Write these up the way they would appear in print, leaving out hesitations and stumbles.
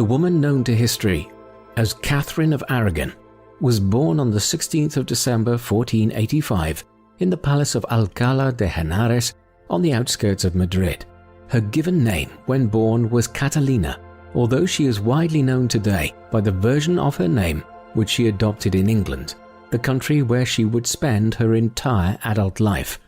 woman known to history as Catherine of Aragon was born on the 16th of December 1485 in the palace of Alcalá de Henares on the outskirts of Madrid. Her given name when born was Catalina, although she is widely known today by the version of her name which she adopted in England, the country where she would spend her entire adult life.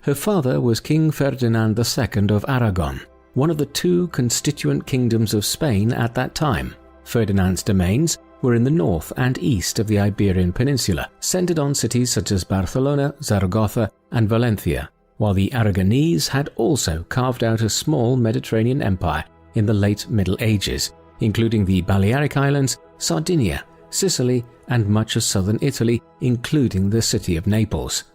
Her father was King Ferdinand II of Aragon, one of the two constituent kingdoms of Spain at that time. Ferdinand's domains were in the north and east of the Iberian Peninsula, centered on cities such as Barcelona, Zaragoza, and Valencia, while the Aragonese had also carved out a small Mediterranean empire in the late Middle Ages, including the Balearic Islands, Sardinia, Sicily, and much of southern Italy, including the city of Naples.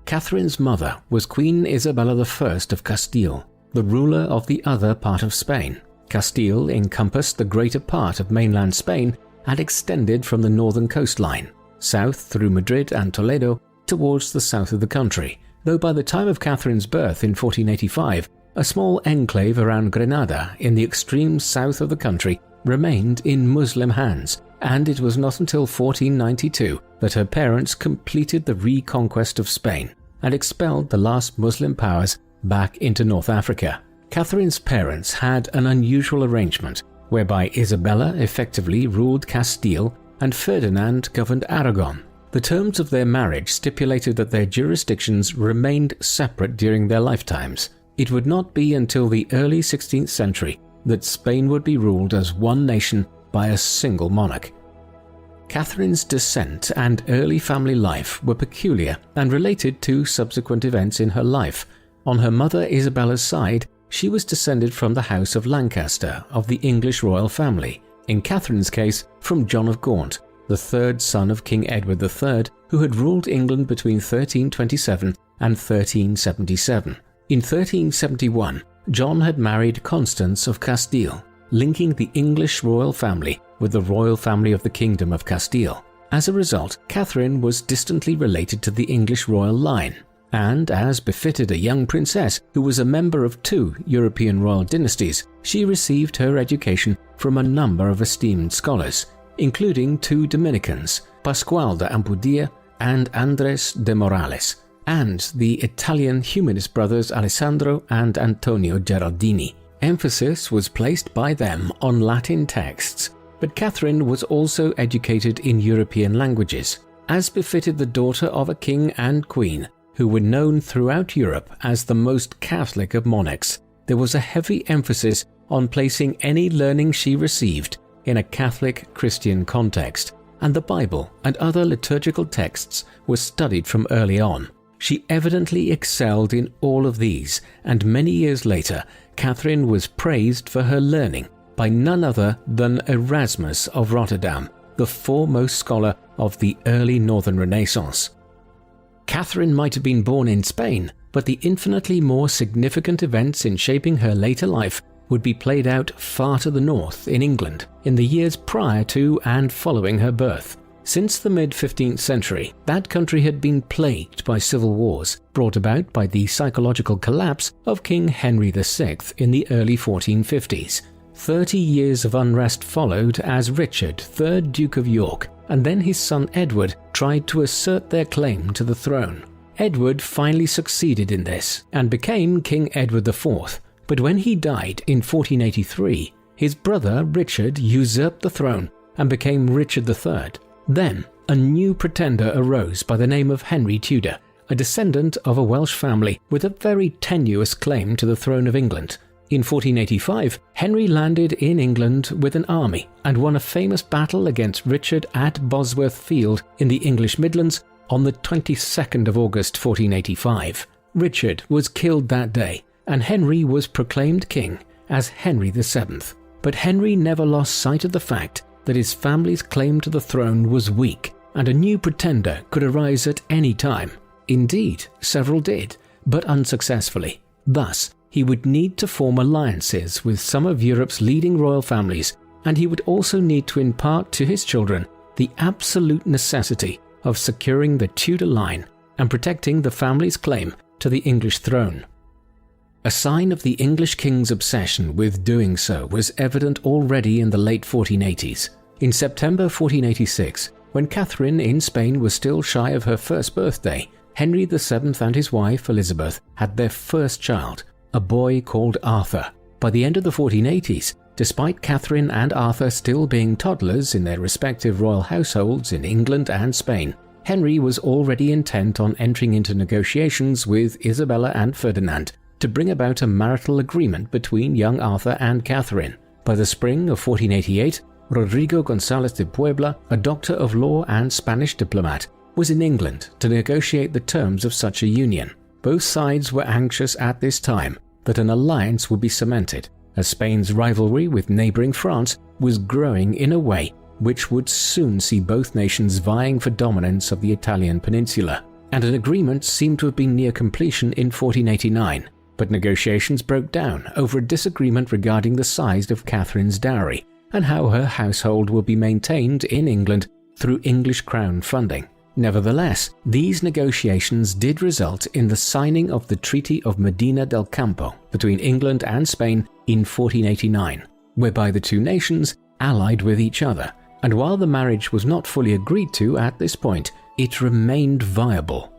Catherine's mother was Queen Isabella I of Castile, the ruler of the other part of Spain. Castile encompassed the greater part of mainland Spain and extended from the northern coastline, south through Madrid and Toledo towards the south of the country, though by the time of Catherine's birth in 1485, a small enclave around Granada in the extreme south of the country remained in Muslim hands, and it was not until 1492 that her parents completed the reconquest of Spain and expelled the last Muslim powers back into North Africa. Catherine's parents had an unusual arrangement whereby Isabella effectively ruled Castile and Ferdinand governed Aragon. The terms of their marriage stipulated that their jurisdictions remained separate during their lifetimes. It would not be until the early 16th century that Spain would be ruled as one nation by a single monarch. Catherine's descent and early family life were peculiar and related to subsequent events in her life. On her mother Isabella's side, she was descended from the House of Lancaster of the English royal family. In Catherine's case, from John of Gaunt, the third son of King Edward III, who had ruled England between 1327 and 1377. In 1371, John had married Constance of Castile, linking the English royal family with the royal family of the Kingdom of Castile. As a result, Catherine was distantly related to the English royal line, and as befitted a young princess who was a member of two European royal dynasties, she received her education from a number of esteemed scholars, including two Dominicans, Pascual de Ampudia and Andres de Morales, and the Italian humanist brothers Alessandro and Antonio Geraldini. Emphasis was placed by them on Latin texts, but Catherine was also educated in European languages. As befitted the daughter of a king and queen who were known throughout Europe as the most Catholic of monarchs, there was a heavy emphasis on placing any learning she received in a Catholic Christian context, and the Bible and other liturgical texts were studied from early on. She evidently excelled in all of these, and many years later, Catherine was praised for her learning by none other than Erasmus of Rotterdam, the foremost scholar of the early Northern Renaissance. Catherine might have been born in Spain, but the infinitely more significant events in shaping her later life would be played out far to the north in England in the years prior to and following her birth. Since the mid-15th century, that country had been plagued by civil wars brought about by the psychological collapse of King Henry VI in the early 1450s. 30 years of unrest followed as Richard, 3rd Duke of York, and then his son Edward tried to assert their claim to the throne. Edward finally succeeded in this and became King Edward IV, but when he died in 1483, his brother Richard usurped the throne and became Richard III. Then, a new pretender arose by the name of Henry Tudor, a descendant of a Welsh family with a very tenuous claim to the throne of England. In 1485, Henry landed in England with an army and won a famous battle against Richard at Bosworth Field in the English Midlands on the 22nd of August 1485. Richard was killed that day, and Henry was proclaimed king as Henry VII. But Henry never lost sight of the fact that his family's claim to the throne was weak, and a new pretender could arise at any time. Indeed, several did, but unsuccessfully. Thus, he would need to form alliances with some of Europe's leading royal families, and he would also need to impart to his children the absolute necessity of securing the Tudor line and protecting the family's claim to the English throne. A sign of the English king's obsession with doing so was evident already in the late 1480s. In September 1486, when Catherine in Spain was still shy of her first birthday, Henry VII and his wife Elizabeth had their first child, a boy called Arthur. By the end of the 1480s, despite Catherine and Arthur still being toddlers in their respective royal households in England and Spain, Henry was already intent on entering into negotiations with Isabella and Ferdinand to bring about a marital agreement between young Arthur and Catherine. By the spring of 1488, Rodrigo González de Puebla, a doctor of law and Spanish diplomat, was in England to negotiate the terms of such a union. Both sides were anxious at this time that an alliance would be cemented, as Spain's rivalry with neighboring France was growing in a way which would soon see both nations vying for dominance of the Italian peninsula. And an agreement seemed to have been near completion in 1489, but negotiations broke down over a disagreement regarding the size of Catherine's dowry and how her household will be maintained in England through English crown funding. Nevertheless, these negotiations did result in the signing of the Treaty of Medina del Campo between England and Spain in 1489, whereby the two nations allied with each other, and while the marriage was not fully agreed to at this point, it remained viable.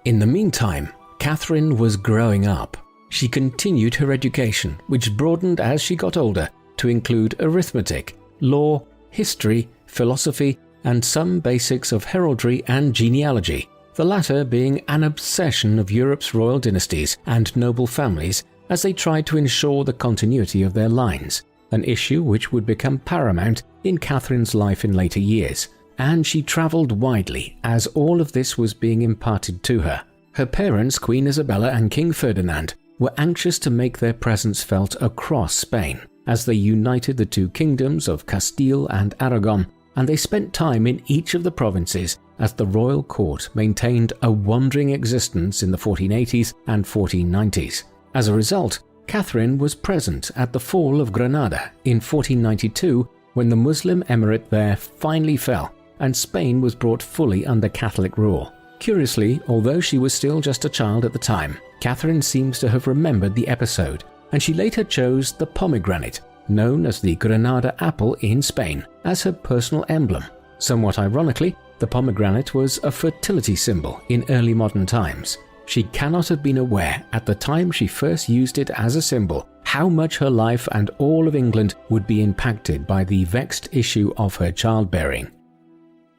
In the meantime, Catherine was growing up. She continued her education, which broadened as she got older to include arithmetic, law, history, philosophy, and some basics of heraldry and genealogy, the latter being an obsession of Europe's royal dynasties and noble families as they tried to ensure the continuity of their lines, an issue which would become paramount in Catherine's life in later years, and she travelled widely as all of this was being imparted to her. Her parents, Queen Isabella and King Ferdinand, were anxious to make their presence felt across Spain, as they united the two kingdoms of Castile and Aragon, and they spent time in each of the provinces as the royal court maintained a wandering existence in the 1480s and 1490s. As a result, Catherine was present at the fall of Granada in 1492 when the Muslim emirate there finally fell and Spain was brought fully under Catholic rule. Curiously, although she was still just a child at the time, Catherine seems to have remembered the episode, and she later chose the pomegranate, known as the Granada apple in Spain, as her personal emblem. Somewhat ironically, the pomegranate was a fertility symbol in early modern times. She cannot have been aware at the time she first used it as a symbol how much her life and all of England would be impacted by the vexed issue of her childbearing.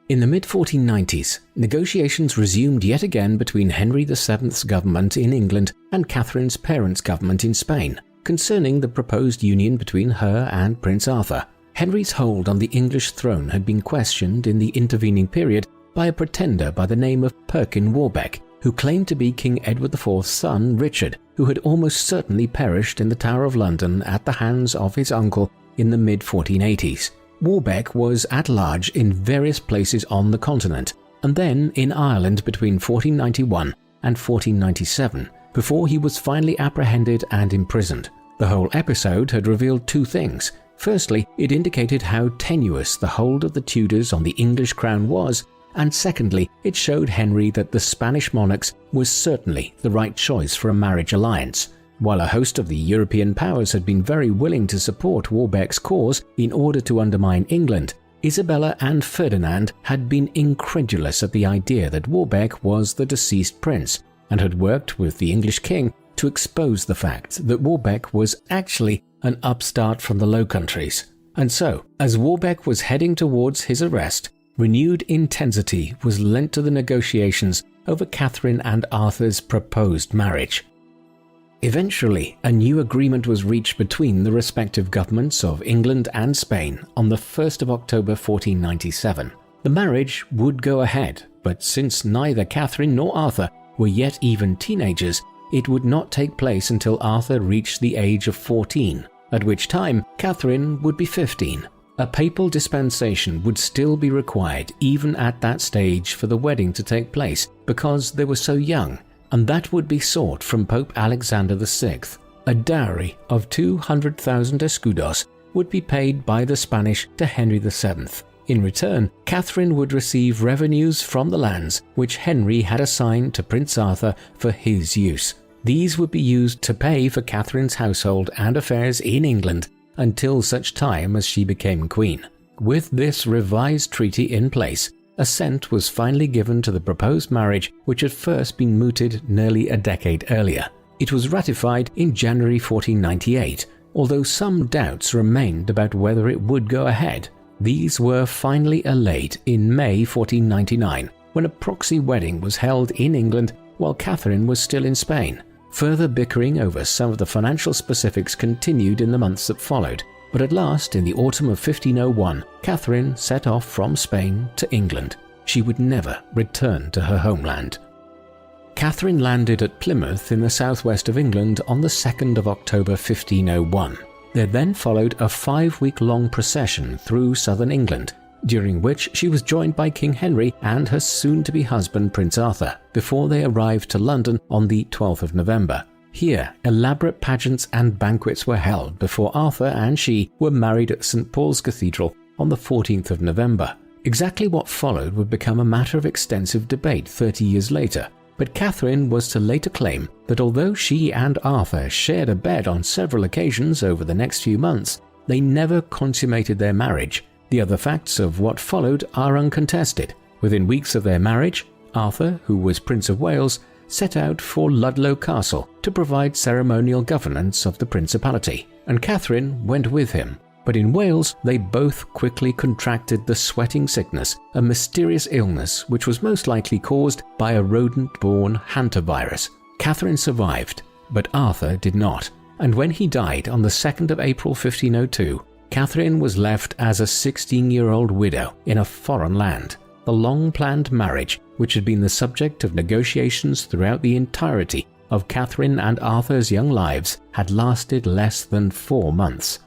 In the mid-1490s, negotiations resumed yet again between Henry VII's government in England and Catherine's parents' government in Spain, concerning the proposed union between her and Prince Arthur. Henry's hold on the English throne had been questioned in the intervening period by a pretender by the name of Perkin Warbeck, who claimed to be King Edward IV's son Richard, who had almost certainly perished in the Tower of London at the hands of his uncle in the mid-1480s. Warbeck was at large in various places on the continent, and then in Ireland between 1491 and 1497, before he was finally apprehended and imprisoned. The whole episode had revealed two things. Firstly, it indicated how tenuous the hold of the Tudors on the English crown was, and secondly, it showed Henry that the Spanish monarchs was certainly the right choice for a marriage alliance. While a host of the European powers had been very willing to support Warbeck's cause in order to undermine England, Isabella and Ferdinand had been incredulous at the idea that Warbeck was the deceased prince, and had worked with the English king to expose the fact that Warbeck was actually an upstart from the Low Countries. And so, as Warbeck was heading towards his arrest, renewed intensity was lent to the negotiations over Catherine and Arthur's proposed marriage. Eventually, a new agreement was reached between the respective governments of England and Spain on the 1st of October 1497. The marriage would go ahead, but since neither Catherine nor Arthur were yet even teenagers, it would not take place until Arthur reached the age of 14, at which time Catherine would be 15. A papal dispensation would still be required even at that stage for the wedding to take place because they were so young, and that would be sought from Pope Alexander VI. A dowry of 200,000 escudos would be paid by the Spanish to Henry VII. In return, Catherine would receive revenues from the lands which Henry had assigned to Prince Arthur for his use. These would be used to pay for Catherine's household and affairs in England until such time as she became queen. With this revised treaty in place, assent was finally given to the proposed marriage, which had first been mooted nearly a decade earlier. It was ratified in January 1498, although some doubts remained about whether it would go ahead. These were finally allayed in May 1499, when a proxy wedding was held in England while Catherine was still in Spain. Further bickering over some of the financial specifics continued in the months that followed, but at last, in the autumn of 1501, Catherine set off from Spain to England. She would never return to her homeland. Catherine landed at Plymouth in the southwest of England on the 2nd of October 1501. There then followed a 5-week-long procession through southern England, during which she was joined by King Henry and her soon-to-be husband Prince Arthur, before they arrived to London on the 12th of November. Here, elaborate pageants and banquets were held before Arthur and she were married at St. Paul's Cathedral on the 14th of November. Exactly what followed would become a matter of extensive debate 30 years later, but Catherine was to later claim that although she and Arthur shared a bed on several occasions over the next few months, they never consummated their marriage. The other facts of what followed are uncontested. Within weeks of their marriage, Arthur, who was Prince of Wales, set out for Ludlow Castle to provide ceremonial governance of the principality, and Catherine went with him. But in Wales, they both quickly contracted the sweating sickness, a mysterious illness which was most likely caused by a rodent-borne hantavirus. Catherine survived, but Arthur did not, and when he died on the 2nd of April 1502, Catherine was left as a 16-year-old widow in a foreign land. The long-planned marriage, which had been the subject of negotiations throughout the entirety of Catherine and Arthur's young lives, had lasted less than 4 months.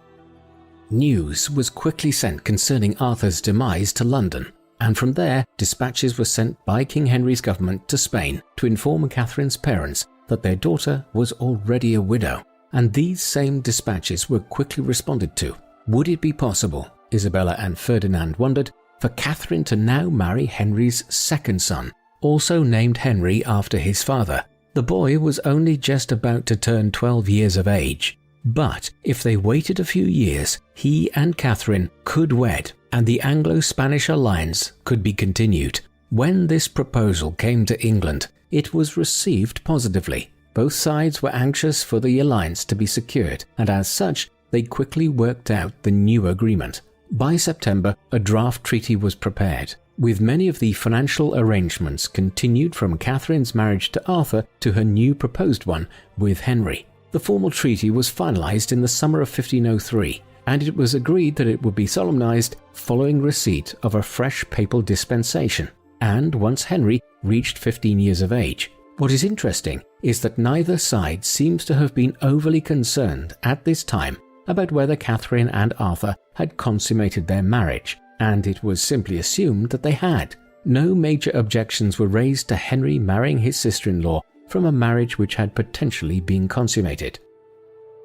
News was quickly sent concerning Arthur's demise to London, and from there dispatches were sent by King Henry's government to Spain to inform Catherine's parents that their daughter was already a widow, and these same dispatches were quickly responded to. Would it be possible, Isabella and Ferdinand wondered, for Catherine to now marry Henry's second son, also named Henry after his father? The boy was only just about to turn 12 years of age. But if they waited a few years, he and Catherine could wed, and the Anglo-Spanish alliance could be continued. When this proposal came to England, it was received positively. Both sides were anxious for the alliance to be secured, and as such, they quickly worked out the new agreement. By September, a draft treaty was prepared, with many of the financial arrangements continued from Catherine's marriage to Arthur to her new proposed one with Henry. The formal treaty was finalized in the summer of 1503, and it was agreed that it would be solemnized following receipt of a fresh papal dispensation, and once Henry reached 15 years of age. What is interesting is that neither side seems to have been overly concerned at this time about whether Catherine and Arthur had consummated their marriage, and it was simply assumed that they had. No major objections were raised to Henry marrying his sister-in-law from a marriage which had potentially been consummated.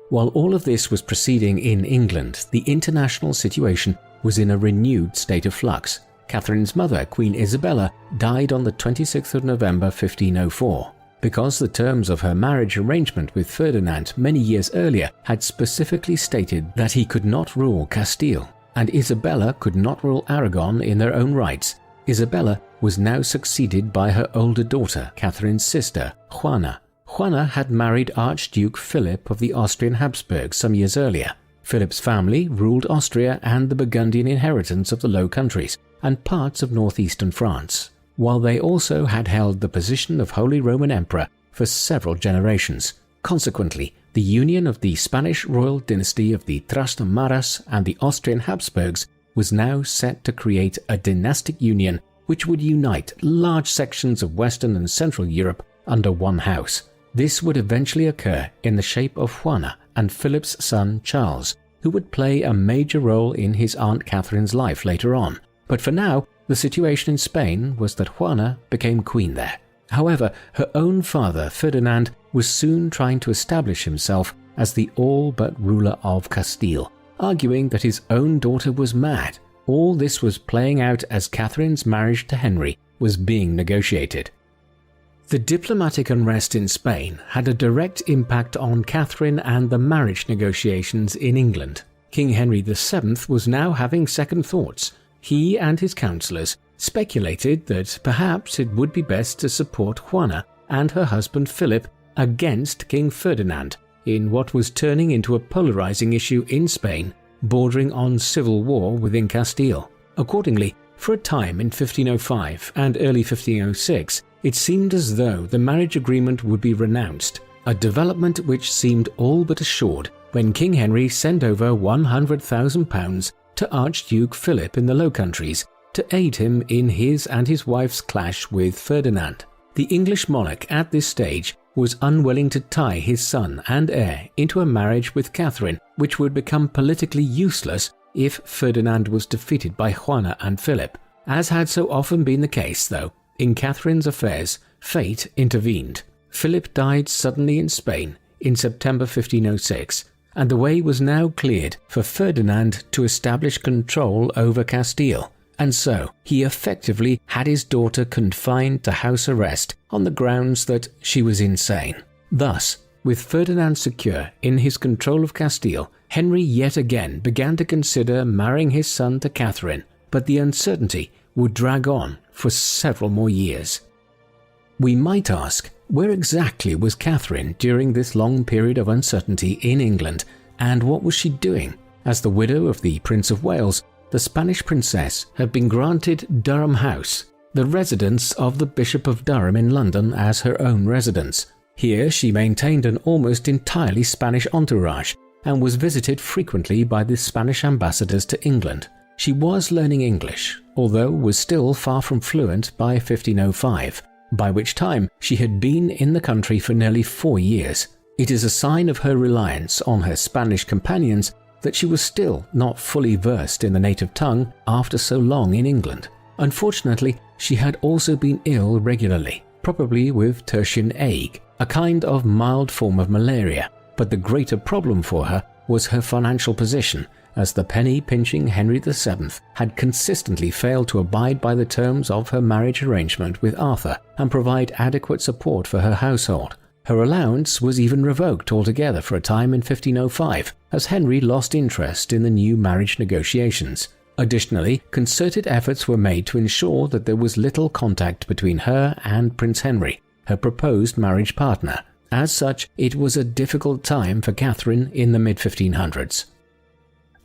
While all of this was proceeding in England, the international situation was in a renewed state of flux. Catherine's mother, Queen Isabella, died on the 26th of November 1504. Because the terms of her marriage arrangement with Ferdinand many years earlier had specifically stated that he could not rule Castile, and Isabella could not rule Aragon in their own rights, Isabella was now succeeded by her older daughter, Catherine's sister, Juana. Juana had married Archduke Philip of the Austrian Habsburgs some years earlier. Philip's family ruled Austria and the Burgundian inheritance of the Low Countries and parts of northeastern France, while they also had held the position of Holy Roman Emperor for several generations. Consequently, the union of the Spanish royal dynasty of the Trastámaras and the Austrian Habsburgs was now set to create a dynastic union which would unite large sections of Western and Central Europe under one house. This would eventually occur in the shape of Juana and Philip's son Charles, who would play a major role in his Aunt Catherine's life later on. But for now, the situation in Spain was that Juana became queen there. However, her own father, Ferdinand, was soon trying to establish himself as the all-but ruler of Castile, arguing that his own daughter was mad. All this was playing out as Catherine's marriage to Henry was being negotiated. The diplomatic unrest in Spain had a direct impact on Catherine and the marriage negotiations in England. King Henry VII was now having second thoughts. He and his councillors speculated that perhaps it would be best to support Juana and her husband Philip against King Ferdinand in what was turning into a polarizing issue in Spain, bordering on civil war within Castile. Accordingly, for a time in 1505 and early 1506, it seemed as though the marriage agreement would be renounced, a development which seemed all but assured when King Henry sent over £100,000 to Archduke Philip in the Low Countries to aid him in his and his wife's clash with Ferdinand. The English monarch at this stage was unwilling to tie his son and heir into a marriage with Catherine, which would become politically useless if Ferdinand was defeated by Juana and Philip. As had so often been the case, though, in Catherine's affairs, fate intervened. Philip died suddenly in Spain in September 1506, and the way was now cleared for Ferdinand to establish control over Castile, and so he effectively had his daughter confined to house arrest on the grounds that she was insane. Thus, with Ferdinand secure in his control of Castile, Henry yet again began to consider marrying his son to Catherine, but the uncertainty would drag on for several more years. We might ask, where exactly was Catherine during this long period of uncertainty in England, and what was she doing? As the widow of the Prince of Wales, the Spanish princess had been granted Durham House, the residence of the Bishop of Durham in London, as her own residence. Here she maintained an almost entirely Spanish entourage and was visited frequently by the Spanish ambassadors to England. She was learning English, although was still far from fluent by 1505, by which time she had been in the country for nearly 4 years. It is a sign of her reliance on her Spanish companions that she was still not fully versed in the native tongue after so long in England. Unfortunately, she had also been ill regularly, probably with tertian ague, a kind of mild form of malaria, but the greater problem for her was her financial position, as the penny-pinching Henry VII had consistently failed to abide by the terms of her marriage arrangement with Arthur and provide adequate support for her household. Her allowance was even revoked altogether for a time in 1505, as Henry lost interest in the new marriage negotiations. Additionally, concerted efforts were made to ensure that there was little contact between her and Prince Henry, her proposed marriage partner. As such, it was a difficult time for Catherine in the mid-1500s.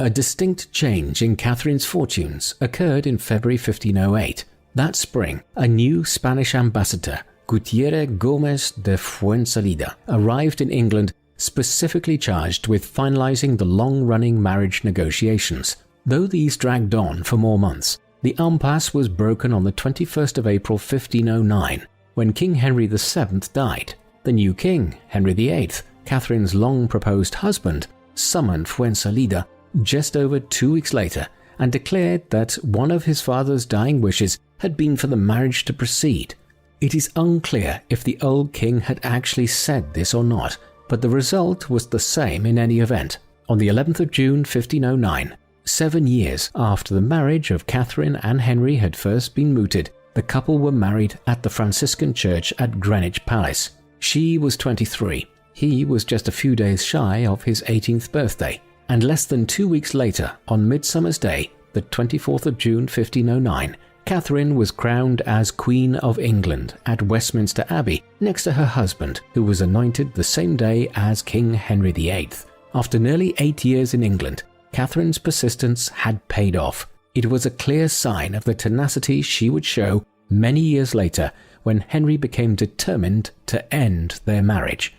A distinct change in Catherine's fortunes occurred in February 1508. That spring, a new Spanish ambassador, Gutierrez Gómez de Fuensalida, arrived in England specifically charged with finalizing the long-running marriage negotiations. Though these dragged on for more months, the impasse was broken on the 21st of April 1509, when King Henry VII died. The new king, Henry VIII, Catherine's long-proposed husband, summoned Fuensalida just over 2 weeks later and declared that one of his father's dying wishes had been for the marriage to proceed. It is unclear if the old king had actually said this or not, but the result was the same in any event. On the 11th of June 1509, 7 years after the marriage of Catherine and Henry had first been mooted, the couple were married at the Franciscan church at Greenwich Palace. She was 23. He was just a few days shy of his 18th birthday. And less than 2 weeks later, on Midsummer's Day, the 24th of June 1509, Catherine was crowned as Queen of England at Westminster Abbey next to her husband, who was anointed the same day as King Henry VIII. After nearly 8 years in England, Catherine's persistence had paid off. It was a clear sign of the tenacity she would show many years later when Henry became determined to end their marriage.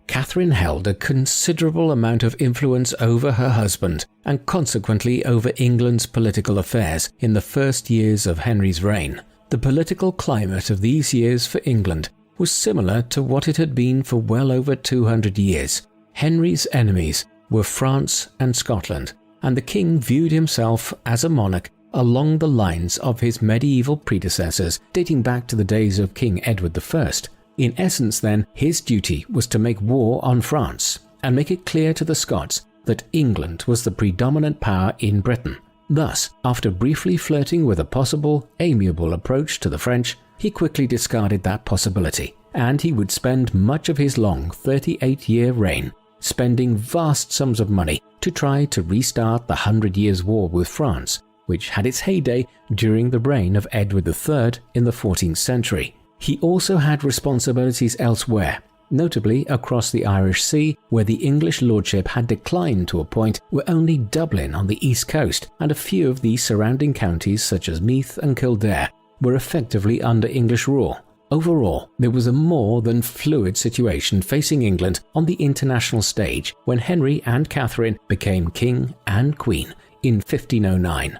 Catherine held a considerable amount of influence over her husband and consequently over England's political affairs in the first years of Henry's reign. The political climate of these years for England was similar to what it had been for well over 200 years. Henry's enemies were France and Scotland, and the king viewed himself as a monarch along the lines of his medieval predecessors dating back to the days of King Edward I. In essence, then, his duty was to make war on France and make it clear to the Scots that England was the predominant power in Britain. Thus, after briefly flirting with a possible amiable approach to the French, he quickly discarded that possibility, and he would spend much of his long 38-year reign spending vast sums of money to try to restart the 100 Years' War with France, which had its heyday during the reign of Edward III in the 14th century. He also had responsibilities elsewhere, notably across the Irish Sea, where the English lordship had declined to a point where only Dublin on the east coast and a few of the surrounding counties such as Meath and Kildare were effectively under English rule. Overall, there was a more than fluid situation facing England on the international stage when Henry and Catherine became king and queen in 1509.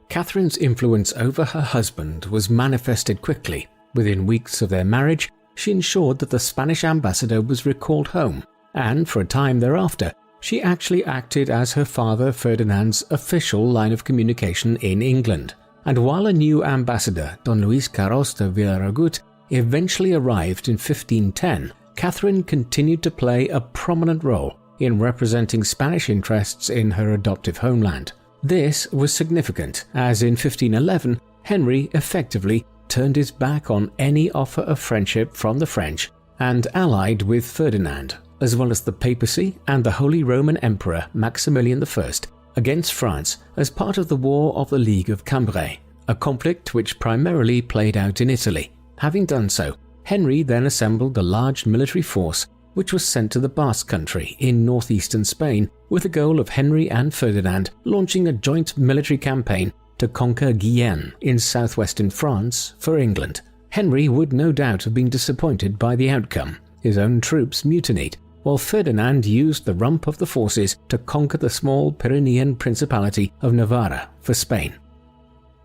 Catherine's influence over her husband was manifested quickly. Within weeks of their marriage, she ensured that the Spanish ambassador was recalled home, and for a time thereafter, she actually acted as her father Ferdinand's official line of communication in England. And while a new ambassador, Don Luis Carlos de Villaragut, eventually arrived in 1510, Catherine continued to play a prominent role in representing Spanish interests in her adoptive homeland. This was significant, as in 1511, Henry effectively turned his back on any offer of friendship from the French and allied with Ferdinand, as well as the papacy and the Holy Roman Emperor Maximilian I, against France as part of the War of the League of Cambrai, a conflict which primarily played out in Italy. Having done so, Henry then assembled a large military force which was sent to the Basque Country in northeastern Spain with the goal of Henry and Ferdinand launching a joint military campaign to conquer Guyenne in southwestern France for England. Henry would no doubt have been disappointed by the outcome. His own troops mutinied, while Ferdinand used the rump of the forces to conquer the small Pyrenean Principality of Navarra for Spain.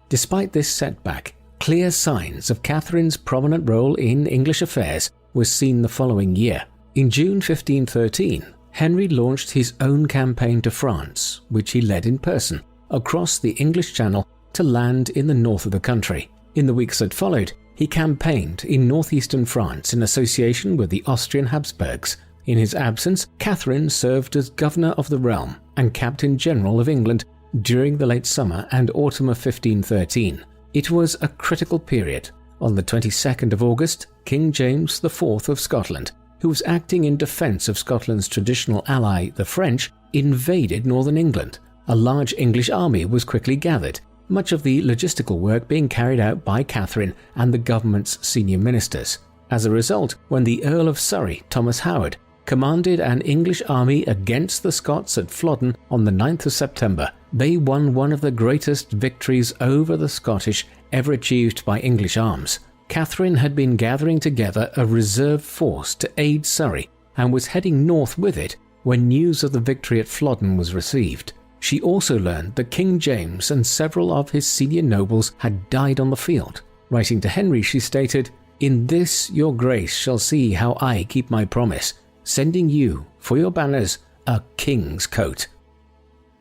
Despite this setback, clear signs of Catherine's prominent role in English affairs was seen the following year. In June 1513, Henry launched his own campaign to France, which he led in person, across the English Channel to land in the north of the country. In the weeks that followed, he campaigned in northeastern France in association with the Austrian Habsburgs. In his absence, Catherine served as governor of the realm and captain general of England during the late summer and autumn of 1513. It was a critical period. On the 22nd of August, King James IV of Scotland, who was acting in defence of Scotland's traditional ally, the French, invaded northern England. A large English army was quickly gathered, much of the logistical work being carried out by Catherine and the government's senior ministers. As a result, when the Earl of Surrey, Thomas Howard, commanded an English army against the Scots at Flodden on the 9th of September, they won one of the greatest victories over the Scottish ever achieved by English arms. Catherine had been gathering together a reserve force to aid Surrey and was heading north with it when news of the victory at Flodden was received. She also learned that King James and several of his senior nobles had died on the field. Writing to Henry, she stated, "In this your grace shall see how I keep my promise, sending you, for your banners, a king's coat."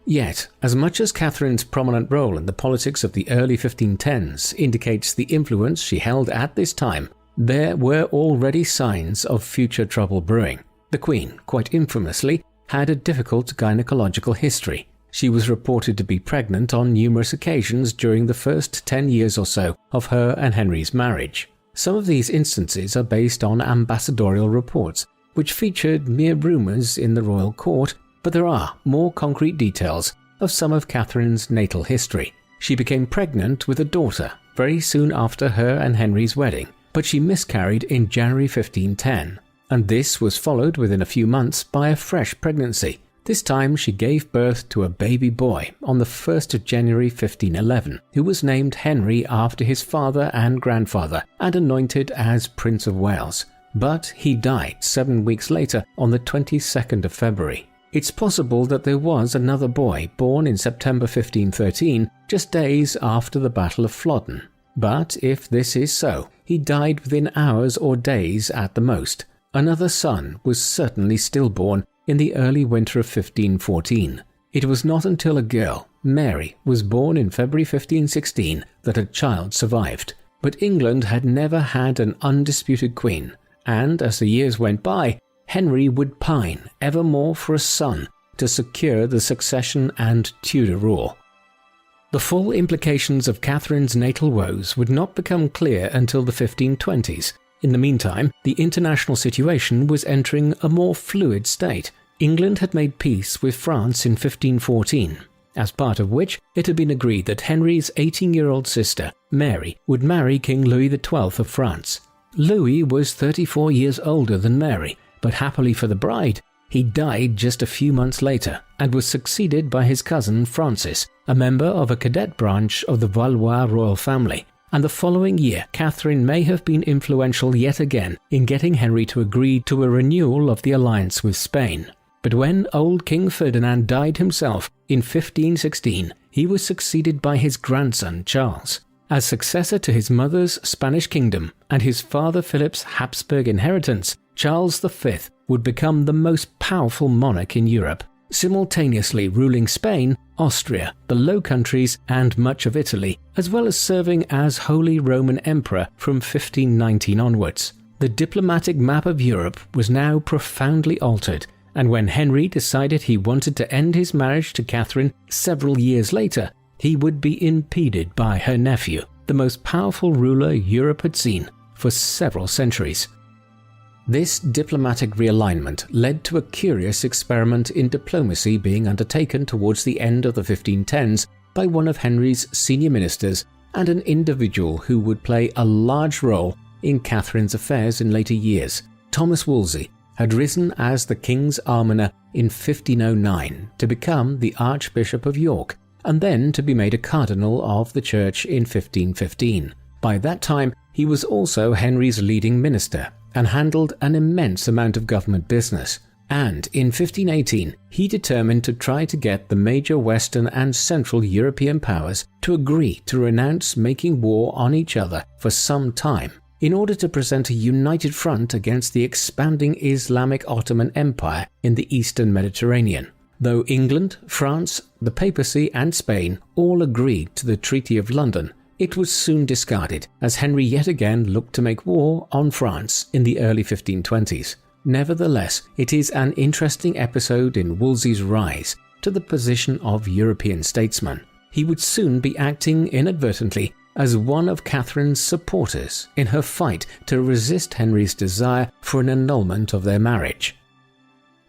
Yet, as much as Catherine's prominent role in the politics of the early 1510s indicates the influence she held at this time, there were already signs of future trouble brewing. The Queen, quite infamously, had a difficult gynecological history. She was reported to be pregnant on numerous occasions during the first 10 years or so of her and Henry's marriage. Some of these instances are based on ambassadorial reports, which featured mere rumours in the royal court, but there are more concrete details of some of Catherine's natal history. She became pregnant with a daughter very soon after her and Henry's wedding, but she miscarried in January 1510, and this was followed within a few months by a fresh pregnancy. This time she gave birth to a baby boy on the 1st of January 1511, who was named Henry after his father and grandfather and anointed as Prince of Wales. But he died 7 weeks later on the 22nd of February. It's possible that there was another boy born in September 1513, just days after the Battle of Flodden. But if this is so, he died within hours or days at the most. Another son was certainly stillborn in the early winter of 1514. It was not until a girl, Mary, was born in February 1516 that a child survived. But England had never had an undisputed queen, and as the years went by, Henry would pine evermore for a son to secure the succession and Tudor rule. The full implications of Catherine's natal woes would not become clear until the 1520s. In the meantime, the international situation was entering a more fluid state. England had made peace with France in 1514, as part of which it had been agreed that Henry's 18-year-old sister, Mary, would marry King Louis XII of France. Louis was 34 years older than Mary, but happily for the bride, he died just a few months later and was succeeded by his cousin Francis, a member of a cadet branch of the Valois royal family. And the following year, Catherine may have been influential yet again in getting Henry to agree to a renewal of the alliance with Spain. But when old King Ferdinand died himself in 1516, he was succeeded by his grandson Charles. As successor to his mother's Spanish kingdom and his father Philip's Habsburg inheritance, Charles V would become the most powerful monarch in Europe, simultaneously ruling Spain, Austria, the Low Countries, and much of Italy, as well as serving as Holy Roman Emperor from 1519 onwards. The diplomatic map of Europe was now profoundly altered, and when Henry decided he wanted to end his marriage to Catherine several years later, he would be impeded by her nephew, the most powerful ruler Europe had seen for several centuries. This diplomatic realignment led to a curious experiment in diplomacy being undertaken towards the end of the 1510s by one of Henry's senior ministers and an individual who would play a large role in Catherine's affairs in later years. Thomas Wolsey had risen as the king's almoner in 1509 to become the Archbishop of York, and then to be made a cardinal of the church in 1515. By that time, he was also Henry's leading minister and handled an immense amount of government business. And in 1518, he determined to try to get the major Western and Central European powers to agree to renounce making war on each other for some time, in order to present a united front against the expanding Islamic Ottoman Empire in the Eastern Mediterranean. Though England, France, the papacy and Spain all agreed to the Treaty of London, it was soon discarded as Henry yet again looked to make war on France in the early 1520s. Nevertheless, it is an interesting episode in Wolsey's rise to the position of European statesman. He would soon be acting inadvertently as one of Catherine's supporters in her fight to resist Henry's desire for an annulment of their marriage.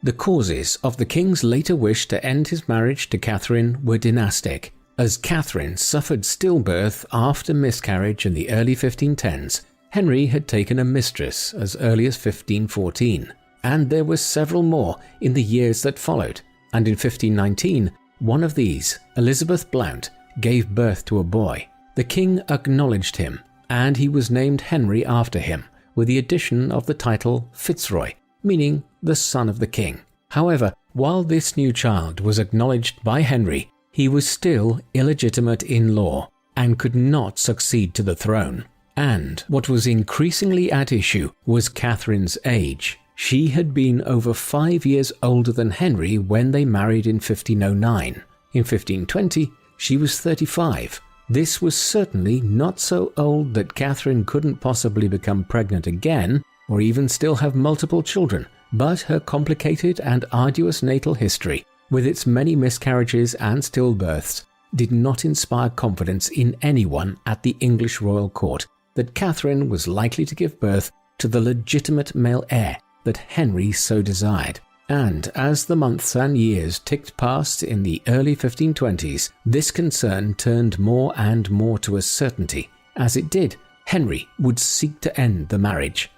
The causes of the king's later wish to end his marriage to Catherine were dynastic. As Catherine suffered stillbirth after miscarriage in the early 1510s, Henry had taken a mistress as early as 1514, and there were several more in the years that followed, and in 1519, one of these, Elizabeth Blount, gave birth to a boy. The king acknowledged him, and he was named Henry after him, with the addition of the title Fitzroy, meaning the son of the king. However, while this new child was acknowledged by Henry, he was still illegitimate in law and could not succeed to the throne. And what was increasingly at issue was Catherine's age. She had been over 5 years older than Henry when they married in 1509. In 1520, she was 35. This was certainly not so old that Catherine couldn't possibly become pregnant again or even still have multiple children, but her complicated and arduous natal history, with its many miscarriages and stillbirths, did not inspire confidence in anyone at the English royal court that Catherine was likely to give birth to the legitimate male heir that Henry so desired. And as the months and years ticked past in the early 1520s, this concern turned more and more to a certainty. As it did, Henry would seek to end the marriage.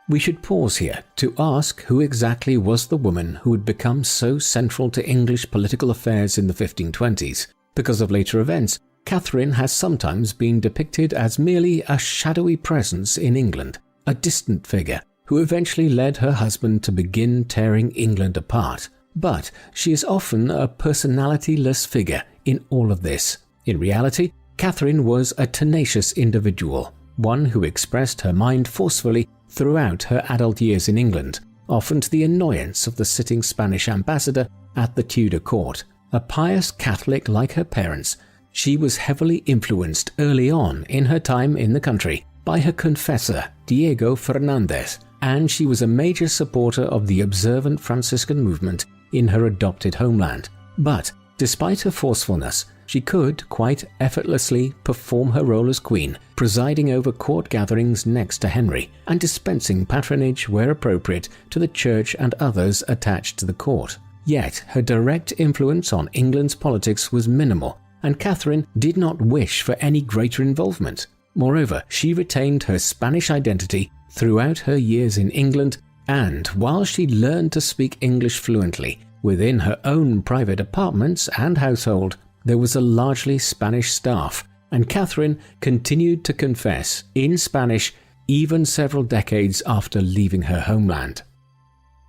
We should pause here to ask who exactly was the woman who would become so central to English political affairs in the 1520s. Because of later events, Catherine has sometimes been depicted as merely a shadowy presence in England, a distant figure who eventually led her husband to begin tearing England apart. But she is often a personality-less figure in all of this. In reality, Catherine was a tenacious individual, one who expressed her mind forcefully throughout her adult years in England, often to the annoyance of the sitting Spanish ambassador at the Tudor court. A pious Catholic like her parents, she was heavily influenced early on in her time in the country by her confessor, Diego Fernandez, and she was a major supporter of the observant Franciscan movement in her adopted homeland. But despite her forcefulness, she could quite effortlessly perform her role as queen, presiding over court gatherings next to Henry and dispensing patronage where appropriate to the church and others attached to the court. Yet her direct influence on England's politics was minimal, and Catherine did not wish for any greater involvement. Moreover, she retained her Spanish identity throughout her years in England, and while she learned to speak English fluently within her own private apartments and household, there was a largely Spanish staff, and Catherine continued to confess in Spanish even several decades after leaving her homeland.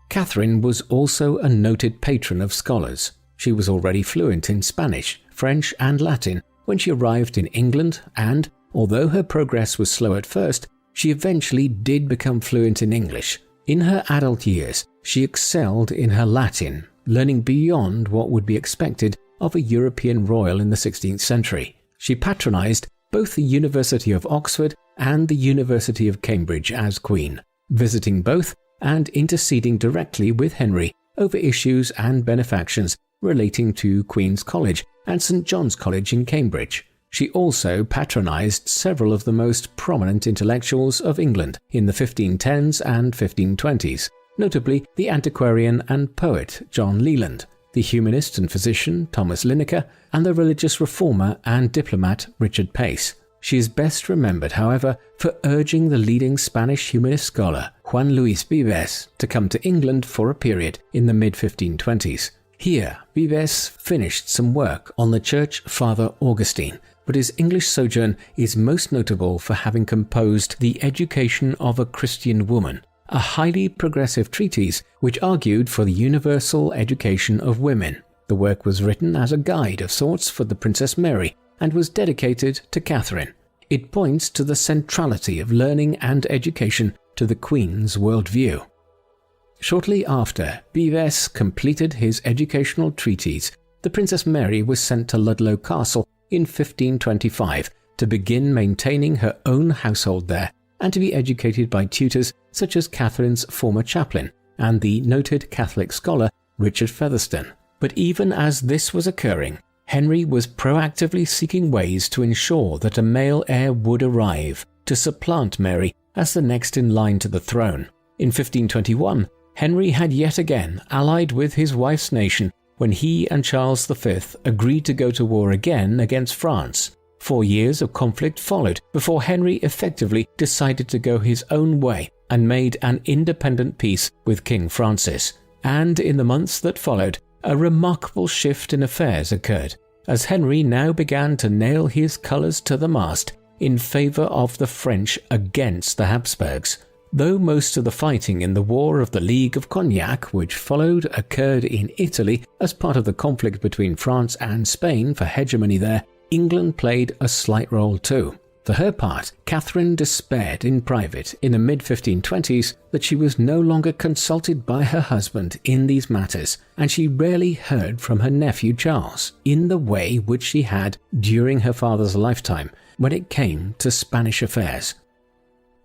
Catherine was also a noted patron of scholars. She was already fluent in Spanish, French, and Latin when she arrived in England, and, although her progress was slow at first, she eventually did become fluent in English. In her adult years, she excelled in her Latin, learning beyond what would be expected of a European royal in the 16th century. She patronized both the University of Oxford and the University of Cambridge as queen, visiting both and interceding directly with Henry over issues and benefactions relating to Queen's College and St. John's College in Cambridge. She also patronized several of the most prominent intellectuals of England in the 1510s and 1520s, notably the antiquarian and poet John Leland, the humanist and physician Thomas Linacre, and the religious reformer and diplomat Richard Pace. She is best remembered, however, for urging the leading Spanish humanist scholar Juan Luis Vives to come to England for a period in the mid-1520s. Here, Vives finished some work on the Church Father Augustine, but his English sojourn is most notable for having composed The Education of a Christian Woman, a highly progressive treatise which argued for the universal education of women. The work was written as a guide of sorts for the Princess Mary and was dedicated to Catherine. It points to the centrality of learning and education to the Queen's worldview. Shortly after Vives completed his educational treatise, the Princess Mary was sent to Ludlow Castle in 1525 to begin maintaining her own household there and to be educated by tutors such as Catherine's former chaplain and the noted Catholic scholar Richard Featherstone. But even as this was occurring, Henry was proactively seeking ways to ensure that a male heir would arrive to supplant Mary as the next in line to the throne. In 1521, Henry had yet again allied with his wife's nation when he and Charles V agreed to go to war again against France. 4 years of conflict followed before Henry effectively decided to go his own way and made an independent peace with King Francis. And in the months that followed, a remarkable shift in affairs occurred, as Henry now began to nail his colours to the mast in favour of the French against the Habsburgs. Though most of the fighting in the War of the League of Cognac, which followed, occurred in Italy as part of the conflict between France and Spain for hegemony there, England played a slight role too. For her part, Catherine despaired in private in the mid-1520s that she was no longer consulted by her husband in these matters, and she rarely heard from her nephew Charles in the way which she had during her father's lifetime when it came to Spanish affairs.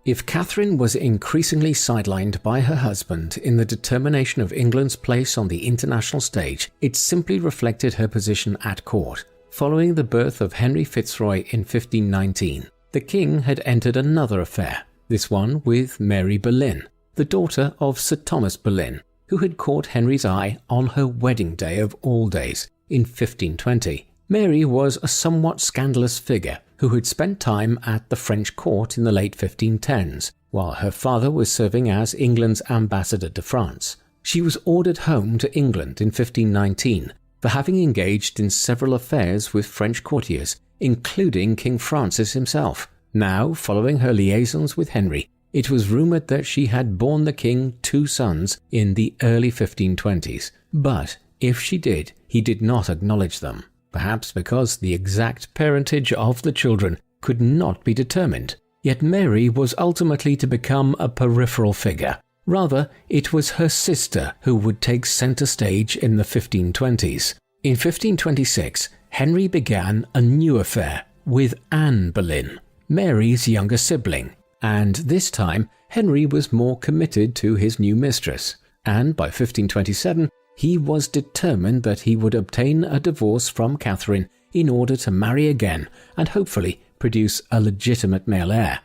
If Catherine was increasingly sidelined by her husband in the determination of England's place on the international stage, it simply reflected her position at court. Following the birth of Henry Fitzroy in 1519, the king had entered another affair, this one with Mary Boleyn, the daughter of Sir Thomas Boleyn, who had caught Henry's eye on her wedding day of all days in 1520. Mary was a somewhat scandalous figure who had spent time at the French court in the late 1510s, while her father was serving as England's ambassador to France. She was ordered home to England in 1519 for having engaged in several affairs with French courtiers, including King Francis himself. Now, following her liaisons with Henry, it was rumoured that she had borne the king 2 sons in the early 1520s, but if she did, he did not acknowledge them, perhaps because the exact parentage of the children could not be determined. Yet Mary was ultimately to become a peripheral figure. Rather, it was her sister who would take centre stage in the 1520s. In 1526, Henry began a new affair with Anne Boleyn, Mary's younger sibling, and this time Henry was more committed to his new mistress, and by 1527 he was determined that he would obtain a divorce from Catherine in order to marry again and hopefully produce a legitimate male heir.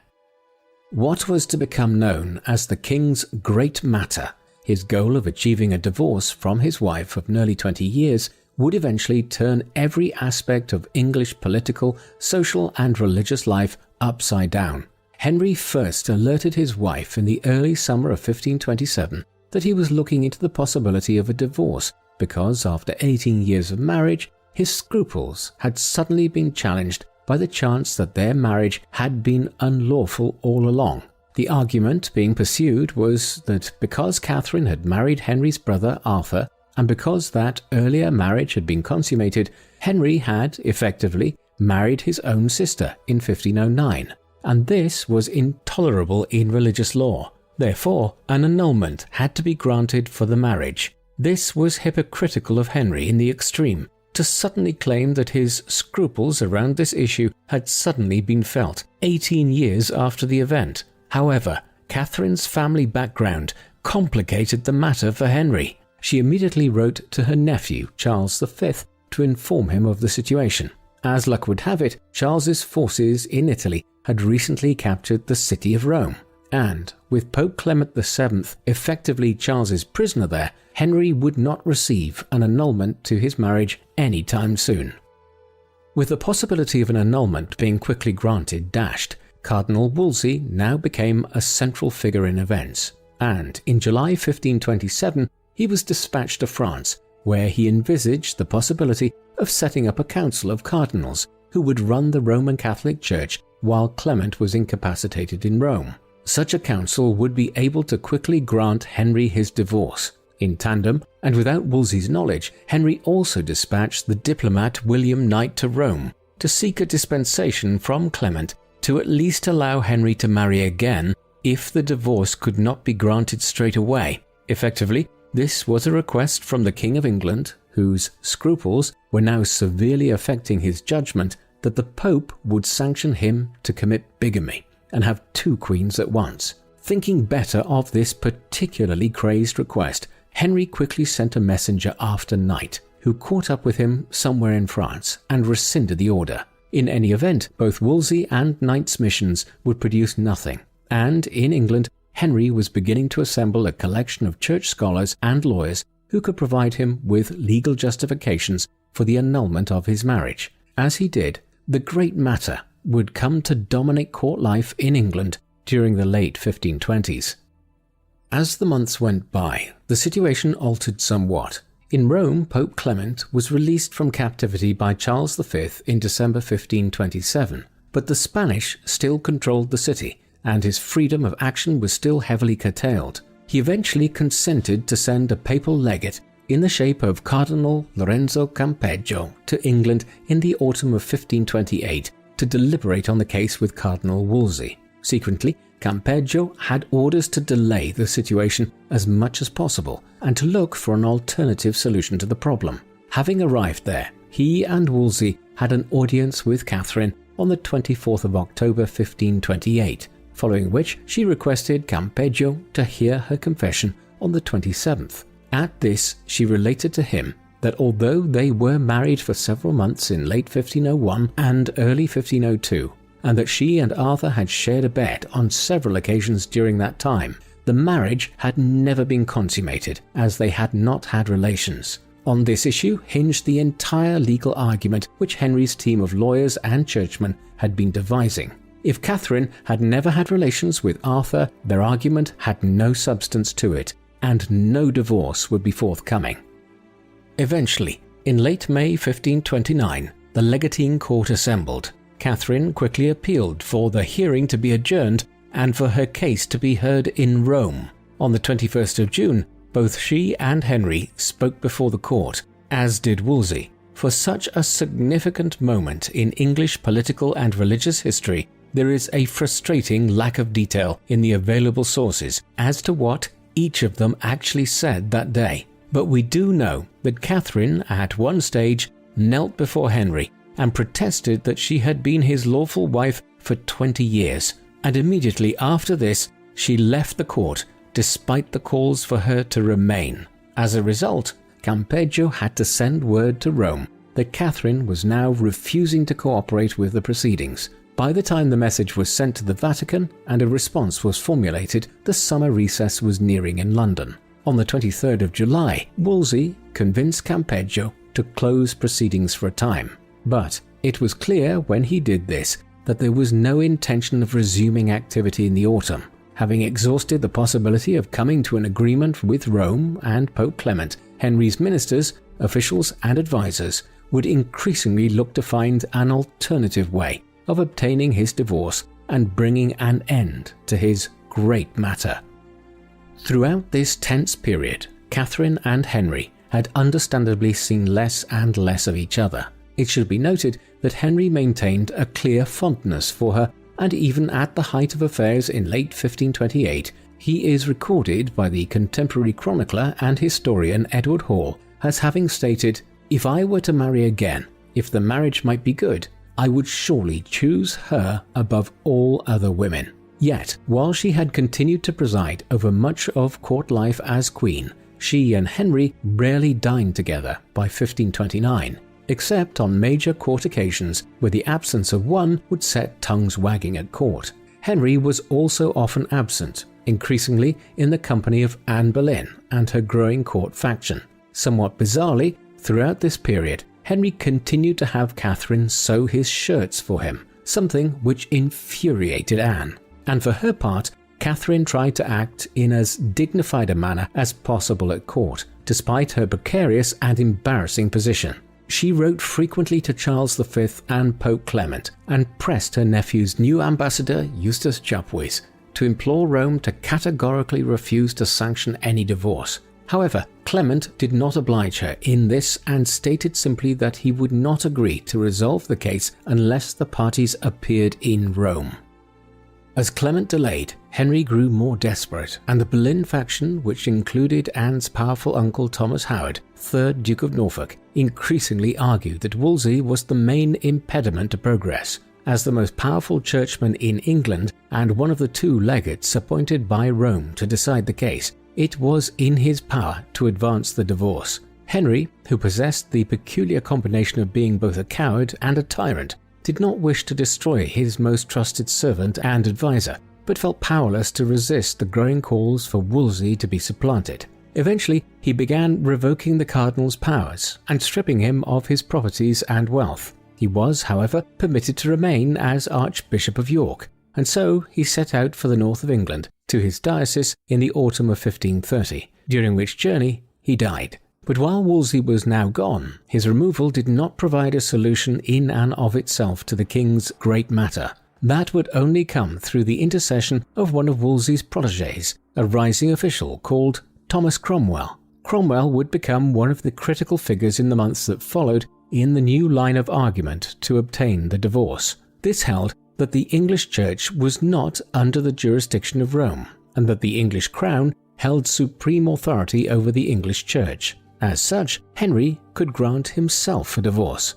What was to become known as the king's great matter, his goal of achieving a divorce from his wife of nearly 20 years, would eventually turn every aspect of English political, social and religious life upside down. Henry first alerted his wife in the early summer of 1527 that he was looking into the possibility of a divorce because after 18 years of marriage, his scruples had suddenly been challenged by the chance that their marriage had been unlawful all along. The argument being pursued was that because Catherine had married Henry's brother Arthur, and because that earlier marriage had been consummated, Henry had, effectively, married his own sister in 1509, and this was intolerable in religious law. Therefore, an annulment had to be granted for the marriage. This was hypocritical of Henry in the extreme, to suddenly claim that his scruples around this issue had suddenly been felt 18 years after the event. However, Catherine's family background complicated the matter for Henry. She immediately wrote to her nephew, Charles V, to inform him of the situation. As luck would have it, Charles's forces in Italy had recently captured the city of Rome, and with Pope Clement VII effectively Charles's prisoner there, Henry would not receive an annulment to his marriage anytime soon. With the possibility of an annulment being quickly granted dashed, Cardinal Wolsey now became a central figure in events, and in July 1527 he was dispatched to France, where he envisaged the possibility of setting up a council of cardinals who would run the Roman Catholic Church while Clement was incapacitated in Rome. Such a council would be able to quickly grant Henry his divorce. In tandem, and without Wolsey's knowledge, Henry also dispatched the diplomat William Knight to Rome to seek a dispensation from Clement to at least allow Henry to marry again if the divorce could not be granted straight away. Effectively, this was a request from the King of England, whose scruples were now severely affecting his judgment, that the Pope would sanction him to commit bigamy and have two queens at once. Thinking better of this particularly crazed request, Henry quickly sent a messenger after Knight, who caught up with him somewhere in France and rescinded the order. In any event, both Wolsey and Knight's missions would produce nothing, and in England, Henry was beginning to assemble a collection of church scholars and lawyers who could provide him with legal justifications for the annulment of his marriage. As he did, the great matter would come to dominate court life in England during the late 1520s. As the months went by, the situation altered somewhat. In Rome, Pope Clement was released from captivity by Charles V in December 1527, but the Spanish still controlled the city, and his freedom of action was still heavily curtailed. He eventually consented to send a papal legate in the shape of Cardinal Lorenzo Campeggio to England in the autumn of 1528 to deliberate on the case with Cardinal Wolsey. Secretly, Campeggio had orders to delay the situation as much as possible and to look for an alternative solution to the problem. Having arrived there, he and Wolsey had an audience with Catherine on the 24th of October 1528, following which she requested Campeggio to hear her confession on the 27th. At this, she related to him that although they were married for several months in late 1501 and early 1502, and that she and Arthur had shared a bed on several occasions during that time, the marriage had never been consummated, as they had not had relations. On this issue hinged the entire legal argument which Henry's team of lawyers and churchmen had been devising. If Catherine had never had relations with Arthur, their argument had no substance to it, and no divorce would be forthcoming. Eventually, in late May 1529, the legatine court assembled. Catherine quickly appealed for the hearing to be adjourned and for her case to be heard in Rome. On the 21st of June, both she and Henry spoke before the court, as did Wolsey. For such a significant moment in English political and religious history, there is a frustrating lack of detail in the available sources as to what each of them actually said that day. But we do know that Catherine, at one stage, knelt before Henry and protested that she had been his lawful wife for 20 years, and immediately after this she left the court despite the calls for her to remain. As a result, Campeggio had to send word to Rome that Catherine was now refusing to cooperate with the proceedings. By the time the message was sent to the Vatican and a response was formulated, the summer recess was nearing in London. On the 23rd of July, Wolsey convinced Campeggio to close proceedings for a time. But it was clear when he did this that there was no intention of resuming activity in the autumn. Having exhausted the possibility of coming to an agreement with Rome and Pope Clement, Henry's ministers, officials and advisors would increasingly look to find an alternative way of obtaining his divorce and bringing an end to his great matter. Throughout this tense period, Catherine and Henry had understandably seen less and less of each other. It should be noted that Henry maintained a clear fondness for her, and even at the height of affairs in late 1528, he is recorded by the contemporary chronicler and historian Edward Hall as having stated, "If I were to marry again, if the marriage might be good, I would surely choose her above all other women." Yet, while she had continued to preside over much of court life as queen, she and Henry rarely dined together by 1529, except on major court occasions where the absence of one would set tongues wagging at court. Henry was also often absent, increasingly in the company of Anne Boleyn and her growing court faction. Somewhat bizarrely, throughout this period, Henry continued to have Catherine sew his shirts for him, something which infuriated Anne. And for her part, Catherine tried to act in as dignified a manner as possible at court, despite her precarious and embarrassing position. She wrote frequently to Charles V and Pope Clement and pressed her nephew's new ambassador, Eustace Chapuis, to implore Rome to categorically refuse to sanction any divorce. However, Clement did not oblige her in this and stated simply that he would not agree to resolve the case unless the parties appeared in Rome. As Clement delayed, Henry grew more desperate, and the Boleyn faction, which included Anne's powerful uncle Thomas Howard, 3rd Duke of Norfolk, increasingly argued that Wolsey was the main impediment to progress. As the most powerful churchman in England and one of the 2 legates appointed by Rome to decide the case, it was in his power to advance the divorce. Henry, who possessed the peculiar combination of being both a coward and a tyrant, did not wish to destroy his most trusted servant and advisor, but felt powerless to resist the growing calls for Wolsey to be supplanted. Eventually, he began revoking the cardinal's powers and stripping him of his properties and wealth. He was, however, permitted to remain as Archbishop of York, and so he set out for the north of England to his diocese in the autumn of 1530, during which journey he died. But while Wolsey was now gone, his removal did not provide a solution in and of itself to the king's great matter. That would only come through the intercession of one of Wolsey's protégés, a rising official called Thomas Cromwell. Cromwell would become one of the critical figures in the months that followed in the new line of argument to obtain the divorce. This held that the English Church was not under the jurisdiction of Rome, and that the English crown held supreme authority over the English Church. As such, Henry could grant himself a divorce.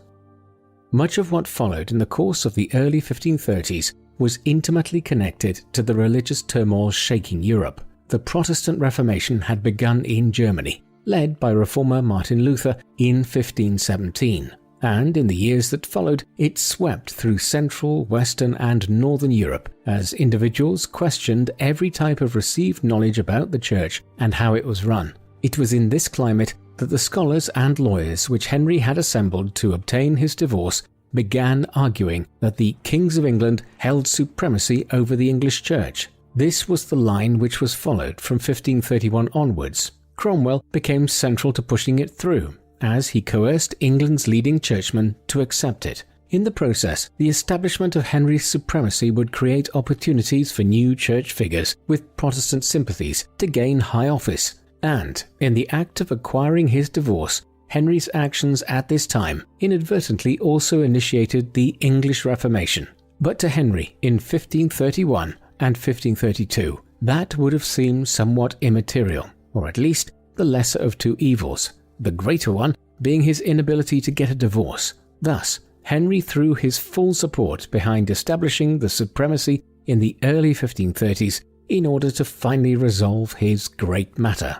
Much of what followed in the course of the early 1530s was intimately connected to the religious turmoil shaking Europe. The Protestant Reformation had begun in Germany, led by reformer Martin Luther in 1517. And in the years that followed, it swept through Central, Western and Northern Europe as individuals questioned every type of received knowledge about the Church and how it was run. It was in this climate that the scholars and lawyers which Henry had assembled to obtain his divorce began arguing that the kings of England held supremacy over the English Church. This was the line which was followed from 1531 onwards. Cromwell became central to pushing it through, as he coerced England's leading churchmen to accept it. In the process, the establishment of Henry's supremacy would create opportunities for new church figures with Protestant sympathies to gain high office, and in the act of acquiring his divorce, Henry's actions at this time inadvertently also initiated the English Reformation. But to Henry in 1531 and 1532, that would have seemed somewhat immaterial, or at least the lesser of 2 evils, the greater one being his inability to get a divorce. Thus, Henry threw his full support behind establishing the supremacy in the early 1530s in order to finally resolve his great matter.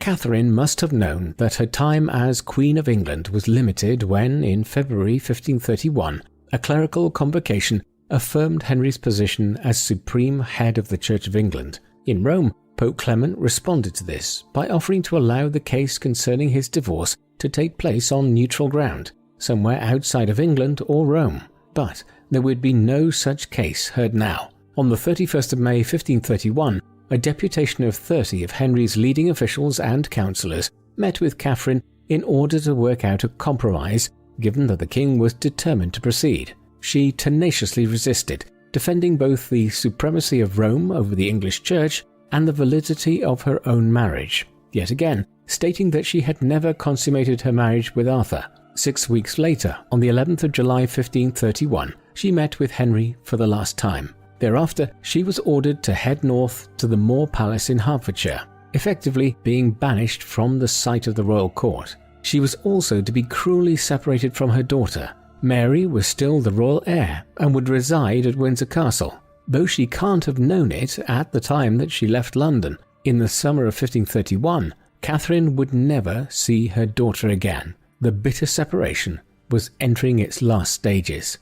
Catherine must have known that her time as Queen of England was limited when, in February 1531, a clerical convocation affirmed Henry's position as supreme head of the Church of England. In Rome, Pope Clement responded to this by offering to allow the case concerning his divorce to take place on neutral ground, somewhere outside of England or Rome. But there would be no such case heard now. On the 31st of May 1531, a deputation of 30 of Henry's leading officials and councillors met with Catherine in order to work out a compromise, given that the king was determined to proceed. She tenaciously resisted, defending both the supremacy of Rome over the English Church and the validity of her own marriage, yet again stating that she had never consummated her marriage with Arthur. 6 weeks later, on the 11th of July 1531, she met with Henry for the last time. Thereafter, she was ordered to head north to the Moor Palace in Hertfordshire, effectively being banished from the sight of the royal court. She was also to be cruelly separated from her daughter. Mary was still the royal heir and would reside at Windsor Castle, though she can't have known it at the time that she left London. In the summer of 1531, Catherine would never see her daughter again. The bitter separation was entering its last stages.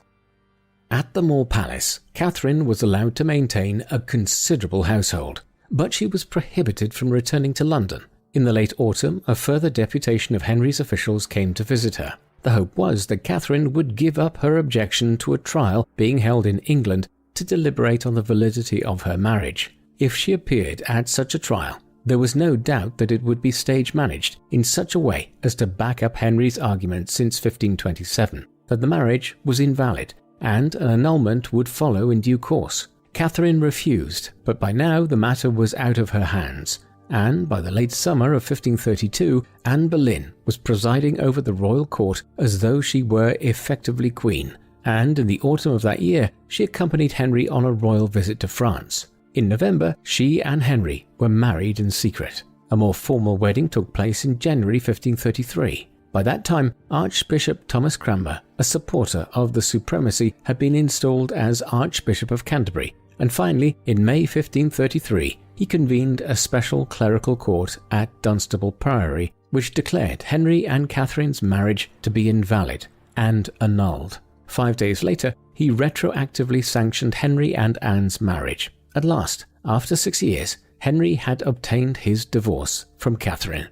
At the Moor Palace, Catherine was allowed to maintain a considerable household, but she was prohibited from returning to London. In the late autumn, a further deputation of Henry's officials came to visit her. The hope was that Catherine would give up her objection to a trial being held in England to deliberate on the validity of her marriage. If she appeared at such a trial, there was no doubt that it would be stage-managed in such a way as to back up Henry's argument since 1527, that the marriage was invalid, and an annulment would follow in due course. Catherine refused, but by now the matter was out of her hands, and by the late summer of 1532, Anne Boleyn was presiding over the royal court as though she were effectively queen, and in the autumn of that year she accompanied Henry on a royal visit to France. In November, she and Henry were married in secret. A more formal wedding took place in January 1533. By that time, Archbishop Thomas Cranmer, a supporter of the supremacy, had been installed as Archbishop of Canterbury, and finally, in May 1533, he convened a special clerical court at Dunstable Priory, which declared Henry and Catherine's marriage to be invalid and annulled. 5 days later, he retroactively sanctioned Henry and Anne's marriage. At last, after 6 years, Henry had obtained his divorce from Catherine.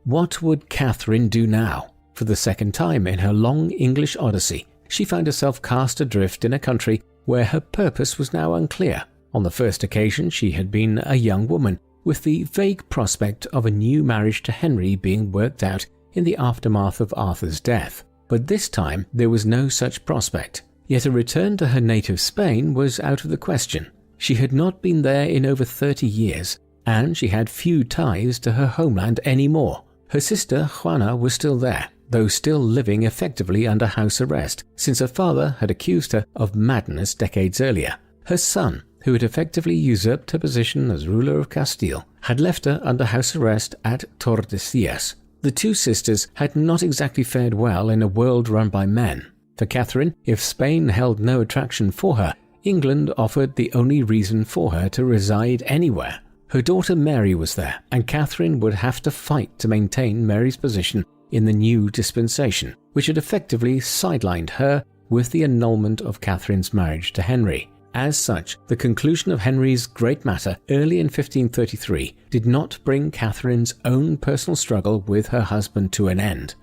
What would Catherine do now? For the second time in her long English odyssey, she found herself cast adrift in a country where her purpose was now unclear. On the first occasion, she had been a young woman, with the vague prospect of a new marriage to Henry being worked out in the aftermath of Arthur's death. But this time there was no such prospect, yet a return to her native Spain was out of the question. She had not been there in over 30 years, and she had few ties to her homeland anymore. Her sister Juana was still there, though still living effectively under house arrest, since her father had accused her of madness decades earlier. Her son, who had effectively usurped her position as ruler of Castile, had left her under house arrest at Tordesillas. The two sisters had not exactly fared well in a world run by men. For Catherine, if Spain held no attraction for her, England offered the only reason for her to reside anywhere. Her daughter Mary was there, and Catherine would have to fight to maintain Mary's position in the new dispensation, which had effectively sidelined her with the annulment of Catherine's marriage to Henry. As such, the conclusion of Henry's great matter early in 1533 did not bring Catherine's own personal struggle with her husband to an end.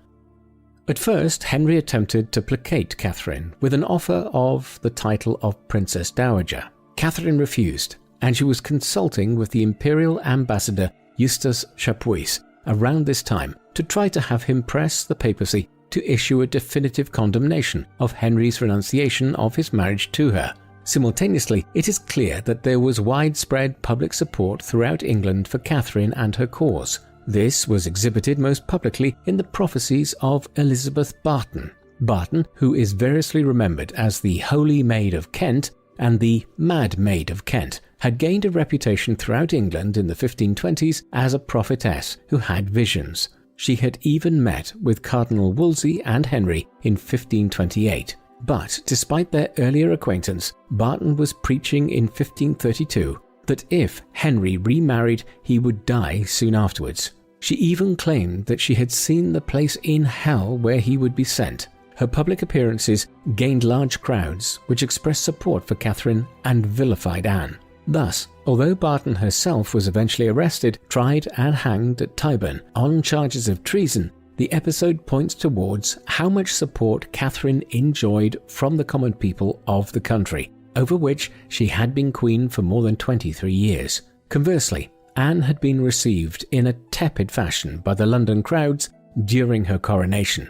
At first, Henry attempted to placate Catherine with an offer of the title of Princess Dowager. Catherine refused, and she was consulting with the imperial ambassador Eustace Chapuis around this time to try to have him press the papacy to issue a definitive condemnation of Henry's renunciation of his marriage to her. Simultaneously, it is clear that there was widespread public support throughout England for Catherine and her cause. This was exhibited most publicly in the prophecies of Elizabeth Barton. Barton, who is variously remembered as the Holy Maid of Kent and the Mad Maid of Kent, had gained a reputation throughout England in the 1520s as a prophetess who had visions. She had even met with Cardinal Wolsey and Henry in 1528. But despite their earlier acquaintance, Barton was preaching in 1532 that if Henry remarried, he would die soon afterwards. She even claimed that she had seen the place in hell where he would be sent. Her public appearances gained large crowds, which expressed support for Catherine and vilified Anne. Thus, although Barton herself was eventually arrested, tried and hanged at Tyburn on charges of treason, the episode points towards how much support Catherine enjoyed from the common people of the country, over which she had been queen for more than 23 years. Conversely, Anne had been received in a tepid fashion by the London crowds during her coronation.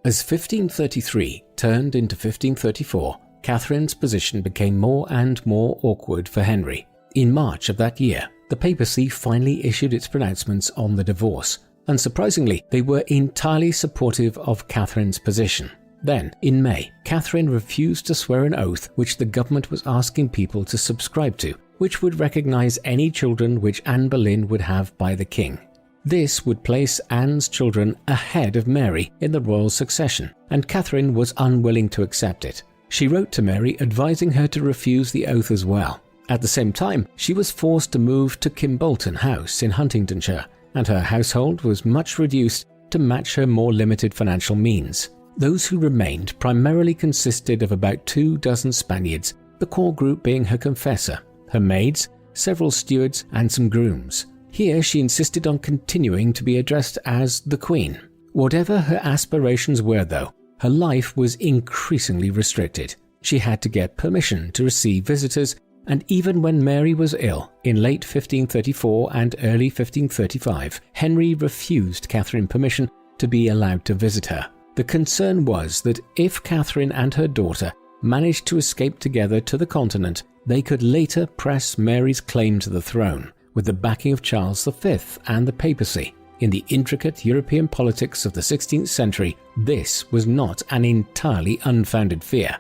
As 1533 turned into 1534, Catherine's position became more and more awkward for Henry. In March of that year, the papacy finally issued its pronouncements on the divorce. Unsurprisingly, they were entirely supportive of Catherine's position. Then, in May, Catherine refused to swear an oath which the government was asking people to subscribe to, which would recognize any children which Anne Boleyn would have by the king. This would place Anne's children ahead of Mary in the royal succession, and Catherine was unwilling to accept it. She wrote to Mary advising her to refuse the oath as well. At the same time, she was forced to move to Kimbolton House in Huntingdonshire, and her household was much reduced to match her more limited financial means. Those who remained primarily consisted of about 24 Spaniards, the core group being her confessor, her maids, several stewards, and some grooms. Here she insisted on continuing to be addressed as the Queen. Whatever her aspirations were, though, her life was increasingly restricted. She had to get permission to receive visitors, and even when Mary was ill in late 1534 and early 1535, Henry refused Catherine permission to be allowed to visit her. The concern was that if Catherine and her daughter managed to escape together to the continent, they could later press Mary's claim to the throne, with the backing of Charles V and the papacy. In the intricate European politics of the 16th century, this was not an entirely unfounded fear.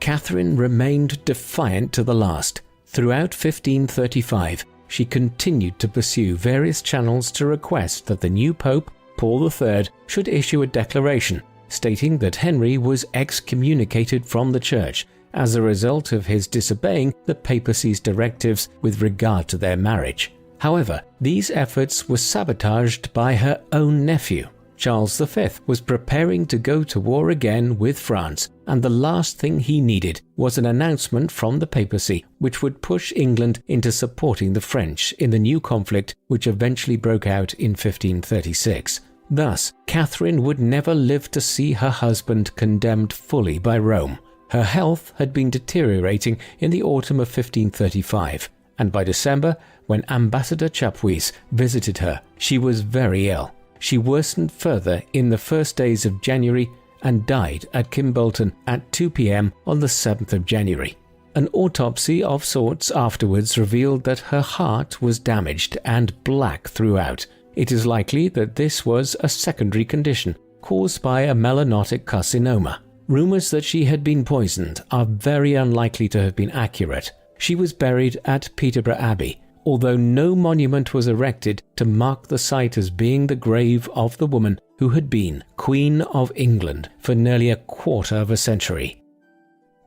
Catherine remained defiant to the last. Throughout 1535, she continued to pursue various channels to request that the new Pope, Paul III, should issue a declaration stating that Henry was excommunicated from the Church as a result of his disobeying the papacy's directives with regard to their marriage. However, these efforts were sabotaged by her own nephew. Charles V was preparing to go to war again with France, and the last thing he needed was an announcement from the papacy which would push England into supporting the French in the new conflict which eventually broke out in 1536. Thus, Catherine would never live to see her husband condemned fully by Rome. Her health had been deteriorating in the autumn of 1535, and by December, when Ambassador Chapuis visited her, she was very ill. She worsened further in the first days of January and died at Kimbolton at 2 p.m. on the 7th of January. An autopsy of sorts afterwards revealed that her heart was damaged and black throughout. It is likely that this was a secondary condition caused by a melanotic carcinoma. Rumors that she had been poisoned are very unlikely to have been accurate. She was buried at Peterborough Abbey, although no monument was erected to mark the site as being the grave of the woman who had been Queen of England for nearly a quarter of a century.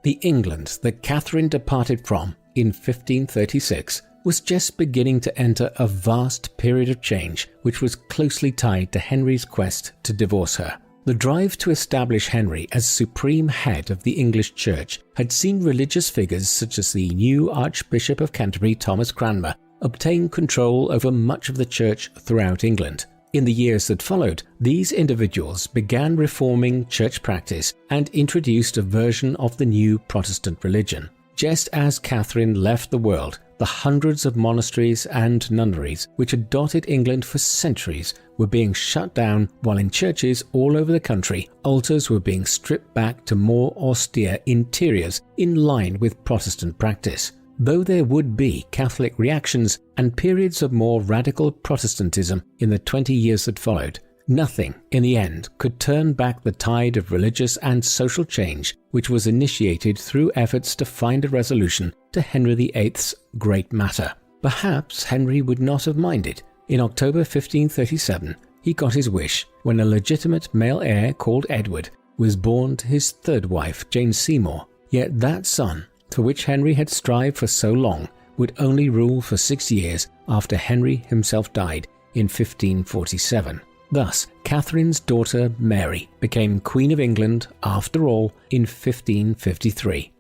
The England that Catherine departed from in 1536 was just beginning to enter a vast period of change which was closely tied to Henry's quest to divorce her. The drive to establish Henry as supreme head of the English Church had seen religious figures such as the new Archbishop of Canterbury, Thomas Cranmer, obtain control over much of the church throughout England. In the years that followed, these individuals began reforming church practice and introduced a version of the new Protestant religion. Just as Catherine left the world, the hundreds of monasteries and nunneries which had dotted England for centuries were being shut down, while in churches all over the country, altars were being stripped back to more austere interiors in line with Protestant practice. Though there would be Catholic reactions and periods of more radical Protestantism in the 20 years that followed, nothing in the end could turn back the tide of religious and social change which was initiated through efforts to find a resolution to Henry VIII's great matter. Perhaps Henry would not have minded. In October 1537, he got his wish when a legitimate male heir called Edward was born to his third wife, Jane Seymour. Yet that son, for which Henry had strived for so long, would only rule for 6 years after Henry himself died in 1547. Thus, Catherine's daughter Mary became Queen of England after all in 1553.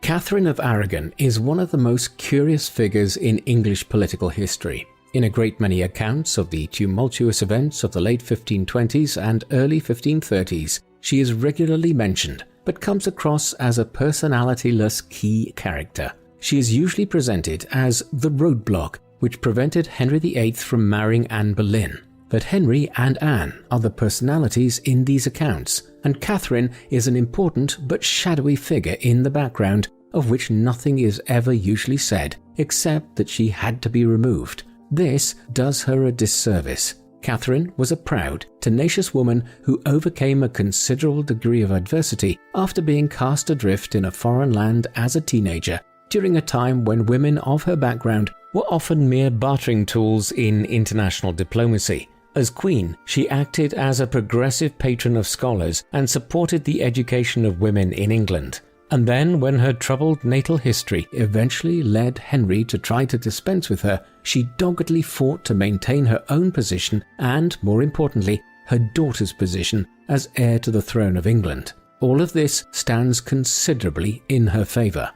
Catherine of Aragon is one of the most curious figures in English political history. In a great many accounts of the tumultuous events of the late 1520s and early 1530s, she is regularly mentioned, but comes across as a personality-less key character. She is usually presented as the roadblock which prevented Henry VIII from marrying Anne Boleyn. But Henry and Anne are the personalities in these accounts, and Catherine is an important but shadowy figure in the background, of which nothing is ever usually said, except that she had to be removed. This does her a disservice. Catherine was a proud, tenacious woman who overcame a considerable degree of adversity after being cast adrift in a foreign land as a teenager, during a time when women of her background were often mere bartering tools in international diplomacy. As queen, she acted as a progressive patron of scholars and supported the education of women in England. And then, when her troubled natal history eventually led Henry to try to dispense with her, she doggedly fought to maintain her own position and, more importantly, her daughter's position as heir to the throne of England. All of this stands considerably in her favour.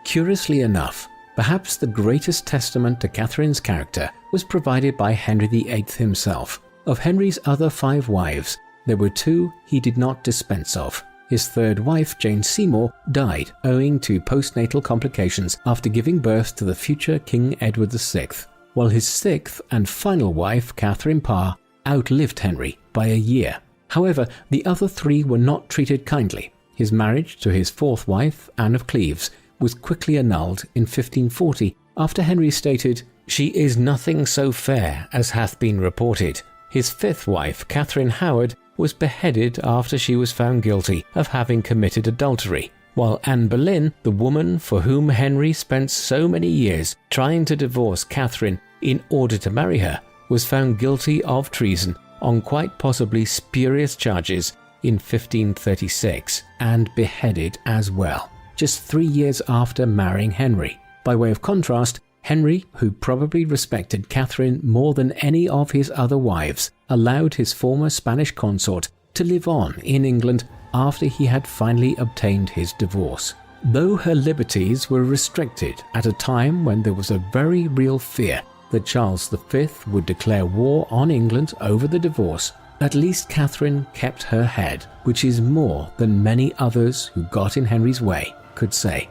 Curiously enough, perhaps the greatest testament to Catherine's character was provided by Henry VIII himself. Of Henry's other 5 wives, there were 2 he did not dispense of. His third wife, Jane Seymour, died owing to postnatal complications after giving birth to the future King Edward VI, while his 6th and final wife, Catherine Parr, outlived Henry by a year. However, the other 3 were not treated kindly. His marriage to his 4th wife, Anne of Cleves, was quickly annulled in 1540 after Henry stated, "She is nothing so fair as hath been reported." His 5th wife, Catherine Howard, was beheaded after she was found guilty of having committed adultery, while Anne Boleyn, the woman for whom Henry spent so many years trying to divorce Catherine in order to marry her, was found guilty of treason on quite possibly spurious charges in 1536 and beheaded as well, just 3 years after marrying Henry. By way of contrast, Henry, who probably respected Catherine more than any of his other wives, allowed his former Spanish consort to live on in England after he had finally obtained his divorce. Though her liberties were restricted at a time when there was a very real fear that Charles V would declare war on England over the divorce, at least Catherine kept her head, which is more than many others who got in Henry's way could say.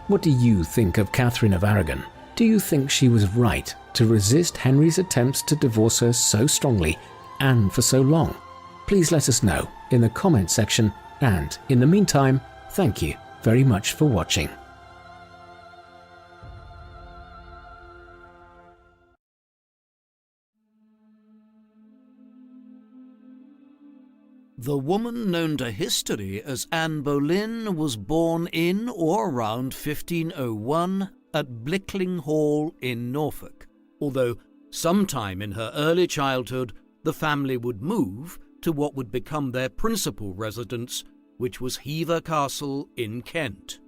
What do you think of Catherine of Aragon? Do you think she was right to resist Henry's attempts to divorce her so strongly and for so long? Please let us know in the comment section, and in the meantime, thank you very much for watching. The woman known to history as Anne Boleyn was born in or around 1501 at Blickling Hall in Norfolk, although sometime in her early childhood the family would move to what would become their principal residence, which was Hever Castle in Kent.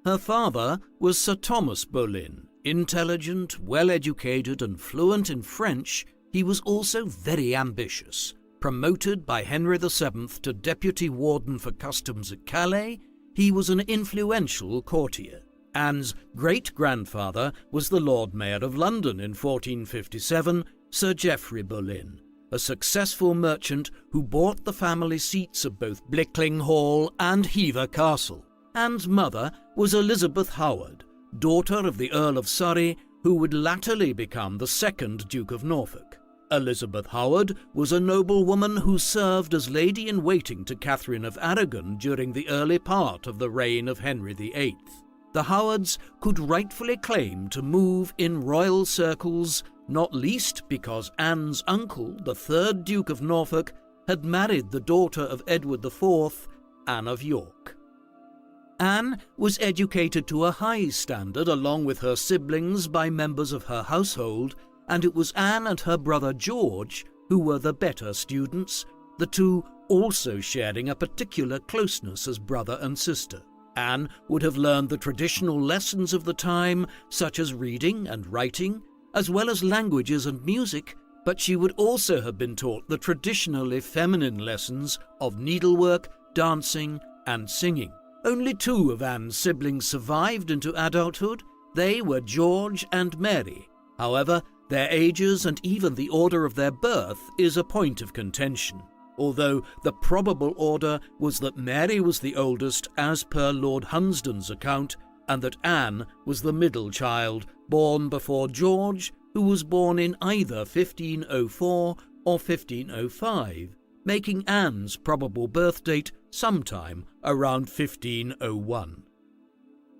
Her father was Sir Thomas Boleyn. Intelligent, well-educated and fluent in French, he was also very ambitious. Promoted by Henry VII to Deputy Warden for Customs at Calais, he was an influential courtier. Anne's great-grandfather was the Lord Mayor of London in 1457, Sir Geoffrey Boleyn, a successful merchant who bought the family seats of both Blickling Hall and Hever Castle. Anne's mother was Elizabeth Howard, daughter of the Earl of Surrey, who would latterly become the 2nd Duke of Norfolk. Elizabeth Howard was a noblewoman who served as lady-in-waiting to Catherine of Aragon during the early part of the reign of Henry VIII. The Howards could rightfully claim to move in royal circles, not least because Anne's uncle, the 3rd Duke of Norfolk, had married the daughter of Edward IV, Anne of York. Anne was educated to a high standard along with her siblings by members of her household, and it was Anne and her brother George who were the better students, the two also sharing a particular closeness as brother and sister. Anne would have learned the traditional lessons of the time, such as reading and writing, as well as languages and music, but she would also have been taught the traditionally feminine lessons of needlework, dancing, and singing. Only two of Anne's siblings survived into adulthood. They were George and Mary. However, their ages and even the order of their birth is a point of contention, although the probable order was that Mary was the oldest as per Lord Hunsdon's account, and that Anne was the middle child, born before George, who was born in either 1504 or 1505, making Anne's probable birth date sometime around 1501.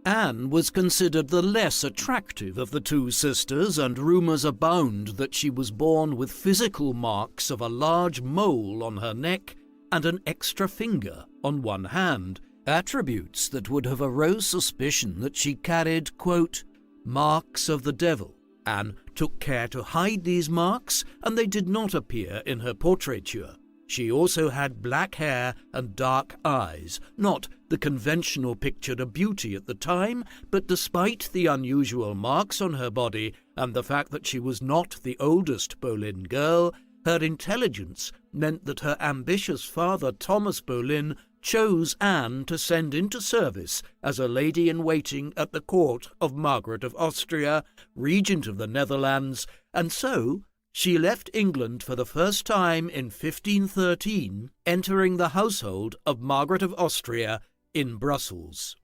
Anne was considered the less attractive of the two sisters, and rumours abound that she was born with physical marks of a large mole on her neck and an extra finger on one hand, attributes that would have aroused suspicion that she carried, quote, marks of the devil. Anne took care to hide these marks, and they did not appear in her portraiture. She also had black hair and dark eyes, not the conventional picture of beauty at the time, but despite the unusual marks on her body and the fact that she was not the oldest Boleyn girl, her intelligence meant that her ambitious father Thomas Boleyn chose Anne to send into service as a lady-in-waiting at the court of Margaret of Austria, regent of the Netherlands, and so she left England for the first time in 1513, entering the household of Margaret of Austria in Brussels.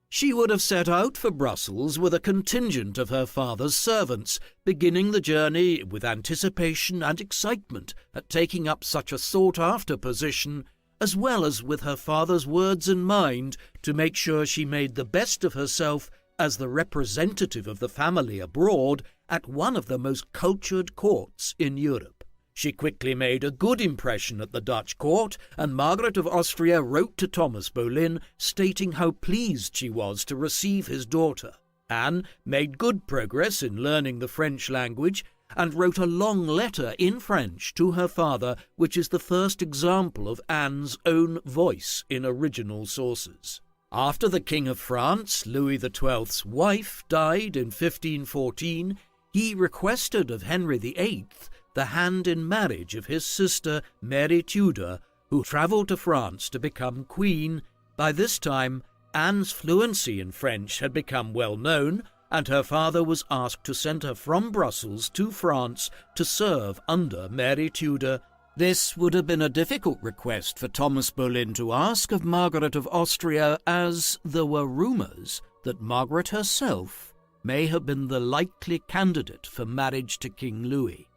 She would have set out for Brussels with a contingent of her father's servants, beginning the journey with anticipation and excitement at taking up such a sought-after position, as well as with her father's words in mind to make sure she made the best of herself as the representative of the family abroad at one of the most cultured courts in Europe. She quickly made a good impression at the Dutch court, and Margaret of Austria wrote to Thomas Boleyn stating how pleased she was to receive his daughter. Anne made good progress in learning the French language and wrote a long letter in French to her father, which is the first example of Anne's own voice in original sources. After the King of France, Louis XII's wife, died in 1514, he requested of Henry VIII the hand in marriage of his sister Mary Tudor, who travelled to France to become queen. By this time, Anne's fluency in French had become well known, and her father was asked to send her from Brussels to France to serve under Mary Tudor. This would have been a difficult request for Thomas Boleyn to ask of Margaret of Austria, as there were rumours that Margaret herself may have been the likely candidate for marriage to King Louis.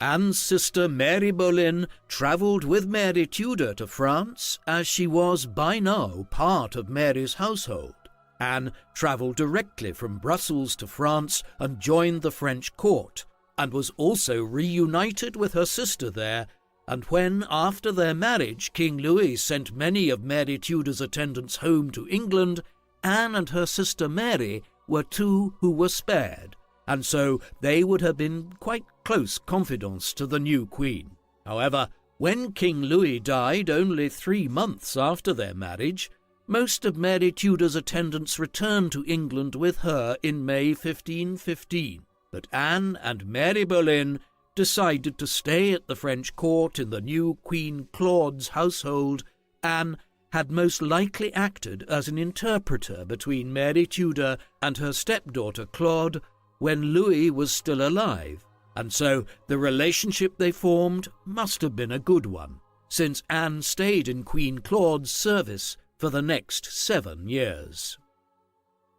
Anne's sister Mary Boleyn travelled with Mary Tudor to France, as she was by now part of Mary's household. Anne travelled directly from Brussels to France and joined the French court, and was also reunited with her sister there, and when, after their marriage, King Louis sent many of Mary Tudor's attendants home to England, Anne and her sister Mary were two who were spared, and so they would have been quite close confidants to the new queen. However, when King Louis died only 3 months after their marriage, most of Mary Tudor's attendants returned to England with her in May 1515, but Anne and Mary Boleyn decided to stay at the French court in the new Queen Claude's household. Anne had most likely acted as an interpreter between Mary Tudor and her stepdaughter Claude when Louis was still alive, and so the relationship they formed must have been a good one, since Anne stayed in Queen Claude's service for the next 7 years.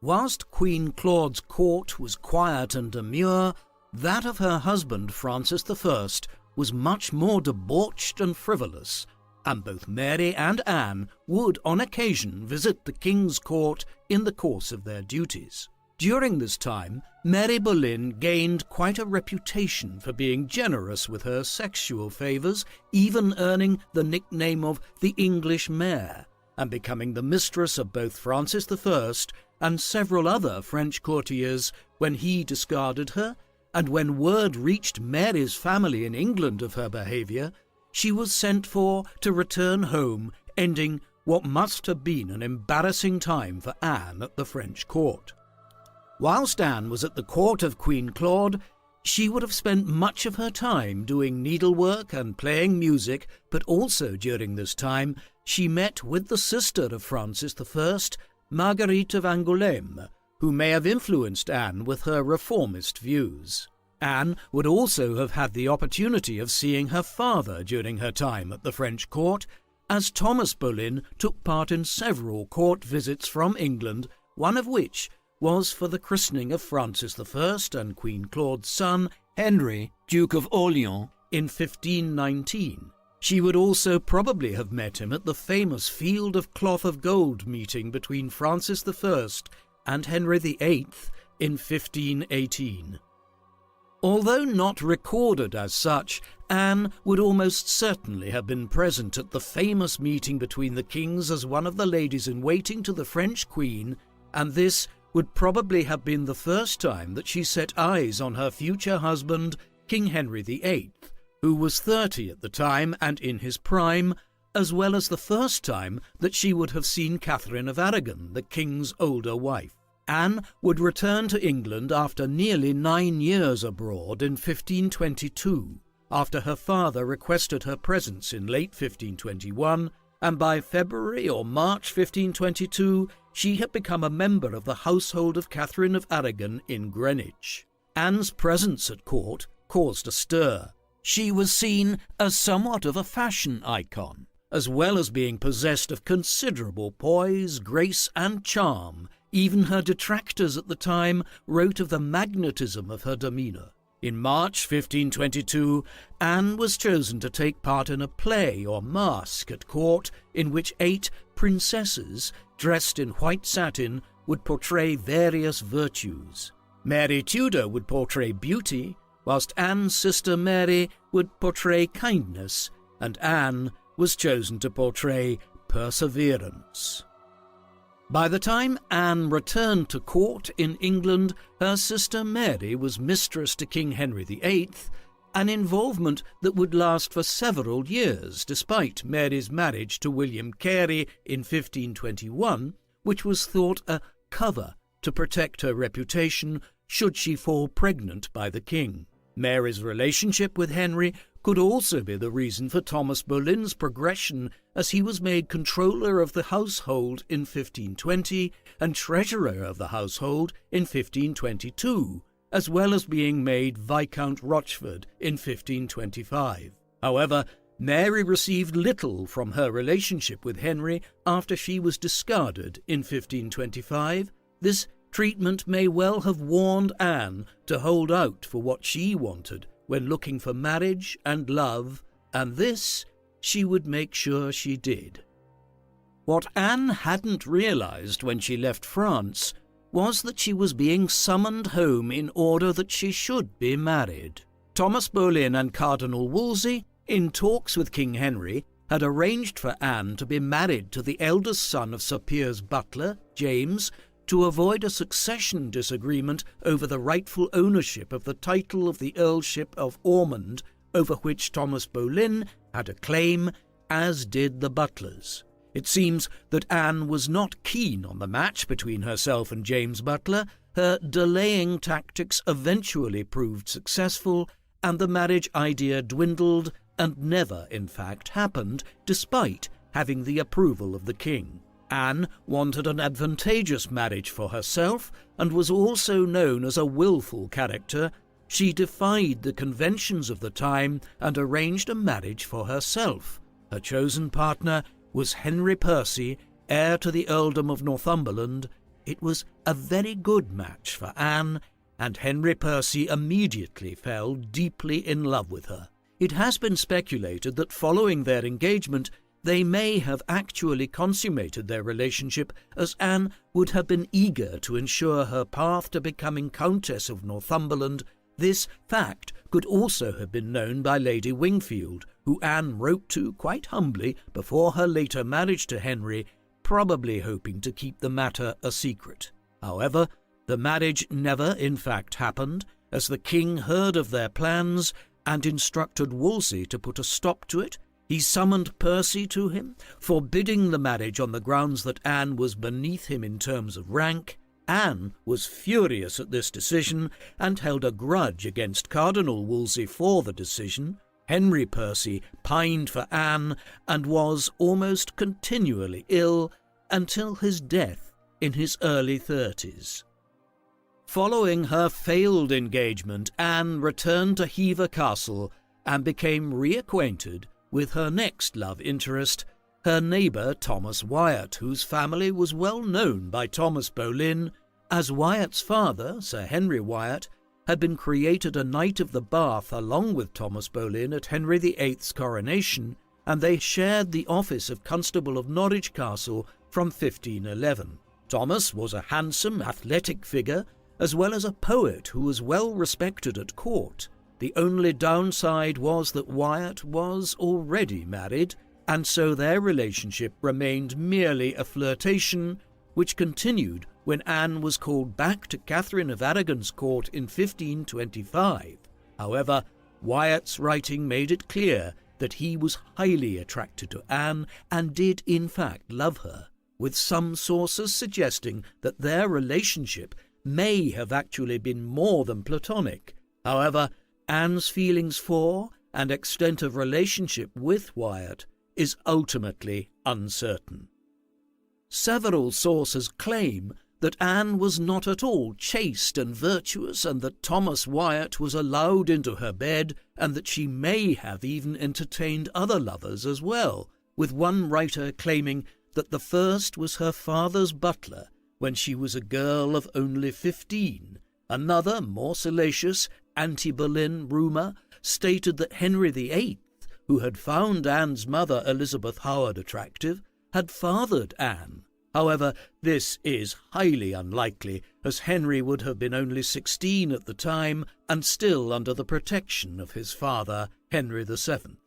Whilst Queen Claude's court was quiet and demure, that of her husband Francis I was much more debauched and frivolous, and both Mary and Anne would on occasion visit the king's court in the course of their duties. During this time, Mary Boleyn gained quite a reputation for being generous with her sexual favours, even earning the nickname of the English Mare, and becoming the mistress of both Francis I and several other French courtiers when he discarded her, and when word reached Mary's family in England of her behaviour, she was sent for to return home, ending what must have been an embarrassing time for Anne at the French court. Whilst Anne was at the court of Queen Claude, she would have spent much of her time doing needlework and playing music, but also during this time she met with the sister of Francis I, Marguerite of Angoulême, who may have influenced Anne with her reformist views. Anne would also have had the opportunity of seeing her father during her time at the French court, as Thomas Boleyn took part in several court visits from England, one of which was for the christening of Francis I and Queen Claude's son, Henry, Duke of Orleans, in 1519. She would also probably have met him at the famous Field of Cloth of Gold meeting between Francis I and Henry VIII in 1518. Although not recorded as such, Anne would almost certainly have been present at the famous meeting between the kings as one of the ladies-in-waiting to the French queen, and this would probably have been the first time that she set eyes on her future husband, King Henry VIII, who was 30 at the time and in his prime, as well as the first time that she would have seen Catherine of Aragon, the king's older wife. Anne would return to England after nearly 9 years abroad in 1522, after her father requested her presence in late 1521, and by February or March 1522, she had become a member of the household of Catherine of Aragon in Greenwich. Anne's presence at court caused a stir. She was seen as somewhat of a fashion icon, as well as being possessed of considerable poise, grace, and charm. Even her detractors at the time wrote of the magnetism of her demeanour. In March 1522, Anne was chosen to take part in a play or masque at court in which 8 princesses, dressed in white satin, would portray various virtues. Mary Tudor would portray beauty, whilst Anne's sister Mary would portray kindness, and Anne was chosen to portray perseverance. By the time Anne returned to court in England, her sister Mary was mistress to King Henry VIII, an involvement that would last for several years, despite Mary's marriage to William Carey in 1521, which was thought a cover to protect her reputation should she fall pregnant by the king. Mary's relationship with Henry could also be the reason for Thomas Boleyn's progression, as he was made controller of the household in 1520 and treasurer of the household in 1522, as well as being made Viscount Rochford in 1525. However, Mary received little from her relationship with Henry after she was discarded in 1525. This treatment may well have warned Anne to hold out for what she wanted when looking for marriage and love, and this she would make sure she did. What Anne hadn't realized when she left France was that she was being summoned home in order that she should be married. Thomas Boleyn and Cardinal Wolsey, in talks with King Henry, had arranged for Anne to be married to the eldest son of Sir Piers butler, James, to avoid a succession disagreement over the rightful ownership of the title of the Earlship of Ormond, over which Thomas Boleyn had a claim, as did the Butlers. It seems that Anne was not keen on the match between herself and James Butler. Her delaying tactics eventually proved successful, and the marriage idea dwindled and never, in fact, happened, despite having the approval of the king. Anne wanted an advantageous marriage for herself and was also known as a willful character. She defied the conventions of the time and arranged a marriage for herself. Her chosen partner was Henry Percy, heir to the earldom of Northumberland. It was a very good match for Anne, and Henry Percy immediately fell deeply in love with her. It has been speculated that following their engagement, they may have actually consummated their relationship, as Anne would have been eager to ensure her path to becoming Countess of Northumberland. This fact could also have been known by Lady Wingfield, who Anne wrote to quite humbly before her later marriage to Henry, probably hoping to keep the matter a secret. However, the marriage never in fact happened, as the king heard of their plans and instructed Wolsey to put a stop to it. He summoned Percy to him, forbidding the marriage on the grounds that Anne was beneath him in terms of rank, Anne was furious at this decision and held a grudge against Cardinal Wolsey for the decision. Henry Percy pined for Anne and was almost continually ill until his death in his early 30s. Following her failed engagement, Anne returned to Hever Castle and became reacquainted with her next love interest, her neighbour Thomas Wyatt, whose family was well known by Thomas Boleyn, as Wyatt's father, Sir Henry Wyatt, had been created a Knight of the Bath along with Thomas Boleyn at Henry VIII's coronation, and they shared the office of Constable of Norwich Castle from 1511. Thomas was a handsome, athletic figure, as well as a poet who was well respected at court. The only downside was that Wyatt was already married, and so their relationship remained merely a flirtation, which continued when Anne was called back to Catherine of Aragon's court in 1525. However, Wyatt's writing made it clear that he was highly attracted to Anne and did in fact love her, with some sources suggesting that their relationship may have actually been more than platonic. However, Anne's feelings for and extent of relationship with Wyatt is ultimately uncertain. Several sources claim that Anne was not at all chaste and virtuous, and that Thomas Wyatt was allowed into her bed, and that she may have even entertained other lovers as well, with one writer claiming that the first was her father's butler when she was a girl of only 15. Another, more salacious, anti-Boleyn rumour stated that Henry VIII, who had found Anne's mother Elizabeth Howard attractive, had fathered Anne. However, this is highly unlikely, as Henry would have been only 16 at the time and still under the protection of his father, Henry VII.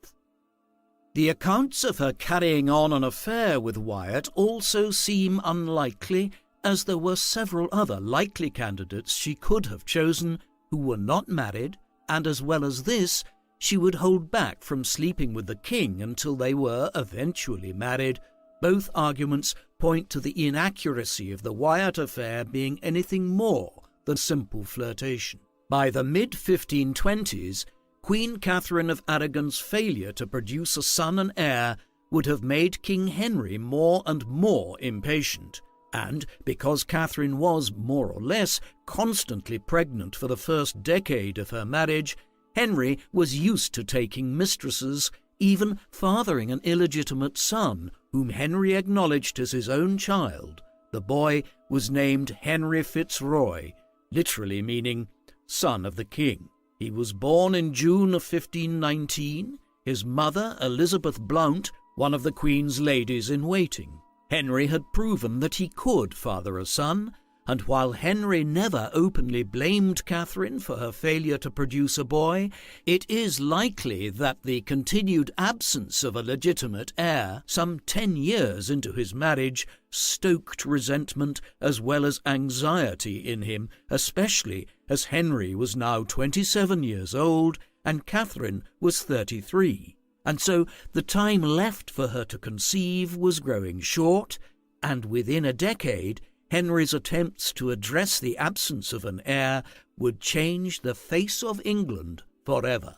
The accounts of her carrying on an affair with Wyatt also seem unlikely, as there were several other likely candidates she could have chosen who were not married, and as well as this, she would hold back from sleeping with the king until they were eventually married. Both arguments point to the inaccuracy of the Wyatt affair being anything more than simple flirtation. By the mid-1520s, Queen Catherine of Aragon's failure to produce a son and heir would have made King Henry more and more impatient, and because Catherine was, more or less, constantly pregnant for the first decade of her marriage, Henry was used to taking mistresses, even fathering an illegitimate son, whom Henry acknowledged as his own child. The boy was named Henry Fitzroy, literally meaning son of the king. He was born in June of 1519, his mother Elizabeth Blount, one of the Queen's ladies in waiting. Henry had proven that he could father a son, and while Henry never openly blamed Catherine for her failure to produce a boy, it is likely that the continued absence of a legitimate heir, some 10 years into his marriage, stoked resentment as well as anxiety in him, especially as Henry was now 27 years old and Catherine was 33. And so the time left for her to conceive was growing short, and within a decade, Henry's attempts to address the absence of an heir would change the face of England forever.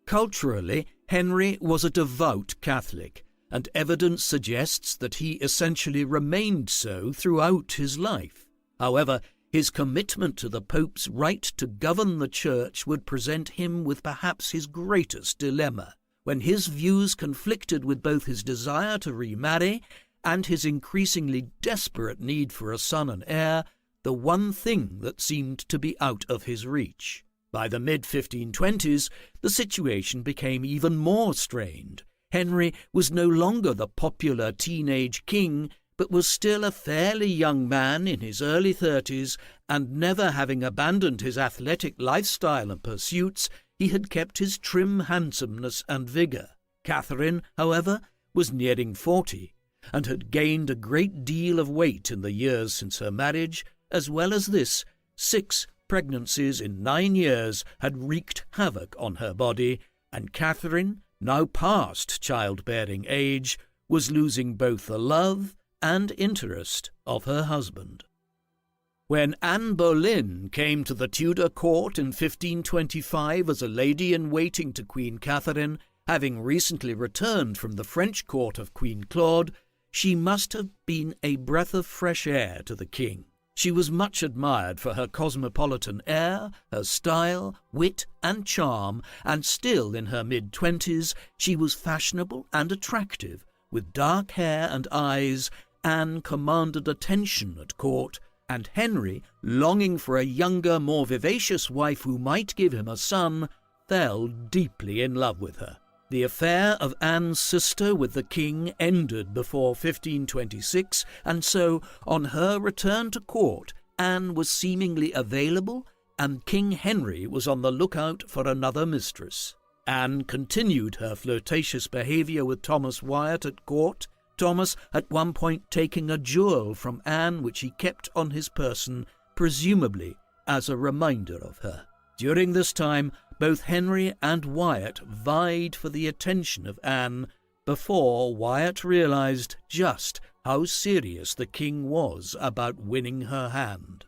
Culturally, Henry was a devout Catholic, and evidence suggests that he essentially remained so throughout his life. However, his commitment to the Pope's right to govern the Church would present him with perhaps his greatest dilemma, when his views conflicted with both his desire to remarry and his increasingly desperate need for a son and heir, the one thing that seemed to be out of his reach. By the mid-1520s, the situation became even more strained. Henry was no longer the popular teenage king, but was still a fairly young man in his early 30s, and never having abandoned his athletic lifestyle and pursuits, he had kept his trim handsomeness and vigour. Catherine, however, was nearing 40, and had gained a great deal of weight in the years since her marriage. As well as this, 6 pregnancies in 9 years had wreaked havoc on her body, and Catherine, now past childbearing age, was losing both the love and interest of her husband. When Anne Boleyn came to the Tudor court in 1525 as a lady-in-waiting to Queen Catherine, having recently returned from the French court of Queen Claude, she must have been a breath of fresh air to the king. She was much admired for her cosmopolitan air, her style, wit, and charm, and still in her mid-20s she was fashionable and attractive. With dark hair and eyes, Anne commanded attention at court, and Henry, longing for a younger, more vivacious wife who might give him a son, fell deeply in love with her. The affair of Anne's sister with the king ended before 1526, and so, on her return to court, Anne was seemingly available, and King Henry was on the lookout for another mistress. Anne continued her flirtatious behaviour with Thomas Wyatt at court, Thomas at one point taking a jewel from Anne which he kept on his person, presumably as a reminder of her. During this time, both Henry and Wyatt vied for the attention of Anne before Wyatt realized just how serious the king was about winning her hand.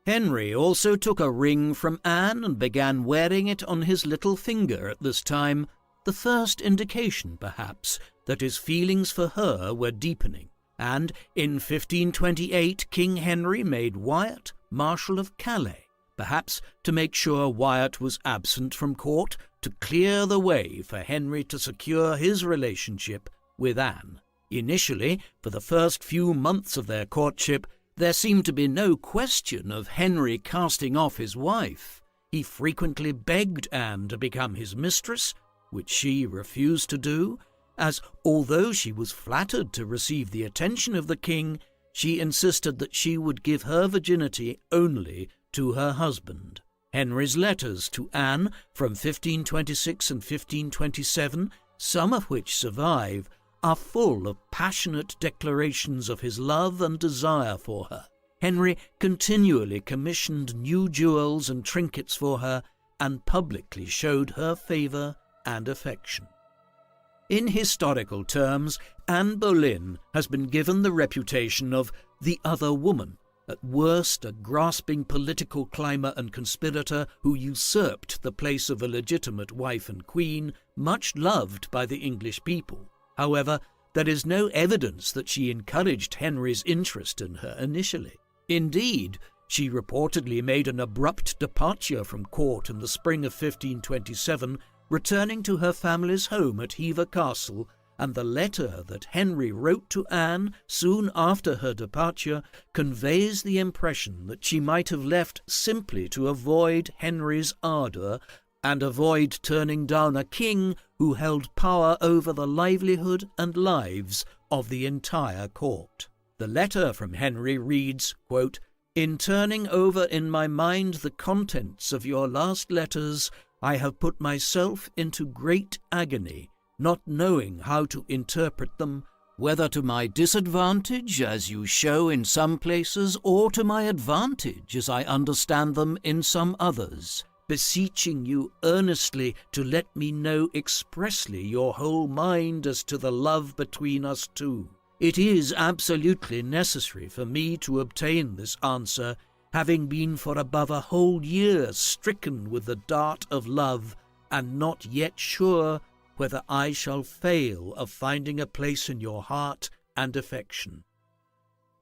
Henry also took a ring from Anne and began wearing it on his little finger at this time, the first indication, perhaps, that his feelings for her were deepening, and in 1528 King Henry made Wyatt Marshal of Calais, perhaps to make sure Wyatt was absent from court, to clear the way for Henry to secure his relationship with Anne. Initially, for the first few months of their courtship, there seemed to be no question of Henry casting off his wife. He frequently begged Anne to become his mistress, which she refused to do, as although she was flattered to receive the attention of the king, she insisted that she would give her virginity only to her husband. Henry's letters to Anne from 1526 and 1527, some of which survive, are full of passionate declarations of his love and desire for her. Henry continually commissioned new jewels and trinkets for her, and publicly showed her favour and affection. In historical terms, Anne Boleyn has been given the reputation of the other woman, at worst a grasping political climber and conspirator who usurped the place of a legitimate wife and queen, much loved by the English people. However, there is no evidence that she encouraged Henry's interest in her initially. Indeed, she reportedly made an abrupt departure from court in the spring of 1527, returning to her family's home at Hever Castle, and the letter that Henry wrote to Anne soon after her departure conveys the impression that she might have left simply to avoid Henry's ardour and avoid turning down a king who held power over the livelihood and lives of the entire court. The letter from Henry reads, quote, "In turning over in my mind the contents of your last letters, I have put myself into great agony, not knowing how to interpret them, whether to my disadvantage, as you show in some places, or to my advantage, as I understand them in some others, beseeching you earnestly to let me know expressly your whole mind as to the love between us two. It is absolutely necessary for me to obtain this answer, having been for above a whole year stricken with the dart of love, and not yet sure whether I shall fail of finding a place in your heart and affection."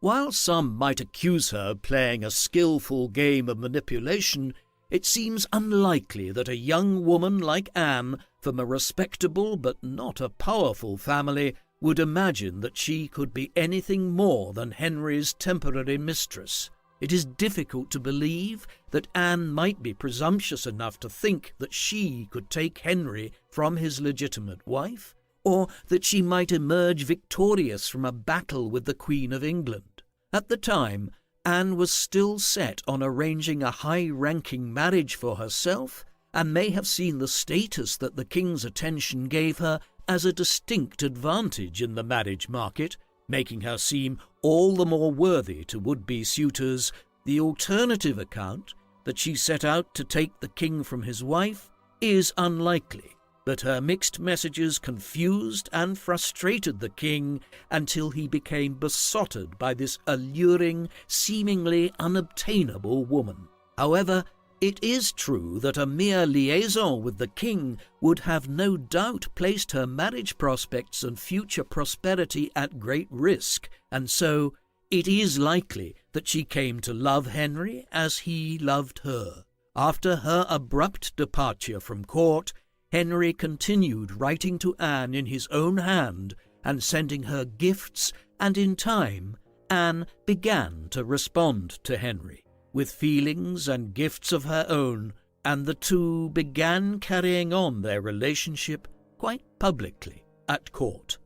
While some might accuse her of playing a skillful game of manipulation, it seems unlikely that a young woman like Anne, from a respectable but not a powerful family, would imagine that she could be anything more than Henry's temporary mistress. It is difficult to believe that Anne might be presumptuous enough to think that she could take Henry from his legitimate wife, or that she might emerge victorious from a battle with the Queen of England. At the time, Anne was still set on arranging a high-ranking marriage for herself, and may have seen the status that the king's attention gave her as a distinct advantage in the marriage market, making her seem all the more worthy to would-be suitors. The alternative account, that she set out to take the king from his wife, is unlikely, that her mixed messages confused and frustrated the king until he became besotted by this alluring, seemingly unobtainable woman. However, it is true that a mere liaison with the king would have no doubt placed her marriage prospects and future prosperity at great risk, and so it is likely that she came to love Henry as he loved her. After her abrupt departure from court, Henry continued writing to Anne in his own hand and sending her gifts, and in time Anne began to respond to Henry with feelings and gifts of her own, and the two began carrying on their relationship quite publicly at court.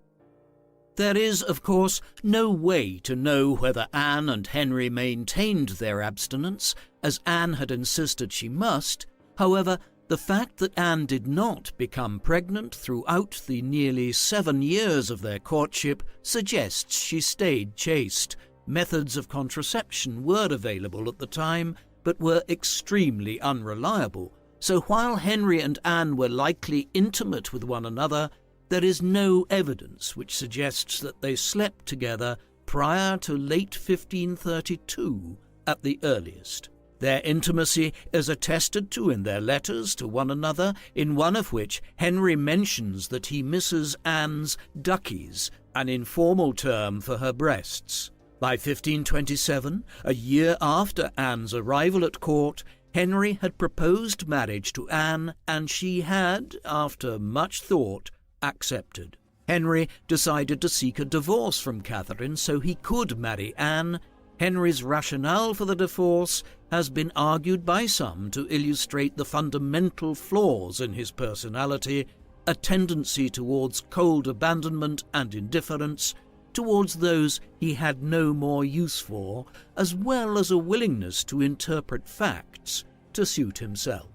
There is, of course, no way to know whether Anne and Henry maintained their abstinence, as Anne had insisted she must. However, the fact that Anne did not become pregnant throughout the nearly 7 years of their courtship suggests she stayed chaste. Methods of contraception were available at the time, but were extremely unreliable, so while Henry and Anne were likely intimate with one another, there is no evidence which suggests that they slept together prior to late 1532 at the earliest. Their intimacy is attested to in their letters to one another, in one of which Henry mentions that he misses Anne's duckies, an informal term for her breasts. By 1527, a year after Anne's arrival at court, Henry had proposed marriage to Anne, and she had, after much thought, accepted. Henry decided to seek a divorce from Catherine so he could marry Anne. Henry's rationale for the divorce has been argued by some to illustrate the fundamental flaws in his personality, a tendency towards cold abandonment and indifference towards those he had no more use for, as well as a willingness to interpret facts to suit himself.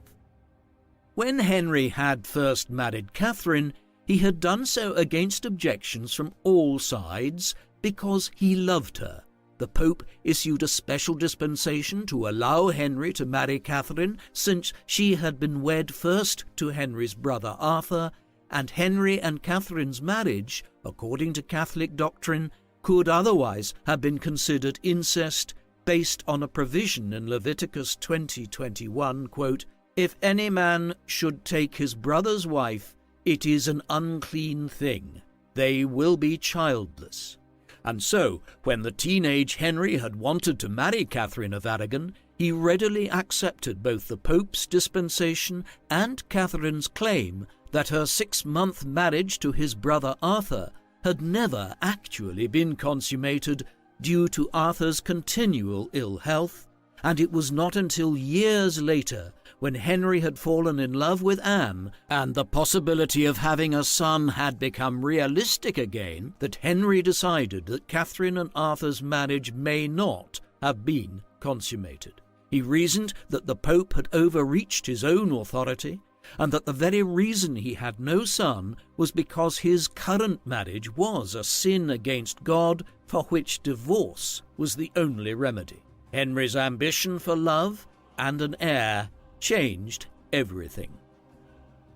When Henry had first married Catherine, he had done so against objections from all sides because he loved her. The Pope issued a special dispensation to allow Henry to marry Catherine, since she had been wed first to Henry's brother Arthur, and Henry and Catherine's marriage, according to Catholic doctrine, could otherwise have been considered incest based on a provision in Leviticus 20:21, quote, "If any man should take his brother's wife, it is an unclean thing. They will be childless." And so, when the teenage Henry had wanted to marry Catherine of Aragon, he readily accepted both the Pope's dispensation and Catherine's claim that her 6-month marriage to his brother Arthur had never actually been consummated due to Arthur's continual ill health, and it was not until years later, when Henry had fallen in love with Anne and the possibility of having a son had become realistic again, that Henry decided that Catherine and Arthur's marriage may not have been consummated. He reasoned that the Pope had overreached his own authority, and that the very reason he had no son was because his current marriage was a sin against God, for which divorce was the only remedy. Henry's ambition for love and an heir changed everything.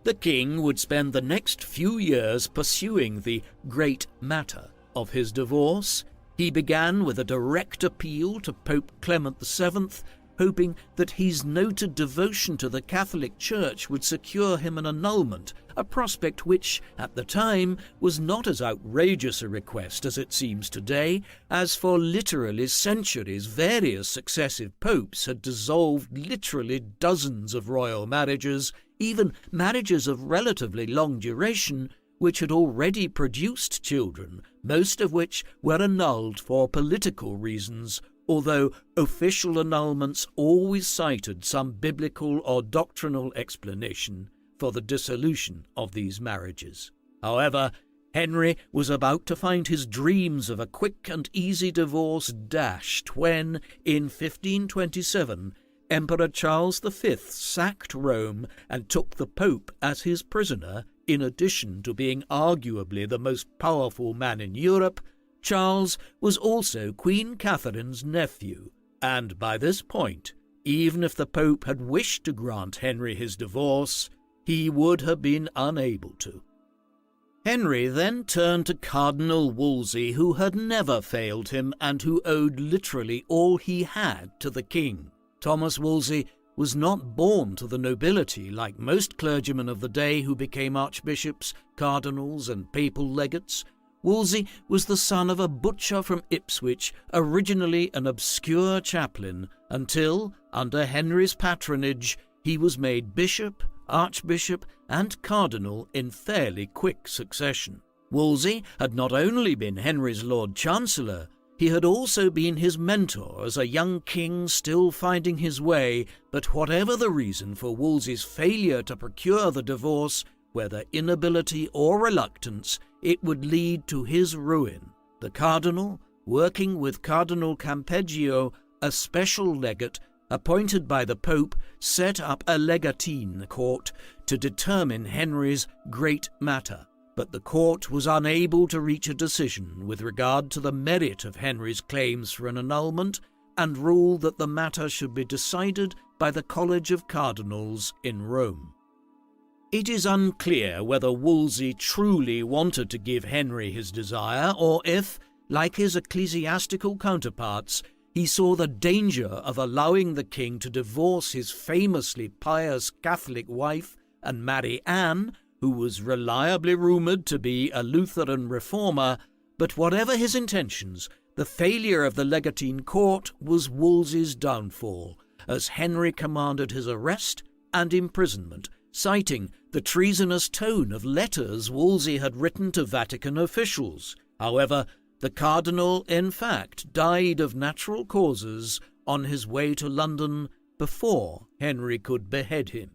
The king would spend the next few years pursuing the great matter of his divorce. He began with a direct appeal to Pope Clement VII, hoping that his noted devotion to the Catholic Church would secure him an annulment, a prospect which, at the time, was not as outrageous a request as it seems today, as for literally centuries various successive popes had dissolved literally dozens of royal marriages, even marriages of relatively long duration, which had already produced children, most of which were annulled for political reasons, although official annulments always cited some biblical or doctrinal explanation for the dissolution of these marriages. However, Henry was about to find his dreams of a quick and easy divorce dashed when, in 1527, Emperor Charles V sacked Rome and took the Pope as his prisoner. In addition to being arguably the most powerful man in Europe, Charles was also Queen Catherine's nephew, and by this point, even if the Pope had wished to grant Henry his divorce, he would have been unable to. Henry then turned to Cardinal Wolsey, who had never failed him and who owed literally all he had to the king. Thomas Wolsey was not born to the nobility like most clergymen of the day who became archbishops, cardinals, and papal legates. Wolsey was the son of a butcher from Ipswich, originally an obscure chaplain, until, under Henry's patronage, he was made bishop, archbishop, and cardinal in fairly quick succession. Wolsey had not only been Henry's Lord Chancellor, he had also been his mentor as a young king still finding his way, but whatever the reason for Wolsey's failure to procure the divorce, whether inability or reluctance, it would lead to his ruin. The cardinal, working with Cardinal Campeggio, a special legate appointed by the Pope, set up a legatine court to determine Henry's great matter. But the court was unable to reach a decision with regard to the merit of Henry's claims for an annulment, and ruled that the matter should be decided by the College of Cardinals in Rome. It is unclear whether Wolsey truly wanted to give Henry his desire, or if, like his ecclesiastical counterparts, he saw the danger of allowing the king to divorce his famously pious Catholic wife and marry Anne, who was reliably rumoured to be a Lutheran reformer. But whatever his intentions, the failure of the legatine court was Wolsey's downfall, as Henry commanded his arrest and imprisonment, citing the treasonous tone of letters Wolsey had written to Vatican officials. However, the cardinal, in fact, died of natural causes on his way to London before Henry could behead him.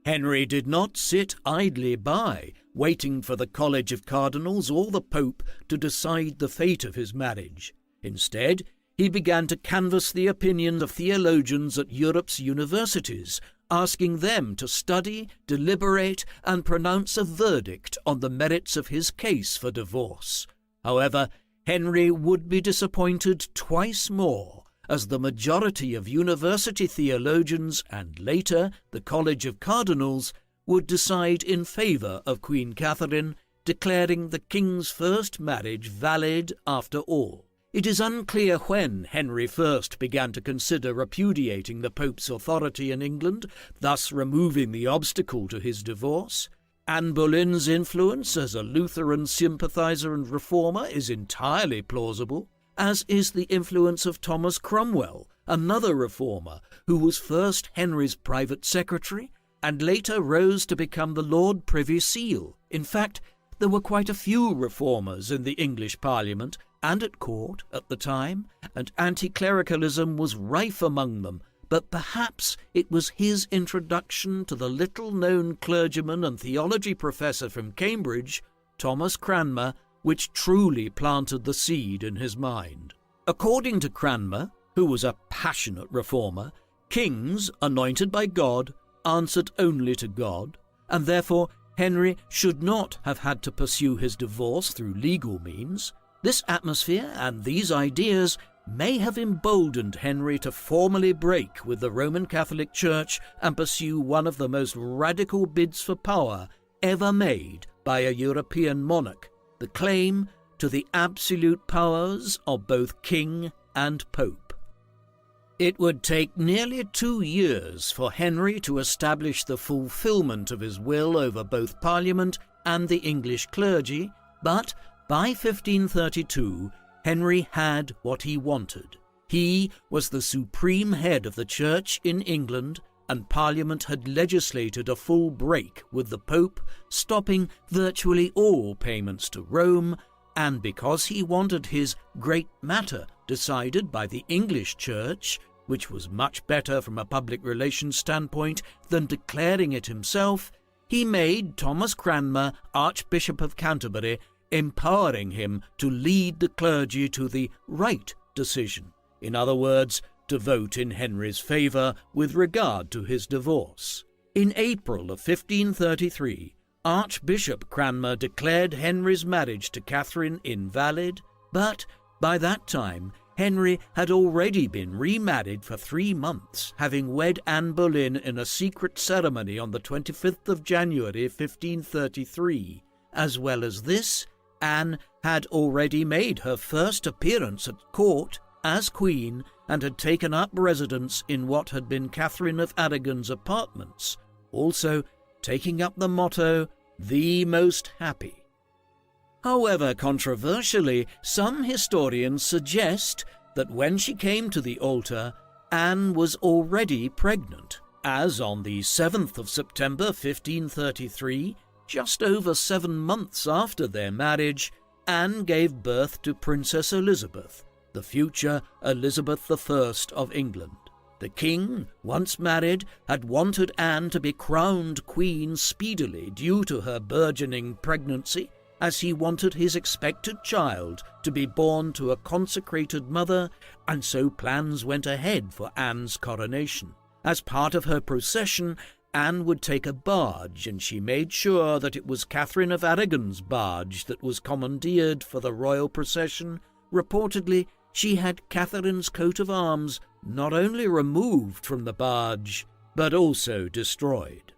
Henry did not sit idly by, waiting for the College of Cardinals or the Pope to decide the fate of his marriage. Instead, he began to canvass the opinions of theologians at Europe's universities, asking them to study, deliberate, and pronounce a verdict on the merits of his case for divorce. However, Henry would be disappointed twice more, as the majority of university theologians and later the College of Cardinals would decide in favour of Queen Catherine, declaring the king's first marriage valid after all. It is unclear when Henry first began to consider repudiating the Pope's authority in England, thus removing the obstacle to his divorce. Anne Boleyn's influence as a Lutheran sympathiser and reformer is entirely plausible, as is the influence of Thomas Cromwell, another reformer who was first Henry's private secretary and later rose to become the Lord Privy Seal. In fact, there were quite a few reformers in the English Parliament and at court at the time, and anti-clericalism was rife among them, but perhaps it was his introduction to the little-known clergyman and theology professor from Cambridge, Thomas Cranmer, which truly planted the seed in his mind. According to Cranmer, who was a passionate reformer, kings anointed by God answered only to God, and therefore Henry should not have had to pursue his divorce through legal means. This atmosphere and these ideas may have emboldened Henry to formally break with the Roman Catholic Church and pursue one of the most radical bids for power ever made by a European monarch, the claim to the absolute powers of both king and pope. It would take nearly 2 years for Henry to establish the fulfilment of his will over both Parliament and the English clergy, but by 1532, Henry had what he wanted. He was the supreme head of the Church in England, and Parliament had legislated a full break with the Pope, stopping virtually all payments to Rome, and because he wanted his great matter decided by the English Church, which was much better from a public relations standpoint than declaring it himself, he made Thomas Cranmer Archbishop of Canterbury, empowering him to lead the clergy to the right decision. In other words, to vote in Henry's favour with regard to his divorce. In April of 1533, Archbishop Cranmer declared Henry's marriage to Catherine invalid, but by that time Henry had already been remarried for 3 months, having wed Anne Boleyn in a secret ceremony on the 25th of January 1533. As well as this, Anne had already made her first appearance at court as queen and had taken up residence in what had been Catherine of Aragon's apartments, also taking up the motto, "The Most Happy." However, controversially, some historians suggest that when she came to the altar, Anne was already pregnant, as on the 7th of September 1533, just over 7 months after their marriage, Anne gave birth to Princess Elizabeth, the future Elizabeth I of England. The king, once married, had wanted Anne to be crowned queen speedily due to her burgeoning pregnancy, as he wanted his expected child to be born to a consecrated mother, and so plans went ahead for Anne's coronation. As part of her procession, Anne would take a barge, and she made sure that it was Catherine of Aragon's barge that was commandeered for the royal procession. Reportedly, she had Catherine's coat of arms not only removed from the barge, but also destroyed.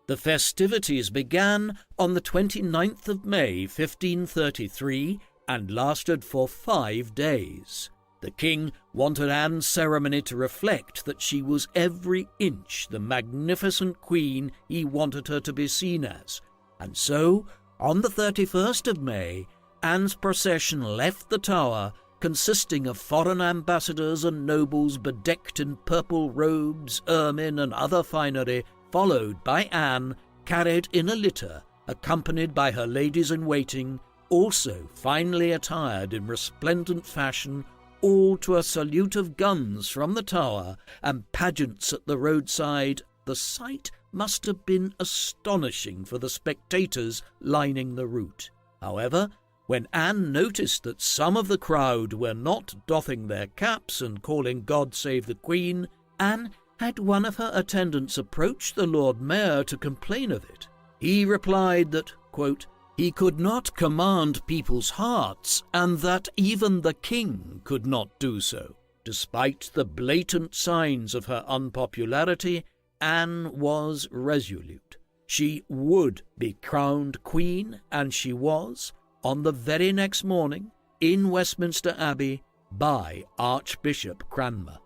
The festivities began on the 29th of May 1533 and lasted for 5 days. The king wanted Anne's ceremony to reflect that she was every inch the magnificent queen he wanted her to be seen as, and so, on the 31st of May, Anne's procession left the Tower, consisting of foreign ambassadors and nobles bedecked in purple robes, ermine, and other finery, followed by Anne, carried in a litter, accompanied by her ladies-in-waiting, also finely attired in resplendent fashion, all to a salute of guns from the Tower and pageants at the roadside. The sight must have been astonishing for the spectators lining the route. However, when Anne noticed that some of the crowd were not doffing their caps and calling "God save the Queen," Anne had one of her attendants approach the Lord Mayor to complain of it. He replied that, quote, he could not command people's hearts, and that even the king could not do so. Despite the blatant signs of her unpopularity, Anne was resolute. She would be crowned queen, and she was, on the very next morning, in Westminster Abbey by Archbishop Cranmer.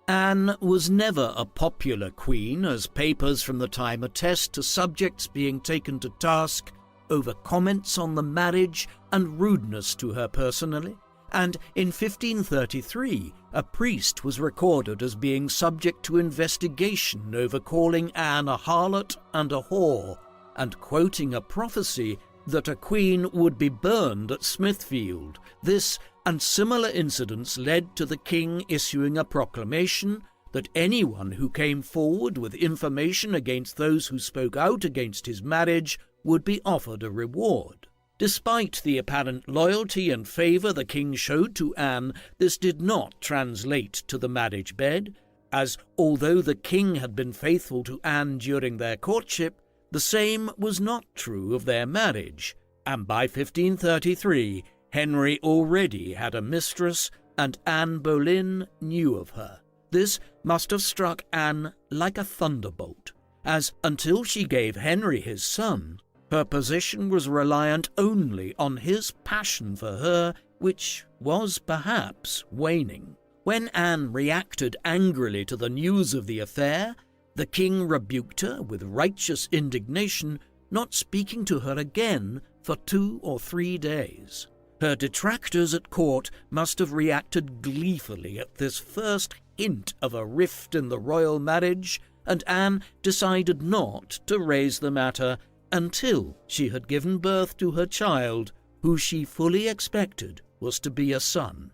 Anne was never a popular queen, as papers from the time attest to subjects being taken to task over comments on the marriage and rudeness to her personally, and in 1533 a priest was recorded as being subject to investigation over calling Anne a harlot and a whore, and quoting a prophecy that a queen would be burned at Smithfield. This and similar incidents led to the king issuing a proclamation that anyone who came forward with information against those who spoke out against his marriage would be offered a reward. Despite the apparent loyalty and favour the king showed to Anne, this did not translate to the marriage bed, as although the king had been faithful to Anne during their courtship, the same was not true of their marriage, and by 1533 Henry already had a mistress, and Anne Boleyn knew of her. This must have struck Anne like a thunderbolt, as until she gave Henry his son, her position was reliant only on his passion for her, which was perhaps waning. When Anne reacted angrily to the news of the affair, the king rebuked her with righteous indignation, not speaking to her again for 2 or 3 days. Her detractors at court must have reacted gleefully at this first hint of a rift in the royal marriage, and Anne decided not to raise the matter until she had given birth to her child, who she fully expected was to be a son.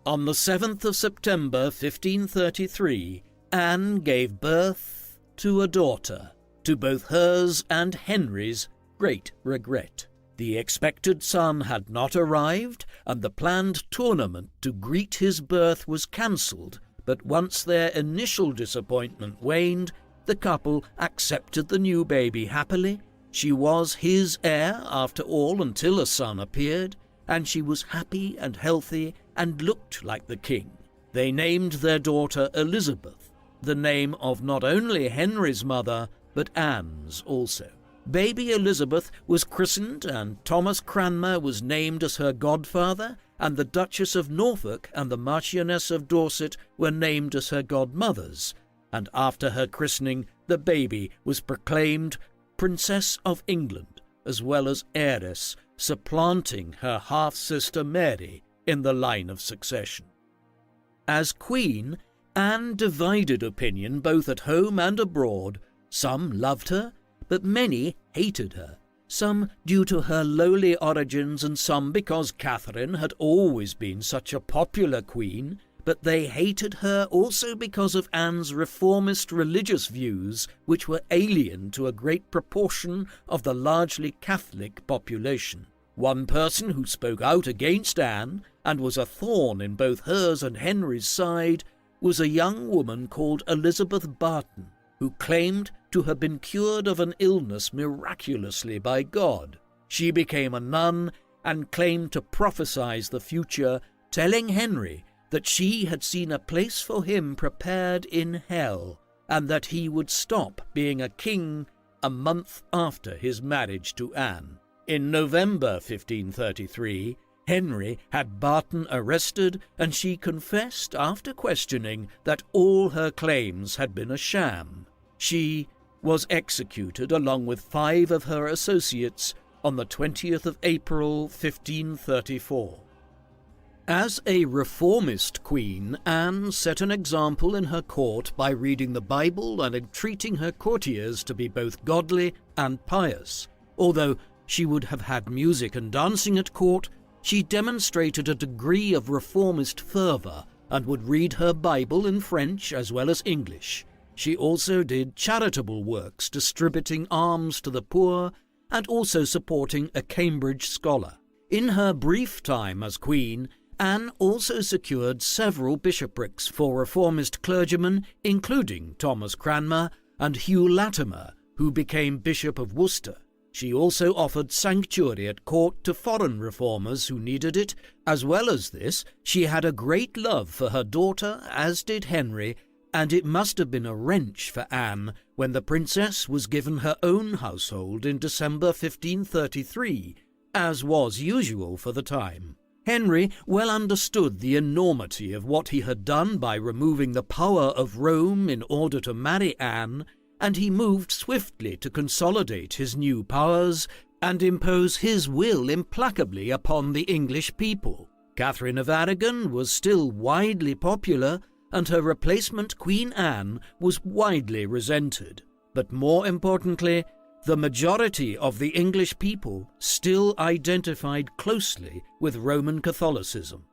On the 7th of September 1533, Anne gave birth to a daughter, to both hers and Henry's great regret. The expected son had not arrived, and the planned tournament to greet his birth was cancelled, but once their initial disappointment waned, the couple accepted the new baby happily. She was his heir, after all, until a son appeared, and she was happy and healthy and looked like the king. They named their daughter Elizabeth, the name of not only Henry's mother, but Anne's also. Baby Elizabeth was christened, and Thomas Cranmer was named as her godfather, and the Duchess of Norfolk and the Marchioness of Dorset were named as her godmothers, and after her christening the baby was proclaimed Princess of England, as well as heiress, supplanting her half-sister Mary in the line of succession. As Queen, Anne divided opinion both at home and abroad. Some loved her, but many hated her, some due to her lowly origins and some because Catherine had always been such a popular queen, but they hated her also because of Anne's reformist religious views, which were alien to a great proportion of the largely Catholic population. One person who spoke out against Anne, and was a thorn in both hers and Henry's side, was a young woman called Elizabeth Barton, who claimed to have been cured of an illness miraculously by God. She became a nun and claimed to prophesy the future, telling Henry that she had seen a place for him prepared in hell, and that he would stop being a king a month after his marriage to Anne. In November 1533, Henry had Barton arrested, and she confessed after questioning that all her claims had been a sham. She was executed along with 5 of her associates on the 20th of April 1534. As a reformist queen, Anne set an example in her court by reading the Bible and entreating her courtiers to be both godly and pious. Although she would have had music and dancing at court, she demonstrated a degree of reformist fervour and would read her Bible in French as well as English. She also did charitable works, distributing alms to the poor and also supporting a Cambridge scholar. In her brief time as queen, Anne also secured several bishoprics for reformist clergymen, including Thomas Cranmer and Hugh Latimer, who became Bishop of Worcester. She also offered sanctuary at court to foreign reformers who needed it. As well as this, she had a great love for her daughter, as did Henry, and it must have been a wrench for Anne when the princess was given her own household in December 1533, as was usual for the time. Henry well understood the enormity of what he had done by removing the power of Rome in order to marry Anne, and he moved swiftly to consolidate his new powers and impose his will implacably upon the English people. Catherine of Aragon was still widely popular, and her replacement, Queen Anne, was widely resented. But more importantly, the majority of the English people still identified closely with Roman Catholicism.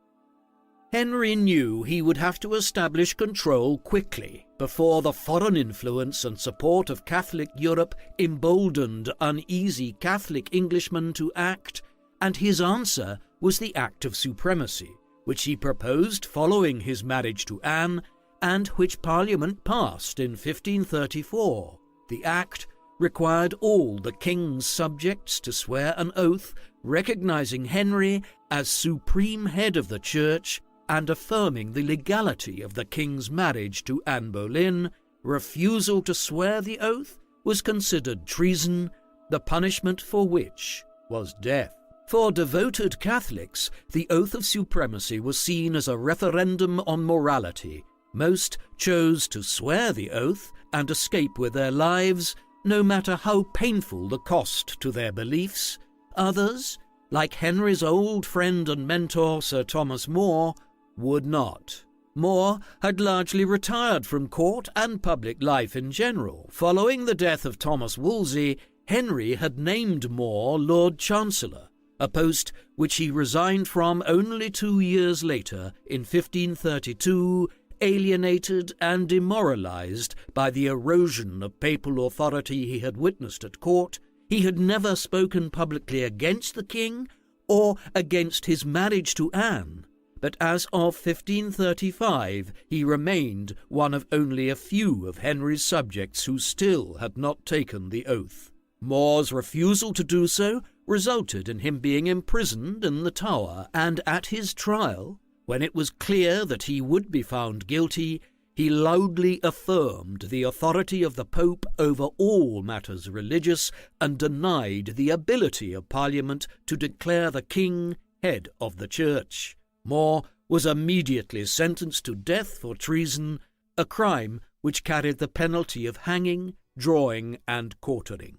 Henry knew he would have to establish control quickly before the foreign influence and support of Catholic Europe emboldened uneasy Catholic Englishmen to act, and his answer was the Act of Supremacy, which he proposed following his marriage to Anne, and which Parliament passed in 1534. The Act required all the king's subjects to swear an oath recognizing Henry as supreme head of the Church and affirming the legality of the king's marriage to Anne Boleyn. Refusal to swear the oath was considered treason, the punishment for which was death. For devoted Catholics, the oath of supremacy was seen as a referendum on morality. Most chose to swear the oath and escape with their lives, no matter how painful the cost to their beliefs. Others, like Henry's old friend and mentor Sir Thomas More, would not. More had largely retired from court and public life in general. Following the death of Thomas Wolsey, Henry had named More Lord Chancellor, a post which he resigned from only 2 years later in 1532, alienated and demoralized by the erosion of papal authority he had witnessed at court. He had never spoken publicly against the king or against his marriage to Anne, but as of 1535 he remained one of only a few of Henry's subjects who still had not taken the oath. More's refusal to do so resulted in him being imprisoned in the Tower, and at his trial, When it was clear that he would be found guilty, he loudly affirmed the authority of the Pope over all matters religious and denied the ability of Parliament to declare the king head of the Church. More was immediately sentenced to death for treason, a crime which carried the penalty of hanging, drawing, and quartering.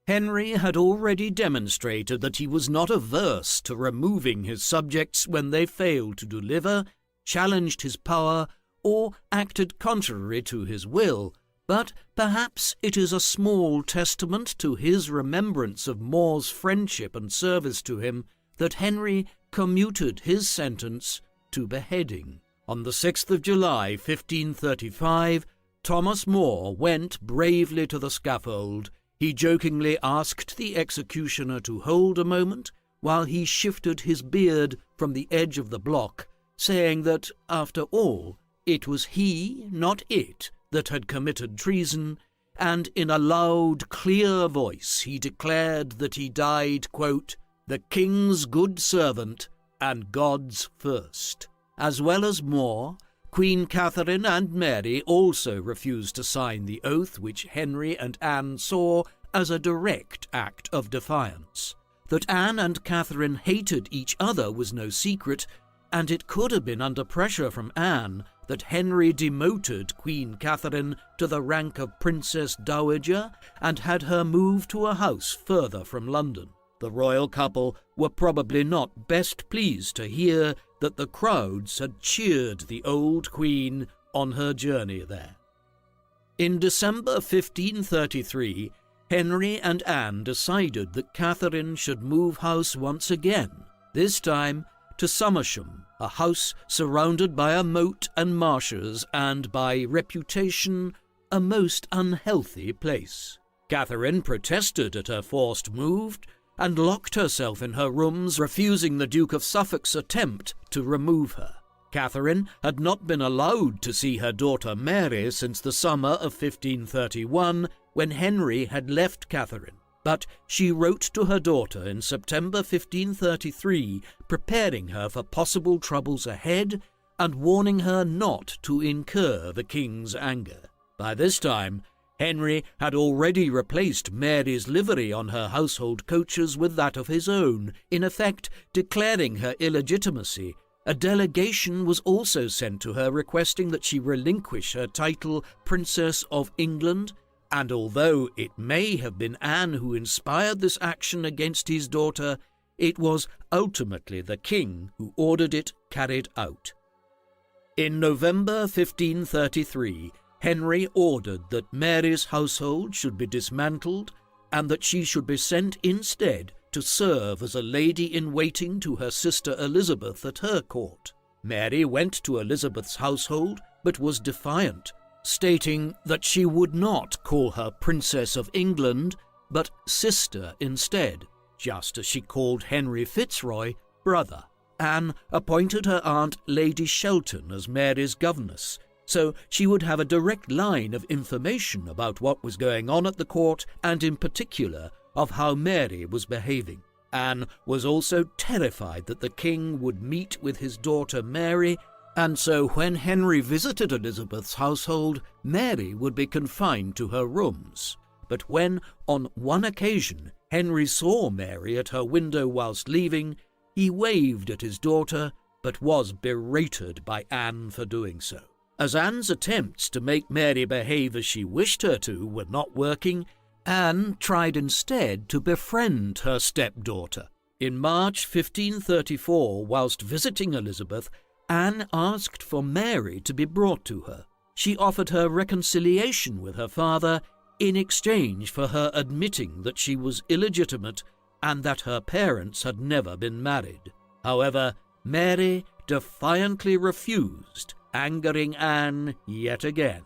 Henry had already demonstrated that he was not averse to removing his subjects when they failed to deliver, challenged his power, or acted contrary to his will, but perhaps it is a small testament to his remembrance of More's friendship and service to him that Henry commuted his sentence to beheading. On the 6th of July, 1535, Thomas More went bravely to the scaffold. He jokingly asked the executioner to hold a moment while he shifted his beard from the edge of the block, saying that, after all, it was he, not it, that had committed treason, and in a loud, clear voice he declared that he died, quote, "the king's good servant and God's first." As well as More, Queen Catherine and Mary also refused to sign the oath which Henry and Anne saw as a direct act of defiance. That Anne and Catherine hated each other was no secret, and it could have been under pressure from Anne that Henry demoted Queen Catherine to the rank of Princess Dowager and had her moved to a house further from London. The royal couple were probably not best pleased to hear that the crowds had cheered the old queen on her journey there. In December 1533, Henry and Anne decided that Catherine should move house once again, this time to Somersham, a house surrounded by a moat and marshes and, by reputation, a most unhealthy place. Catherine protested at her forced move and locked herself in her rooms, refusing the Duke of Suffolk's attempt to remove her. Catherine had not been allowed to see her daughter Mary since the summer of 1531, when Henry had left Catherine, but she wrote to her daughter in September 1533, preparing her for possible troubles ahead and warning her not to incur the king's anger. By this time, Henry had already replaced Mary's livery on her household coaches with that of his own, in effect declaring her illegitimacy. A delegation was also sent to her requesting that she relinquish her title Princess of England, and although it may have been Anne who inspired this action against his daughter, it was ultimately the king who ordered it carried out. In November 1533, Henry ordered that Mary's household should be dismantled and that she should be sent instead to serve as a lady-in-waiting to her sister Elizabeth at her court. Mary went to Elizabeth's household but was defiant, stating that she would not call her Princess of England but sister instead, just as she called Henry Fitzroy brother. Anne appointed her aunt Lady Shelton as Mary's governess, so she would have a direct line of information about what was going on at the court and in particular of how Mary was behaving. Anne was also terrified that the king would meet with his daughter Mary, and so when Henry visited Elizabeth's household, Mary would be confined to her rooms. But when, on one occasion, Henry saw Mary at her window whilst leaving, he waved at his daughter, but was berated by Anne for doing so. As Anne's attempts to make Mary behave as she wished her to were not working, Anne tried instead to befriend her stepdaughter. In March 1534, whilst visiting Elizabeth, Anne asked for Mary to be brought to her. She offered her reconciliation with her father in exchange for her admitting that she was illegitimate and that her parents had never been married. However, Mary defiantly refused, angering Anne yet again.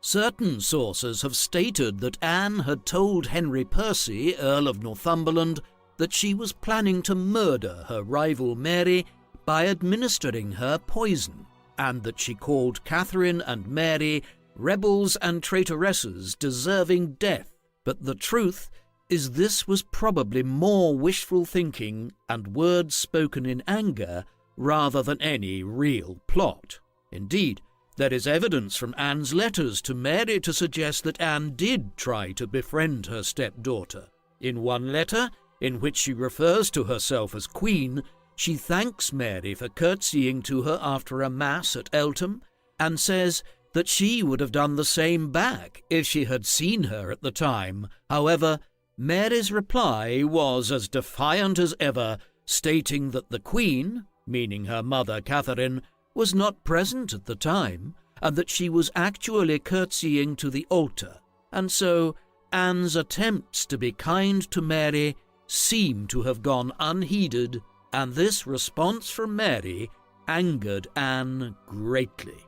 Certain sources have stated that Anne had told Henry Percy, Earl of Northumberland, that she was planning to murder her rival Mary by administering her poison, and that she called Catherine and Mary rebels and traitoresses deserving death. But the truth is this was probably more wishful thinking and words spoken in anger rather than any real plot. Indeed, there is evidence from Anne's letters to Mary to suggest that Anne did try to befriend her stepdaughter. In one letter, in which she refers to herself as Queen, she thanks Mary for curtsying to her after a mass at Eltham, and says that she would have done the same back if she had seen her at the time. However, Mary's reply was as defiant as ever, stating that the Queen, meaning her mother Catherine, was not present at the time, and that she was actually curtsying to the altar, and so Anne's attempts to be kind to Mary seem to have gone unheeded, and this response from Mary angered Anne greatly.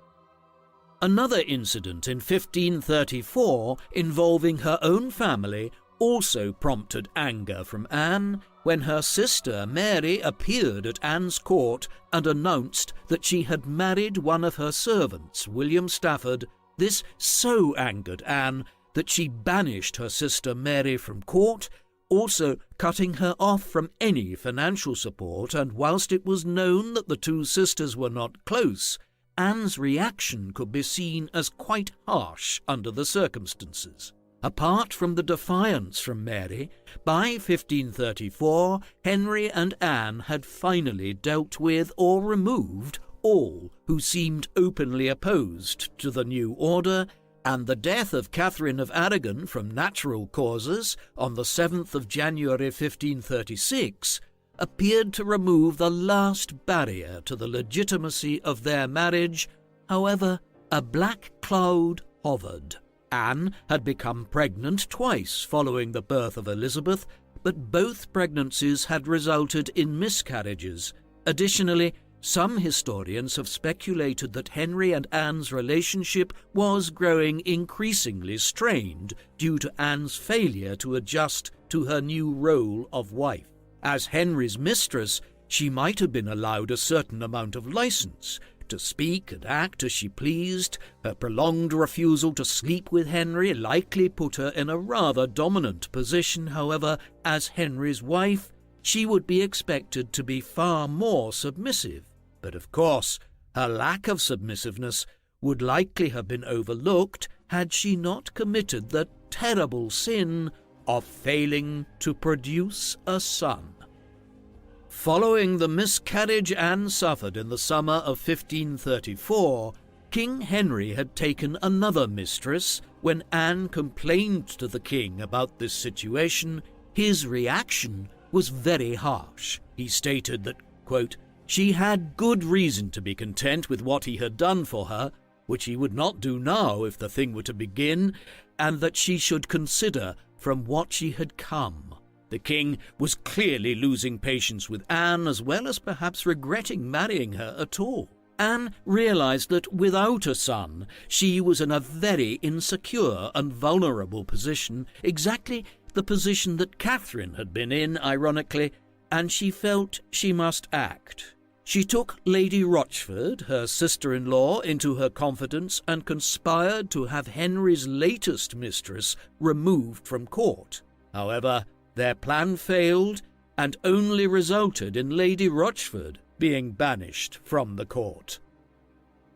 Another incident in 1534 involving her own family also prompted anger from Anne when her sister Mary appeared at Anne's court and announced that she had married one of her servants, William Stafford. This so angered Anne that she banished her sister Mary from court, also cutting her off from any financial support, and whilst it was known that the two sisters were not close, Anne's reaction could be seen as quite harsh under the circumstances. Apart from the defiance from Mary, by 1534, Henry and Anne had finally dealt with or removed all who seemed openly opposed to the new order, and the death of Catherine of Aragon from natural causes on the 7th of January 1536 appeared to remove the last barrier to the legitimacy of their marriage. However, a black cloud hovered. Anne had become pregnant twice following the birth of Elizabeth, but both pregnancies had resulted in miscarriages. Additionally, some historians have speculated that Henry and Anne's relationship was growing increasingly strained due to Anne's failure to adjust to her new role of wife. As Henry's mistress, she might have been allowed a certain amount of license to speak and act as she pleased. Her prolonged refusal to sleep with Henry likely put her in a rather dominant position. However, as Henry's wife, she would be expected to be far more submissive. But of course, her lack of submissiveness would likely have been overlooked had she not committed the terrible sin of failing to produce a son. Following the miscarriage Anne suffered in the summer of 1534, King Henry had taken another mistress. When Anne complained to the king about this situation, his reaction was very harsh. He stated that, quote, she had good reason to be content with what he had done for her, which he would not do now if the thing were to begin, and that she should consider from what she had come. The king was clearly losing patience with Anne, as well as perhaps regretting marrying her at all. Anne realized that without a son, she was in a very insecure and vulnerable position, exactly the position that Catherine had been in, ironically, and she felt she must act. She took Lady Rochford, her sister-in-law, into her confidence and conspired to have Henry's latest mistress removed from court. However, their plan failed and only resulted in Lady Rochford being banished from the court.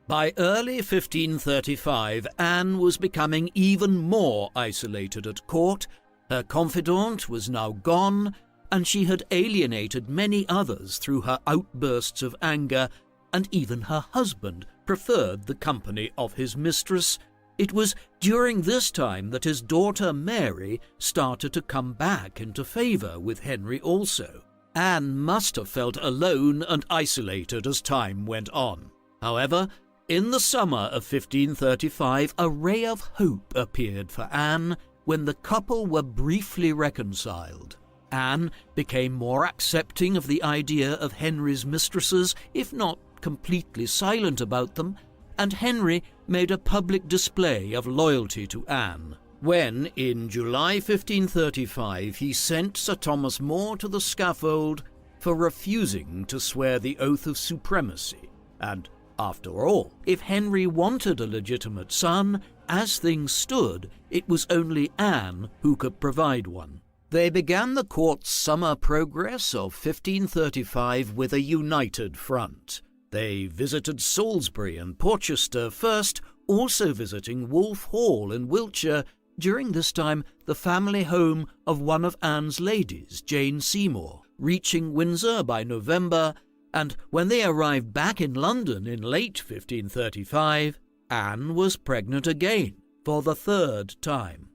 By early 1535, Anne was becoming even more isolated at court. Her confidant was now gone, and she had alienated many others through her outbursts of anger, and even her husband preferred the company of his mistress. It was during this time that his daughter Mary started to come back into favour with Henry also. Anne must have felt alone and isolated as time went on. However, in the summer of 1535, a ray of hope appeared for Anne when the couple were briefly reconciled. Anne became more accepting of the idea of Henry's mistresses, if not completely silent about them, and Henry made a public display of loyalty to Anne when, in July 1535, he sent Sir Thomas More to the scaffold for refusing to swear the oath of supremacy. And, after all, if Henry wanted a legitimate son, as things stood, it was only Anne who could provide one. They began the court's summer progress of 1535 with a united front. They visited Salisbury and Porchester first, also visiting Wolf Hall in Wiltshire, during this time the family home of one of Anne's ladies, Jane Seymour, reaching Windsor by November, and when they arrived back in London in late 1535, Anne was pregnant again, for the third time.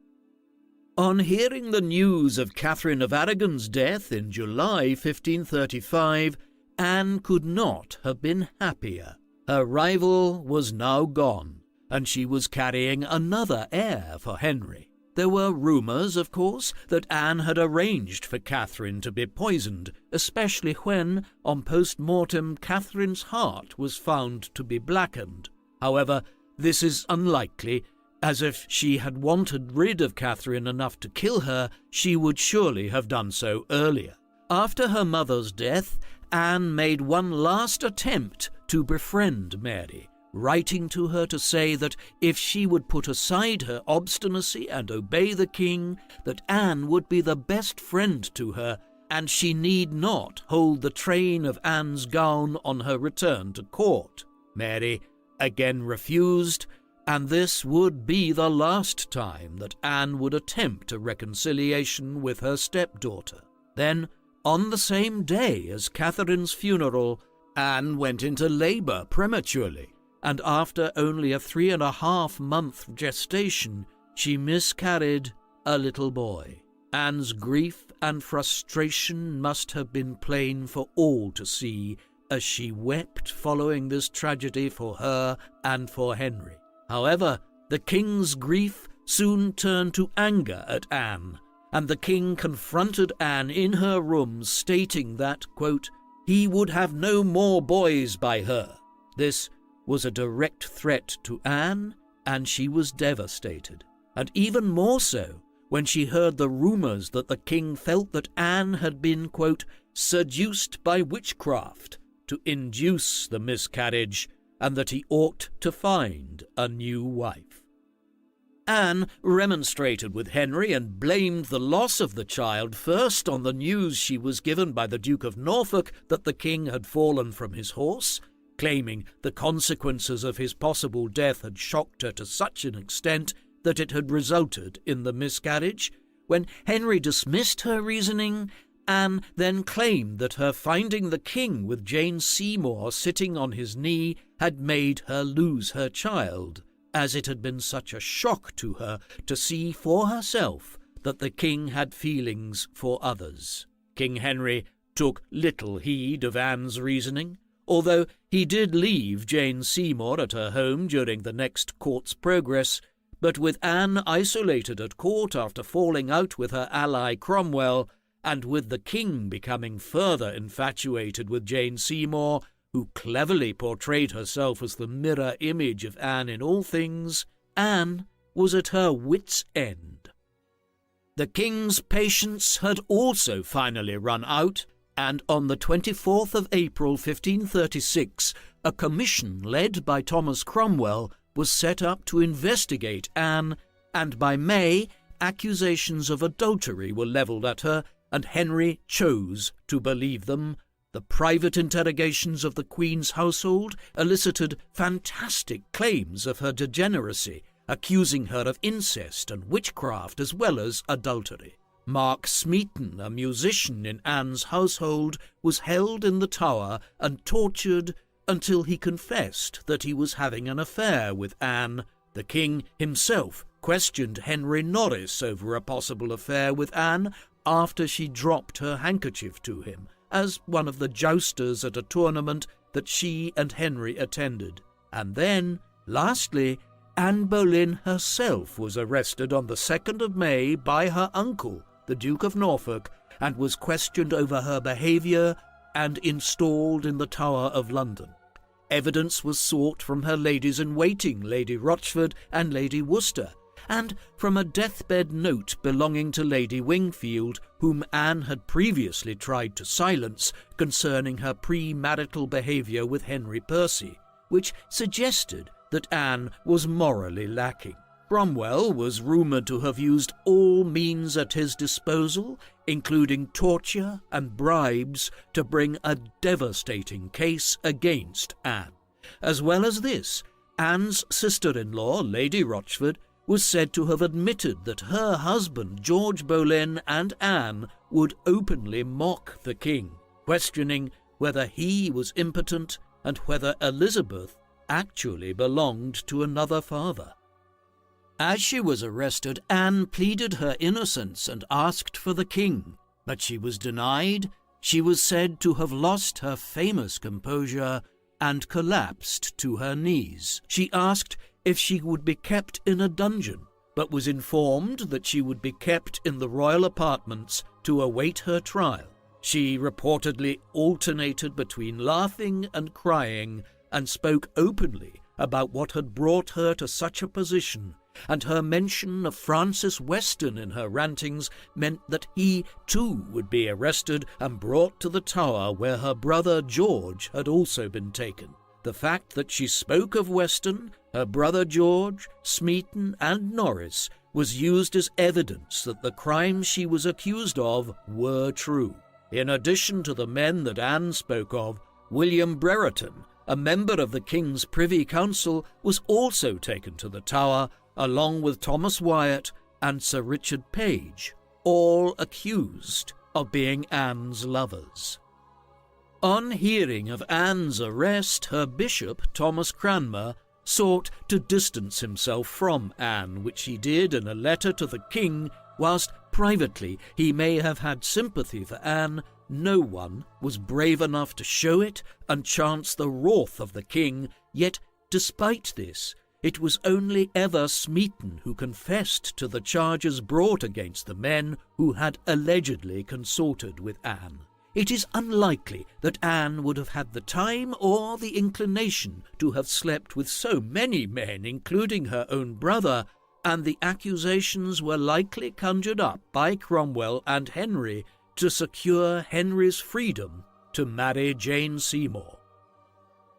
On hearing the news of Catherine of Aragon's death in July 1535, Anne could not have been happier. Her rival was now gone, and she was carrying another heir for Henry. There were rumours, of course, that Anne had arranged for Catherine to be poisoned, especially when, on post-mortem, Catherine's heart was found to be blackened. However, this is unlikely, as if she had wanted rid of Catherine enough to kill her, she would surely have done so earlier. After her mother's death, Anne made one last attempt to befriend Mary, writing to her to say that if she would put aside her obstinacy and obey the king, that Anne would be the best friend to her, and she need not hold the train of Anne's gown on her return to court. Mary again refused, and this would be the last time that Anne would attempt a reconciliation with her stepdaughter. Then, on the same day as Catherine's funeral, Anne went into labour prematurely, and after only a 3.5-month gestation, she miscarried a little boy. Anne's grief and frustration must have been plain for all to see as she wept following this tragedy for her and for Henry. However, the king's grief soon turned to anger at Anne, and the king confronted Anne in her room, stating that, quote, he would have no more boys by her. This was a direct threat to Anne, and she was devastated, and even more so when she heard the rumours that the king felt that Anne had been, quote, seduced by witchcraft to induce the miscarriage, and that he ought to find a new wife. Anne remonstrated with Henry and blamed the loss of the child first on the news she was given by the Duke of Norfolk that the king had fallen from his horse, claiming the consequences of his possible death had shocked her to such an extent that it had resulted in the miscarriage. When Henry dismissed her reasoning, Anne then claimed that her finding the king with Jane Seymour sitting on his knee had made her lose her child, as it had been such a shock to her to see for herself that the king had feelings for others. King Henry took little heed of Anne's reasoning, although he did leave Jane Seymour at her home during the next court's progress, but with Anne isolated at court after falling out with her ally Cromwell, and with the king becoming further infatuated with Jane Seymour, who cleverly portrayed herself as the mirror image of Anne in all things, Anne was at her wits' end. The king's patience had also finally run out, and on the 24th of April 1536, a commission led by Thomas Cromwell was set up to investigate Anne, and by May, accusations of adultery were levelled at her, and Henry chose to believe them. The private interrogations of the Queen's household elicited fantastic claims of her degeneracy, accusing her of incest and witchcraft as well as adultery. Mark Smeaton, a musician in Anne's household, was held in the Tower and tortured until he confessed that he was having an affair with Anne. The king himself questioned Henry Norris over a possible affair with Anne after she dropped her handkerchief to him, as one of the jousters at a tournament that she and Henry attended. And then, lastly, Anne Boleyn herself was arrested on the 2nd of May by her uncle, the Duke of Norfolk, and was questioned over her behaviour and installed in the Tower of London. Evidence was sought from her ladies-in-waiting, Lady Rochford and Lady Worcester, and from a deathbed note belonging to Lady Wingfield, whom Anne had previously tried to silence concerning her premarital behaviour with Henry Percy, which suggested that Anne was morally lacking. Cromwell was rumoured to have used all means at his disposal, including torture and bribes, to bring a devastating case against Anne. As well as this, Anne's sister-in-law, Lady Rochford, was said to have admitted that her husband, George Boleyn, and Anne would openly mock the king, questioning whether he was impotent and whether Elizabeth actually belonged to another father. As she was arrested, Anne pleaded her innocence and asked for the king, but she was denied. She was said to have lost her famous composure and collapsed to her knees. She asked if she would be kept in a dungeon, but was informed that she would be kept in the royal apartments to await her trial. She reportedly alternated between laughing and crying and spoke openly about what had brought her to such a position, and her mention of Francis Weston in her rantings meant that he too would be arrested and brought to the Tower where her brother George had also been taken. The fact that she spoke of Weston, her brother George, Smeaton and Norris was used as evidence that the crimes she was accused of were true. In addition to the men that Anne spoke of, William Brereton, a member of the King's Privy Council, was also taken to the Tower, along with Thomas Wyatt and Sir Richard Page, all accused of being Anne's lovers. On hearing of Anne's arrest, her bishop, Thomas Cranmer, sought to distance himself from Anne, which he did in a letter to the king. Whilst privately he may have had sympathy for Anne, no one was brave enough to show it and chance the wrath of the king. Yet, despite this, it was only ever Smeaton who confessed to the charges brought against the men who had allegedly consorted with Anne. It is unlikely that Anne would have had the time or the inclination to have slept with so many men, including her own brother, and the accusations were likely conjured up by Cromwell and Henry to secure Henry's freedom to marry Jane Seymour.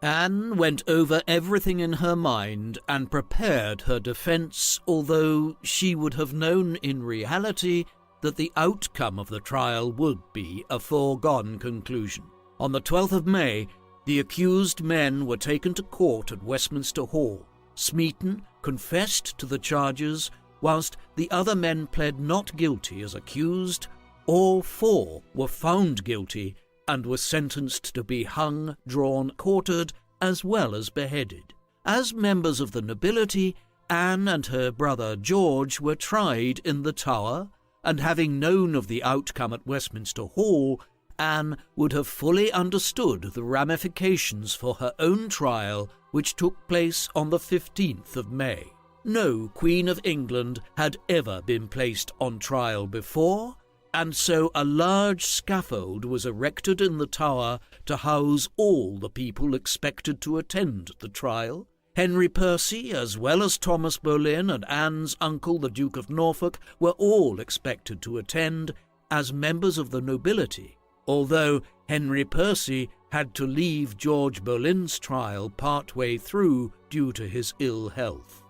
Anne went over everything in her mind and prepared her defence, although she would have known in reality that the outcome of the trial would be a foregone conclusion. On the 12th of May, the accused men were taken to court at Westminster Hall. Smeaton confessed to the charges, whilst the other men pled not guilty as accused. All four were found guilty and were sentenced to be hung, drawn, quartered, as well as beheaded. As members of the nobility, Anne and her brother George were tried in the Tower, and having known of the outcome at Westminster Hall, Anne would have fully understood the ramifications for her own trial, which took place on the 15th of May. No Queen of England had ever been placed on trial before, and so a large scaffold was erected in the Tower to house all the people expected to attend the trial. Henry Percy, as well as Thomas Boleyn and Anne's uncle, the Duke of Norfolk, were all expected to attend as members of the nobility, although Henry Percy had to leave George Boleyn's trial partway through due to his ill health.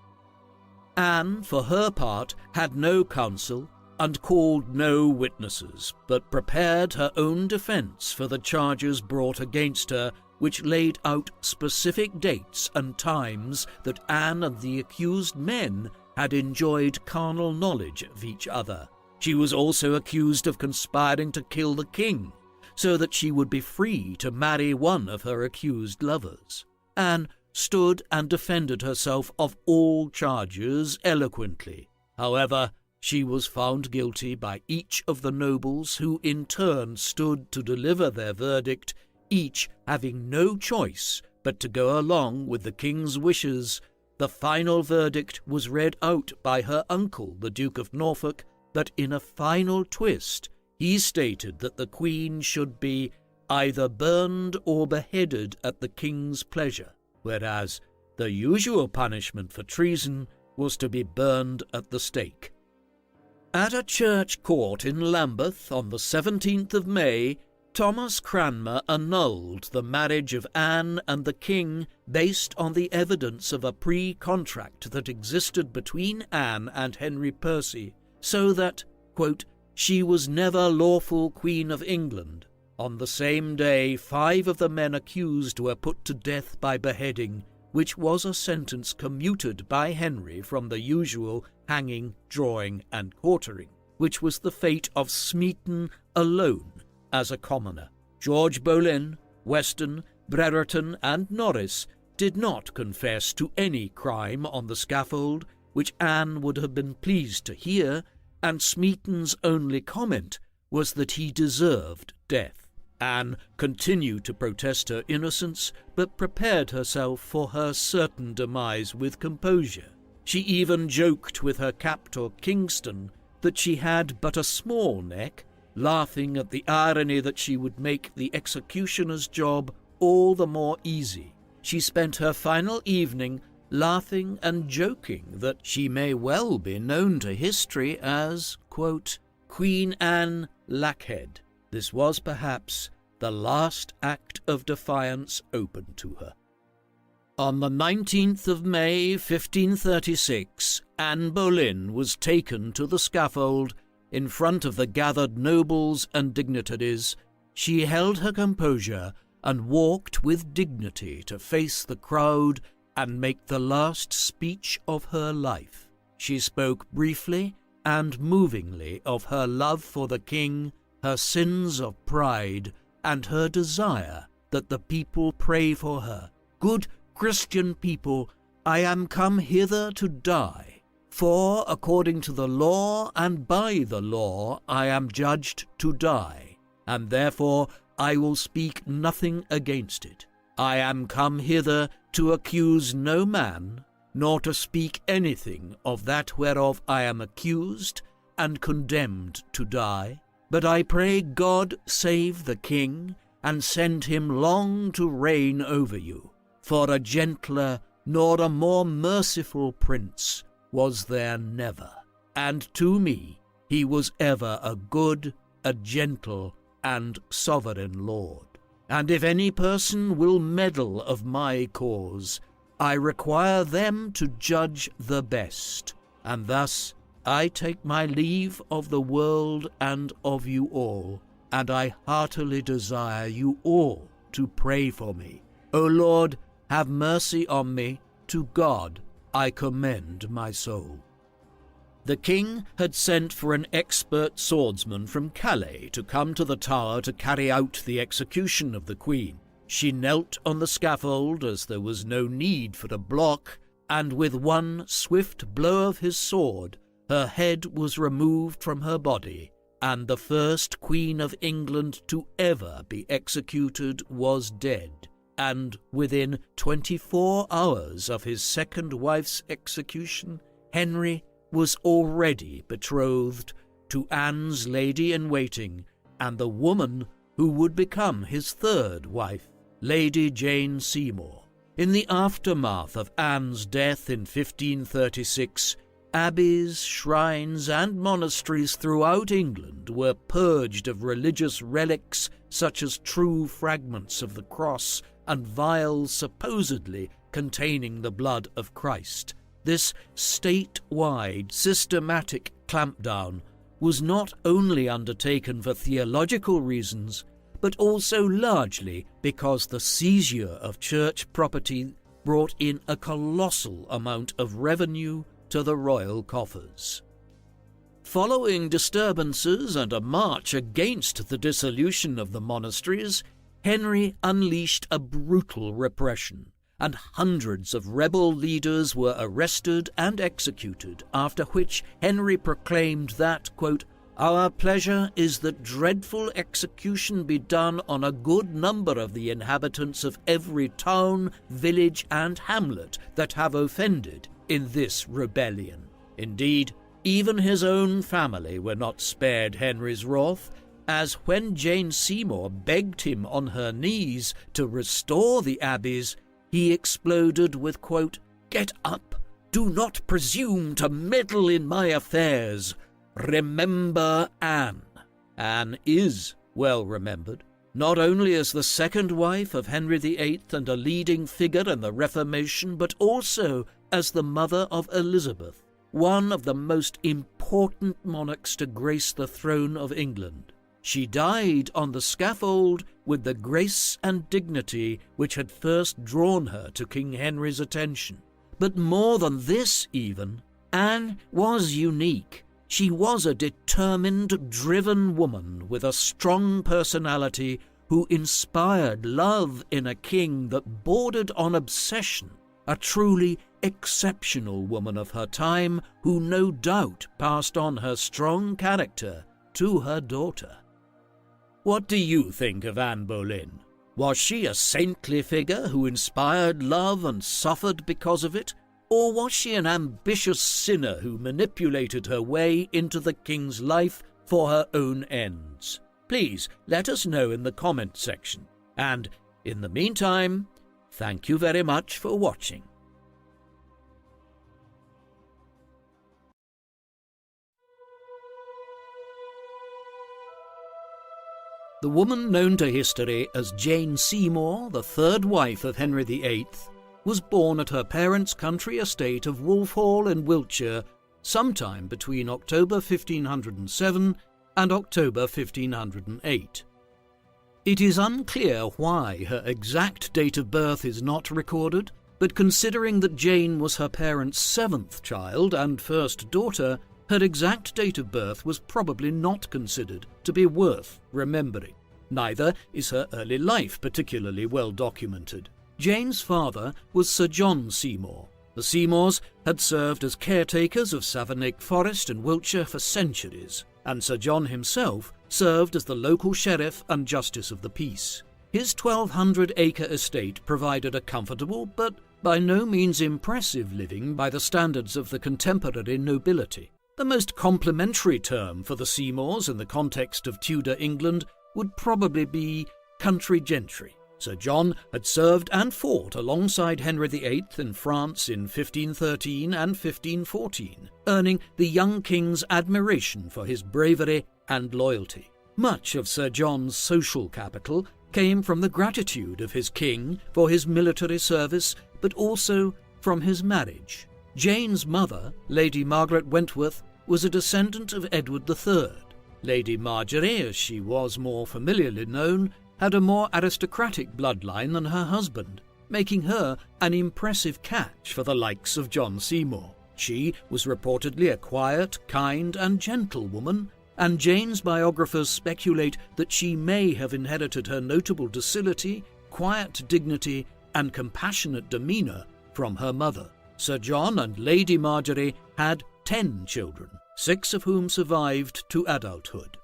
Anne, for her part, had no counsel and called no witnesses, but prepared her own defence for the charges brought against her, which laid out specific dates and times that Anne and the accused men had enjoyed carnal knowledge of each other. She was also accused of conspiring to kill the king, so that she would be free to marry one of her accused lovers. Anne stood and defended herself of all charges eloquently. However, she was found guilty by each of the nobles, who in turn stood to deliver their verdict, each having no choice but to go along with the king's wishes. The final verdict was read out by her uncle, the Duke of Norfolk, but in a final twist, he stated that the Queen should be either burned or beheaded at the king's pleasure, whereas the usual punishment for treason was to be burned at the stake. At a church court in Lambeth on the 17th of May, Thomas Cranmer annulled the marriage of Anne and the king based on the evidence of a pre-contract that existed between Anne and Henry Percy, so that, quote, she was never lawful Queen of England. On the same day, 5 of the men accused were put to death by beheading, which was a sentence commuted by Henry from the usual hanging, drawing, and quartering, which was the fate of Smeaton alone as a commoner. George Boleyn, Weston, Brereton, and Norris did not confess to any crime on the scaffold, which Anne would have been pleased to hear, and Smeaton's only comment was that he deserved death. Anne continued to protest her innocence, but prepared herself for her certain demise with composure. She even joked with her captor Kingston that she had but a small neck, laughing at the irony that she would make the executioner's job all the more easy. She spent her final evening laughing and joking that she may well be known to history as, quote, Queen Anne Lackhead. This was perhaps the last act of defiance open to her. On the 19th of May, 1536, Anne Boleyn was taken to the scaffold. In front of the gathered nobles and dignitaries, she held her composure and walked with dignity to face the crowd and make the last speech of her life. She spoke briefly and movingly of her love for the king, her sins of pride, and her desire that the people pray for her. Good Christian people, I am come hither to die, for according to the law and by the law I am judged to die, and therefore I will speak nothing against it. I am come hither to accuse no man, nor to speak anything of that whereof I am accused and condemned to die. But I pray God save the king, and send him long to reign over you. For a gentler nor a more merciful prince was there never, and to me he was ever a good, a gentle, and sovereign lord. And if any person will meddle of my cause, I require them to judge the best, and thus I take my leave of the world and of you all, and I heartily desire you all to pray for me. O Lord, have mercy on me. To God I commend my soul. The king had sent for an expert swordsman from Calais to come to the Tower to carry out the execution of the queen. She knelt on the scaffold, as there was no need for a block, and with one swift blow of his sword, her head was removed from her body, and the first Queen of England to ever be executed was dead, and within 24 hours of his second wife's execution, Henry was already betrothed to Anne's lady-in-waiting, and the woman who would become his third wife, Lady Jane Seymour. In the aftermath of Anne's death in 1536, abbeys, shrines, and monasteries throughout England were purged of religious relics such as true fragments of the cross and vials supposedly containing the blood of Christ. This state-wide, systematic clampdown was not only undertaken for theological reasons, but also largely because the seizure of church property brought in a colossal amount of revenue to the royal coffers. Following disturbances and a march against the dissolution of the monasteries, Henry unleashed a brutal repression, and hundreds of rebel leaders were arrested and executed, after which Henry proclaimed that, quote, "Our pleasure is that dreadful execution be done on a good number of the inhabitants of every town, village, and hamlet that have offended in this rebellion." Indeed, even his own family were not spared Henry's wrath, as when Jane Seymour begged him on her knees to restore the abbeys, he exploded with, quote, "Get up, do not presume to meddle in my affairs. Remember Anne." Anne is well remembered. not only as the second wife of Henry VIII and a leading figure in the Reformation, but also as the mother of Elizabeth, one of the most important monarchs to grace the throne of England. She died on the scaffold with the grace and dignity which had first drawn her to King Henry's attention. But more than this even, Anne was unique. She was a determined, driven woman with a strong personality who inspired love in a king that bordered on obsession, a truly exceptional woman of her time who no doubt passed on her strong character to her daughter. What do you think of Anne Boleyn? Was she a saintly figure who inspired love and suffered because of it? Or was she an ambitious sinner who manipulated her way into the king's life for her own ends? Please let us know in the comment section. And in the meantime, thank you very much for watching. The woman known to history as Jane Seymour, the third wife of Henry VIII, was born at her parents' country estate of Wolfhall in Wiltshire sometime between October 1507 and October 1508. It is unclear why her exact date of birth is not recorded, but considering that Jane was her parents' seventh child and first daughter, her exact date of birth was probably not considered to be worth remembering. Neither is her early life particularly well documented. Jane's father was Sir John Seymour. The Seymours had served as caretakers of Savernake Forest in Wiltshire for centuries, and Sir John himself served as the local sheriff and justice of the peace. His 1,200-acre estate provided a comfortable but by no means impressive living by the standards of the contemporary nobility. The most complimentary term for the Seymours in the context of Tudor England would probably be country gentry. Sir John had served and fought alongside Henry VIII in France in 1513 and 1514, earning the young king's admiration for his bravery and loyalty. Much of Sir John's social capital came from the gratitude of his king for his military service, but also from his marriage. Jane's mother, Lady Margaret Wentworth, was a descendant of Edward III. Lady Marjorie, as she was more familiarly known, had a more aristocratic bloodline than her husband, making her an impressive catch for the likes of John Seymour. She was reportedly a quiet, kind, and gentle woman, and Jane's biographers speculate that she may have inherited her notable docility, quiet dignity, and compassionate demeanour from her mother. Sir John and Lady Marjorie had 10 children, 6 of whom survived to adulthood.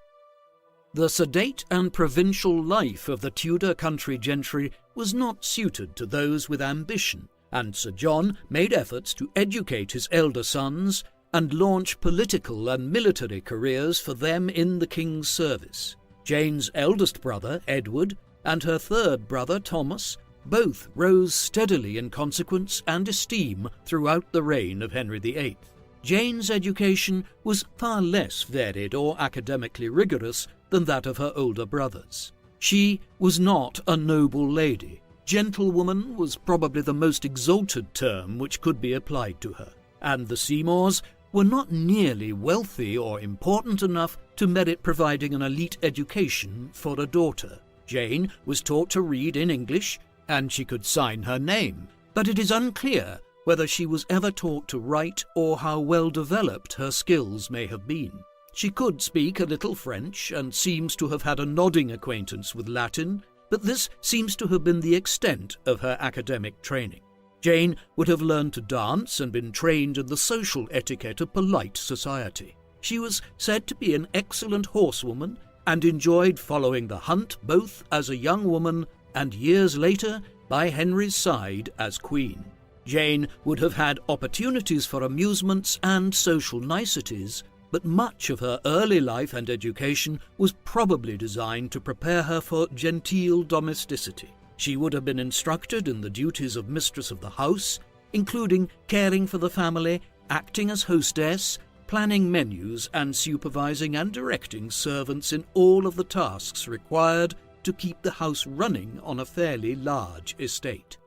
The sedate and provincial life of the Tudor country gentry was not suited to those with ambition, and Sir John made efforts to educate his elder sons and launch political and military careers for them in the king's service. Jane's eldest brother, Edward, and her third brother, Thomas, both rose steadily in consequence and esteem throughout the reign of Henry VIII. Jane's education was far less varied or academically rigorous than that of her older brothers. She was not a noble lady. Gentlewoman was probably the most exalted term which could be applied to her, and the Seymours were not nearly wealthy or important enough to merit providing an elite education for a daughter. Jane was taught to read in English, and she could sign her name, but it is unclear whether she was ever taught to write or how well developed her skills may have been. She could speak a little French and seems to have had a nodding acquaintance with Latin, but this seems to have been the extent of her academic training. Jane would have learned to dance and been trained in the social etiquette of polite society. She was said to be an excellent horsewoman and enjoyed following the hunt both as a young woman and years later by Henry's side as queen. Jane would have had opportunities for amusements and social niceties, but much of her early life and education was probably designed to prepare her for genteel domesticity. She would have been instructed in the duties of mistress of the house, including caring for the family, acting as hostess, planning menus, and supervising and directing servants in all of the tasks required to keep the house running on a fairly large estate.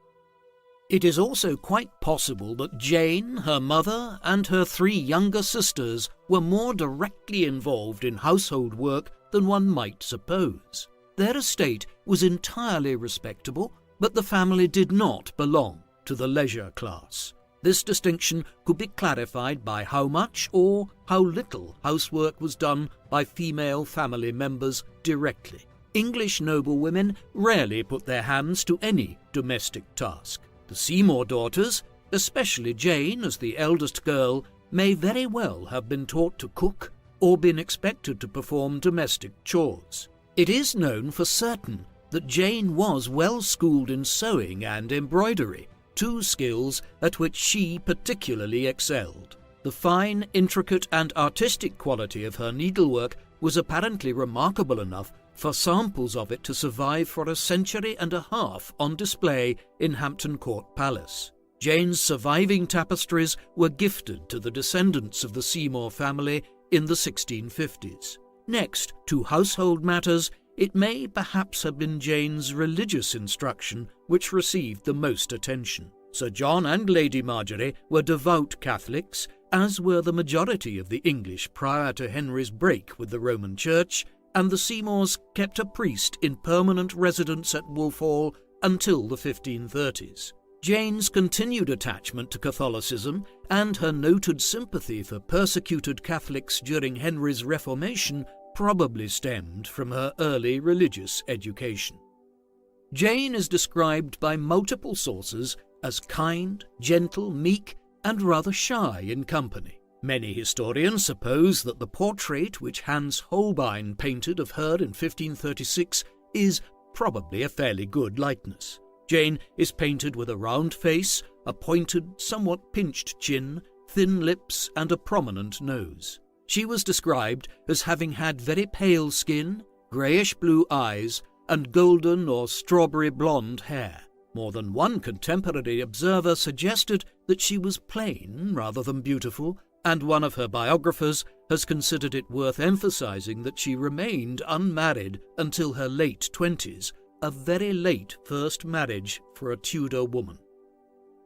It is also quite possible that Jane, her mother, and her 3 younger sisters were more directly involved in household work than one might suppose. Their estate was entirely respectable, but the family did not belong to the leisure class. This distinction could be clarified by how much or how little housework was done by female family members directly. English noblewomen rarely put their hands to any domestic task. The Seymour daughters, especially Jane as the eldest girl, may very well have been taught to cook or been expected to perform domestic chores. It is known for certain that Jane was well schooled in sewing and embroidery, 2 skills at which she particularly excelled. The fine, intricate and artistic quality of her needlework was apparently remarkable enough for samples of it to survive for a century and a half on display in Hampton Court Palace. Jane's surviving tapestries were gifted to the descendants of the Seymour family in the 1650s. Next to household matters, it may perhaps have been Jane's religious instruction which received the most attention. Sir John and Lady Marjorie were devout Catholics, as were the majority of the English prior to Henry's break with the Roman Church, and the Seymours kept a priest in permanent residence at Wolfhall until the 1530s. Jane's continued attachment to Catholicism and her noted sympathy for persecuted Catholics during Henry's Reformation probably stemmed from her early religious education. Jane is described by multiple sources as kind, gentle, meek, and rather shy in company. Many historians suppose that the portrait which Hans Holbein painted of her in 1536 is probably a fairly good likeness. Jane is painted with a round face, a pointed, somewhat pinched chin, thin lips, and a prominent nose. She was described as having had very pale skin, greyish-blue eyes, and golden or strawberry blonde hair. More than one contemporary observer suggested that she was plain rather than beautiful, and one of her biographers has considered it worth emphasizing that she remained unmarried until her late 20s, a very late first marriage for a Tudor woman.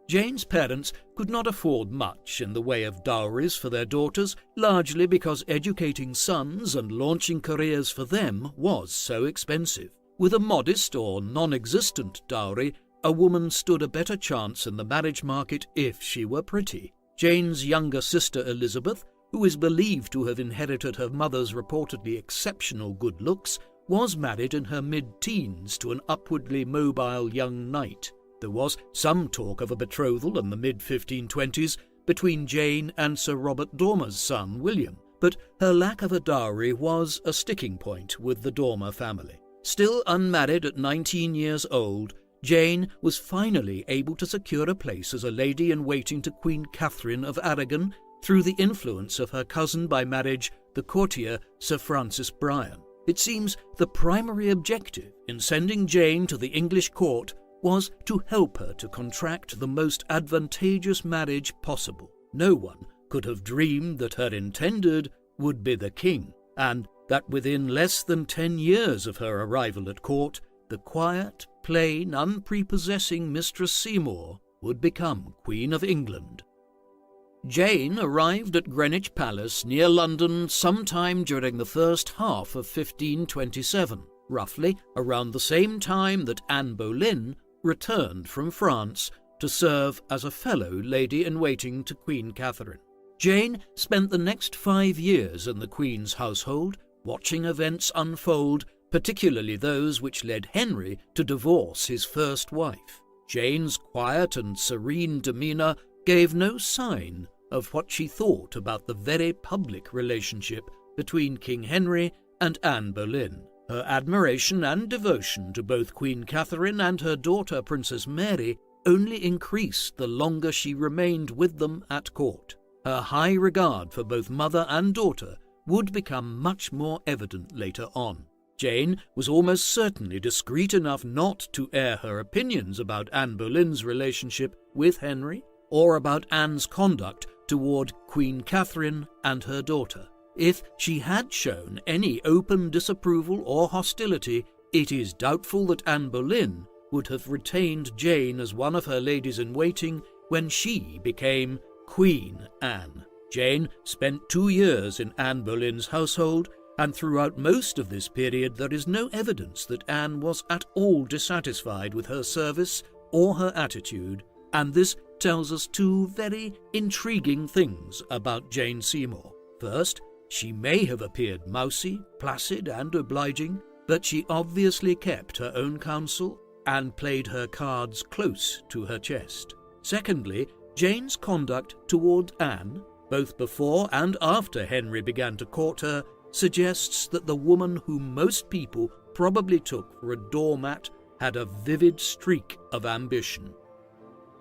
Jane's parents could not afford much in the way of dowries for their daughters, largely because educating sons and launching careers for them was so expensive. With a modest or non-existent dowry, a woman stood a better chance in the marriage market if she were pretty. Jane's younger sister Elizabeth, who is believed to have inherited her mother's reportedly exceptional good looks, was married in her mid-teens to an upwardly mobile young knight. There was some talk of a betrothal in the mid-1520s between Jane and Sir Robert Dormer's son, William, but her lack of a dowry was a sticking point with the Dormer family. Still unmarried at 19 years old, Jane was finally able to secure a place as a lady-in-waiting to Queen Catherine of Aragon through the influence of her cousin by marriage, the courtier Sir Francis Bryan. It seems the primary objective in sending Jane to the English court was to help her to contract the most advantageous marriage possible. No one could have dreamed that her intended would be the king, and that within less than 10 years of her arrival at court, the quiet, plain, unprepossessing Mistress Seymour would become Queen of England. Jane arrived at Greenwich Palace near London sometime during the first half of 1527, roughly around the same time that Anne Boleyn returned from France to serve as a fellow lady-in-waiting to Queen Catherine. Jane spent the next 5 years in the Queen's household, watching events unfold, particularly those which led Henry to divorce his first wife. Jane's quiet and serene demeanour gave no sign of what she thought about the very public relationship between King Henry and Anne Boleyn. Her admiration and devotion to both Queen Catherine and her daughter Princess Mary only increased the longer she remained with them at court. Her high regard for both mother and daughter would become much more evident later on. Jane was almost certainly discreet enough not to air her opinions about Anne Boleyn's relationship with Henry or about Anne's conduct toward Queen Catherine and her daughter. If she had shown any open disapproval or hostility, it is doubtful that Anne Boleyn would have retained Jane as one of her ladies-in-waiting when she became Queen Anne. Jane spent 2 years in Anne Boleyn's household, and throughout most of this period there is no evidence that Anne was at all dissatisfied with her service or her attitude, and this tells us 2 very intriguing things about Jane Seymour. First, she may have appeared mousy, placid and obliging, but she obviously kept her own counsel and played her cards close to her chest. Secondly, Jane's conduct toward Anne, both before and after Henry began to court her, suggests that the woman whom most people probably took for a doormat had a vivid streak of ambition.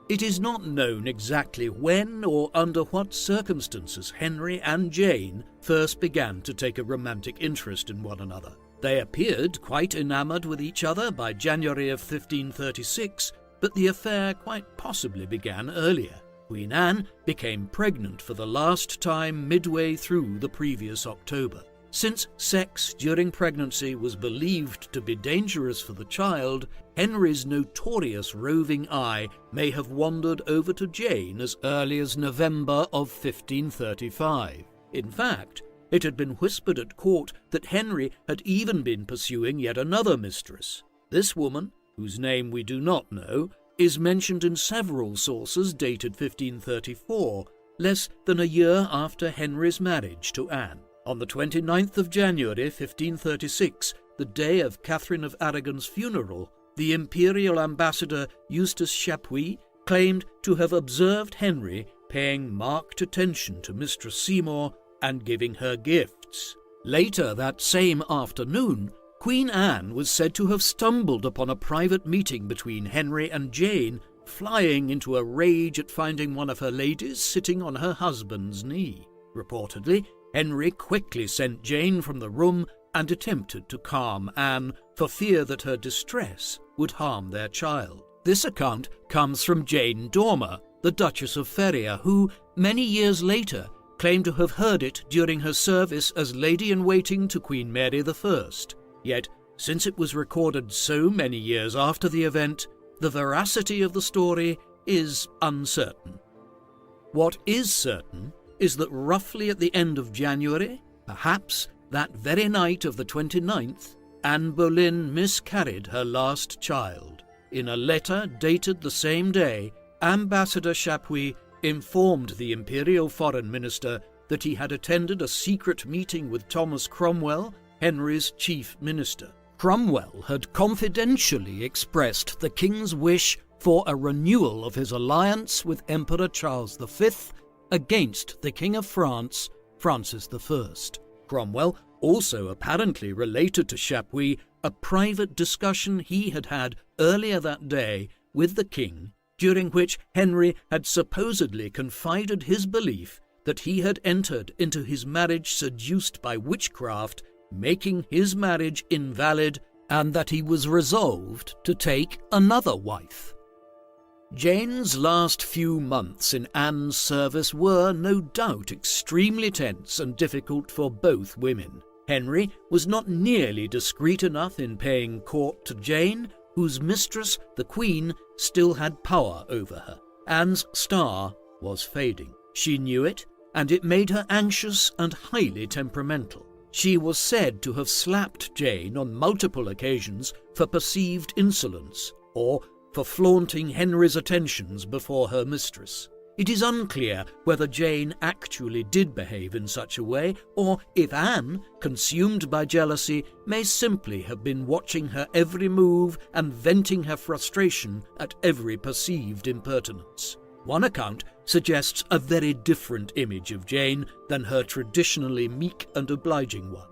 It is not known exactly when or under what circumstances Henry and Jane first began to take a romantic interest in one another. They appeared quite enamoured with each other by January of 1536, but the affair quite possibly began earlier. Queen Anne became pregnant for the last time midway through the previous October. Since sex during pregnancy was believed to be dangerous for the child, Henry's notorious roving eye may have wandered over to Jane as early as November of 1535. In fact, it had been whispered at court that Henry had even been pursuing yet another mistress. This woman, whose name we do not know, is mentioned in several sources dated 1534, less than a year after Henry's marriage to Anne. On the 29th of January 1536, the day of Catherine of Aragon's funeral, the imperial ambassador Eustace Chapuis claimed to have observed Henry paying marked attention to Mistress Seymour and giving her gifts. Later that same afternoon, Queen Anne was said to have stumbled upon a private meeting between Henry and Jane, flying into a rage at finding one of her ladies sitting on her husband's knee. Reportedly, Henry quickly sent Jane from the room and attempted to calm Anne for fear that her distress would harm their child. This account comes from Jane Dormer, the Duchess of Feria, who, many years later, claimed to have heard it during her service as lady-in-waiting to Queen Mary I. Yet, since it was recorded so many years after the event, the veracity of the story is uncertain. What is certain is that roughly at the end of January, perhaps that very night of the 29th, Anne Boleyn miscarried her last child. In a letter dated the same day, Ambassador Chapuis informed the imperial foreign minister that he had attended a secret meeting with Thomas Cromwell, Henry's chief minister. Cromwell had confidentially expressed the king's wish for a renewal of his alliance with Emperor Charles V against the King of France, Francis I. Cromwell also apparently related to Chapuis a private discussion he had had earlier that day with the king, during which Henry had supposedly confided his belief that he had entered into his marriage seduced by witchcraft, making his marriage invalid, and that he was resolved to take another wife. Jane's last few months in Anne's service were, no doubt, extremely tense and difficult for both women. Henry was not nearly discreet enough in paying court to Jane, whose mistress, the Queen, still had power over her. Anne's star was fading. She knew it, and it made her anxious and highly temperamental. She was said to have slapped Jane on multiple occasions for perceived insolence, or for flaunting Henry's attentions before her mistress. It is unclear whether Jane actually did behave in such a way, or if Anne, consumed by jealousy, may simply have been watching her every move and venting her frustration at every perceived impertinence. One account suggests a very different image of Jane than her traditionally meek and obliging one.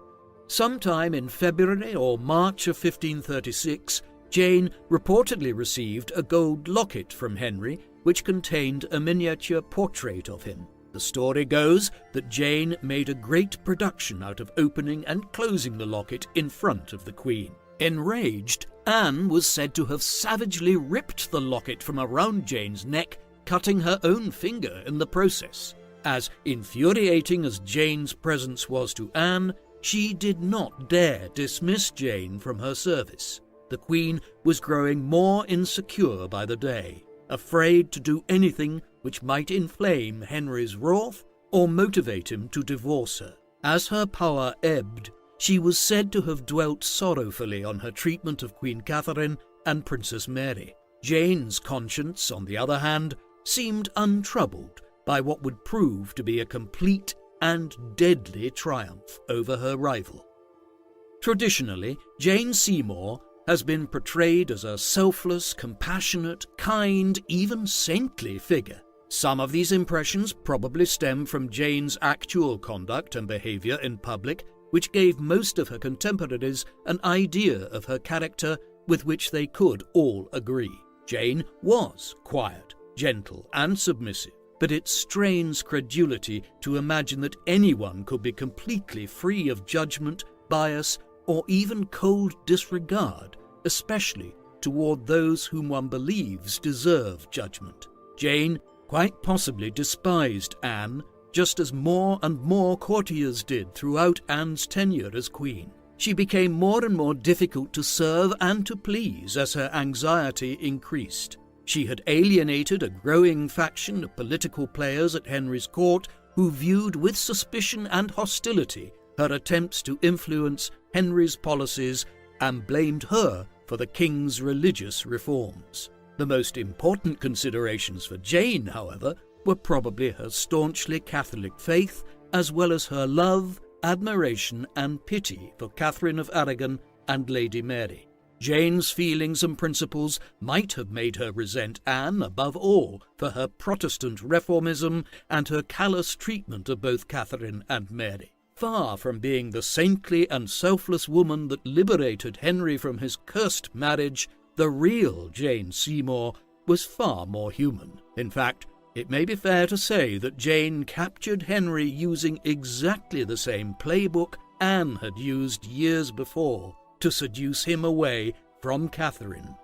Sometime in February or March of 1536, Jane reportedly received a gold locket from Henry, which contained a miniature portrait of him. The story goes that Jane made a great production out of opening and closing the locket in front of the Queen. Enraged, Anne was said to have savagely ripped the locket from around Jane's neck, cutting her own finger in the process. As infuriating as Jane's presence was to Anne, she did not dare dismiss Jane from her service. The Queen was growing more insecure by the day, afraid to do anything which might inflame Henry's wrath or motivate him to divorce her. As her power ebbed, she was said to have dwelt sorrowfully on her treatment of Queen Catherine and Princess Mary. Jane's conscience, on the other hand, seemed untroubled by what would prove to be a complete and deadly triumph over her rival. Traditionally, Jane Seymour has been portrayed as a selfless, compassionate, kind, even saintly figure. Some of these impressions probably stem from Jane's actual conduct and behaviour in public, which gave most of her contemporaries an idea of her character with which they could all agree. Jane was quiet, gentle, and submissive, but it strains credulity to imagine that anyone could be completely free of judgment, bias, or even cold disregard, especially toward those whom one believes deserve judgment. Jane quite possibly despised Anne, just as more and more courtiers did throughout Anne's tenure as queen. She became more and more difficult to serve and to please as her anxiety increased. She had alienated a growing faction of political players at Henry's court who viewed with suspicion and hostility her attempts to influence Henry's policies and blamed her for the king's religious reforms. The most important considerations for Jane, however, were probably her staunchly Catholic faith, as well as her love, admiration, and pity for Catherine of Aragon and Lady Mary. Jane's feelings and principles might have made her resent Anne above all for her Protestant reformism and her callous treatment of both Catherine and Mary. Far from being the saintly and selfless woman that liberated Henry from his cursed marriage, the real Jane Seymour was far more human. In fact, it may be fair to say that Jane captured Henry using exactly the same playbook Anne had used years before to seduce him away from Catherine.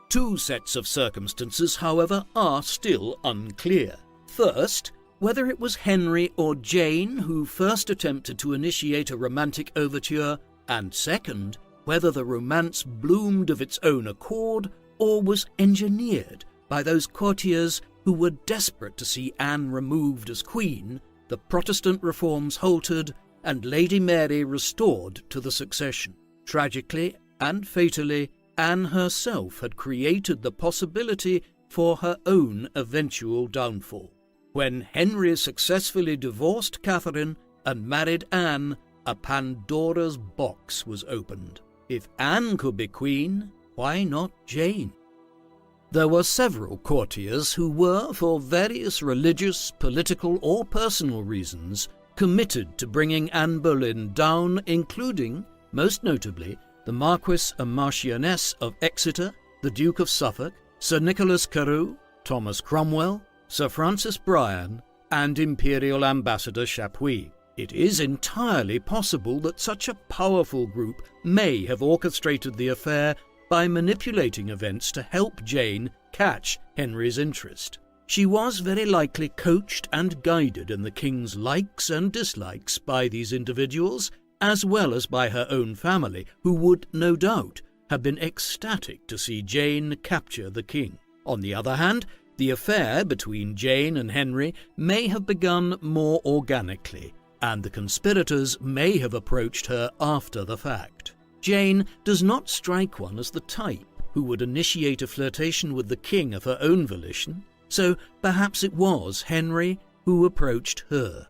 Two sets of circumstances, however, are still unclear. First, whether it was Henry or Jane who first attempted to initiate a romantic overture, and second, whether the romance bloomed of its own accord or was engineered by those courtiers who were desperate to see Anne removed as queen, the Protestant reforms halted, and Lady Mary restored to the succession. Tragically and fatally, Anne herself had created the possibility for her own eventual downfall. When Henry successfully divorced Catherine and married Anne, a Pandora's box was opened. If Anne could be queen, why not Jane? There were several courtiers who were, for various religious, political, or personal reasons, committed to bringing Anne Boleyn down, including, most notably, the Marquis and Marchioness of Exeter, the Duke of Suffolk, Sir Nicholas Carew, Thomas Cromwell, Sir Francis Bryan, and Imperial Ambassador Chapuis. It is entirely possible that such a powerful group may have orchestrated the affair by manipulating events to help Jane catch Henry's interest. She was very likely coached and guided in the king's likes and dislikes by these individuals, as well as by her own family, who would, no doubt, have been ecstatic to see Jane capture the king. On the other hand, the affair between Jane and Henry may have begun more organically, and the conspirators may have approached her after the fact. Jane does not strike one as the type who would initiate a flirtation with the king of her own volition, so perhaps it was Henry who approached her.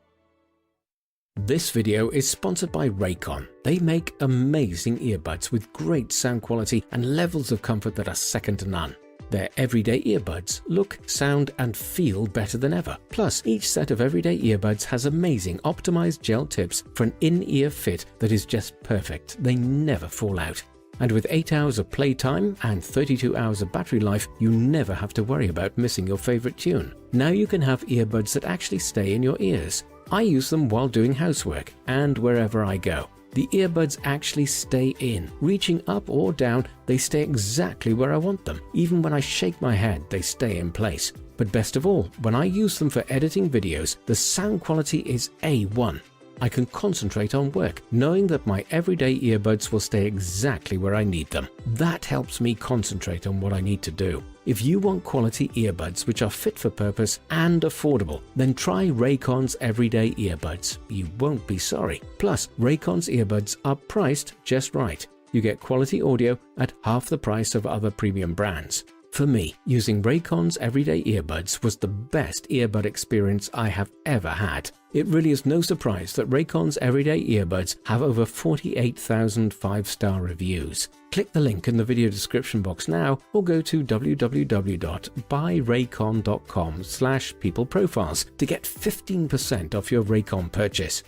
This video is sponsored by Raycon. They make amazing earbuds with great sound quality and levels of comfort that are second to none. Their everyday earbuds look, sound, and feel better than ever. Plus, each set of everyday earbuds has amazing optimized gel tips for an in-ear fit that is just perfect. They never fall out. And with 8 hours of playtime and 32 hours of battery life, you never have to worry about missing your favorite tune. Now you can have earbuds that actually stay in your ears. I use them while doing housework and wherever I go. The earbuds actually stay in. Reaching up or down, they stay exactly where I want them. Even when I shake my head, they stay in place. But best of all, when I use them for editing videos, the sound quality is A1. I can concentrate on work, knowing that my everyday earbuds will stay exactly where I need them. That helps me concentrate on what I need to do. If you want quality earbuds which are fit for purpose and affordable, then try Raycon's everyday earbuds. You won't be sorry. Plus, Raycon's earbuds are priced just right. You get quality audio at half the price of other premium brands. For me, using Raycon's everyday earbuds was the best earbud experience I have ever had. It really is no surprise that Raycon's everyday earbuds have over 48,000 5-star reviews. Click the link in the video description box now or go to www.buyraycon.com/peopleprofiles to get 15% off your Raycon purchase.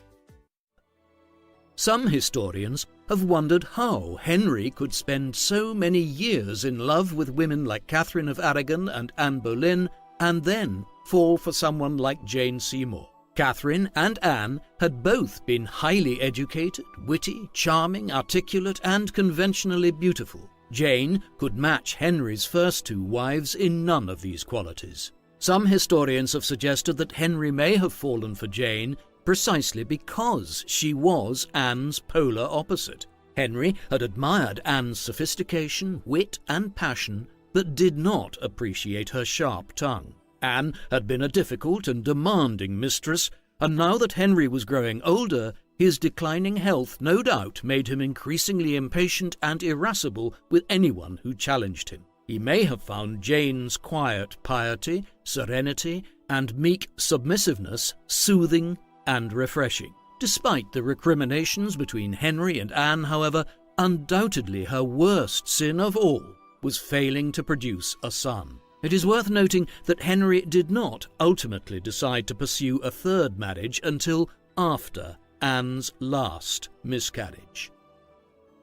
Some historians have wondered how Henry could spend so many years in love with women like Catherine of Aragon and Anne Boleyn and then fall for someone like Jane Seymour. Catherine and Anne had both been highly educated, witty, charming, articulate, and conventionally beautiful. Jane could match Henry's first two wives in none of these qualities. Some historians have suggested that Henry may have fallen for Jane precisely because she was Anne's polar opposite. Henry had admired Anne's sophistication, wit, and passion, but did not appreciate her sharp tongue. Anne had been a difficult and demanding mistress, and now that Henry was growing older, his declining health no doubt made him increasingly impatient and irascible with anyone who challenged him. He may have found Jane's quiet piety, serenity, and meek submissiveness soothing and refreshing. Despite the recriminations between Henry and Anne, however, undoubtedly her worst sin of all was failing to produce a son. It is worth noting that Henry did not ultimately decide to pursue a third marriage until after Anne's last miscarriage.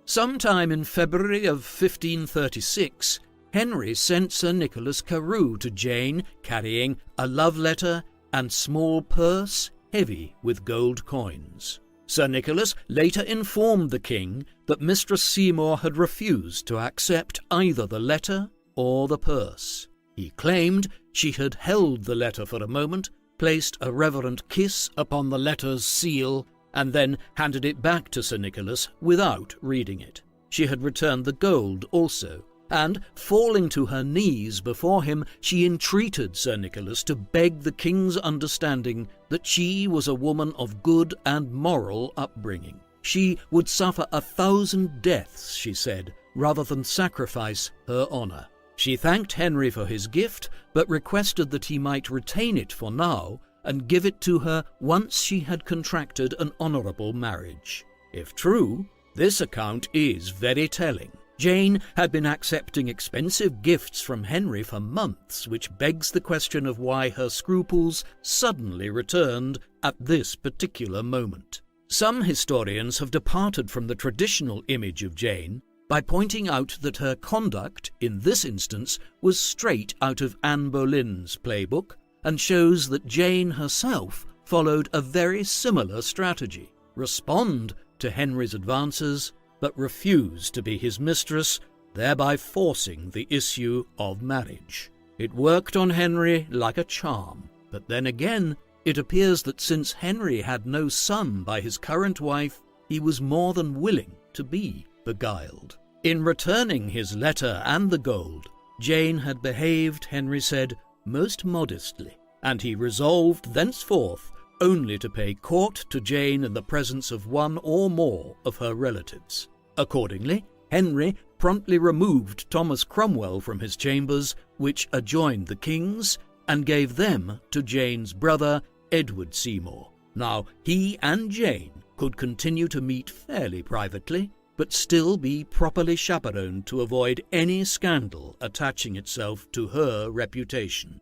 Sometime in February of 1536, Henry sent Sir Nicholas Carew to Jane, carrying a love letter and small purse heavy with gold coins. Sir Nicholas later informed the king that Mistress Seymour had refused to accept either the letter or the purse. He claimed she had held the letter for a moment, placed a reverent kiss upon the letter's seal, and then handed it back to Sir Nicholas without reading it. She had returned the gold also, and, falling to her knees before him, she entreated Sir Nicholas to beg the king's understanding that she was a woman of good and moral upbringing. She would suffer 1,000 deaths, she said, rather than sacrifice her honour. She thanked Henry for his gift, but requested that he might retain it for now and give it to her once she had contracted an honourable marriage. If true, this account is very telling. Jane had been accepting expensive gifts from Henry for months, which begs the question of why her scruples suddenly returned at this particular moment. Some historians have departed from the traditional image of Jane by pointing out that her conduct, in this instance, was straight out of Anne Boleyn's playbook, and shows that Jane herself followed a very similar strategy: respond to Henry's advances, but refuse to be his mistress, thereby forcing the issue of marriage. It worked on Henry like a charm, but then again, it appears that since Henry had no son by his current wife, he was more than willing to be beguiled. In returning his letter and the gold, Jane had behaved, Henry said, most modestly, and he resolved thenceforth only to pay court to Jane in the presence of one or more of her relatives. Accordingly, Henry promptly removed Thomas Cromwell from his chambers, which adjoined the king's, and gave them to Jane's brother, Edward Seymour. Now, he and Jane could continue to meet fairly privately, but still be properly chaperoned to avoid any scandal attaching itself to her reputation.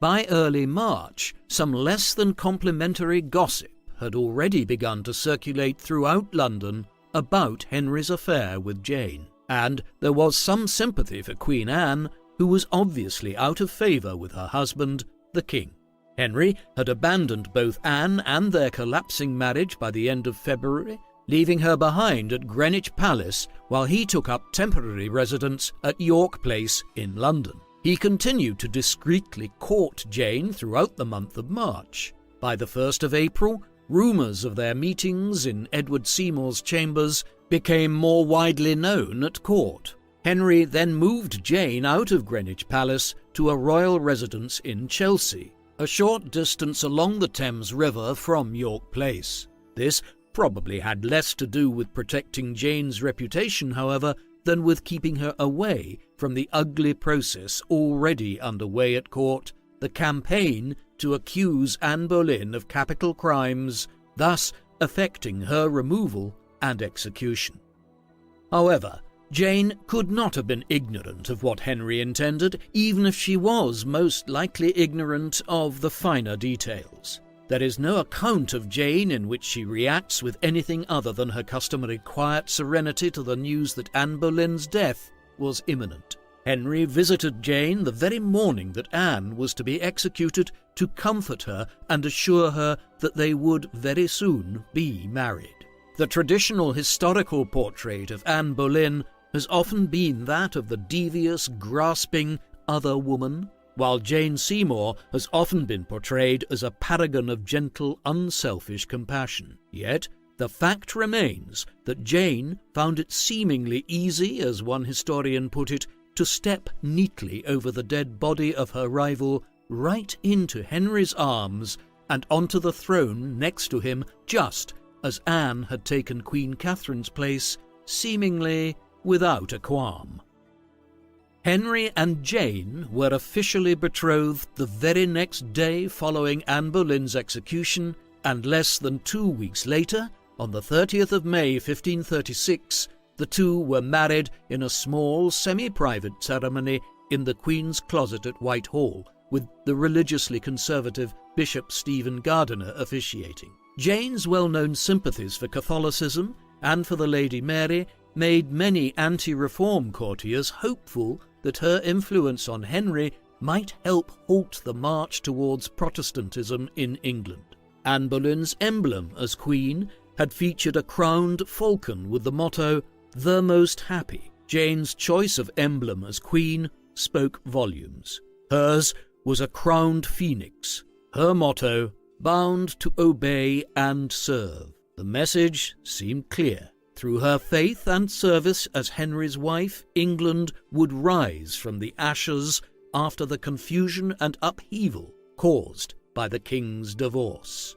By early March, some less than complimentary gossip had already begun to circulate throughout London about Henry's affair with Jane, and there was some sympathy for Queen Anne, who was obviously out of favour with her husband, the king. Henry had abandoned both Anne and their collapsing marriage by the end of February, leaving her behind at Greenwich Palace while he took up temporary residence at York Place in London. He continued to discreetly court Jane throughout the month of March. By the 1st of April, rumours of their meetings in Edward Seymour's chambers became more widely known at court. Henry then moved Jane out of Greenwich Palace to a royal residence in Chelsea, a short distance along the Thames River from York Place. This probably had less to do with protecting Jane's reputation, however, than with keeping her away from the ugly process already underway at court, the campaign to accuse Anne Boleyn of capital crimes, thus affecting her removal and execution. However, Jane could not have been ignorant of what Henry intended, even if she was most likely ignorant of the finer details. There is no account of Jane in which she reacts with anything other than her customary quiet serenity to the news that Anne Boleyn's death was imminent. Henry visited Jane the very morning that Anne was to be executed to comfort her and assure her that they would very soon be married. The traditional historical portrait of Anne Boleyn has often been that of the devious, grasping other woman, while Jane Seymour has often been portrayed as a paragon of gentle, unselfish compassion. Yet, the fact remains that Jane found it seemingly easy, as one historian put it, to step neatly over the dead body of her rival right into Henry's arms and onto the throne next to him, just as Anne had taken Queen Catherine's place, seemingly without a qualm. Henry and Jane were officially betrothed the very next day following Anne Boleyn's execution, and less than 2 weeks later, on the 30th of May 1536, the two were married in a small, semi-private ceremony in the Queen's Closet at Whitehall, with the religiously conservative Bishop Stephen Gardiner officiating. Jane's well-known sympathies for Catholicism and for the Lady Mary made many anti-reform courtiers hopeful that her influence on Henry might help halt the march towards Protestantism in England. Anne Boleyn's emblem as queen had featured a crowned falcon with the motto, "The Most Happy." Jane's choice of emblem as queen spoke volumes. Hers was a crowned phoenix. Her motto, "Bound to obey and serve." The message seemed clear. Through her faith and service as Henry's wife, England would rise from the ashes after the confusion and upheaval caused by the king's divorce.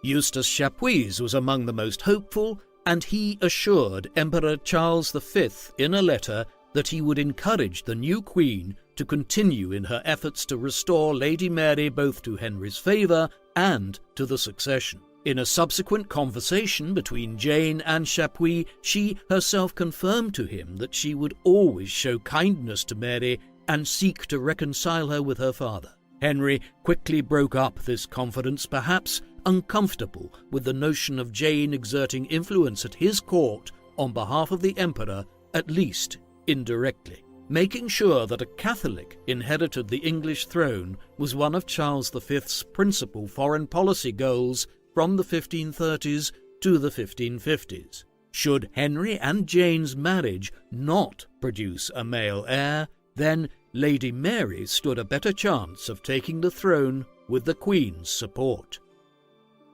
Eustace Chapuis was among the most hopeful, and he assured Emperor Charles V in a letter that he would encourage the new queen to continue in her efforts to restore Lady Mary both to Henry's favour and to the succession. In a subsequent conversation between Jane and Chapuis, she herself confirmed to him that she would always show kindness to Mary and seek to reconcile her with her father. Henry quickly broke up this confidence, perhaps uncomfortable with the notion of Jane exerting influence at his court on behalf of the emperor, at least indirectly. Making sure that a Catholic inherited the English throne was one of Charles V's principal foreign policy goals from the 1530s to the 1550s. Should Henry and Jane's marriage not produce a male heir, then Lady Mary stood a better chance of taking the throne with the Queen's support.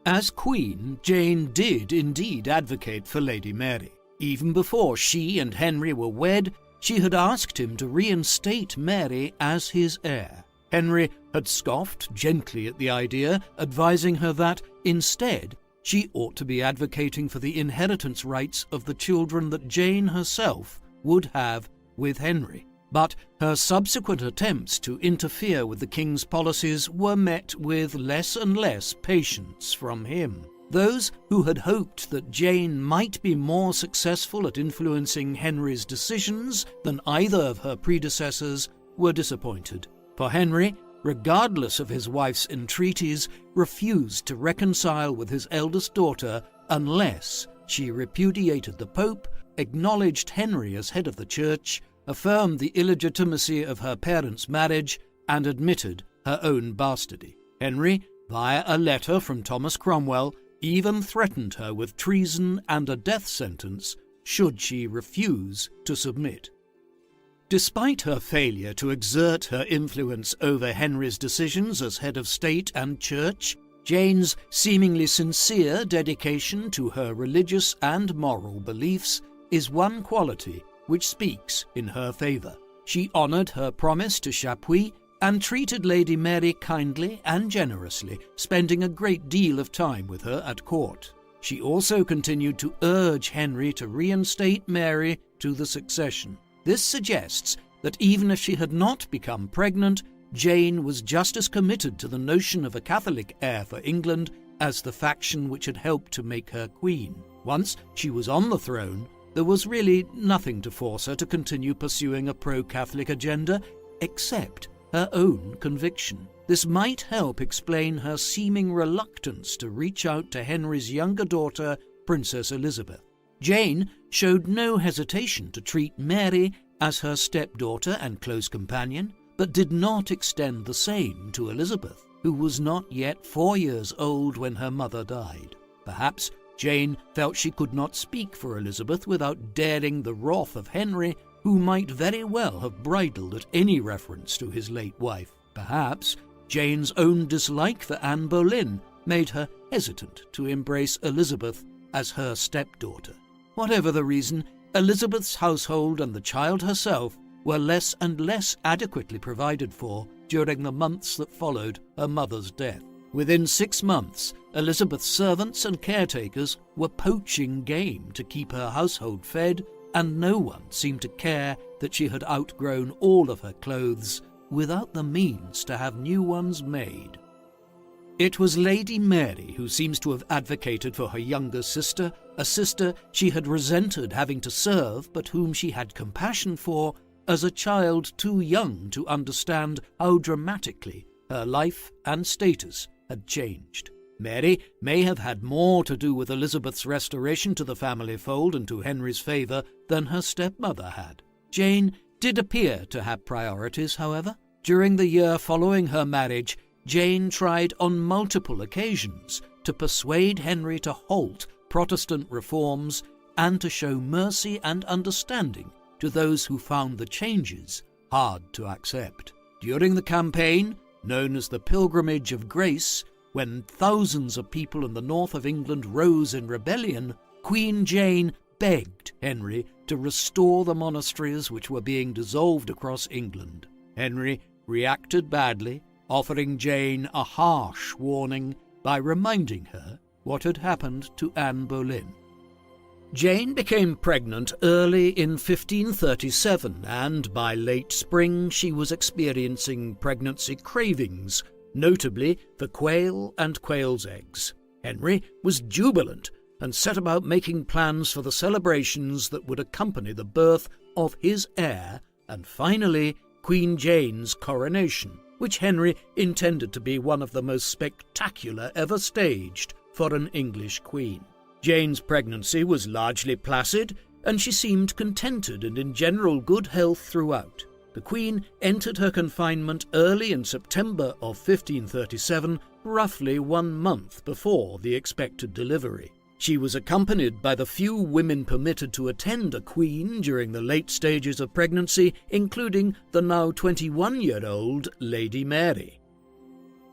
As Queen, Jane did indeed advocate for Lady Mary. Even before she and Henry were wed, she had asked him to reinstate Mary as his heir. Henry had scoffed gently at the idea, advising her that, instead, she ought to be advocating for the inheritance rights of the children that Jane herself would have with Henry. But her subsequent attempts to interfere with the king's policies were met with less and less patience from him. Those who had hoped that Jane might be more successful at influencing Henry's decisions than either of her predecessors were disappointed. For Henry, regardless of his wife's entreaties, refused to reconcile with his eldest daughter unless she repudiated the Pope, acknowledged Henry as head of the Church, affirmed the illegitimacy of her parents' marriage, and admitted her own bastardy. Henry, via a letter from Thomas Cromwell, even threatened her with treason and a death sentence should she refuse to submit. Despite her failure to exert her influence over Henry's decisions as head of state and church, Jane's seemingly sincere dedication to her religious and moral beliefs is one quality which speaks in her favour. She honoured her promise to Chapuis and treated Lady Mary kindly and generously, spending a great deal of time with her at court. She also continued to urge Henry to reinstate Mary to the succession. This suggests that even if she had not become pregnant, Jane was just as committed to the notion of a Catholic heir for England as the faction which had helped to make her queen. Once she was on the throne, there was really nothing to force her to continue pursuing a pro-Catholic agenda except her own conviction. This might help explain her seeming reluctance to reach out to Henry's younger daughter, Princess Elizabeth. Jane showed no hesitation to treat Mary as her stepdaughter and close companion, but did not extend the same to Elizabeth, who was not yet 4 years old when her mother died. Perhaps Jane felt she could not speak for Elizabeth without daring the wrath of Henry, who might very well have bridled at any reference to his late wife. Perhaps Jane's own dislike for Anne Boleyn made her hesitant to embrace Elizabeth as her stepdaughter. Whatever the reason, Elizabeth's household and the child herself were less and less adequately provided for during the months that followed her mother's death. Within 6 months, Elizabeth's servants and caretakers were poaching game to keep her household fed, and no one seemed to care that she had outgrown all of her clothes without the means to have new ones made. It was Lady Mary who seems to have advocated for her younger sister, a sister she had resented having to serve but whom she had compassion for as a child too young to understand how dramatically her life and status had changed. Mary may have had more to do with Elizabeth's restoration to the family fold and to Henry's favour than her stepmother had. Jane did appear to have priorities, however. During the year following her marriage, Jane tried on multiple occasions to persuade Henry to halt Protestant reforms and to show mercy and understanding to those who found the changes hard to accept. During the campaign, known as the Pilgrimage of Grace, when thousands of people in the north of England rose in rebellion, Queen Jane begged Henry to restore the monasteries which were being dissolved across England. Henry reacted badly, offering Jane a harsh warning by reminding her what had happened to Anne Boleyn. Jane became pregnant early in 1537, and by late spring she was experiencing pregnancy cravings, notably for quail and quail's eggs. Henry was jubilant and set about making plans for the celebrations that would accompany the birth of his heir and finally Queen Jane's coronation, which Henry intended to be one of the most spectacular ever staged for an English queen. Jane's pregnancy was largely placid, and she seemed contented and in general good health throughout. The Queen entered her confinement early in September of 1537, roughly 1 month before the expected delivery. She was accompanied by the few women permitted to attend a queen during the late stages of pregnancy, including the now 21-year-old Lady Mary.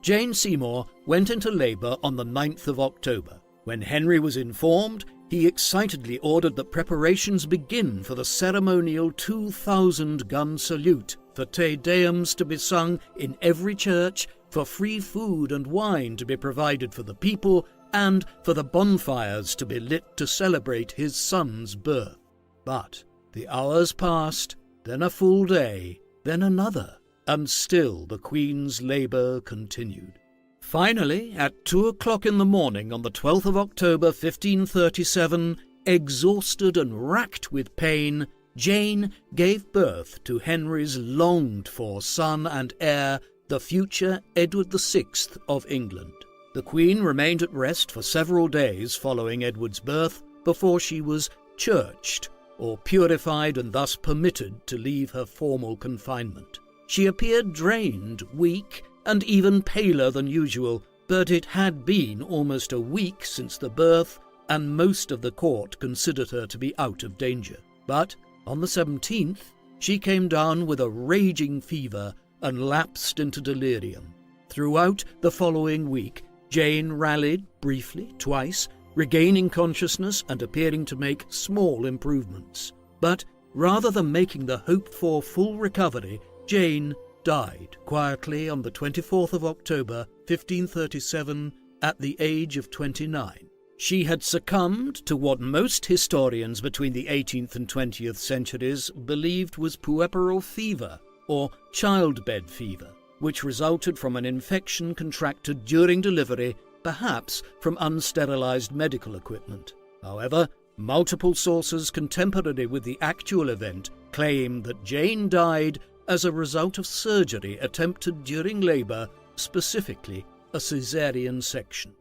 Jane Seymour went into labour on the 9th of October. When Henry was informed, he excitedly ordered that preparations begin for the ceremonial 2,000-gun salute, for Te Deums to be sung in every church, for free food and wine to be provided for the people, and for the bonfires to be lit to celebrate his son's birth. But the hours passed, then a full day, then another, and still the Queen's labour continued. Finally, at 2 o'clock in the morning on the 12th of October 1537, exhausted and racked with pain, Jane gave birth to Henry's longed-for son and heir, the future Edward VI of England. The Queen remained at rest for several days following Edward's birth before she was churched, or purified and thus permitted to leave her formal confinement. She appeared drained, weak, and even paler than usual, but it had been almost a week since the birth, and most of the court considered her to be out of danger. But on the 17th, she came down with a raging fever and lapsed into delirium. Throughout the following week, Jane rallied briefly twice, regaining consciousness and appearing to make small improvements. But rather than making the hoped-for full recovery, Jane died quietly on the 24th of October, 1537, at the age of 29. She had succumbed to what most historians between the 18th and 20th centuries believed was puerperal fever, or childbed fever, which resulted from an infection contracted during delivery, perhaps from unsterilized medical equipment. However, multiple sources contemporary with the actual event claim that Jane died as a result of surgery attempted during labour, specifically a caesarean section.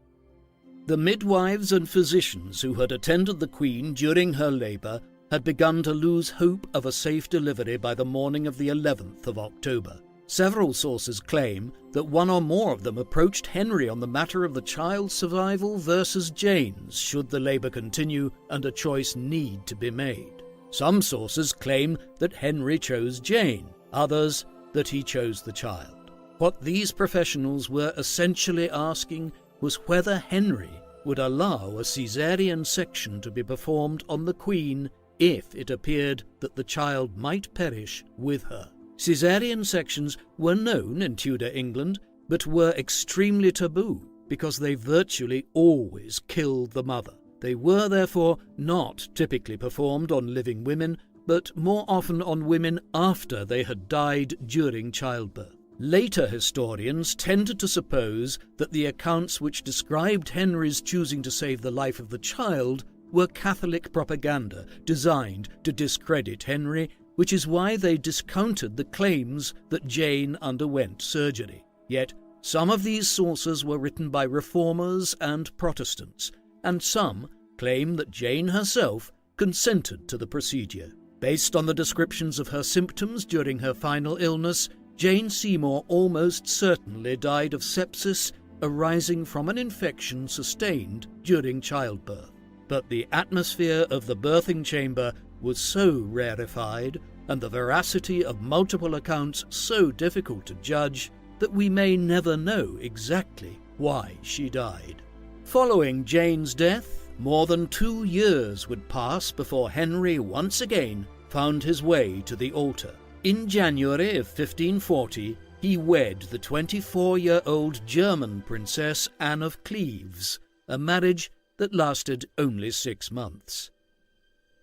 The midwives and physicians who had attended the Queen during her labour had begun to lose hope of a safe delivery by the morning of the 11th of October. Several sources claim that one or more of them approached Henry on the matter of the child's survival versus Jane's should the labour continue and a choice need to be made. Some sources claim that Henry chose Jane, others that he chose the child. What these professionals were essentially asking was whether Henry would allow a caesarean section to be performed on the Queen if it appeared that the child might perish with her. Caesarean sections were known in Tudor England, but were extremely taboo because they virtually always killed the mother. They were therefore not typically performed on living women, but more often on women after they had died during childbirth. Later historians tended to suppose that the accounts which described Henry's choosing to save the life of the child were Catholic propaganda designed to discredit Henry, which is why they discounted the claims that Jane underwent surgery. Yet some of these sources were written by reformers and Protestants, and some claim that Jane herself consented to the procedure. Based on the descriptions of her symptoms during her final illness, Jane Seymour almost certainly died of sepsis arising from an infection sustained during childbirth. But the atmosphere of the birthing chamber was so rarefied, and the veracity of multiple accounts so difficult to judge, that we may never know exactly why she died. Following Jane's death, more than 2 years would pass before Henry once again found his way to the altar. In January of 1540, he wed the 24-year-old German princess Anne of Cleves, a marriage that lasted only 6 months.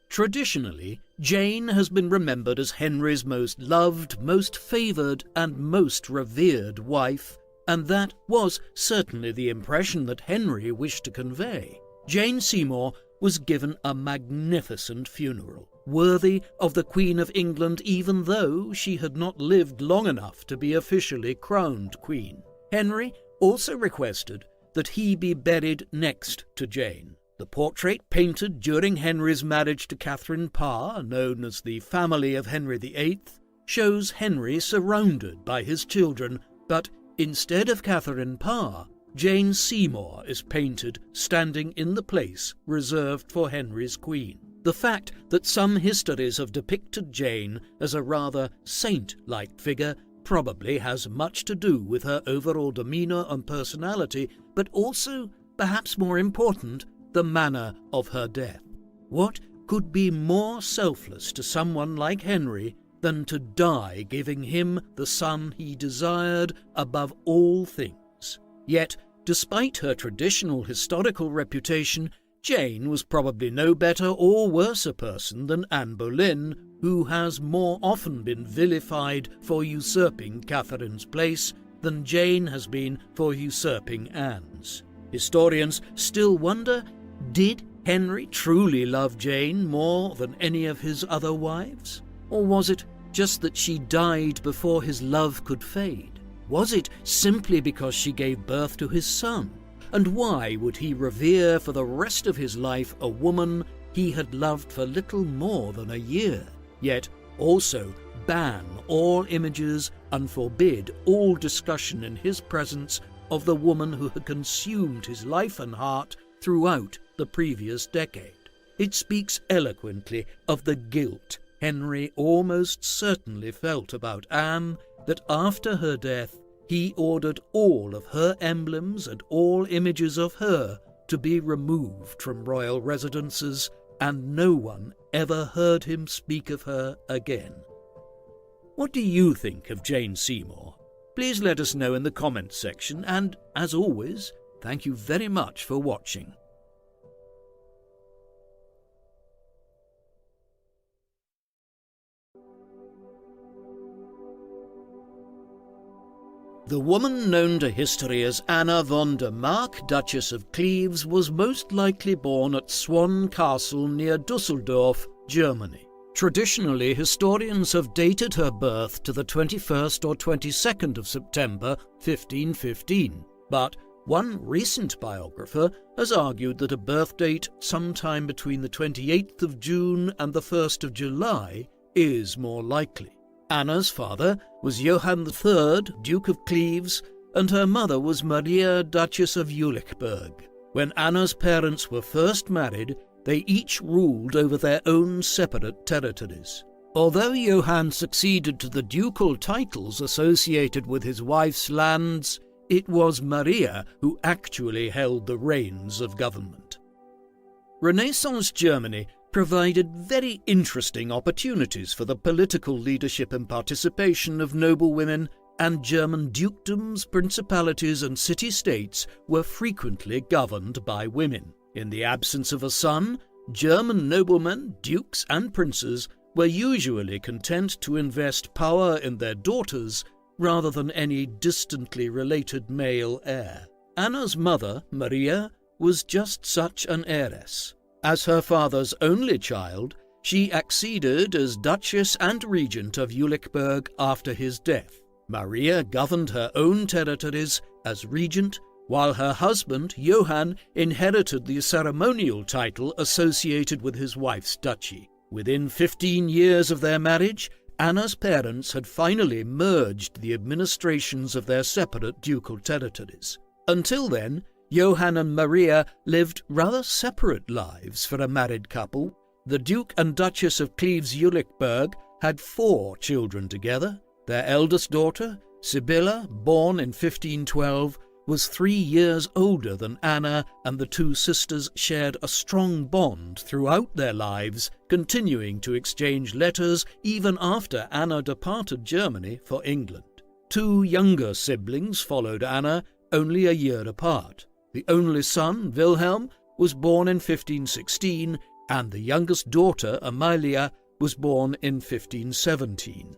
Traditionally, Jane has been remembered as Henry's most loved, most favoured, and most revered wife, and that was certainly the impression that Henry wished to convey. Jane Seymour was given a magnificent funeral, worthy of the Queen of England even though she had not lived long enough to be officially crowned Queen. Henry also requested that he be buried next to Jane. The portrait painted during Henry's marriage to Catherine Parr, known as the family of Henry VIII, shows Henry surrounded by his children, but instead of Catherine Parr, Jane Seymour is painted standing in the place reserved for Henry's queen. The fact that some histories have depicted Jane as a rather saint-like figure probably has much to do with her overall demeanour and personality, but also, perhaps more important, the manner of her death. What could be more selfless to someone like Henry than to die giving him the son he desired above all things? Yet, despite her traditional historical reputation, Jane was probably no better or worse a person than Anne Boleyn, who has more often been vilified for usurping Catherine's place than Jane has been for usurping Anne's. Historians still wonder, did Henry truly love Jane more than any of his other wives? Or was it just that she died before his love could fade? Was it simply because she gave birth to his son? And why would he revere for the rest of his life a woman he had loved for little more than a year, yet also ban all images and forbid all discussion in his presence of the woman who had consumed his life and heart throughout the previous decade? It speaks eloquently of the guilt Henry almost certainly felt about Anne, that after her death he ordered all of her emblems and all images of her to be removed from royal residences, and no one ever heard him speak of her again. What do you think of Jane Seymour? Please let us know in the comments section, and as always, thank you very much for watching. The woman known to history as Anna von der Mark, Duchess of Cleves, was most likely born at Swan Castle near Dusseldorf, Germany. Traditionally, historians have dated her birth to the 21st or 22nd of September 1515, but one recent biographer has argued that a birth date sometime between the 28th of June and the 1st of July is more likely. Anna's father was Johann III, Duke of Cleves, and her mother was Maria, Duchess of Jülichberg. When Anna's parents were first married, they each ruled over their own separate territories. Although Johann succeeded to the ducal titles associated with his wife's lands, it was Maria who actually held the reins of government. Renaissance Germany provided very interesting opportunities for the political leadership and participation of noblewomen, and German dukedoms, principalities, and city-states were frequently governed by women. In the absence of a son, German noblemen, dukes, and princes were usually content to invest power in their daughters rather than any distantly related male heir. Anna's mother, Maria, was just such an heiress. As her father's only child, she acceded as Duchess and Regent of Jülichberg after his death. Maria governed her own territories as regent, while her husband, Johann, inherited the ceremonial title associated with his wife's duchy. Within 15 years of their marriage, Anna's parents had finally merged the administrations of their separate ducal territories. Until then, Johann and Maria lived rather separate lives for a married couple. The Duke and Duchess of Cleves-Jülichberg had 4 children together. Their eldest daughter, Sibylla, born in 1512, was 3 years older than Anna, and the two sisters shared a strong bond throughout their lives, continuing to exchange letters even after Anna departed Germany for England. 2 younger siblings followed Anna, only a year apart. The only son, Wilhelm, was born in 1516, and the youngest daughter, Amalia, was born in 1517.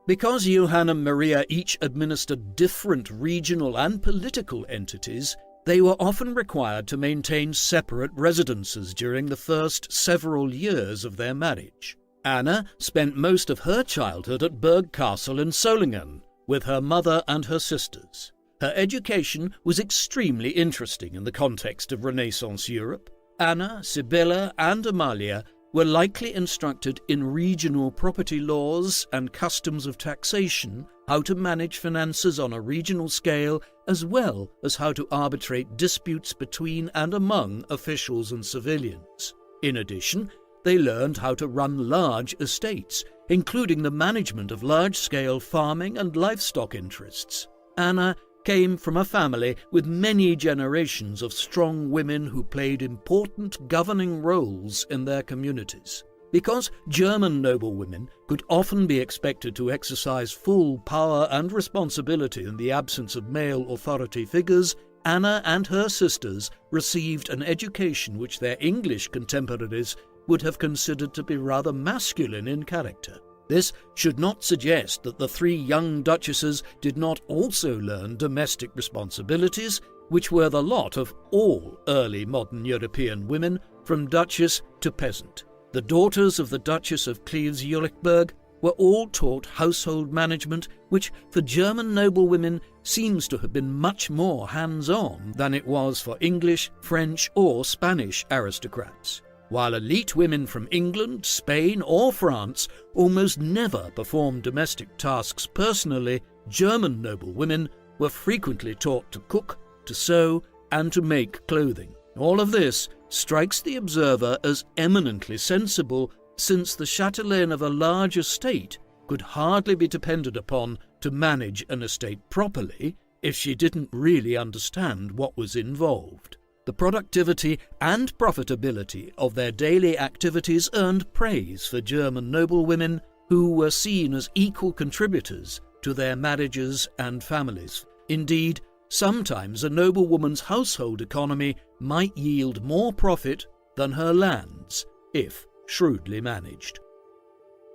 Because Johann and Maria each administered different regional and political entities, they were often required to maintain separate residences during the first several years of their marriage. Anna spent most of her childhood at Berg Castle in Solingen with her mother and her sisters. Her education was extremely interesting in the context of Renaissance Europe. Anna, Sibylla, and Amalia were likely instructed in regional property laws and customs of taxation, how to manage finances on a regional scale, as well as how to arbitrate disputes between and among officials and civilians. In addition, they learned how to run large estates, including the management of large-scale farming and livestock interests. Anna came from a family with many generations of strong women who played important governing roles in their communities. Because German noblewomen could often be expected to exercise full power and responsibility in the absence of male authority figures, Anna and her sisters received an education which their English contemporaries would have considered to be rather masculine in character. This should not suggest that the 3 young duchesses did not also learn domestic responsibilities, which were the lot of all early modern European women, from duchess to peasant. The daughters of the Duchess of Cleves-Jülichberg were all taught household management, which for German noblewomen seems to have been much more hands-on than it was for English, French, or Spanish aristocrats. While elite women from England, Spain, or France almost never performed domestic tasks personally, German noblewomen were frequently taught to cook, to sew, and to make clothing. All of this strikes the observer as eminently sensible, since the chatelaine of a large estate could hardly be depended upon to manage an estate properly if she didn't really understand what was involved. The productivity and profitability of their daily activities earned praise for German noblewomen who were seen as equal contributors to their marriages and families. Indeed, sometimes a noblewoman's household economy might yield more profit than her lands, if shrewdly managed.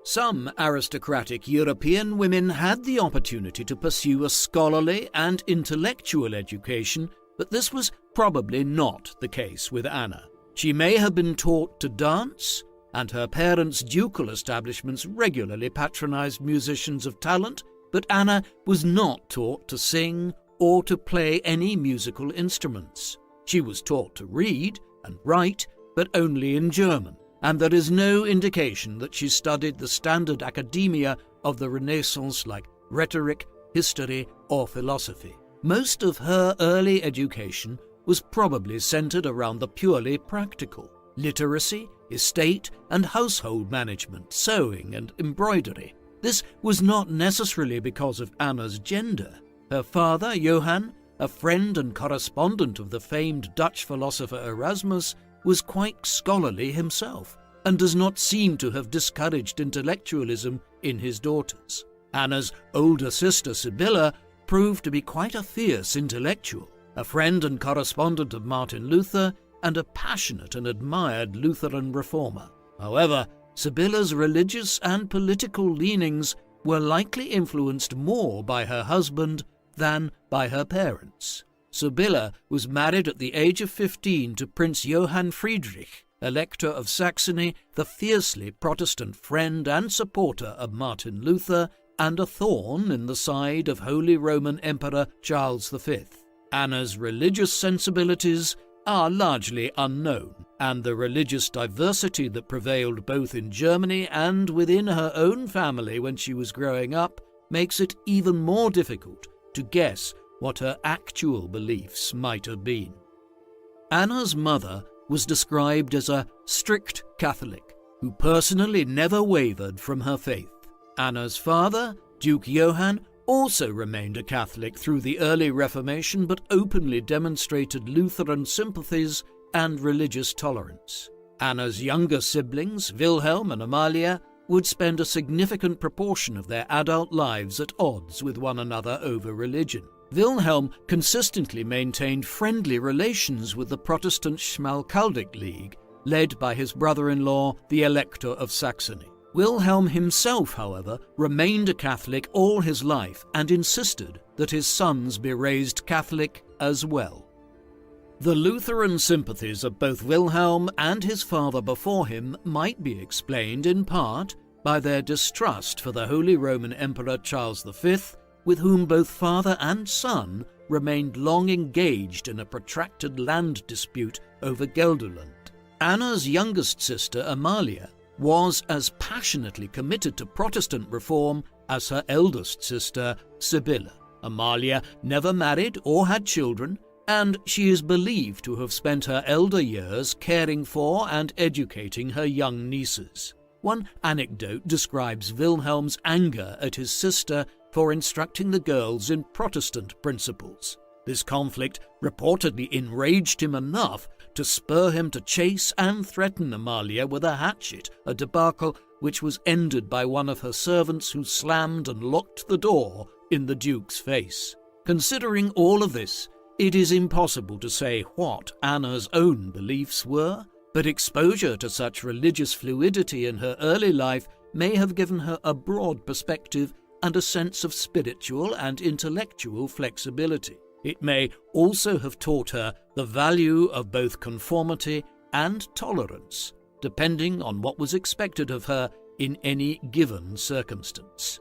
Some aristocratic European women had the opportunity to pursue a scholarly and intellectual education, but this was probably not the case with Anna. She may have been taught to dance, and her parents' ducal establishments regularly patronized musicians of talent, but Anna was not taught to sing or to play any musical instruments. She was taught to read and write, but only in German, and there is no indication that she studied the standard academia of the Renaissance like rhetoric, history, or philosophy. Most of her early education was probably centered around the purely practical: literacy, estate and household management, sewing and embroidery. This was not necessarily because of Anna's gender. Her father, Johann, a friend and correspondent of the famed Dutch philosopher Erasmus, was quite scholarly himself, and does not seem to have discouraged intellectualism in his daughters. Anna's older sister, Sibylla, proved to be quite a fierce intellectual, a friend and correspondent of Martin Luther, and a passionate and admired Lutheran reformer. However, Sibylla's religious and political leanings were likely influenced more by her husband than by her parents. Sibylla was married at the age of 15 to Prince Johann Friedrich, Elector of Saxony, the fiercely Protestant friend and supporter of Martin Luther, and a thorn in the side of Holy Roman Emperor Charles V. Anna's religious sensibilities are largely unknown, and the religious diversity that prevailed both in Germany and within her own family when she was growing up makes it even more difficult to guess what her actual beliefs might have been. Anna's mother was described as a strict Catholic who personally never wavered from her faith. Anna's father, Duke Johann, also remained a Catholic through the early Reformation but openly demonstrated Lutheran sympathies and religious tolerance. Anna's younger siblings, Wilhelm and Amalia, would spend a significant proportion of their adult lives at odds with one another over religion. Wilhelm consistently maintained friendly relations with the Protestant Schmalkaldic League, led by his brother-in-law, the Elector of Saxony. Wilhelm himself, however, remained a Catholic all his life and insisted that his sons be raised Catholic as well. The Lutheran sympathies of both Wilhelm and his father before him might be explained in part by their distrust for the Holy Roman Emperor Charles V, with whom both father and son remained long engaged in a protracted land dispute over Gelderland. Anna's youngest sister, Amalia, was as passionately committed to Protestant reform as her eldest sister, Sibylla. Amalia never married or had children, and she is believed to have spent her elder years caring for and educating her young nieces. One anecdote describes Wilhelm's anger at his sister for instructing the girls in Protestant principles. This conflict reportedly enraged him enough to spur him to chase and threaten Amalia with a hatchet, a debacle which was ended by one of her servants who slammed and locked the door in the Duke's face. Considering all of this, it is impossible to say what Anna's own beliefs were, but exposure to such religious fluidity in her early life may have given her a broad perspective and a sense of spiritual and intellectual flexibility. It may also have taught her the value of both conformity and tolerance, depending on what was expected of her in any given circumstance.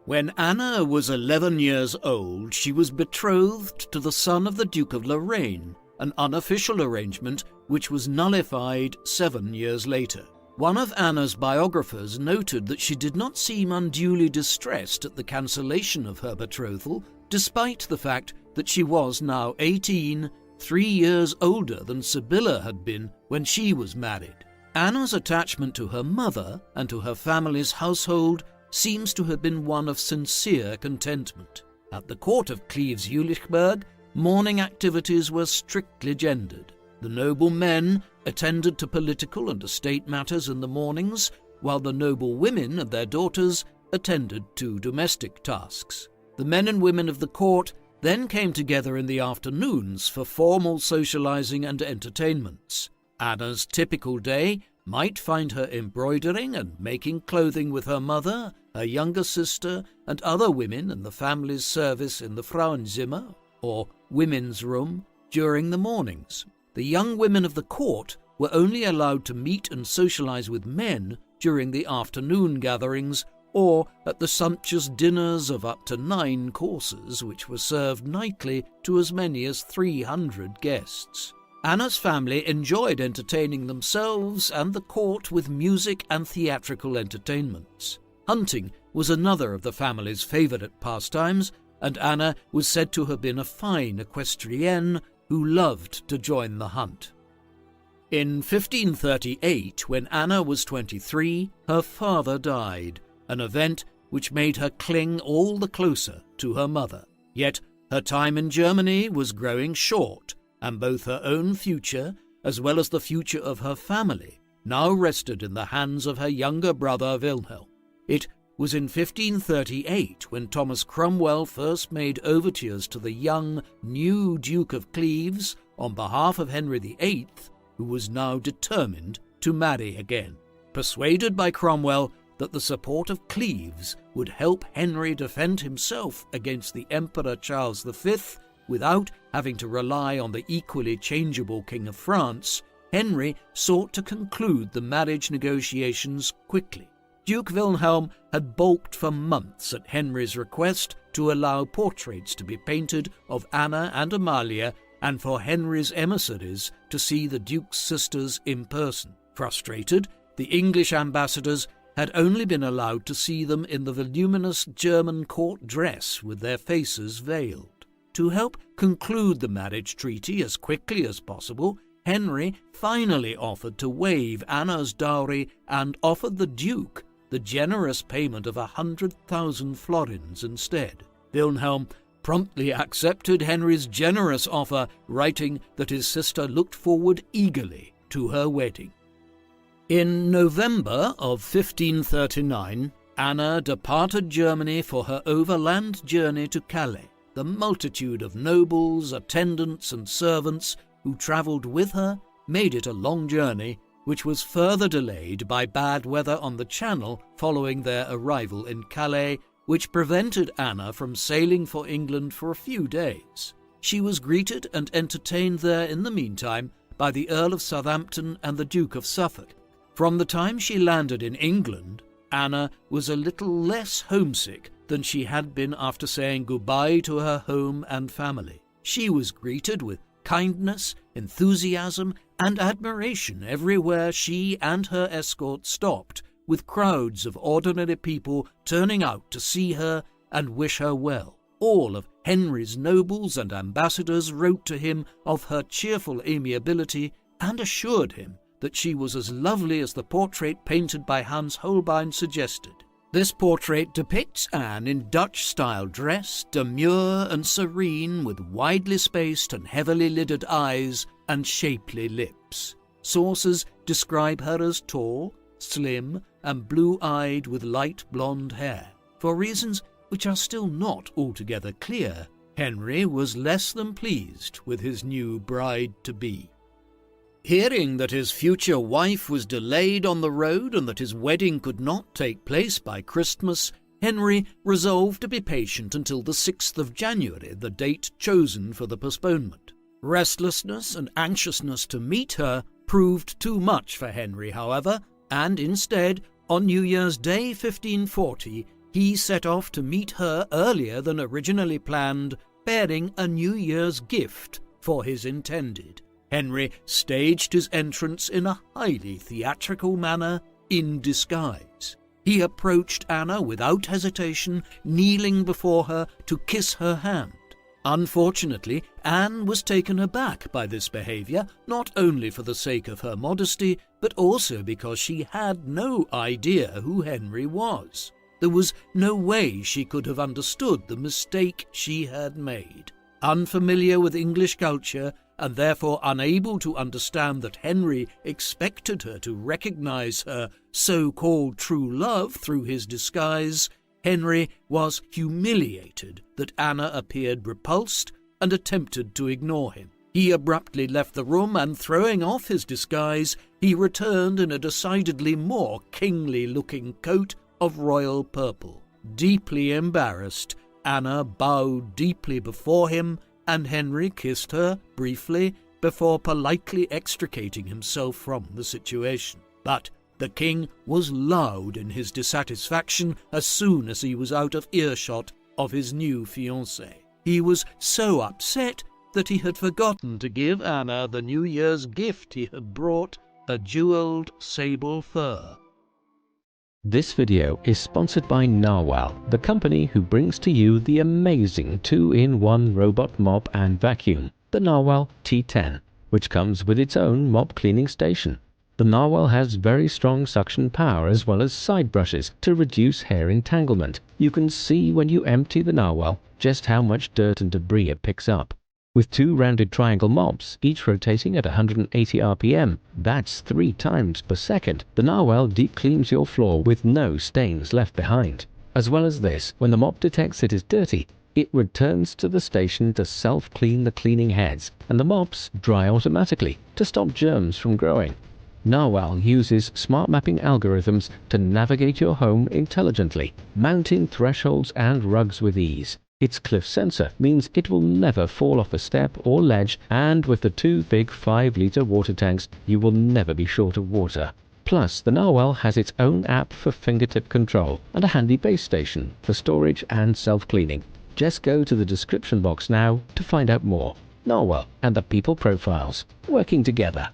When Anna was 11 years old, she was betrothed to the son of the Duke of Lorraine, an unofficial arrangement which was nullified 7 years later. One of Anna's biographers noted that she did not seem unduly distressed at the cancellation of her betrothal, despite the fact that she was now 18, 3 years older than Sibylla had been when she was married. Anna's attachment to her mother and to her family's household seems to have been one of sincere contentment. At the court of Cleves-Jülichberg, morning activities were strictly gendered. The noble men attended to political and estate matters in the mornings, while the noble women and their daughters attended to domestic tasks. The men and women of the court then came together in the afternoons for formal socializing and entertainments. Anna's typical day might find her embroidering and making clothing with her mother, her younger sister, and other women in the family's service in the Frauenzimmer, or women's room, during the mornings. The young women of the court were only allowed to meet and socialize with men during the afternoon gatherings, or at the sumptuous dinners of up to 9 courses, which were served nightly to as many as 300 guests. Anna's family enjoyed entertaining themselves and the court with music and theatrical entertainments. Hunting was another of the family's favourite pastimes, and Anna was said to have been a fine equestrienne who loved to join the hunt. In 1538, when Anna was 23, her father died, an event which made her cling all the closer to her mother. Yet her time in Germany was growing short, and both her own future, as well as the future of her family, now rested in the hands of her younger brother Wilhelm. It was in 1538 when Thomas Cromwell first made overtures to the young, new Duke of Cleves on behalf of Henry VIII, who was now determined to marry again. Persuaded by Cromwell that the support of Cleves would help Henry defend himself against the Emperor Charles V without having to rely on the equally changeable King of France, Henry sought to conclude the marriage negotiations quickly. Duke Wilhelm had balked for months at Henry's request to allow portraits to be painted of Anna and Amalia and for Henry's emissaries to see the Duke's sisters in person. Frustrated, the English ambassadors had only been allowed to see them in the voluminous German court dress with their faces veiled. To help conclude the marriage treaty as quickly as possible, Henry finally offered to waive Anna's dowry and offered the Duke the generous payment of 100,000 florins instead. Wilhelm promptly accepted Henry's generous offer, writing that his sister looked forward eagerly to her wedding. In November of 1539, Anna departed Germany for her overland journey to Calais. The multitude of nobles, attendants, and servants who travelled with her made it a long journey, which was further delayed by bad weather on the Channel following their arrival in Calais, which prevented Anna from sailing for England for a few days. She was greeted and entertained there in the meantime by the Earl of Southampton and the Duke of Suffolk. From the time she landed in England, Anna was a little less homesick than she had been after saying goodbye to her home and family. She was greeted with kindness, enthusiasm, and admiration everywhere she and her escort stopped, with crowds of ordinary people turning out to see her and wish her well. All of Henry's nobles and ambassadors wrote to him of her cheerful amiability and assured him that she was as lovely as the portrait painted by Hans Holbein suggested. This portrait depicts Anne in Dutch-style dress, demure and serene, with widely spaced and heavily lidded eyes and shapely lips. Sources describe her as tall, slim, and blue-eyed with light blonde hair. For reasons which are still not altogether clear, Henry was less than pleased with his new bride-to-be. Hearing that his future wife was delayed on the road and that his wedding could not take place by Christmas, Henry resolved to be patient until the 6th of January, the date chosen for the postponement. Restlessness and anxiousness to meet her proved too much for Henry, however, and instead, on New Year's Day 1540, he set off to meet her earlier than originally planned, bearing a New Year's gift for his intended. Henry staged his entrance in a highly theatrical manner, in disguise. He approached Anna without hesitation, kneeling before her to kiss her hand. Unfortunately, Anne was taken aback by this behaviour, not only for the sake of her modesty, but also because she had no idea who Henry was. There was no way she could have understood the mistake she had made. Unfamiliar with English culture, and therefore unable to understand that Henry expected her to recognize her so-called true love through his disguise, Henry was humiliated that Anna appeared repulsed and attempted to ignore him. He abruptly left the room and, throwing off his disguise, he returned in a decidedly more kingly-looking coat of royal purple. Deeply embarrassed, Anna bowed deeply before him, and Henry kissed her briefly before politely extricating himself from the situation. But the king was loud in his dissatisfaction as soon as he was out of earshot of his new fiancée. He was so upset that he had forgotten to give Anna the New Year's gift he had brought, a jeweled sable fur. This video is sponsored by Narwhal, the company who brings to you the amazing 2-in-1 robot mop and vacuum, the Narwhal T10, which comes with its own mop cleaning station. The Narwhal has very strong suction power as well as side brushes to reduce hair entanglement. You can see when you empty the Narwhal just how much dirt and debris it picks up. With 2 rounded triangle mops, each rotating at 180 RPM, that's 3 times per second, the Narwhal deep cleans your floor with no stains left behind. As well as this, when the mop detects it is dirty, it returns to the station to self-clean the cleaning heads, and the mops dry automatically to stop germs from growing. Narwhal uses smart mapping algorithms to navigate your home intelligently, mounting thresholds and rugs with ease. Its cliff sensor means it will never fall off a step or ledge, and with the 2 big 5-litre water tanks, you will never be short of water. Plus, the Narwhal has its own app for fingertip control and a handy base station for storage and self-cleaning. Just go to the description box now to find out more. Narwhal and the People Profiles, working together.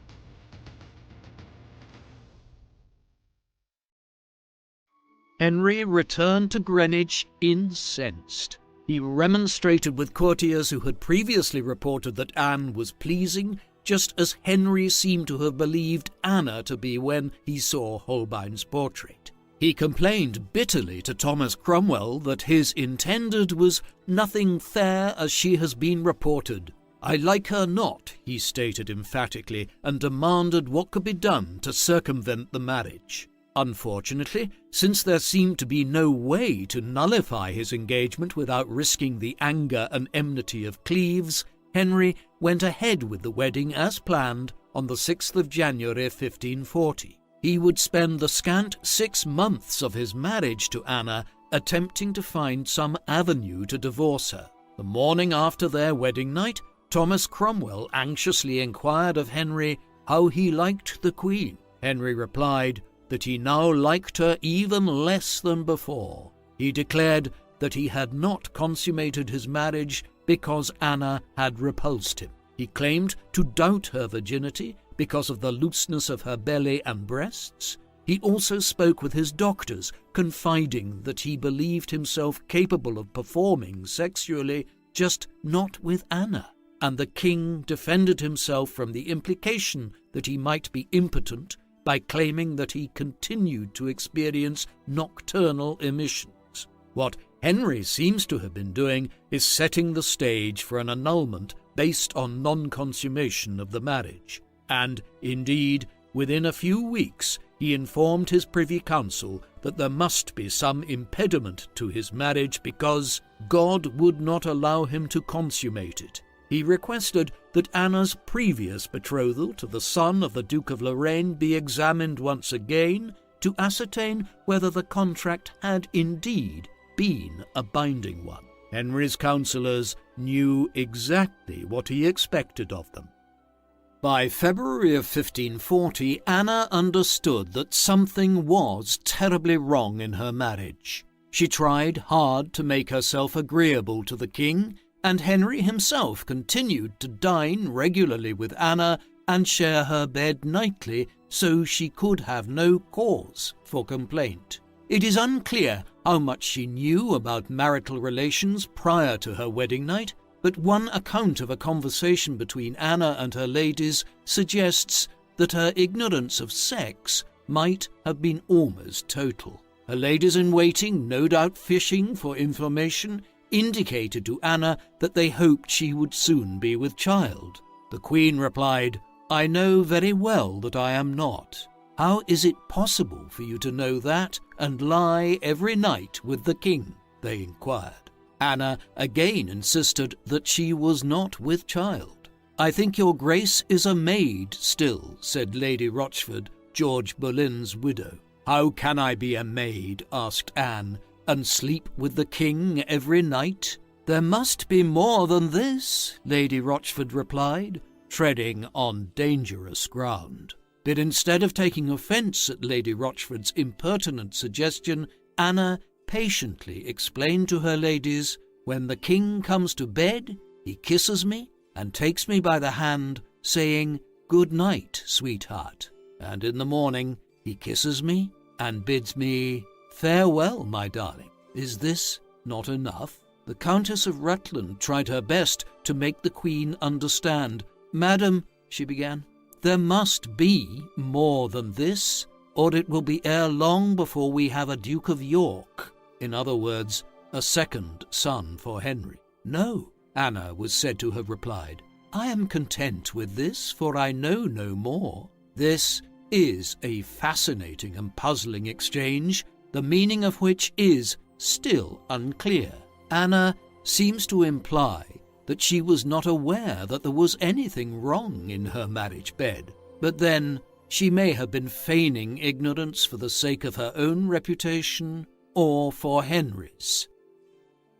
Henry returned to Greenwich incensed. He remonstrated with courtiers who had previously reported that Anne was pleasing, just as Henry seemed to have believed Anna to be when he saw Holbein's portrait. He complained bitterly to Thomas Cromwell that his intended was nothing fair as she has been reported. I like her not, he stated emphatically, and demanded what could be done to circumvent the marriage. Unfortunately, since there seemed to be no way to nullify his engagement without risking the anger and enmity of Cleves, Henry went ahead with the wedding as planned on the 6th of January 1540. He would spend the scant 6 months of his marriage to Anna attempting to find some avenue to divorce her. The morning after their wedding night, Thomas Cromwell anxiously inquired of Henry how he liked the Queen. Henry replied that he now liked her even less than before. He declared that he had not consummated his marriage because Anna had repulsed him. He claimed to doubt her virginity because of the looseness of her belly and breasts. He also spoke with his doctors, confiding that he believed himself capable of performing sexually, just not with Anna. And the king defended himself from the implication that he might be impotent by claiming that he continued to experience nocturnal emissions. What Henry seems to have been doing is setting the stage for an annulment based on non-consummation of the marriage. And, indeed, within a few weeks, he informed his Privy Council that there must be some impediment to his marriage because God would not allow him to consummate it. He requested that Anna's previous betrothal to the son of the Duke of Lorraine be examined once again to ascertain whether the contract had indeed been a binding one. Henry's councillors knew exactly what he expected of them. By February of 1540, Anna understood that something was terribly wrong in her marriage. She tried hard to make herself agreeable to the king, and Henry himself continued to dine regularly with Anna and share her bed nightly, so she could have no cause for complaint. It is unclear how much she knew about marital relations prior to her wedding night, but one account of a conversation between Anna and her ladies suggests that her ignorance of sex might have been almost total. Her ladies-in-waiting, no doubt fishing for information, indicated to Anna that they hoped she would soon be with child. The Queen replied, "I know very well that I am not. How is it possible for you to know that and lie every night with the king?" they inquired. Anna again insisted that she was not with child. "I think your grace is a maid still," said Lady Rochford, George Boleyn's widow. "How can I be a maid," asked Anne, "and sleep with the king every night?" "There must be more than this," Lady Rochford replied, treading on dangerous ground. But instead of taking offence at Lady Rochford's impertinent suggestion, Anna patiently explained to her ladies, "When the king comes to bed, he kisses me and takes me by the hand, saying, 'Good night, sweetheart.' And in the morning he kisses me and bids me, 'Farewell, my darling.' Is this not enough?" The Countess of Rutland tried her best to make the Queen understand. "Madam," she began, "there must be more than this, or it will be ere long before we have a Duke of York. In other words, a second son for Henry." "No," Anna was said to have replied. "I am content with this, for I know no more." This is a fascinating and puzzling exchange, the meaning of which is still unclear. Anna seems to imply that she was not aware that there was anything wrong in her marriage bed, but then she may have been feigning ignorance for the sake of her own reputation or for Henry's.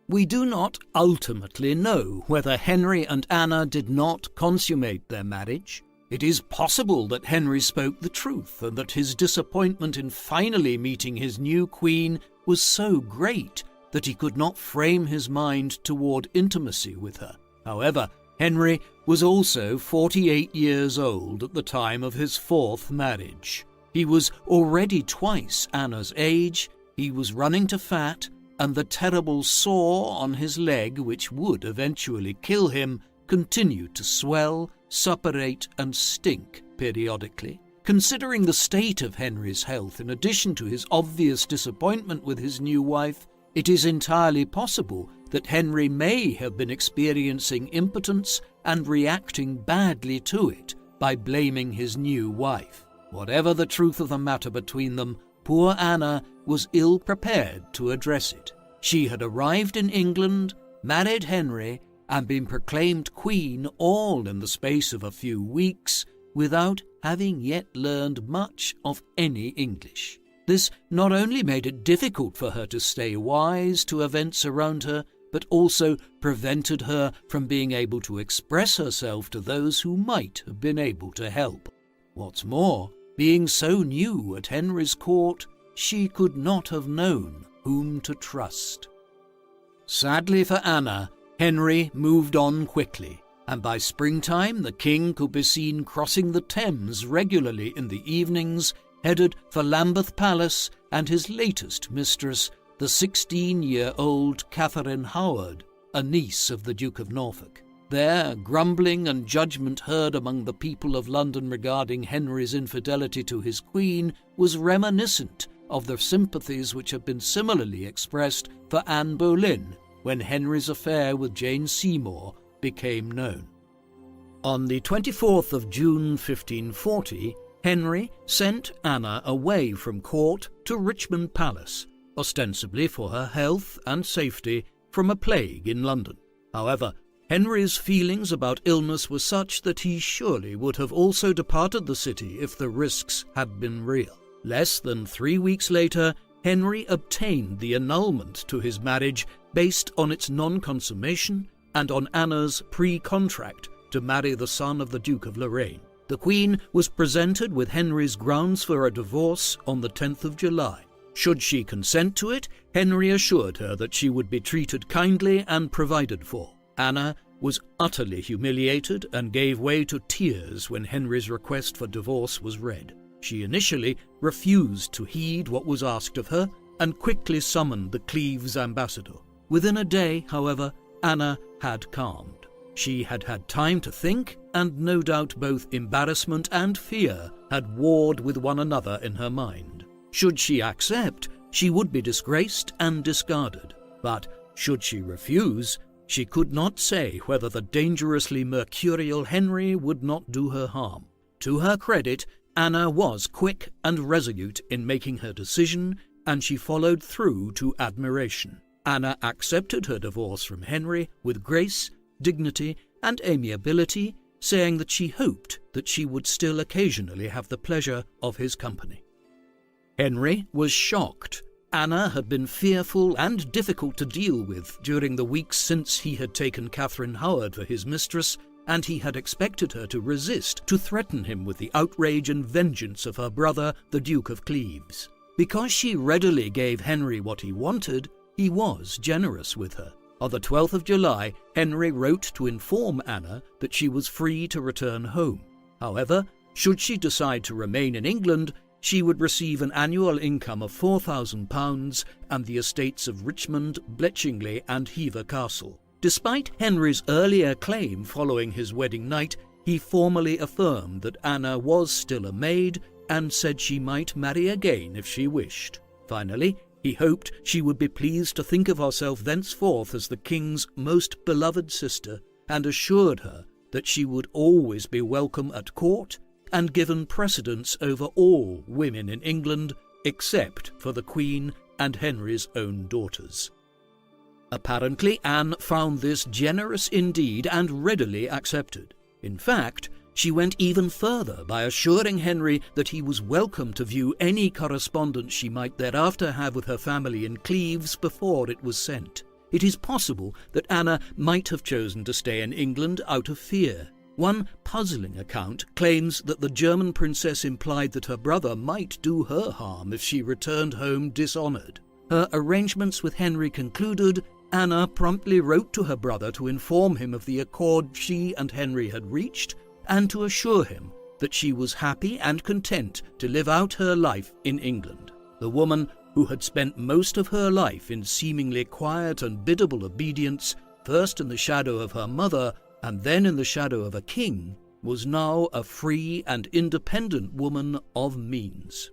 We do not ultimately know whether Henry and Anna did not consummate their marriage. It is possible that Henry spoke the truth and that his disappointment in finally meeting his new queen was so great that he could not frame his mind toward intimacy with her. However, Henry was also 48 years old at the time of his fourth marriage. He was already twice Anna's age, he was running to fat, and the terrible sore on his leg, which would eventually kill him, continued to swell, suppurate, and stink periodically. Considering the state of Henry's health, in addition to his obvious disappointment with his new wife, it is entirely possible that Henry may have been experiencing impotence and reacting badly to it by blaming his new wife. Whatever the truth of the matter between them, poor Anna was ill-prepared to address it. She had arrived in England, married Henry, and been proclaimed queen all in the space of a few weeks, without having yet learned much of any English. This not only made it difficult for her to stay wise to events around her, but also prevented her from being able to express herself to those who might have been able to help. What's more, being so new at Henry's court, she could not have known whom to trust. Sadly for Anna, Henry moved on quickly, and by springtime the king could be seen crossing the Thames regularly in the evenings, headed for Lambeth Palace and his latest mistress, the 16-year-old Catherine Howard, a niece of the Duke of Norfolk. There, grumbling and judgment heard among the people of London regarding Henry's infidelity to his queen was reminiscent of the sympathies which had been similarly expressed for Anne Boleyn when Henry's affair with Jane Seymour became known. On the 24th of June 1540, Henry sent Anna away from court to Richmond Palace, ostensibly for her health and safety from a plague in London. However, Henry's feelings about illness were such that he surely would have also departed the city if the risks had been real. Less than 3 weeks later, Henry obtained the annulment to his marriage based on its non-consummation and on Anna's pre-contract to marry the son of the Duke of Lorraine. The Queen was presented with Henry's grounds for a divorce on the 10th of July. Should she consent to it, Henry assured her that she would be treated kindly and provided for. Anna was utterly humiliated and gave way to tears when Henry's request for divorce was read. She initially refused to heed what was asked of her and quickly summoned the Cleves ambassador. Within a day, however, Anna had calmed. She had had time to think, and no doubt both embarrassment and fear had warred with one another in her mind. Should she accept, she would be disgraced and discarded, but should she refuse, she could not say whether the dangerously mercurial Henry would not do her harm. To her credit, Anna was quick and resolute in making her decision, and she followed through to admiration. Anna accepted her divorce from Henry with grace, dignity, and amiability, saying that she hoped that she would still occasionally have the pleasure of his company. Henry was shocked. Anna had been fearful and difficult to deal with during the weeks since he had taken Catherine Howard for his mistress, and he had expected her to resist, to threaten him with the outrage and vengeance of her brother, the Duke of Cleves. Because she readily gave Henry what he wanted, he was generous with her. On the 12th of July, Henry wrote to inform Anna that she was free to return home. However, should she decide to remain in England, she would receive an annual income of £4,000 and the estates of Richmond, Bletchingley and Hever Castle. Despite Henry's earlier claim following his wedding night, he formally affirmed that Anna was still a maid and said she might marry again if she wished. Finally, he hoped she would be pleased to think of herself thenceforth as the king's most beloved sister, and assured her that she would always be welcome at court and given precedence over all women in England, except for the Queen and Henry's own daughters. Apparently, Anne found this generous indeed and readily accepted. In fact, she went even further by assuring Henry that he was welcome to view any correspondence she might thereafter have with her family in Cleves before it was sent. It is possible that Anna might have chosen to stay in England out of fear. One puzzling account claims that the German princess implied that her brother might do her harm if she returned home dishonoured. Her arrangements with Henry concluded, Anna promptly wrote to her brother to inform him of the accord she and Henry had reached, and to assure him that she was happy and content to live out her life in England. The woman who had spent most of her life in seemingly quiet and biddable obedience, first in the shadow of her mother and then in the shadow of a king, was now a free and independent woman of means.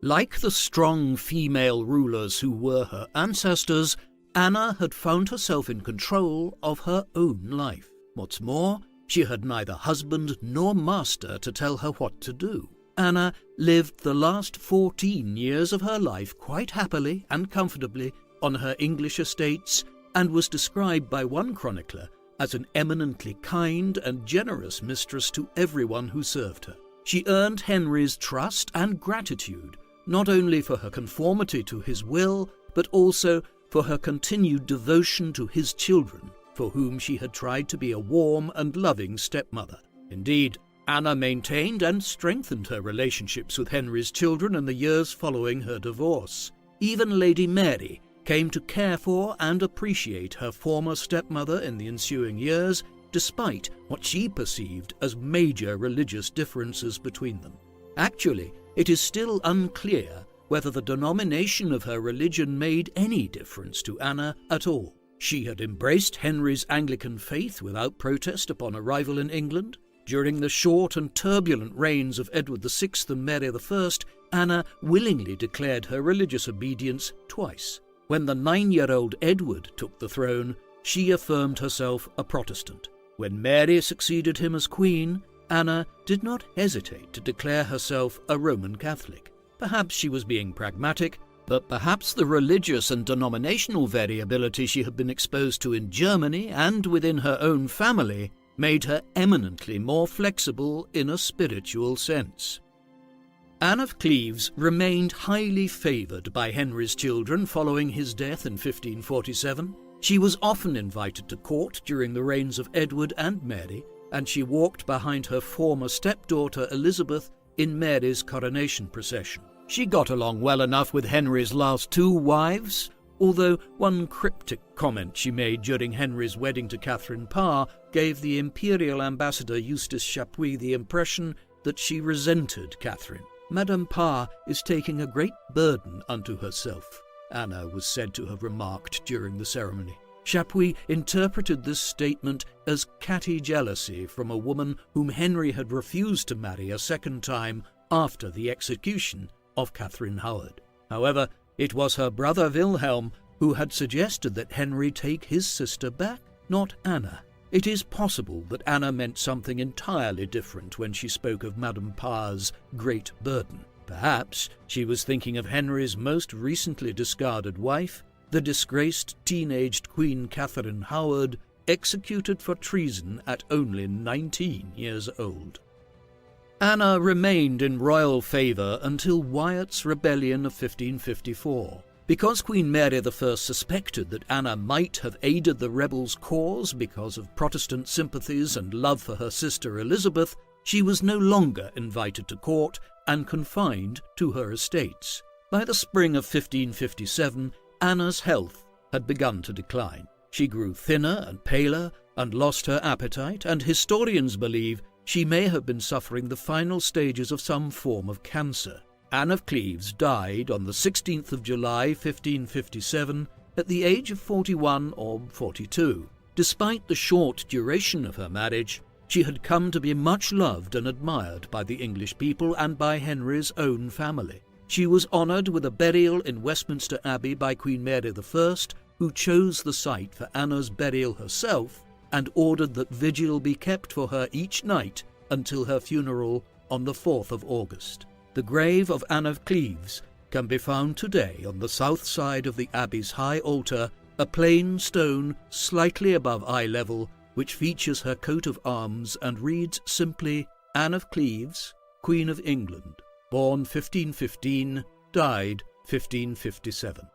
Like the strong female rulers who were her ancestors, Anna had found herself in control of her own life. What's more, she had neither husband nor master to tell her what to do. Anna lived the last 14 years of her life quite happily and comfortably on her English estates, and was described by one chronicler as an eminently kind and generous mistress to everyone who served her. She earned Henry's trust and gratitude, not only for her conformity to his will, but also for her continued devotion to his children, for whom she had tried to be a warm and loving stepmother. Indeed, Anna maintained and strengthened her relationships with Henry's children in the years following her divorce. Even Lady Mary came to care for and appreciate her former stepmother in the ensuing years, despite what she perceived as major religious differences between them. Actually, it is still unclear whether the denomination of her religion made any difference to Anna at all. She had embraced Henry's Anglican faith without protest upon arrival in England. During the short and turbulent reigns of Edward VI and Mary I, Anna willingly declared her religious obedience twice. When the 9-year-old Edward took the throne, she affirmed herself a Protestant. When Mary succeeded him as Queen, Anna did not hesitate to declare herself a Roman Catholic. Perhaps she was being pragmatic, but perhaps the religious and denominational variability she had been exposed to in Germany and within her own family made her eminently more flexible in a spiritual sense. Anne of Cleves remained highly favoured by Henry's children following his death in 1547. She was often invited to court during the reigns of Edward and Mary, and she walked behind her former stepdaughter Elizabeth in Mary's coronation procession. She got along well enough with Henry's last 2 wives, although one cryptic comment she made during Henry's wedding to Catherine Parr gave the imperial ambassador Eustace Chapuis the impression that she resented Catherine. Madame Parr is taking a great burden unto herself, Anna was said to have remarked during the ceremony. Chapuis interpreted this statement as catty jealousy from a woman whom Henry had refused to marry a second time after the execution of Catherine Howard. However, It was her brother Wilhelm who had suggested that Henry take his sister back, not Anna. It is possible that Anna meant something entirely different when she spoke of Madame Parr's great burden. Perhaps she was thinking of Henry's most recently discarded wife, the disgraced teenaged Queen Catherine Howard, executed for treason at only 19 years old. Anna remained in royal favour until Wyatt's rebellion of 1554. Because Queen Mary I suspected that Anna might have aided the rebels' cause because of Protestant sympathies and love for her sister Elizabeth, she was no longer invited to court and confined to her estates. By the spring of 1557, Anna's health had begun to decline. She grew thinner and paler and lost her appetite, and historians believe she may have been suffering the final stages of some form of cancer. Anne of Cleves died on the 16th of July 1557 at the age of 41 or 42. Despite the short duration of her marriage, she had come to be much loved and admired by the English people and by Henry's own family. She was honoured with a burial in Westminster Abbey by Queen Mary I, who chose the site for Anna's burial herself and ordered that vigil be kept for her each night until her funeral on the 4th of August. The grave of Anne of Cleves can be found today on the south side of the Abbey's high altar, a plain stone slightly above eye level, which features her coat of arms and reads simply, Anne of Cleves, Queen of England, born 1515, died 1557.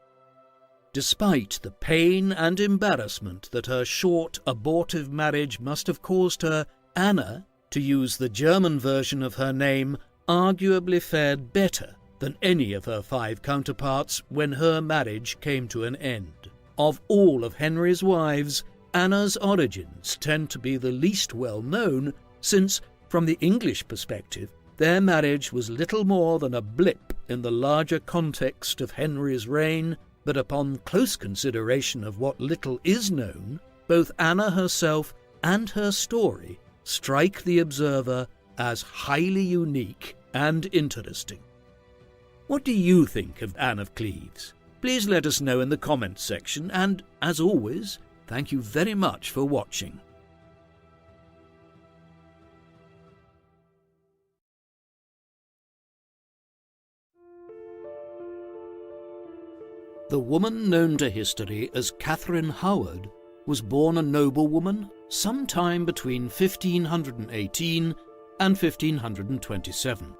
Despite the pain and embarrassment that her short, abortive marriage must have caused her, Anna, to use the German version of her name, arguably fared better than any of her 5 counterparts when her marriage came to an end. Of all of Henry's wives, Anna's origins tend to be the least well known, since, from the English perspective, their marriage was little more than a blip in the larger context of Henry's reign, but upon close consideration of what little is known, both Anna herself and her story strike the observer as highly unique and interesting. What do you think of Anne of Cleves? Please let us know in the comments section, and, as always, thank you very much for watching. The woman known to history as Catherine Howard was born a noblewoman sometime between 1518 and 1527.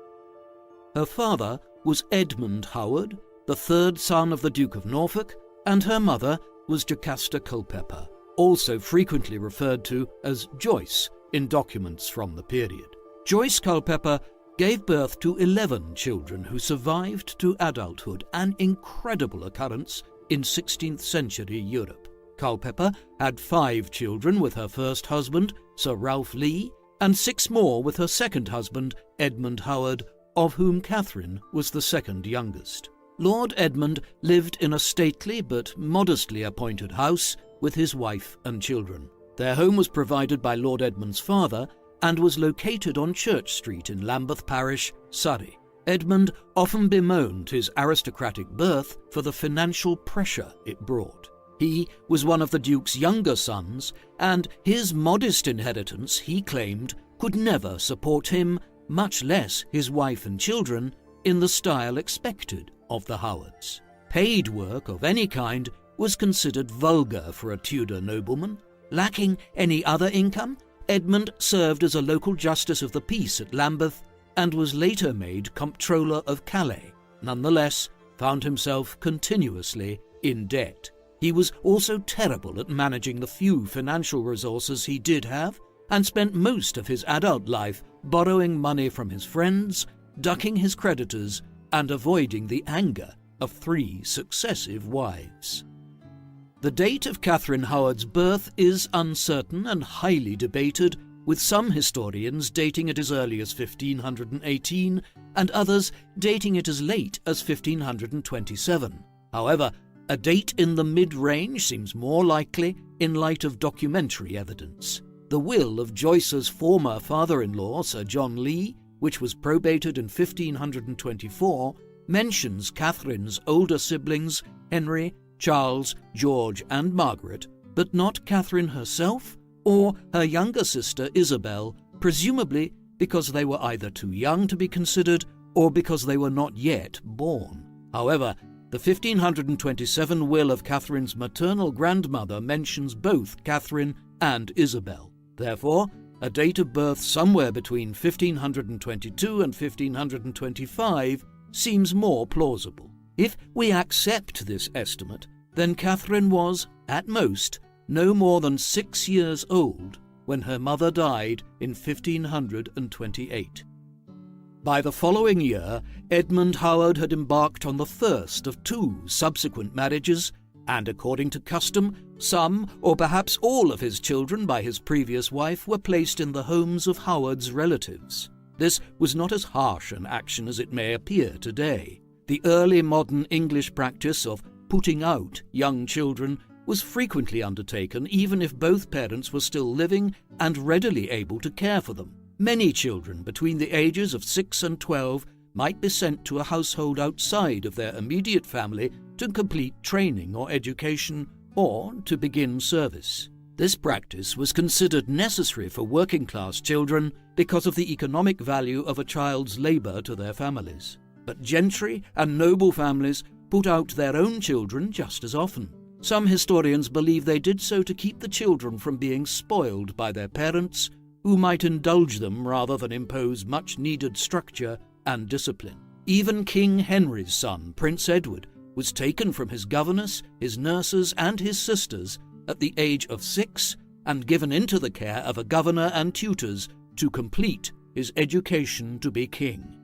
Her father was Edmund Howard, the 3rd son of the Duke of Norfolk, and her mother was Jocasta Culpeper, also frequently referred to as Joyce in documents from the period. Joyce Culpeper gave birth to 11 children who survived to adulthood, an incredible occurrence in 16th century Europe. Culpeper had 5 children with her first husband, Sir Ralph Lee, and 6 more with her second husband, Edmund Howard, of whom Catherine was the second youngest. Lord Edmund lived in a stately but modestly appointed house with his wife and children. Their home was provided by Lord Edmund's father and was located on Church Street in Lambeth Parish, Surrey. Edmund often bemoaned his aristocratic birth for the financial pressure it brought. He was one of the Duke's younger sons, and his modest inheritance, he claimed, could never support him, much less his wife and children, in the style expected of the Howards. Paid work of any kind was considered vulgar for a Tudor nobleman. Lacking any other income, Edmund served as a local justice of the peace at Lambeth and was later made Comptroller of Calais. Nonetheless, found himself continuously in debt. He was also terrible at managing the few financial resources he did have, and spent most of his adult life borrowing money from his friends, ducking his creditors, and avoiding the anger of 3 successive wives. The date of Catherine Howard's birth is uncertain and highly debated, with some historians dating it as early as 1518 and others dating it as late as 1527. However, a date in the mid-range seems more likely in light of documentary evidence. The will of Joyce's former father-in-law, Sir John Lee, which was probated in 1524, mentions Catherine's older siblings, Henry, Charles, George, and Margaret, but not Catherine herself or her younger sister Isabel, presumably because they were either too young to be considered or because they were not yet born. However, the 1527 will of Catherine's maternal grandmother mentions both Catherine and Isabel. Therefore, a date of birth somewhere between 1522 and 1525 seems more plausible. If we accept this estimate, then Catherine was, at most, no more than 6 years old when her mother died in 1528. By the following year, Edmund Howard had embarked on the first of 2 subsequent marriages, and according to custom, some or perhaps all of his children by his previous wife were placed in the homes of Howard's relatives. This was not as harsh an action as it may appear today. The early modern English practice of putting out young children was frequently undertaken even if both parents were still living and readily able to care for them. Many children between the ages of 6 and 12 might be sent to a household outside of their immediate family to complete training or education or to begin service. This practice was considered necessary for working-class children because of the economic value of a child's labour to their families. But gentry and noble families put out their own children just as often. Some historians believe they did so to keep the children from being spoiled by their parents, who might indulge them rather than impose much-needed structure and discipline. Even King Henry's son, Prince Edward, was taken from his governess, his nurses, and his sisters at the age of 6 and given into the care of a governor and tutors to complete his education to be king.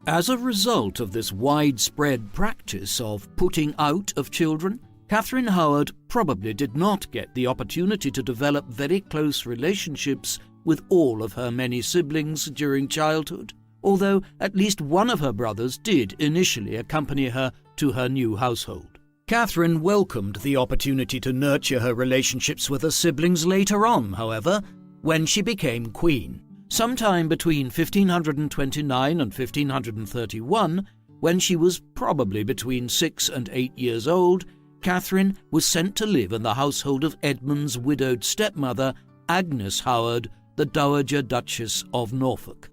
As a result of this widespread practice of putting out of children, Catherine Howard probably did not get the opportunity to develop very close relationships with all of her many siblings during childhood, although at least one of her brothers did initially accompany her to her new household. Catherine welcomed the opportunity to nurture her relationships with her siblings later on, however, when she became queen. Sometime between 1529 and 1531, when she was probably between 6 and 8 years old, Catherine was sent to live in the household of Edmund's widowed stepmother, Agnes Howard, the Dowager Duchess of Norfolk.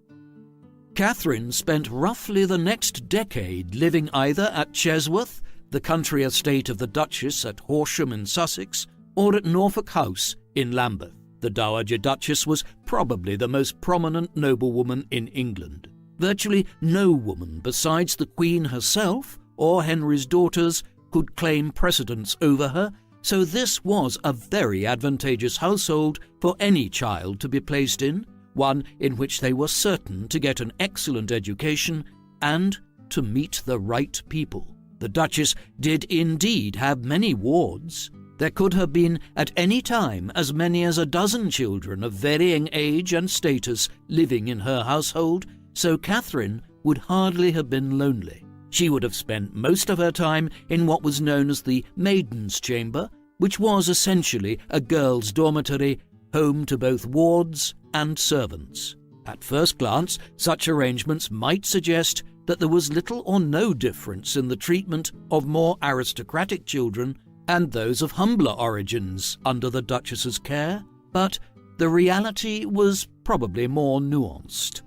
Catherine spent roughly the next decade living either at Chesworth, the country estate of the Duchess at Horsham in Sussex, or at Norfolk House in Lambeth. The Dowager Duchess was probably the most prominent noblewoman in England. Virtually no woman besides the Queen herself or Henry's daughters could claim precedence over her, so this was a very advantageous household for any child to be placed in, one in which they were certain to get an excellent education and to meet the right people. The Duchess did indeed have many wards. There could have been at any time as many as 12 children of varying age and status living in her household, so Catherine would hardly have been lonely. She would have spent most of her time in what was known as the Maiden's Chamber, which was essentially a girls' dormitory, home to both wards and servants. At first glance, such arrangements might suggest that there was little or no difference in the treatment of more aristocratic children and those of humbler origins under the Duchess's care, but the reality was probably more nuanced.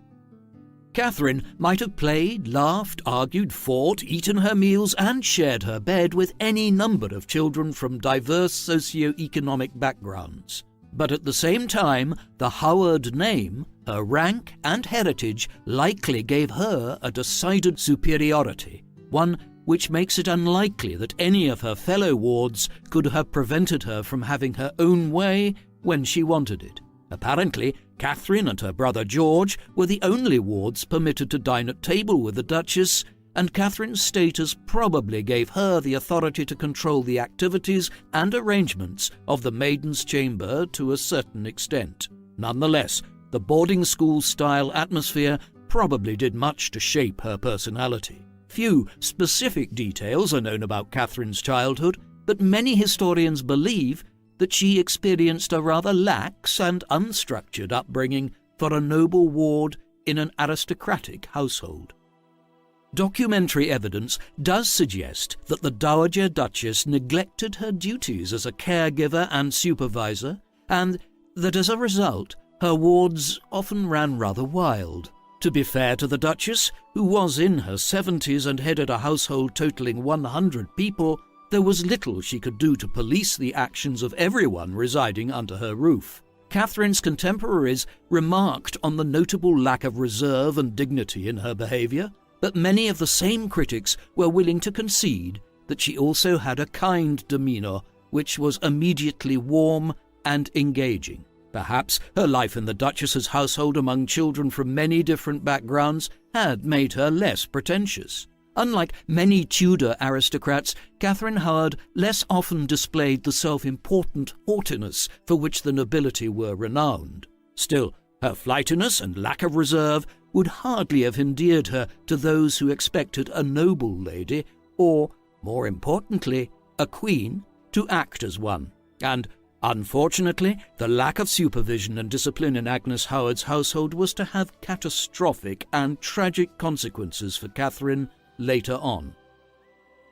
Catherine might have played, laughed, argued, fought, eaten her meals, and shared her bed with any number of children from diverse socio-economic backgrounds. But at the same time, the Howard name, her rank and heritage likely gave her a decided superiority, one which makes it unlikely that any of her fellow wards could have prevented her from having her own way when she wanted it. Apparently, Catherine and her brother George were the only wards permitted to dine at table with the Duchess, and Catherine's status probably gave her the authority to control the activities and arrangements of the Maiden's Chamber to a certain extent. Nonetheless, the boarding school-style atmosphere probably did much to shape her personality. Few specific details are known about Catherine's childhood, but many historians believe that she experienced a rather lax and unstructured upbringing for a noble ward in an aristocratic household. Documentary evidence does suggest that the Dowager Duchess neglected her duties as a caregiver and supervisor, and that as a result, her wards often ran rather wild. To be fair to the Duchess, who was in her 70s and headed a household totaling 100 people, there was little she could do to police the actions of everyone residing under her roof. Catherine's contemporaries remarked on the notable lack of reserve and dignity in her behaviour, but many of the same critics were willing to concede that she also had a kind demeanour, which was immediately warm and engaging. Perhaps her life in the Duchess's household among children from many different backgrounds had made her less pretentious. Unlike many Tudor aristocrats, Catherine Howard less often displayed the self-important haughtiness for which the nobility were renowned. Still, her flightiness and lack of reserve would hardly have endeared her to those who expected a noble lady, or, more importantly, a queen, to act as one. And, unfortunately, the lack of supervision and discipline in Agnes Howard's household was to have catastrophic and tragic consequences for Catherine later on.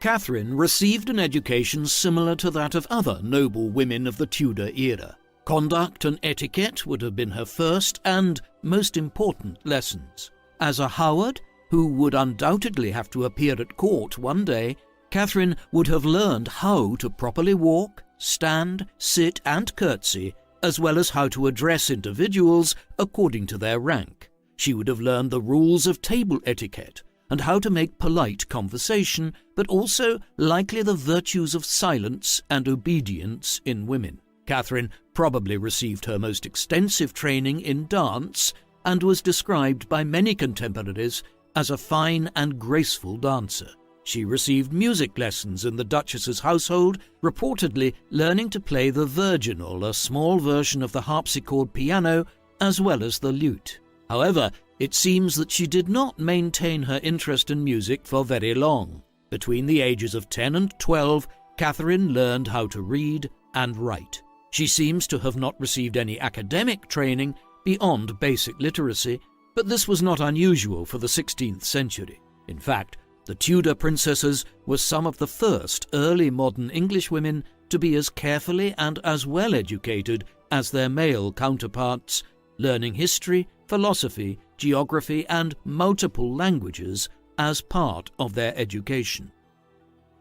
Catherine received an education similar to that of other noble women of the Tudor era. Conduct and etiquette would have been her first and most important lessons. As a Howard, who would undoubtedly have to appear at court one day, Catherine would have learned how to properly walk, stand, sit, and curtsy, as well as how to address individuals according to their rank. She would have learned the rules of table etiquette and how to make polite conversation, but also likely the virtues of silence and obedience in women. Catherine probably received her most extensive training in dance and was described by many contemporaries as a fine and graceful dancer. She received music lessons in the Duchess's household, reportedly learning to play the virginal, a small version of the harpsichord piano, as well as the lute. However, it seems that she did not maintain her interest in music for very long. Between the ages of 10 and 12, Catherine learned how to read and write. She seems to have not received any academic training beyond basic literacy, but this was not unusual for the 16th century. In fact, the Tudor princesses were some of the first early modern English women to be as carefully and as well educated as their male counterparts, learning history, philosophy, geography, and multiple languages as part of their education.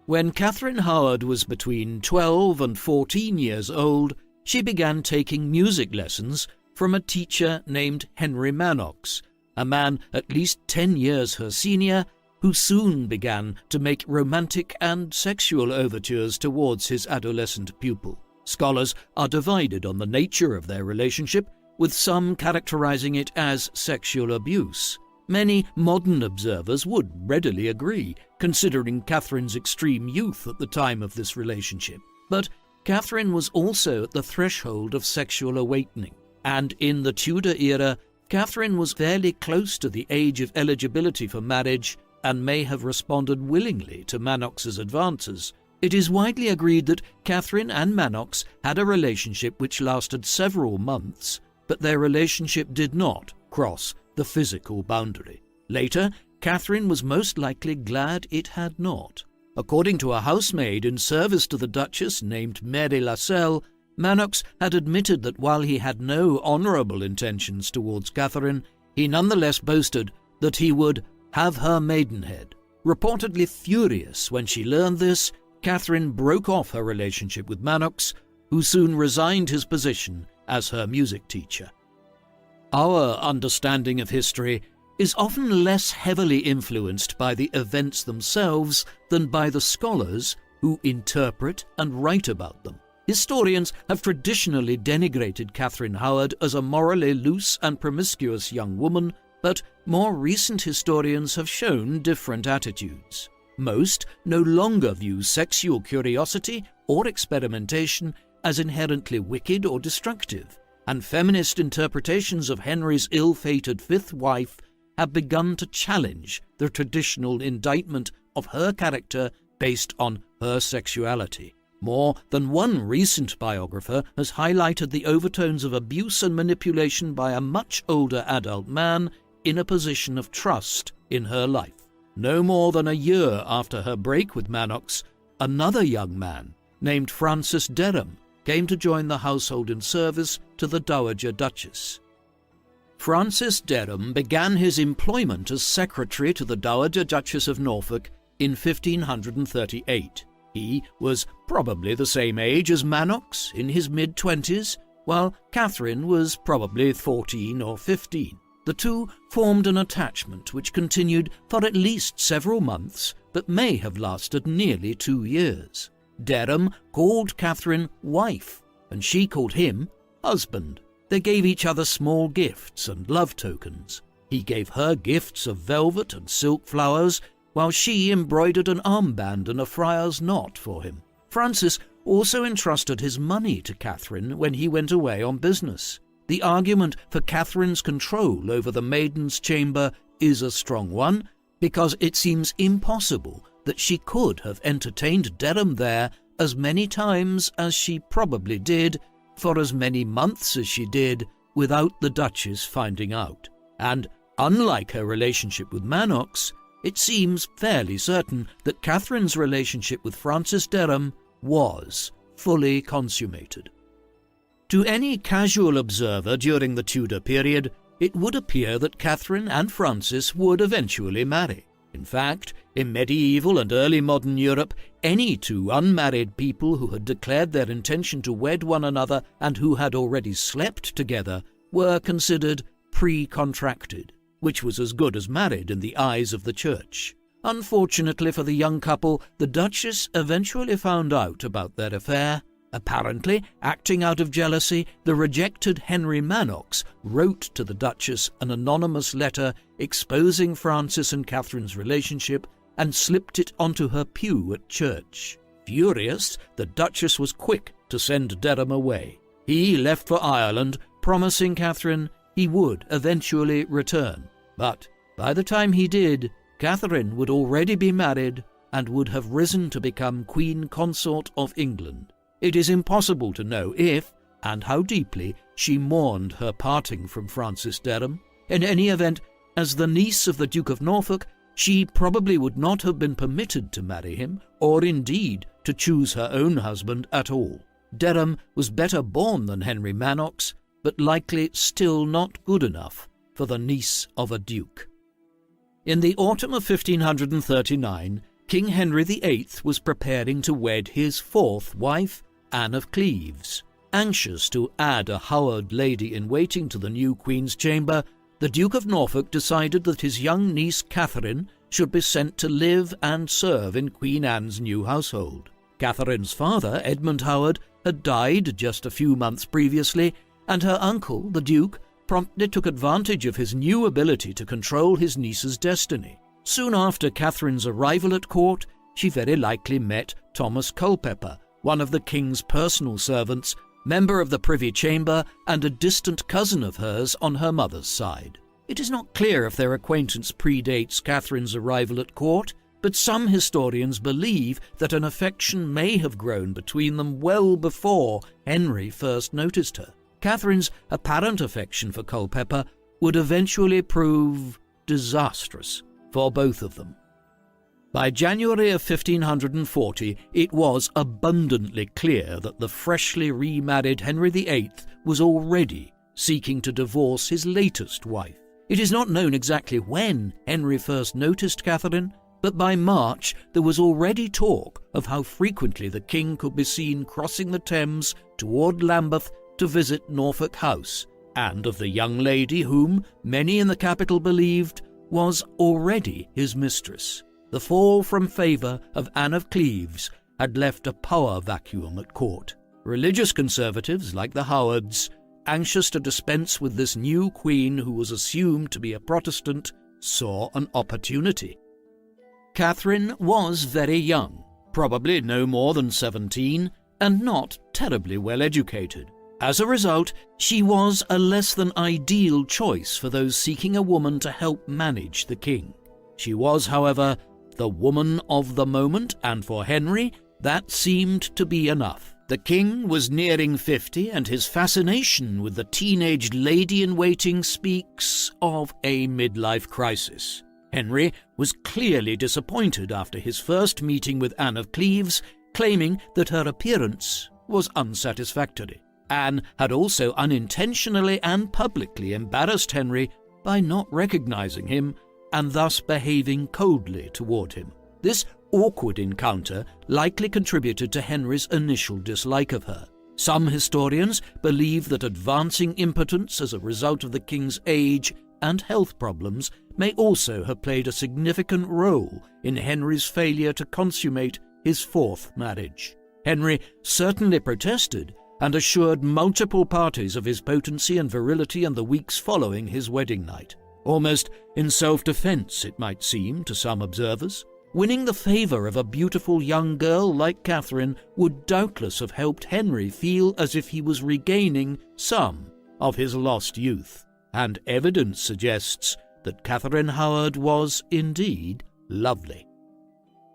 When Catherine Howard was between 12 and 14 years old, she began taking music lessons from a teacher named Henry Manox, a man at least 10 years her senior, who soon began to make romantic and sexual overtures towards his adolescent pupil. Scholars are divided on the nature of their relationship, with some characterizing it as sexual abuse. Many modern observers would readily agree, considering Catherine's extreme youth at the time of this relationship. But Catherine was also at the threshold of sexual awakening, and in the Tudor era, Catherine was fairly close to the age of eligibility for marriage and may have responded willingly to Manox's advances. It is widely agreed that Catherine and Manox had a relationship which lasted several months, but their relationship did not cross the physical boundary. Later, Catherine was most likely glad it had not. According to a housemaid in service to the Duchess named Mary Lascelles, Manox had admitted that while he had no honourable intentions towards Catherine, he nonetheless boasted that he would have her maidenhead. Reportedly furious when she learned this, Catherine broke off her relationship with Manox, who soon resigned his position as her music teacher. Our understanding of history is often less heavily influenced by the events themselves than by the scholars who interpret and write about them. Historians have traditionally denigrated Catherine Howard as a morally loose and promiscuous young woman, but more recent historians have shown different attitudes. Most no longer view sexual curiosity or experimentation as inherently wicked or destructive, and feminist interpretations of Henry's ill-fated fifth wife have begun to challenge the traditional indictment of her character based on her sexuality. More than one recent biographer has highlighted the overtones of abuse and manipulation by a much older adult man in a position of trust in her life. no more than a year after her break with Manox, another young man named Francis Derham came to join the household in service to the Dowager Duchess. Francis Derham began his employment as secretary to the Dowager Duchess of Norfolk in 1538. He was probably the same age as Manox, in his mid-20s, while Catherine was probably 14 or 15. The two formed an attachment which continued for at least several months, but may have lasted nearly 2 years. Derham called Catherine wife, and she called him husband. They gave each other small gifts and love tokens. He gave her gifts of velvet and silk flowers, while she embroidered an armband and a friar's knot for him. Francis also entrusted his money to Catherine when he went away on business. The argument for Catherine's control over the maiden's chamber is a strong one, because it seems impossible that she could have entertained Derham there as many times as she probably did, for as many months as she did, without the Duchess finding out. And unlike her relationship with Manox, it seems fairly certain that Catherine's relationship with Francis Derham was fully consummated. To any casual observer during the Tudor period, it would appear that Catherine and Francis would eventually marry. In fact, in medieval and early modern Europe, any two unmarried people who had declared their intention to wed one another and who had already slept together were considered pre-contracted, which was as good as married in the eyes of the Church. Unfortunately for the young couple, the Duchess eventually found out about their affair. Apparently, acting out of jealousy, the rejected Henry Manox wrote to the Duchess an anonymous letter exposing Francis and Catherine's relationship and slipped it onto her pew at church. Furious, the Duchess was quick to send Derham away. He left for Ireland, promising Catherine he would eventually return. But by the time he did, Catherine would already be married and would have risen to become Queen Consort of England. It is impossible to know if, and how deeply, she mourned her parting from Francis Derham. In any event, as the niece of the Duke of Norfolk, she probably would not have been permitted to marry him, or indeed to choose her own husband at all. Derham was better born than Henry Manox, but likely still not good enough for the niece of a duke. In the autumn of 1539, King Henry VIII was preparing to wed his fourth wife, Anne of Cleves. Anxious to add a Howard lady-in-waiting to the new Queen's chamber, the Duke of Norfolk decided that his young niece Catherine should be sent to live and serve in Queen Anne's new household. Catherine's father, Edmund Howard, had died just a few months previously, and her uncle, the Duke, promptly took advantage of his new ability to control his niece's destiny. Soon after Catherine's arrival at court, she very likely met Thomas Culpeper, one of the king's personal servants, member of the Privy Chamber, and a distant cousin of hers on her mother's side. It is not clear if their acquaintance predates Catherine's arrival at court, but some historians believe that an affection may have grown between them well before Henry first noticed her. Catherine's apparent affection for Culpeper would eventually prove disastrous for both of them. By January of 1540, it was abundantly clear that the freshly remarried Henry VIII was already seeking to divorce his latest wife. It is not known exactly when Henry first noticed Catherine, but by March there was already talk of how frequently the king could be seen crossing the Thames toward Lambeth to visit Norfolk House, and of the young lady whom many in the capital believed was already his mistress. The fall from favour of Anne of Cleves had left a power vacuum at court. Religious conservatives, like the Howards, anxious to dispense with this new queen who was assumed to be a Protestant, saw an opportunity. Catherine was very young, probably no more than 17, and not terribly well educated. As a result, she was a less than ideal choice for those seeking a woman to help manage the king. She was, however, the woman of the moment, and for Henry, that seemed to be enough. The king was nearing 50, and his fascination with the teenage lady-in-waiting speaks of a midlife crisis. Henry was clearly disappointed after his first meeting with Anne of Cleves, claiming that her appearance was unsatisfactory. Anne had also unintentionally and publicly embarrassed Henry by not recognizing him and thus behaving coldly toward him. This awkward encounter likely contributed to Henry's initial dislike of her. Some historians believe that advancing impotence as a result of the king's age and health problems may also have played a significant role in Henry's failure to consummate his fourth marriage. Henry certainly protested and assured multiple parties of his potency and virility in the weeks following his wedding night. Almost in self-defense, it might seem to some observers. Winning the favour of a beautiful young girl like Catherine would doubtless have helped Henry feel as if he was regaining some of his lost youth, and evidence suggests that Catherine Howard was indeed lovely.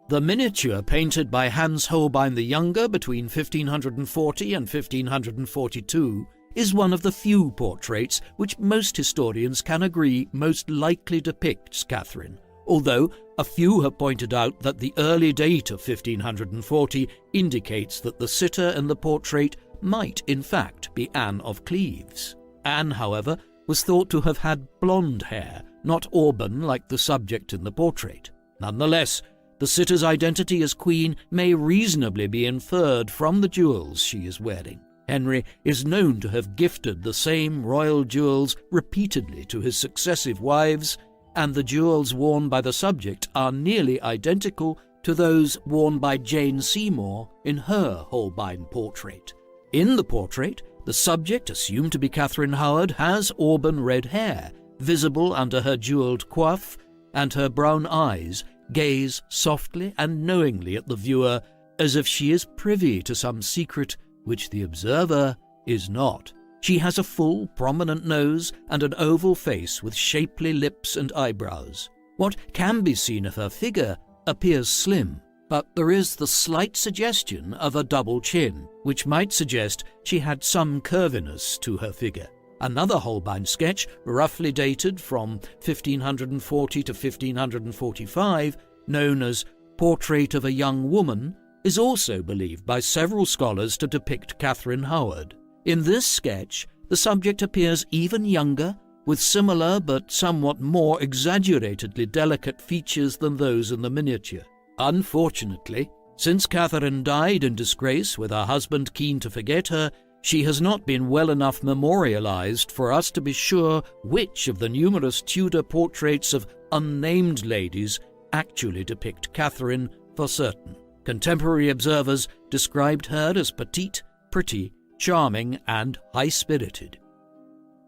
The miniature painted by Hans Holbein the Younger between 1540 and 1542 is one of the few portraits which most historians can agree most likely depicts Catherine, although a few have pointed out that the early date of 1540 indicates that the sitter in the portrait might in fact be Anne of Cleves. Anne, however, was thought to have had blonde hair, not auburn like the subject in the portrait. Nonetheless, the sitter's identity as queen may reasonably be inferred from the jewels she is wearing. Henry is known to have gifted the same royal jewels repeatedly to his successive wives, and the jewels worn by the subject are nearly identical to those worn by Jane Seymour in her Holbein portrait. In the portrait, the subject, assumed to be Catherine Howard, has auburn red hair, visible under her jewelled coif, and her brown eyes gaze softly and knowingly at the viewer as if she is privy to some secret which the observer is not. She has a full, prominent nose and an oval face with shapely lips and eyebrows. What can be seen of her figure appears slim, but there is the slight suggestion of a double chin, which might suggest she had some curviness to her figure. Another Holbein sketch, roughly dated from 1540 to 1545, known as Portrait of a Young Woman, is also believed by several scholars to depict Catherine Howard. In this sketch, the subject appears even younger, with similar but somewhat more exaggeratedly delicate features than those in the miniature. Unfortunately, since Catherine died in disgrace with her husband keen to forget her, she has not been well enough memorialized for us to be sure which of the numerous Tudor portraits of unnamed ladies actually depict Catherine for certain. Contemporary observers described her as petite, pretty, charming, and high-spirited.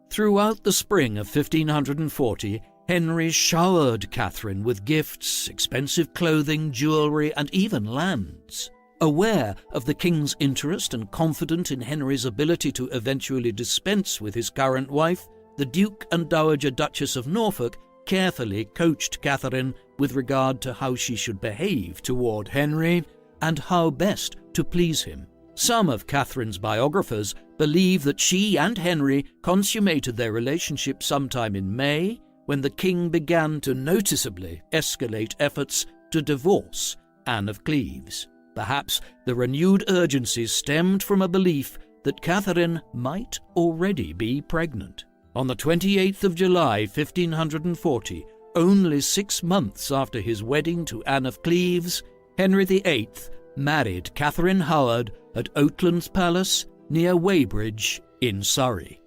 Throughout the spring of 1540, Henry showered Catherine with gifts, expensive clothing, jewellery, and even lands. Aware of the king's interest and confident in Henry's ability to eventually dispense with his current wife, the Duke and Dowager Duchess of Norfolk carefully coached Catherine with regard to how she should behave toward Henry and how best to please him. Some of Catherine's biographers believe that she and Henry consummated their relationship sometime in May, when the king began to noticeably escalate efforts to divorce Anne of Cleves. Perhaps the renewed urgency stemmed from a belief that Catherine might already be pregnant. On the 28th of July, 1540, only 6 months after his wedding to Anne of Cleves, Henry VIII married Catherine Howard at Oatlands Palace near Weybridge in Surrey.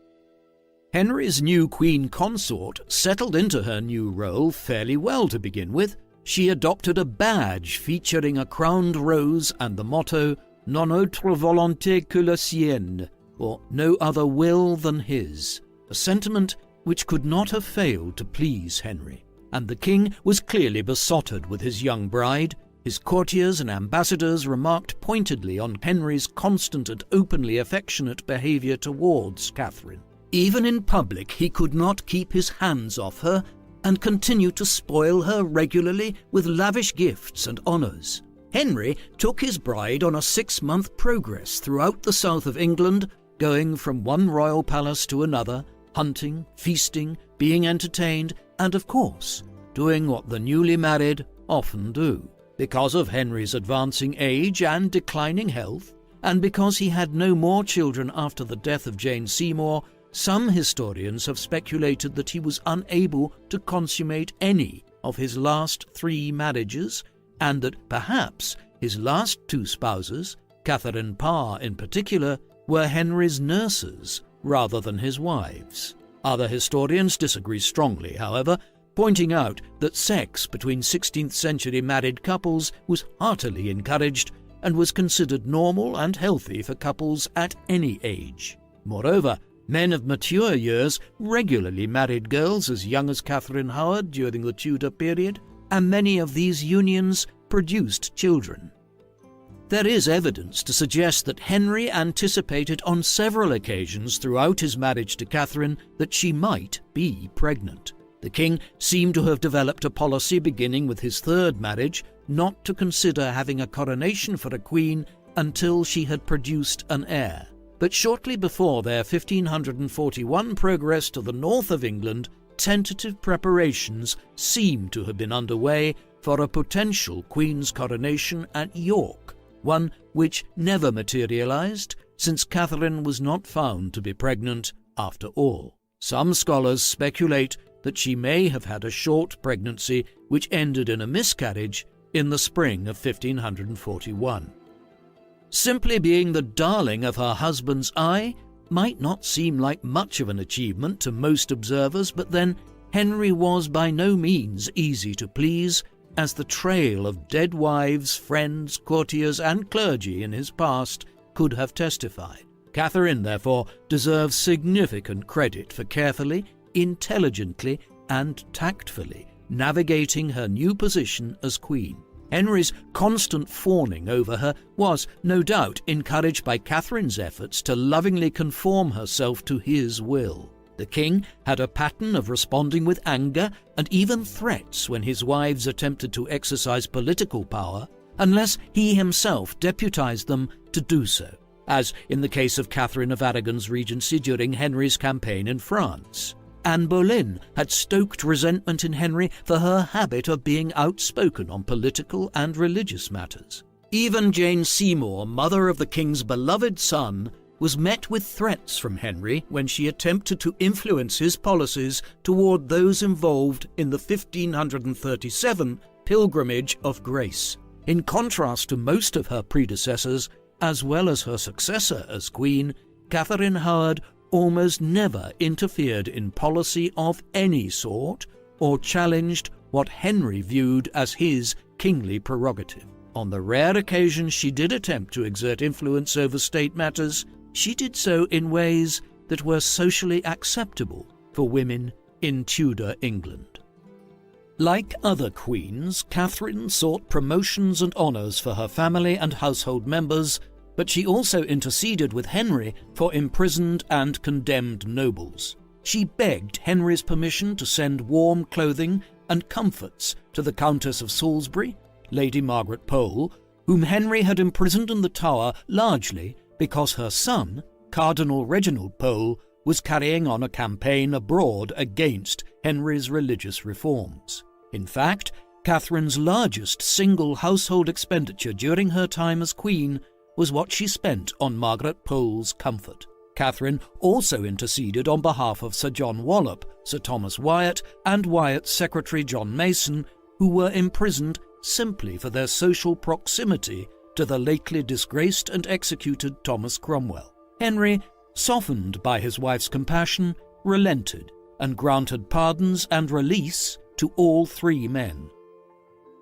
Henry's new queen consort settled into her new role fairly well to begin with. She adopted a badge featuring a crowned rose and the motto Non autre volonté que la sienne, or no other will than his, a sentiment which could not have failed to please Henry. And the king was clearly besotted with his young bride. His courtiers and ambassadors remarked pointedly on Henry's constant and openly affectionate behaviour towards Catherine. Even in public he could not keep his hands off her, and continued to spoil her regularly with lavish gifts and honours. Henry took his bride on a 6-month progress throughout the south of England, going from one royal palace to another, hunting, feasting, being entertained, and of course, doing what the newly married often do. Because of Henry's advancing age and declining health, and because he had no more children after the death of Jane Seymour, some historians have speculated that he was unable to consummate any of his last 3 marriages, and that perhaps his last 2 spouses, Catherine Parr in particular, were Henry's nurses rather than his wives. Other historians disagree strongly, however, pointing out that sex between 16th century married couples was heartily encouraged and was considered normal and healthy for couples at any age. Moreover, men of mature years regularly married girls as young as Catherine Howard during the Tudor period, and many of these unions produced children. There is evidence to suggest that Henry anticipated on several occasions throughout his marriage to Catherine that she might be pregnant. The king seemed to have developed a policy beginning with his 3rd marriage not to consider having a coronation for a queen until she had produced an heir. But shortly before their 1541 progress to the north of England, tentative preparations seem to have been underway for a potential queen's coronation at York, one which never materialized, since Catherine was not found to be pregnant after all. Some scholars speculate that she may have had a short pregnancy which ended in a miscarriage in the spring of 1541. Simply being the darling of her husband's eye might not seem like much of an achievement to most observers, but then Henry was by no means easy to please, as the trail of dead wives, friends, courtiers, and clergy in his past could have testified. Catherine, therefore, deserves significant credit for carefully, intelligently, and tactfully navigating her new position as queen. Henry's constant fawning over her was, no doubt, encouraged by Catherine's efforts to lovingly conform herself to his will. The king had a pattern of responding with anger and even threats when his wives attempted to exercise political power, unless he himself deputized them to do so, as in the case of Catherine of Aragon's regency during Henry's campaign in France. Anne Boleyn had stoked resentment in Henry for her habit of being outspoken on political and religious matters. Even Jane Seymour, mother of the king's beloved son, was met with threats from Henry when she attempted to influence his policies toward those involved in the 1537 Pilgrimage of Grace. In contrast to most of her predecessors, as well as her successor as queen, Catherine Howard almost never interfered in policy of any sort or challenged what Henry viewed as his kingly prerogative. On the rare occasions she did attempt to exert influence over state matters, she did so in ways that were socially acceptable for women in Tudor England. Like other queens, Catherine sought promotions and honours for her family and household members, but she also interceded with Henry for imprisoned and condemned nobles. She begged Henry's permission to send warm clothing and comforts to the Countess of Salisbury, Lady Margaret Pole, whom Henry had imprisoned in the Tower largely because her son, Cardinal Reginald Pole, was carrying on a campaign abroad against Henry's religious reforms. In fact, Catherine's largest single household expenditure during her time as queen was what she spent on Margaret Pole's comfort. Catherine also interceded on behalf of Sir John Wallop, Sir Thomas Wyatt, and Wyatt's secretary John Mason, who were imprisoned simply for their social proximity to the lately disgraced and executed Thomas Cromwell. Henry, softened by his wife's compassion, relented and granted pardons and release to all 3 men.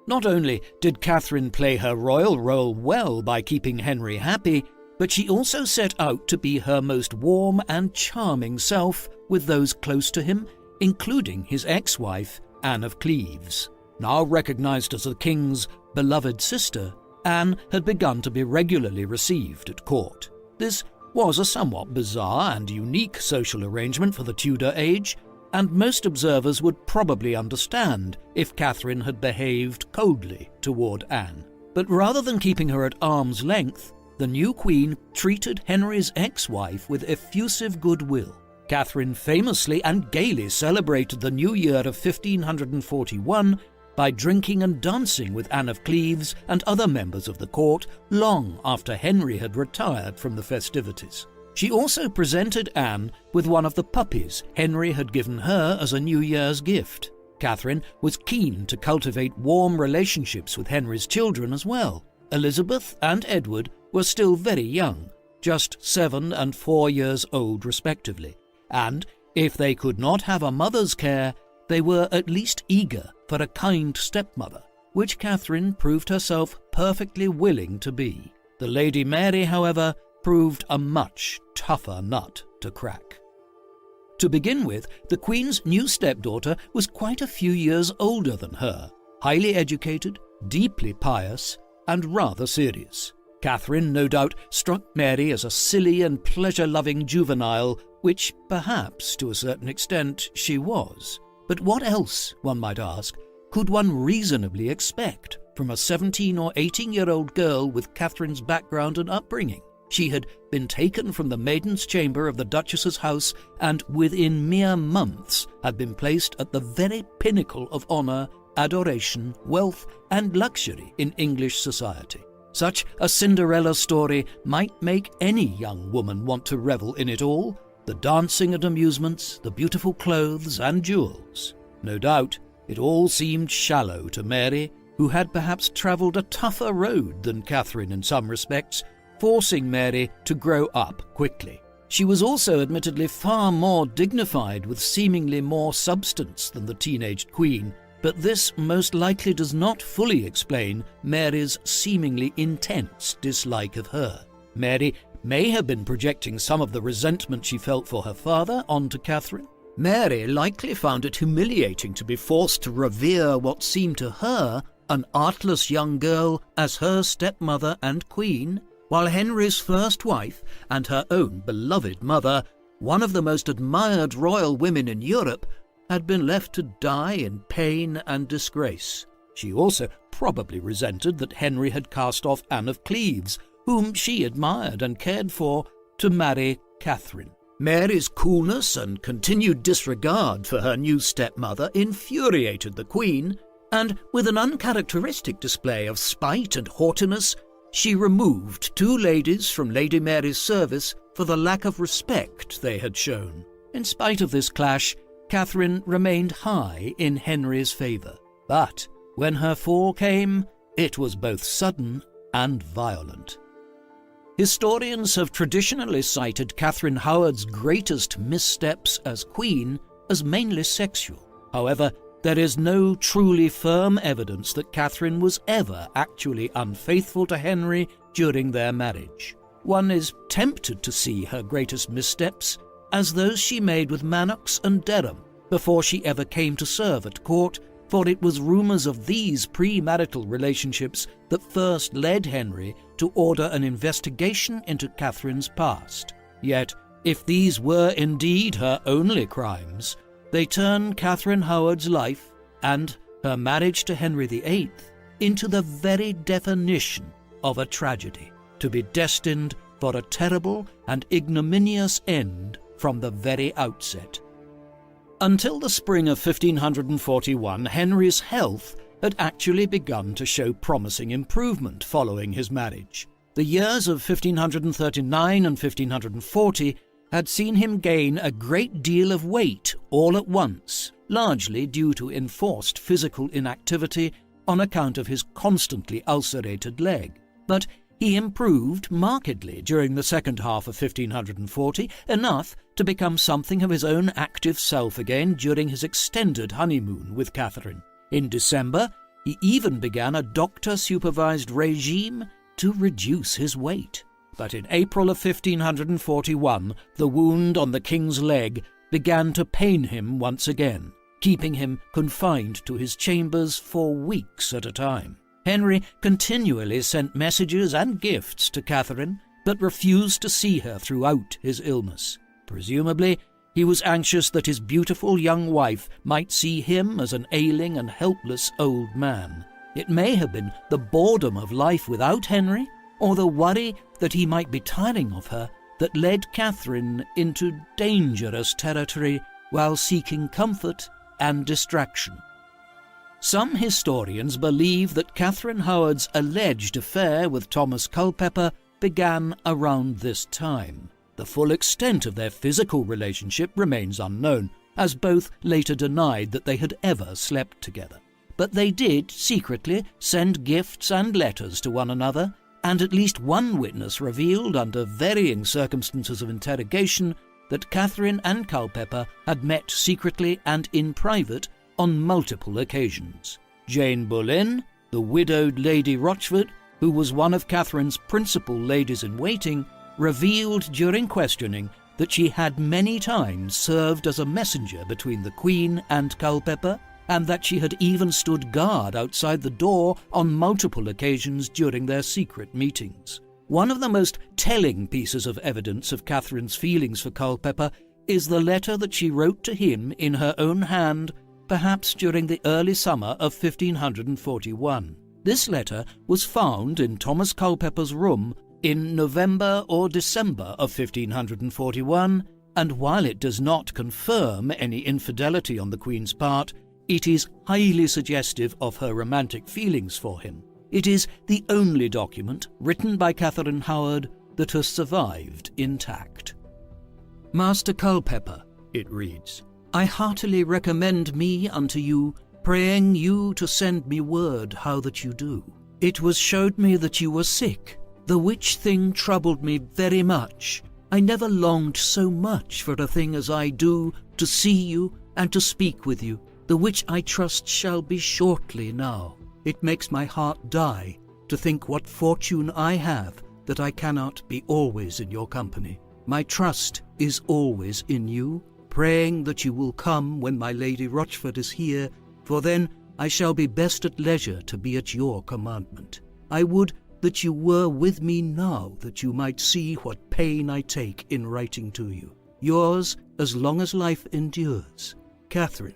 Not only did Catherine play her royal role well by keeping Henry happy, but she also set out to be her most warm and charming self with those close to him, including his ex-wife, Anne of Cleves. Now recognized as the king's beloved sister, Anne had begun to be regularly received at court. This was a somewhat bizarre and unique social arrangement for the Tudor age, and most observers would probably understand if Catherine had behaved coldly toward Anne. But rather than keeping her at arm's length, the new queen treated Henry's ex-wife with effusive goodwill. Catherine famously and gaily celebrated the new year of 1541 by drinking and dancing with Anne of Cleves and other members of the court long after Henry had retired from the festivities. She also presented Anne with one of the puppies Henry had given her as a New Year's gift. Catherine was keen to cultivate warm relationships with Henry's children as well. Elizabeth and Edward were still very young, just 7 and 4 years old respectively, and if they could not have a mother's care, they were at least eager for a kind stepmother, which Catherine proved herself perfectly willing to be. The Lady Mary, however, proved a much tougher nut to crack. To begin with, the Queen's new stepdaughter was quite a few years older than her, highly educated, deeply pious, and rather serious. Catherine, no doubt, struck Mary as a silly and pleasure-loving juvenile, which perhaps, to a certain extent, she was. But what else, one might ask, could one reasonably expect from a 17 or 18-year-old girl with Catherine's background and upbringing? She had been taken from the maiden's chamber of the Duchess's house and within mere months had been placed at the very pinnacle of honour, adoration, wealth and luxury in English society. Such a Cinderella story might make any young woman want to revel in it all, the dancing and amusements, the beautiful clothes and jewels. No doubt, it all seemed shallow to Mary, who had perhaps travelled a tougher road than Catherine in some respects, forcing Mary to grow up quickly. She was also admittedly far more dignified with seemingly more substance than the teenaged Queen, but this most likely does not fully explain Mary's seemingly intense dislike of her. Mary may have been projecting some of the resentment she felt for her father onto Catherine. Mary likely found it humiliating to be forced to revere what seemed to her an artless young girl as her stepmother and queen, while Henry's first wife and her own beloved mother, one of the most admired royal women in Europe, had been left to die in pain and disgrace. She also probably resented that Henry had cast off Anne of Cleves, whom she admired and cared for, to marry Catherine. Mary's coolness and continued disregard for her new stepmother infuriated the Queen, and with an uncharacteristic display of spite and haughtiness, she removed 2 ladies from Lady Mary's service for the lack of respect they had shown. In spite of this clash, Catherine remained high in Henry's favour. But when her fall came, it was both sudden and violent. Historians have traditionally cited Catherine Howard's greatest missteps as queen as mainly sexual. However, there is no truly firm evidence that Catherine was ever actually unfaithful to Henry during their marriage. One is tempted to see her greatest missteps as those she made with Manox and Derham before she ever came to serve at court, for it was rumours of these premarital relationships that first led Henry to order an investigation into Catherine's past. Yet, if these were indeed her only crimes, they turn Catherine Howard's life and her marriage to Henry VIII into the very definition of a tragedy, to be destined for a terrible and ignominious end from the very outset. Until the spring of 1541, Henry's health had actually begun to show promising improvement following his marriage. The years of 1539 and 1540 had seen him gain a great deal of weight all at once, largely due to enforced physical inactivity on account of his constantly ulcerated leg. But he improved markedly during the second half of 1540, enough to become something of his own active self again during his extended honeymoon with Catherine. In December, he even began a doctor-supervised regime to reduce his weight. But in April of 1541, the wound on the king's leg began to pain him once again, keeping him confined to his chambers for weeks at a time. Henry continually sent messages and gifts to Catherine, but refused to see her throughout his illness. Presumably, he was anxious that his beautiful young wife might see him as an ailing and helpless old man. It may have been the boredom of life without Henry, or the worry that he might be tiring of her, that led Catherine into dangerous territory while seeking comfort and distraction. Some historians believe that Catherine Howard's alleged affair with Thomas Culpeper began around this time. The full extent of their physical relationship remains unknown, as both later denied that they had ever slept together. But they did secretly send gifts and letters to one another, and at least one witness revealed under varying circumstances of interrogation that Catherine and Culpeper had met secretly and in private on multiple occasions. Jane Boleyn, the widowed Lady Rochford, who was one of Catherine's principal ladies-in-waiting, revealed during questioning that she had many times served as a messenger between the Queen and Culpeper, and that she had even stood guard outside the door on multiple occasions during their secret meetings. One of the most telling pieces of evidence of Catherine's feelings for Culpeper is the letter that she wrote to him in her own hand, perhaps during the early summer of 1541. This letter was found in Thomas Culpeper's room in November or December of 1541, and while it does not confirm any infidelity on the Queen's part, it is highly suggestive of her romantic feelings for him. It is the only document written by Catherine Howard that has survived intact. Master Culpeper, it reads, I heartily recommend me unto you, praying you to send me word how that you do. It was showed me that you were sick, the which thing troubled me very much. I never longed so much for a thing as I do, to see you and to speak with you, the which I trust shall be shortly now. It makes my heart die to think what fortune I have that I cannot be always in your company. My trust is always in you, praying that you will come when my Lady Rochford is here, for then I shall be best at leisure to be at your commandment. I would that you were with me now, that you might see what pain I take in writing to you. Yours, as long as life endures, Catherine.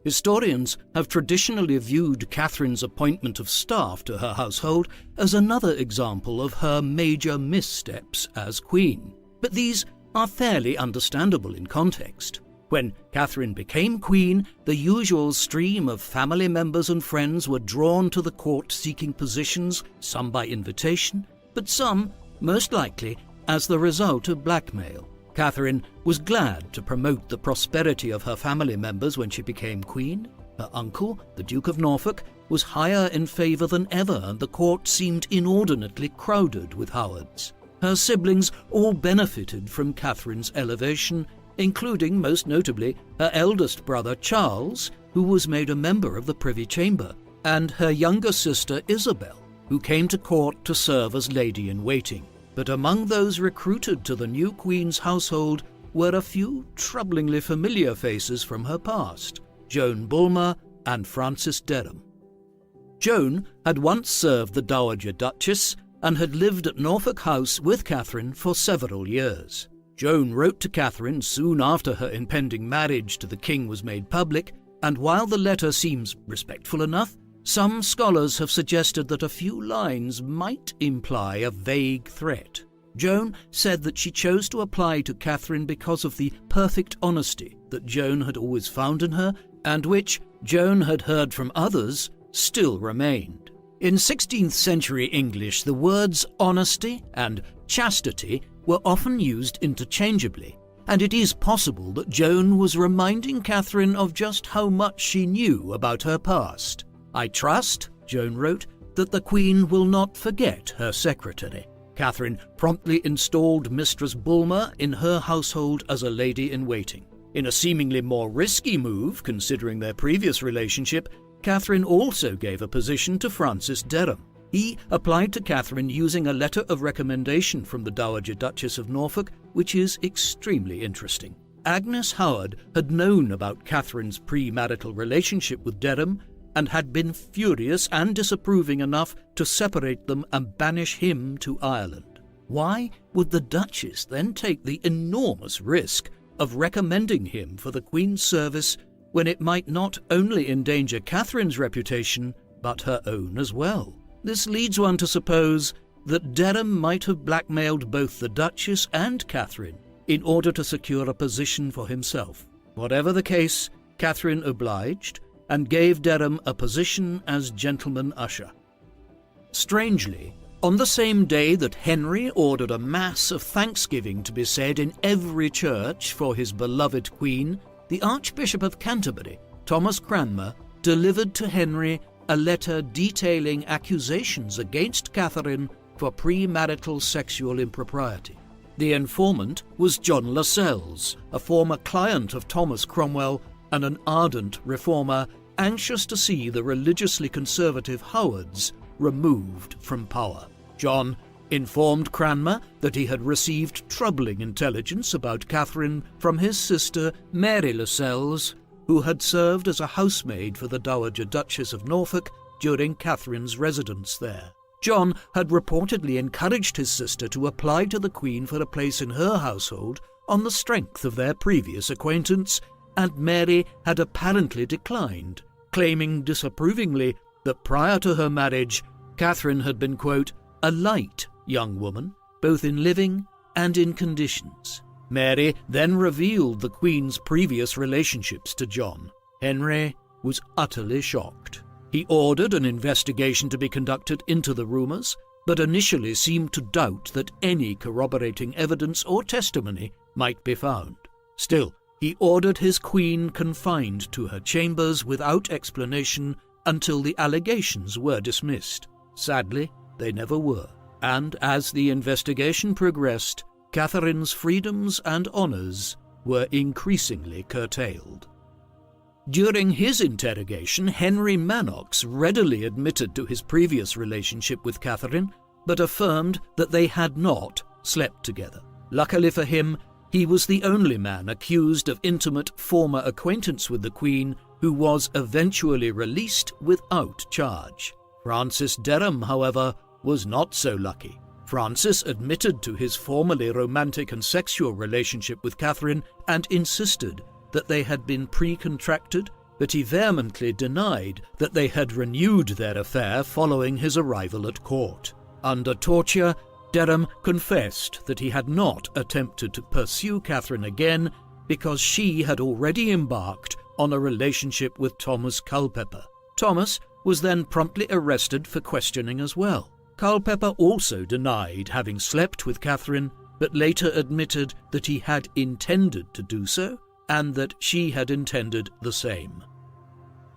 Historians have traditionally viewed Catherine's appointment of staff to her household as another example of her major missteps as queen, but these are fairly understandable in context. When Catherine became queen, the usual stream of family members and friends were drawn to the court seeking positions, some by invitation, but some, most likely, as the result of blackmail. Catherine was glad to promote the prosperity of her family members when she became queen. Her uncle, the Duke of Norfolk, was higher in favour than ever, and the court seemed inordinately crowded with Howards. Her siblings all benefited from Catherine's elevation, including, most notably, her eldest brother Charles, who was made a member of the Privy Chamber, and her younger sister Isabel, who came to court to serve as lady-in-waiting. But among those recruited to the new Queen's household were a few troublingly familiar faces from her past, Joan Bulmer and Frances Derham. Joan had once served the Dowager Duchess and had lived at Norfolk House with Catherine for several years. Joan wrote to Catherine soon after her impending marriage to the king was made public, and while the letter seems respectful enough, some scholars have suggested that a few lines might imply a vague threat. Joan said that she chose to apply to Catherine because of the perfect honesty that Joan had always found in her, and which, Joan had heard from others, still remained. In 16th century English, the words honesty and chastity were often used interchangeably, and it is possible that Joan was reminding Catherine of just how much she knew about her past. I trust, Joan wrote, that the Queen will not forget her secretary. Catherine promptly installed Mistress Bulmer in her household as a lady-in-waiting. In a seemingly more risky move, considering their previous relationship, Catherine also gave a position to Francis Derham. He applied to Catherine using a letter of recommendation from the Dowager Duchess of Norfolk, which is extremely interesting. Agnes Howard had known about Catherine's premarital relationship with Derham, and had been furious and disapproving enough to separate them and banish him to Ireland. Why would the Duchess then take the enormous risk of recommending him for the Queen's service when it might not only endanger Catherine's reputation, but her own as well? This leads one to suppose that Derham might have blackmailed both the Duchess and Catherine in order to secure a position for himself. Whatever the case, Catherine obliged and gave Derham a position as gentleman usher. Strangely, on the same day that Henry ordered a mass of thanksgiving to be said in every church for his beloved Queen, the Archbishop of Canterbury, Thomas Cranmer, delivered to Henry a letter detailing accusations against Catherine for premarital sexual impropriety. The informant was John Lascelles, a former client of Thomas Cromwell and an ardent reformer, anxious to see the religiously conservative Howards removed from power. John informed Cranmer that he had received troubling intelligence about Catherine from his sister Mary Lascelles, who had served as a housemaid for the Dowager Duchess of Norfolk during Catherine's residence there. John had reportedly encouraged his sister to apply to the Queen for a place in her household on the strength of their previous acquaintance, and Mary had apparently declined, claiming disapprovingly that prior to her marriage, Catherine had been, quote, a light young woman, both in living and in conditions. Mary then revealed the Queen's previous relationships to John. Henry was utterly shocked. He ordered an investigation to be conducted into the rumours, but initially seemed to doubt that any corroborating evidence or testimony might be found. Still, he ordered his Queen confined to her chambers without explanation until the allegations were dismissed. Sadly, they never were, and as the investigation progressed, Catherine's freedoms and honours were increasingly curtailed. During his interrogation, Henry Manox readily admitted to his previous relationship with Catherine, but affirmed that they had not slept together. Luckily for him, he was the only man accused of intimate former acquaintance with the Queen who was eventually released without charge. Francis Derham, however, was not so lucky. Francis admitted to his formerly romantic and sexual relationship with Catherine and insisted that they had been pre-contracted, but he vehemently denied that they had renewed their affair following his arrival at court. Under torture, Derham confessed that he had not attempted to pursue Catherine again because she had already embarked on a relationship with Thomas Culpeper. Thomas was then promptly arrested for questioning as well. Culpeper also denied having slept with Catherine, but later admitted that he had intended to do so and that she had intended the same.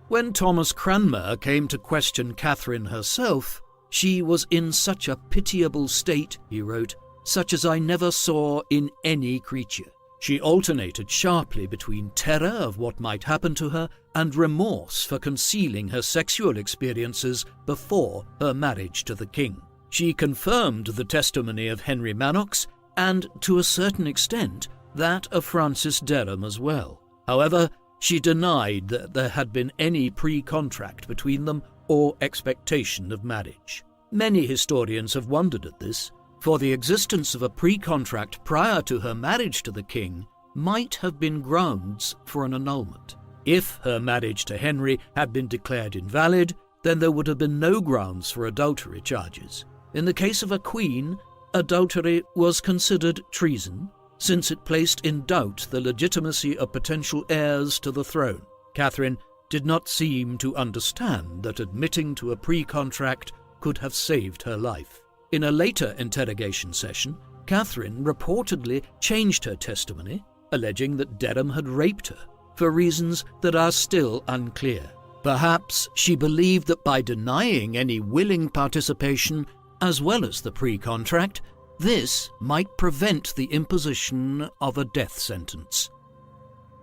When Thomas Cranmer came to question Catherine herself, she was in such a pitiable state, he wrote, such as I never saw in any creature. She alternated sharply between terror of what might happen to her and remorse for concealing her sexual experiences before her marriage to the king. She confirmed the testimony of Henry Manox and, to a certain extent, that of Francis Derham as well. However, she denied that there had been any pre-contract between them or expectation of marriage. Many historians have wondered at this, for the existence of a pre-contract prior to her marriage to the king might have been grounds for an annulment. If her marriage to Henry had been declared invalid, then there would have been no grounds for adultery charges. In the case of a queen, adultery was considered treason, since it placed in doubt the legitimacy of potential heirs to the throne. Catherine did not seem to understand that admitting to a pre-contract could have saved her life. In a later interrogation session, Catherine reportedly changed her testimony, alleging that Derham had raped her, for reasons that are still unclear. Perhaps she believed that by denying any willing participation, as well as the pre-contract, this might prevent the imposition of a death sentence.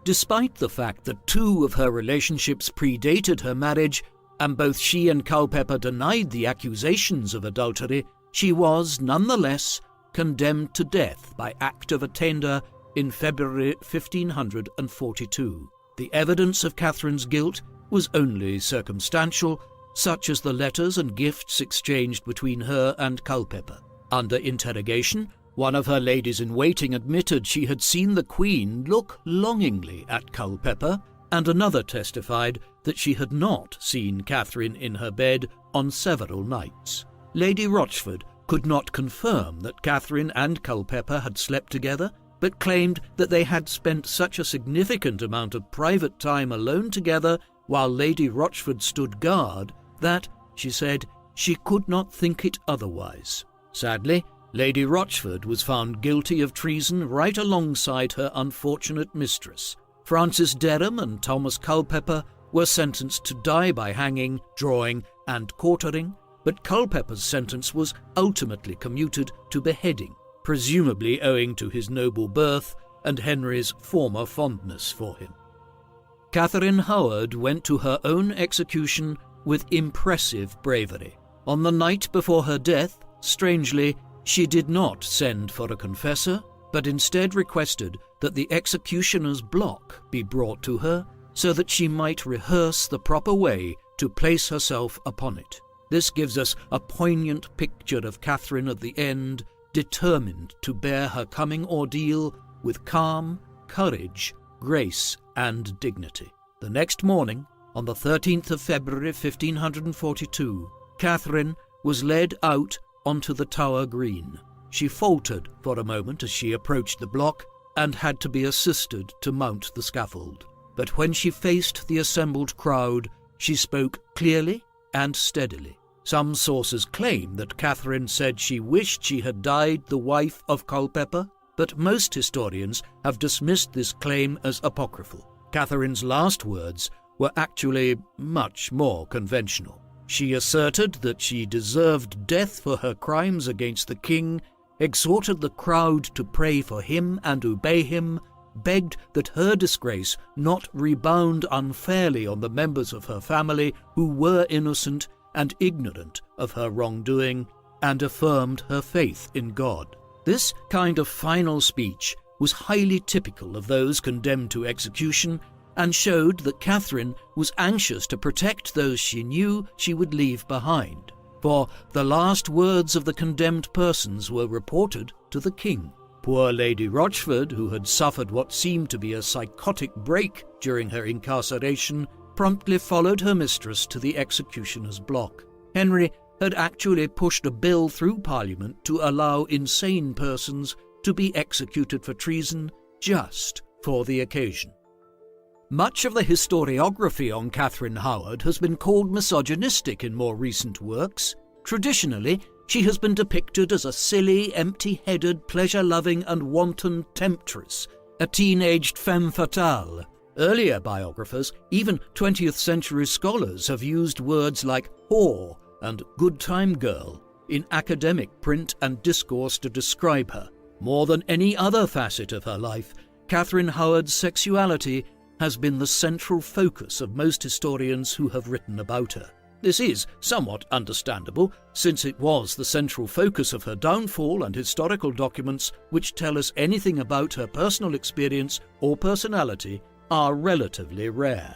Despite the fact that two of her relationships predated her marriage, and both she and Culpeper denied the accusations of adultery, she was nonetheless condemned to death by act of attainder in February 1542. The evidence of Catherine's guilt was only circumstantial, such as the letters and gifts exchanged between her and Culpeper. Under interrogation, one of her ladies-in-waiting admitted she had seen the Queen look longingly at Culpeper, and another testified that she had not seen Catherine in her bed on several nights. Lady Rochford could not confirm that Catherine and Culpeper had slept together, but claimed that they had spent such a significant amount of private time alone together while Lady Rochford stood guard that, she said, she could not think it otherwise. Sadly, Lady Rochford was found guilty of treason right alongside her unfortunate mistress. Francis Derham and Thomas Culpeper were sentenced to die by hanging, drawing, and quartering, but Culpeper's sentence was ultimately commuted to beheading, presumably owing to his noble birth and Henry's former fondness for him. Catherine Howard went to her own execution with impressive bravery. On the night before her death, strangely, she did not send for a confessor, but instead requested that the executioner's block be brought to her so that she might rehearse the proper way to place herself upon it. This gives us a poignant picture of Catherine at the end, determined to bear her coming ordeal with calm, courage, grace, and dignity. The next morning, on the 13th of February 1542, Catherine was led out onto the Tower Green. She faltered for a moment as she approached the block and had to be assisted to mount the scaffold. But when she faced the assembled crowd, she spoke clearly and steadily. Some sources claim that Catherine said she wished she had died the wife of Culpeper, but most historians have dismissed this claim as apocryphal. Catherine's last words were actually much more conventional. She asserted that she deserved death for her crimes against the king, exhorted the crowd to pray for him and obey him, begged that her disgrace not rebound unfairly on the members of her family who were innocent and ignorant of her wrongdoing, and affirmed her faith in God. This kind of final speech was highly typical of those condemned to execution and showed that Catherine was anxious to protect those she knew she would leave behind, for the last words of the condemned persons were reported to the king. Poor Lady Rochford, who had suffered what seemed to be a psychotic break during her incarceration, promptly followed her mistress to the executioner's block. Henry had actually pushed a bill through Parliament to allow insane persons to be executed for treason just for the occasion. Much of the historiography on Catherine Howard has been called misogynistic in more recent works. Traditionally, she has been depicted as a silly, empty-headed, pleasure-loving and wanton temptress, a teenaged femme fatale. Earlier biographers, even 20th century scholars, have used words like whore and good time girl in academic print and discourse to describe her. More than any other facet of her life, Catherine Howard's sexuality has been the central focus of most historians who have written about her. This is somewhat understandable, since it was the central focus of her downfall, and historical documents which tell us anything about her personal experience or personality are relatively rare.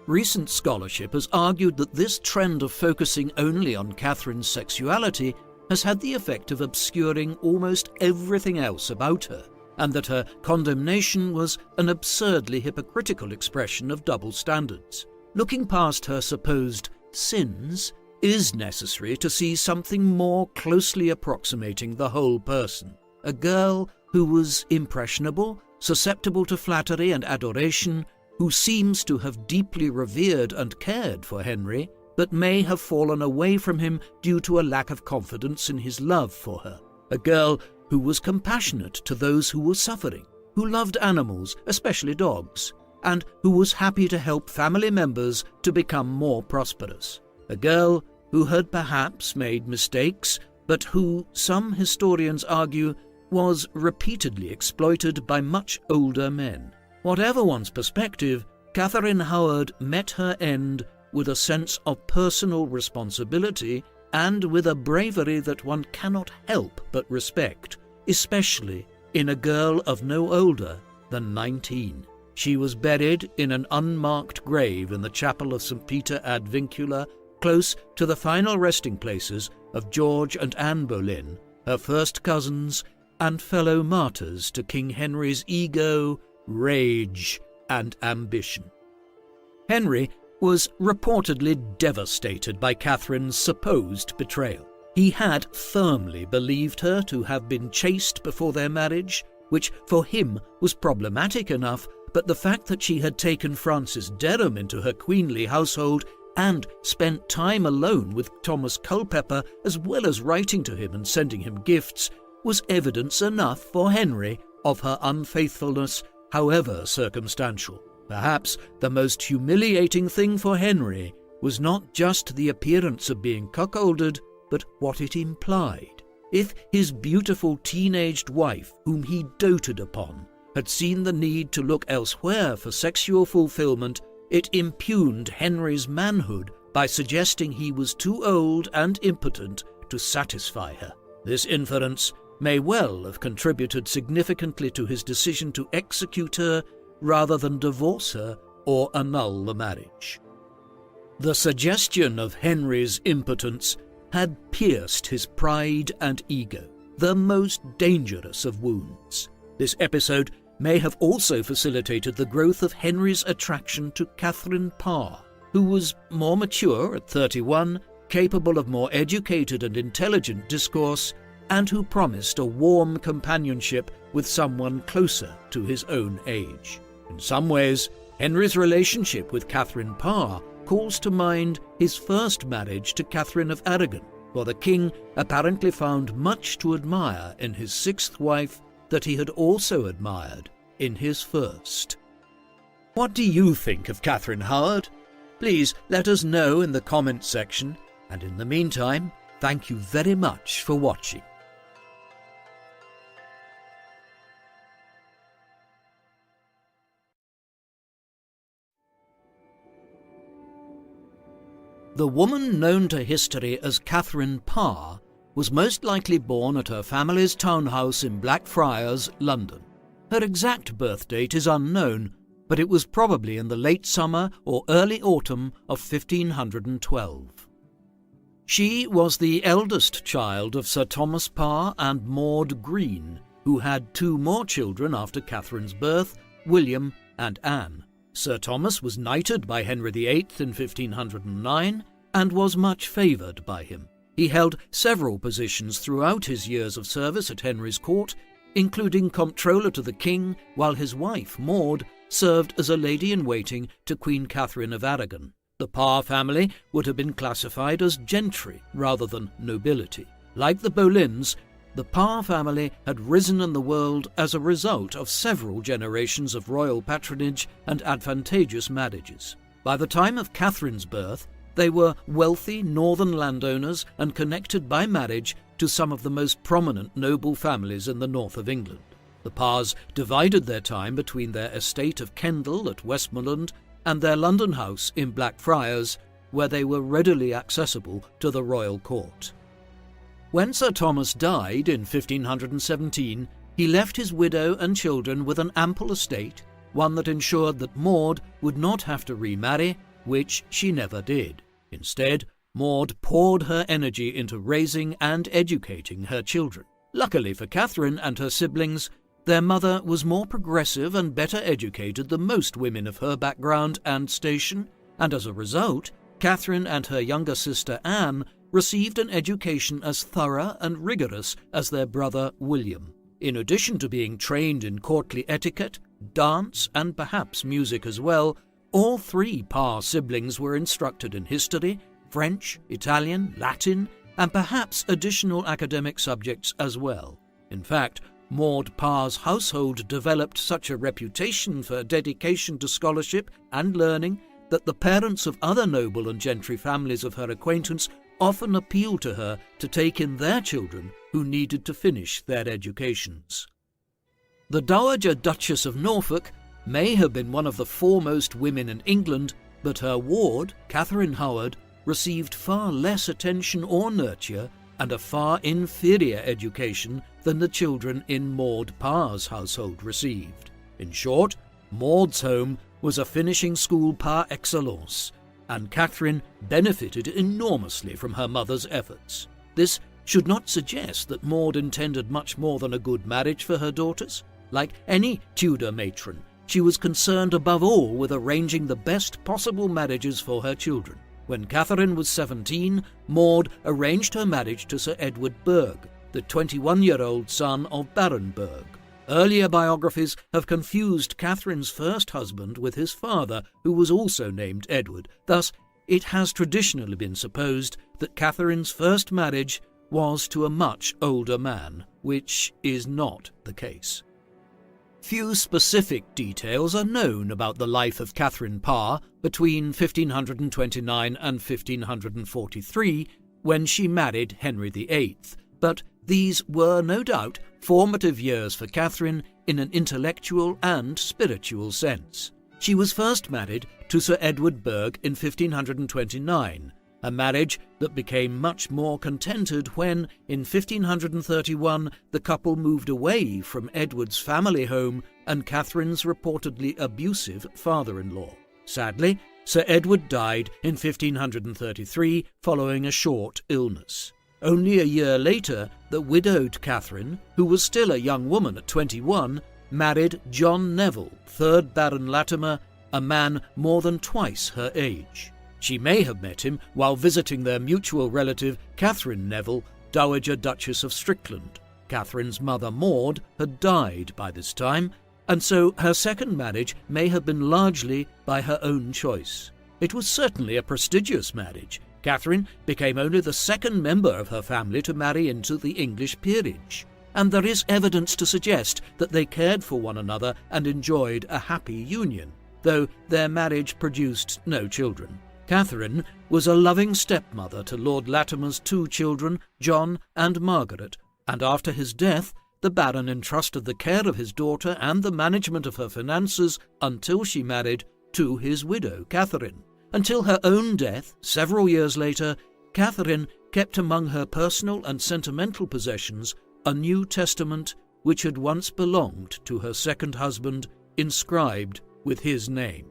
Recent scholarship has argued that this trend of focusing only on Catherine's sexuality has had the effect of obscuring almost everything else about her, and that her condemnation was an absurdly hypocritical expression of double standards. Looking past her supposed sins is necessary to see something more closely approximating the whole person. A girl who was impressionable, susceptible to flattery and adoration, who seems to have deeply revered and cared for Henry, but may have fallen away from him due to a lack of confidence in his love for her. A girl who was compassionate to those who were suffering, who loved animals, especially dogs, and who was happy to help family members to become more prosperous. A girl who had perhaps made mistakes, but who, some historians argue, was repeatedly exploited by much older men. Whatever one's perspective, Catherine Howard met her end with a sense of personal responsibility and with a bravery that one cannot help but respect, especially in a girl of no older than 19. She was buried in an unmarked grave in the chapel of St. Peter ad Vincula, close to the final resting places of George and Anne Boleyn, her first cousins and fellow martyrs to King Henry's ego, rage, and ambition. Henry was reportedly devastated by Catherine's supposed betrayal. He had firmly believed her to have been chaste before their marriage, which for him was problematic enough, but the fact that she had taken Francis Derham into her queenly household and spent time alone with Thomas Culpeper, as well as writing to him and sending him gifts, was evidence enough for Henry of her unfaithfulness, however circumstantial. Perhaps the most humiliating thing for Henry was not just the appearance of being cuckolded, but what it implied. If his beautiful teenaged wife, whom he doted upon, had seen the need to look elsewhere for sexual fulfillment, it impugned Henry's manhood by suggesting he was too old and impotent to satisfy her. This inference may well have contributed significantly to his decision to execute her rather than divorce her or annul the marriage. The suggestion of Henry's impotence had pierced his pride and ego, the most dangerous of wounds. This episode may have also facilitated the growth of Henry's attraction to Catherine Parr, who was more mature at 31, capable of more educated and intelligent discourse, and who promised a warm companionship with someone closer to his own age. In some ways, Henry's relationship with Catherine Parr calls to mind his first marriage to Catherine of Aragon, for the king apparently found much to admire in his sixth wife that he had also admired in his first. What do you think of Catherine Howard? Please let us know in the comments section, and in the meantime, thank you very much for watching. The woman known to history as Catherine Parr was most likely born at her family's townhouse in Blackfriars, London. Her exact birth date is unknown, but it was probably in the late summer or early autumn of 1512. She was the eldest child of Sir Thomas Parr and Maud Green, who had two more children after Catherine's birth, William and Anne. Sir Thomas was knighted by Henry VIII in 1509 and was much favoured by him. He held several positions throughout his years of service at Henry's court, including comptroller to the king, while his wife, Maud, served as a lady-in-waiting to Queen Catherine of Aragon. The Parr family would have been classified as gentry rather than nobility. Like the Boleyns, the Parr family had risen in the world as a result of several generations of royal patronage and advantageous marriages. By the time of Catherine's birth, they were wealthy northern landowners and connected by marriage to some of the most prominent noble families in the north of England. The Parrs divided their time between their estate of Kendal at Westmoreland and their London house in Blackfriars, where they were readily accessible to the royal court. When Sir Thomas died in 1517, he left his widow and children with an ample estate, one that ensured that Maud would not have to remarry, which she never did. Instead, Maud poured her energy into raising and educating her children. Luckily for Catherine and her siblings, their mother was more progressive and better educated than most women of her background and station, and as a result, Catherine and her younger sister Anne received an education as thorough and rigorous as their brother William. In addition to being trained in courtly etiquette, dance, and perhaps music as well, all three Parr siblings were instructed in history, French, Italian, Latin, and perhaps additional academic subjects as well. In fact, Maud Parr's household developed such a reputation for dedication to scholarship and learning that the parents of other noble and gentry families of her acquaintance often appealed to her to take in their children who needed to finish their educations. The Dowager Duchess of Norfolk may have been one of the foremost women in England, but her ward, Catherine Howard, received far less attention or nurture and a far inferior education than the children in Maud Parr's household received. In short, Maud's home was a finishing school par excellence, and Catherine benefited enormously from her mother's efforts. This should not suggest that Maud intended much more than a good marriage for her daughters. Like any Tudor matron, she was concerned above all with arranging the best possible marriages for her children. When Catherine was 17, Maud arranged her marriage to Sir Edward Berg, the 21-year-old son of Baron Berg. Earlier biographies have confused Catherine's first husband with his father, who was also named Edward. Thus, it has traditionally been supposed that Catherine's first marriage was to a much older man, which is not the case. Few specific details are known about the life of Catherine Parr between 1529 and 1543, when she married Henry VIII, but these were no doubt formative years for Catherine in an intellectual and spiritual sense. She was first married to Sir Edward Berg in 1529, a marriage that became much more contented when, in 1531, the couple moved away from Edward's family home and Catherine's reportedly abusive father-in-law. Sadly, Sir Edward died in 1533 following a short illness. Only a year later, the widowed Catherine, who was still a young woman at 21, married John Neville, 3rd Baron Latimer, a man more than twice her age. She may have met him while visiting their mutual relative Catherine Neville, Dowager Duchess of Strickland. Catherine's mother Maud had died by this time, and so her second marriage may have been largely by her own choice. It was certainly a prestigious marriage. Catherine became only the second member of her family to marry into the English peerage, and there is evidence to suggest that they cared for one another and enjoyed a happy union, though their marriage produced no children. Catherine was a loving stepmother to Lord Latimer's 2 children, John and Margaret, and after his death, the Baron entrusted the care of his daughter and the management of her finances until she married to his widow, Catherine. Until her own death, several years later, Catherine kept among her personal and sentimental possessions a New Testament which had once belonged to her second husband, inscribed with his name.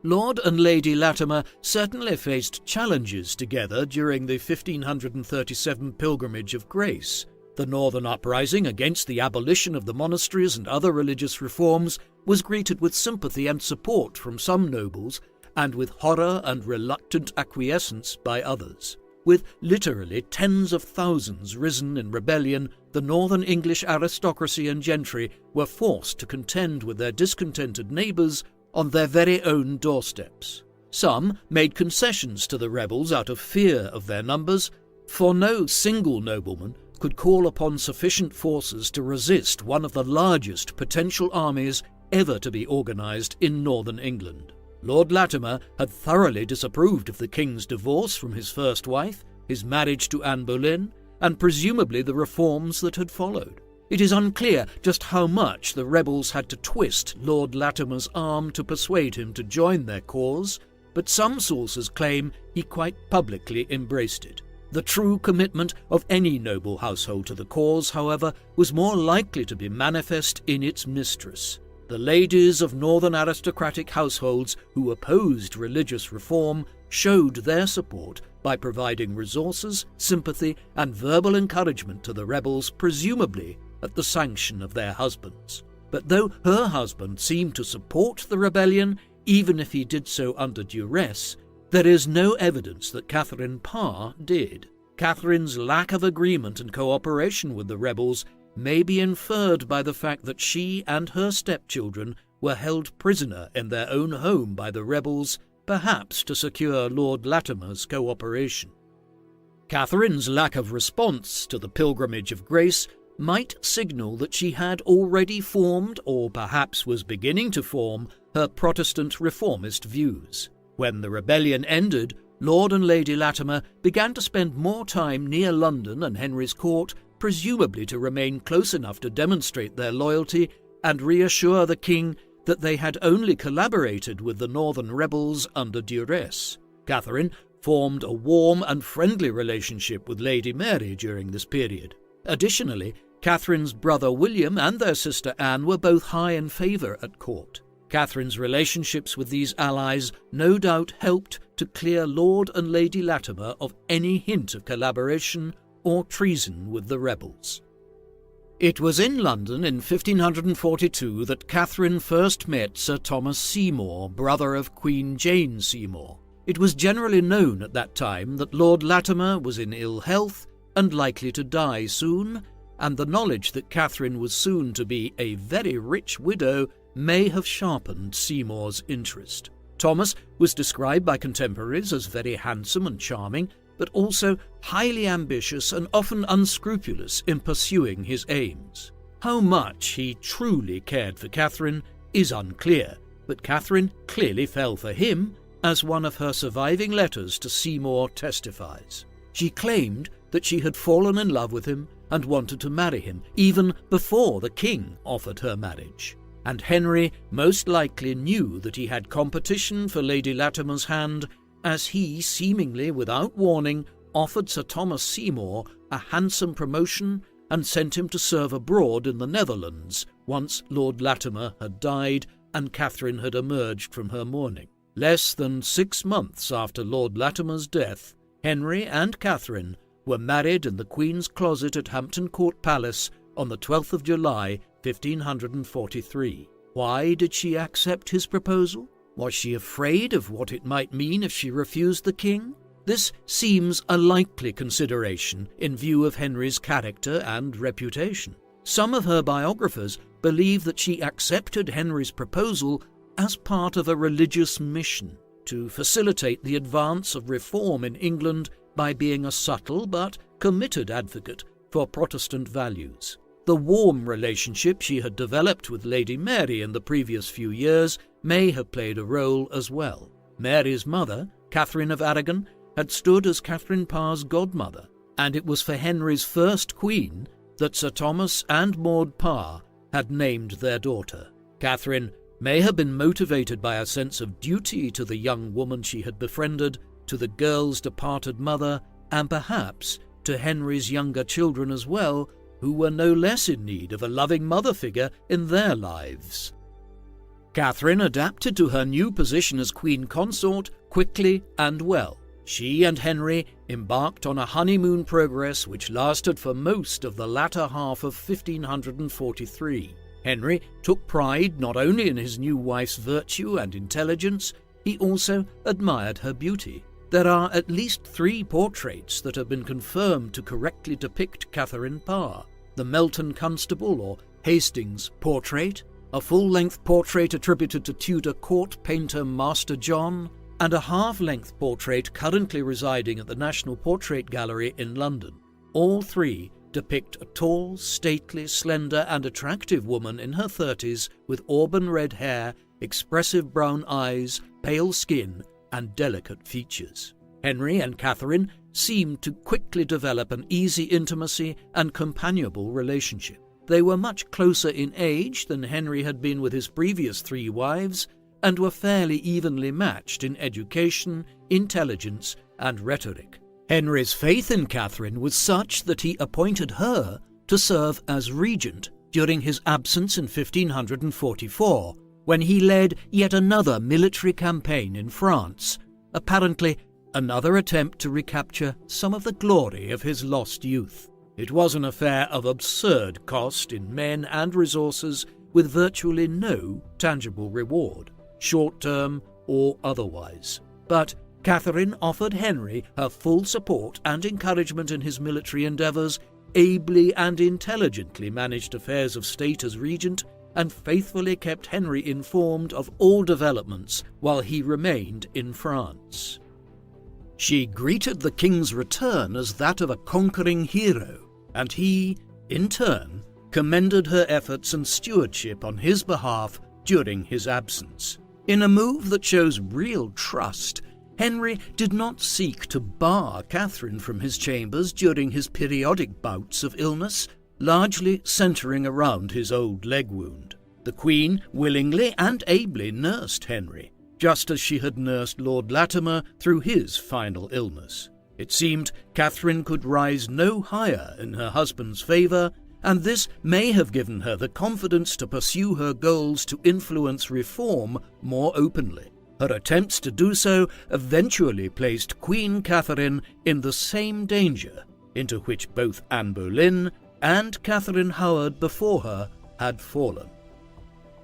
Lord and Lady Latimer certainly faced challenges together during the 1537 Pilgrimage of Grace. The Northern Uprising against the abolition of the monasteries and other religious reforms was greeted with sympathy and support from some nobles, and with horror and reluctant acquiescence by others. With literally tens of thousands risen in rebellion, the northern English aristocracy and gentry were forced to contend with their discontented neighbours on their very own doorsteps. Some made concessions to the rebels out of fear of their numbers, for no single nobleman could call upon sufficient forces to resist one of the largest potential armies ever to be organised in northern England. Lord Latimer had thoroughly disapproved of the king's divorce from his first wife, his marriage to Anne Boleyn, and presumably the reforms that had followed. It is unclear just how much the rebels had to twist Lord Latimer's arm to persuade him to join their cause, but some sources claim he quite publicly embraced it. The true commitment of any noble household to the cause, however, was more likely to be manifest in its mistress. The ladies of northern aristocratic households who opposed religious reform showed their support by providing resources, sympathy, and verbal encouragement to the rebels, presumably at the sanction of their husbands. But though her husband seemed to support the rebellion, even if he did so under duress, there is no evidence that Catherine Parr did. Catherine's lack of agreement and cooperation with the rebels may be inferred by the fact that she and her stepchildren were held prisoner in their own home by the rebels, perhaps to secure Lord Latimer's cooperation. Catherine's lack of response to the Pilgrimage of Grace might signal that she had already formed, or perhaps was beginning to form, her Protestant reformist views. When the rebellion ended, Lord and Lady Latimer began to spend more time near London and Henry's court, presumably to remain close enough to demonstrate their loyalty and reassure the king that they had only collaborated with the northern rebels under duress. Catherine formed a warm and friendly relationship with Lady Mary during this period. Additionally, Catherine's brother William and their sister Anne were both high in favour at court. Catherine's relationships with these allies no doubt helped to clear Lord and Lady Latimer of any hint of collaboration or treason with the rebels. It was in London in 1542 that Catherine first met Sir Thomas Seymour, brother of Queen Jane Seymour. It was generally known at that time that Lord Latimer was in ill health and likely to die soon, and the knowledge that Catherine was soon to be a very rich widow may have sharpened Seymour's interest. Thomas was described by contemporaries as very handsome and charming, but also highly ambitious and often unscrupulous in pursuing his aims. How much he truly cared for Catherine is unclear, but Catherine clearly fell for him, as one of her surviving letters to Seymour testifies. She claimed that she had fallen in love with him and wanted to marry him, even before the king offered her marriage. And Henry most likely knew that he had competition for Lady Latimer's hand, as he, seemingly without warning, offered Sir Thomas Seymour a handsome promotion and sent him to serve abroad in the Netherlands once Lord Latimer had died and Catherine had emerged from her mourning. Less than 6 months after Lord Latimer's death, Henry and Catherine were married in the Queen's Closet at Hampton Court Palace on the 12th of July, 1543. Why did she accept his proposal? Was she afraid of what it might mean if she refused the king? This seems a likely consideration in view of Henry's character and reputation. Some of her biographers believe that she accepted Henry's proposal as part of a religious mission to facilitate the advance of reform in England by being a subtle but committed advocate for Protestant values. The warm relationship she had developed with Lady Mary in the previous few years may have played a role as well. Mary's mother, Catherine of Aragon, had stood as Catherine Parr's godmother, and it was for Henry's first queen that Sir Thomas and Maud Parr had named their daughter. Catherine may have been motivated by a sense of duty to the young woman she had befriended, to the girl's departed mother, and perhaps to Henry's younger children as well, who were no less in need of a loving mother figure in their lives. Catherine adapted to her new position as Queen Consort quickly and well. She and Henry embarked on a honeymoon progress which lasted for most of the latter half of 1543. Henry took pride not only in his new wife's virtue and intelligence, he also admired her beauty. There are at least 3 portraits that have been confirmed to correctly depict Catherine Parr: the Melton Constable or Hastings portrait, a full-length portrait attributed to Tudor court painter Master John, and a half-length portrait currently residing at the National Portrait Gallery in London. All 3 depict a tall, stately, slender and attractive woman in her 30s with auburn red hair, expressive brown eyes, pale skin and delicate features. Henry and Catherine seemed to quickly develop an easy intimacy and companionable relationship. They were much closer in age than Henry had been with his previous 3 wives, and were fairly evenly matched in education, intelligence, and rhetoric. Henry's faith in Catherine was such that he appointed her to serve as regent during his absence in 1544, when he led yet another military campaign in France, apparently another attempt to recapture some of the glory of his lost youth. It was an affair of absurd cost in men and resources, with virtually no tangible reward, short-term or otherwise. But Catherine offered Henry her full support and encouragement in his military endeavours, ably and intelligently managed affairs of state as regent, and faithfully kept Henry informed of all developments while he remained in France. She greeted the king's return as that of a conquering hero, and he, in turn, commended her efforts and stewardship on his behalf during his absence. In a move that shows real trust, Henry did not seek to bar Catherine from his chambers during his periodic bouts of illness, largely centering around his old leg wound. The Queen willingly and ably nursed Henry, just as she had nursed Lord Latimer through his final illness. It seemed Catherine could rise no higher in her husband's favour, and this may have given her the confidence to pursue her goals to influence reform more openly. Her attempts to do so eventually placed Queen Catherine in the same danger into which both Anne Boleyn and Catherine Howard before her had fallen.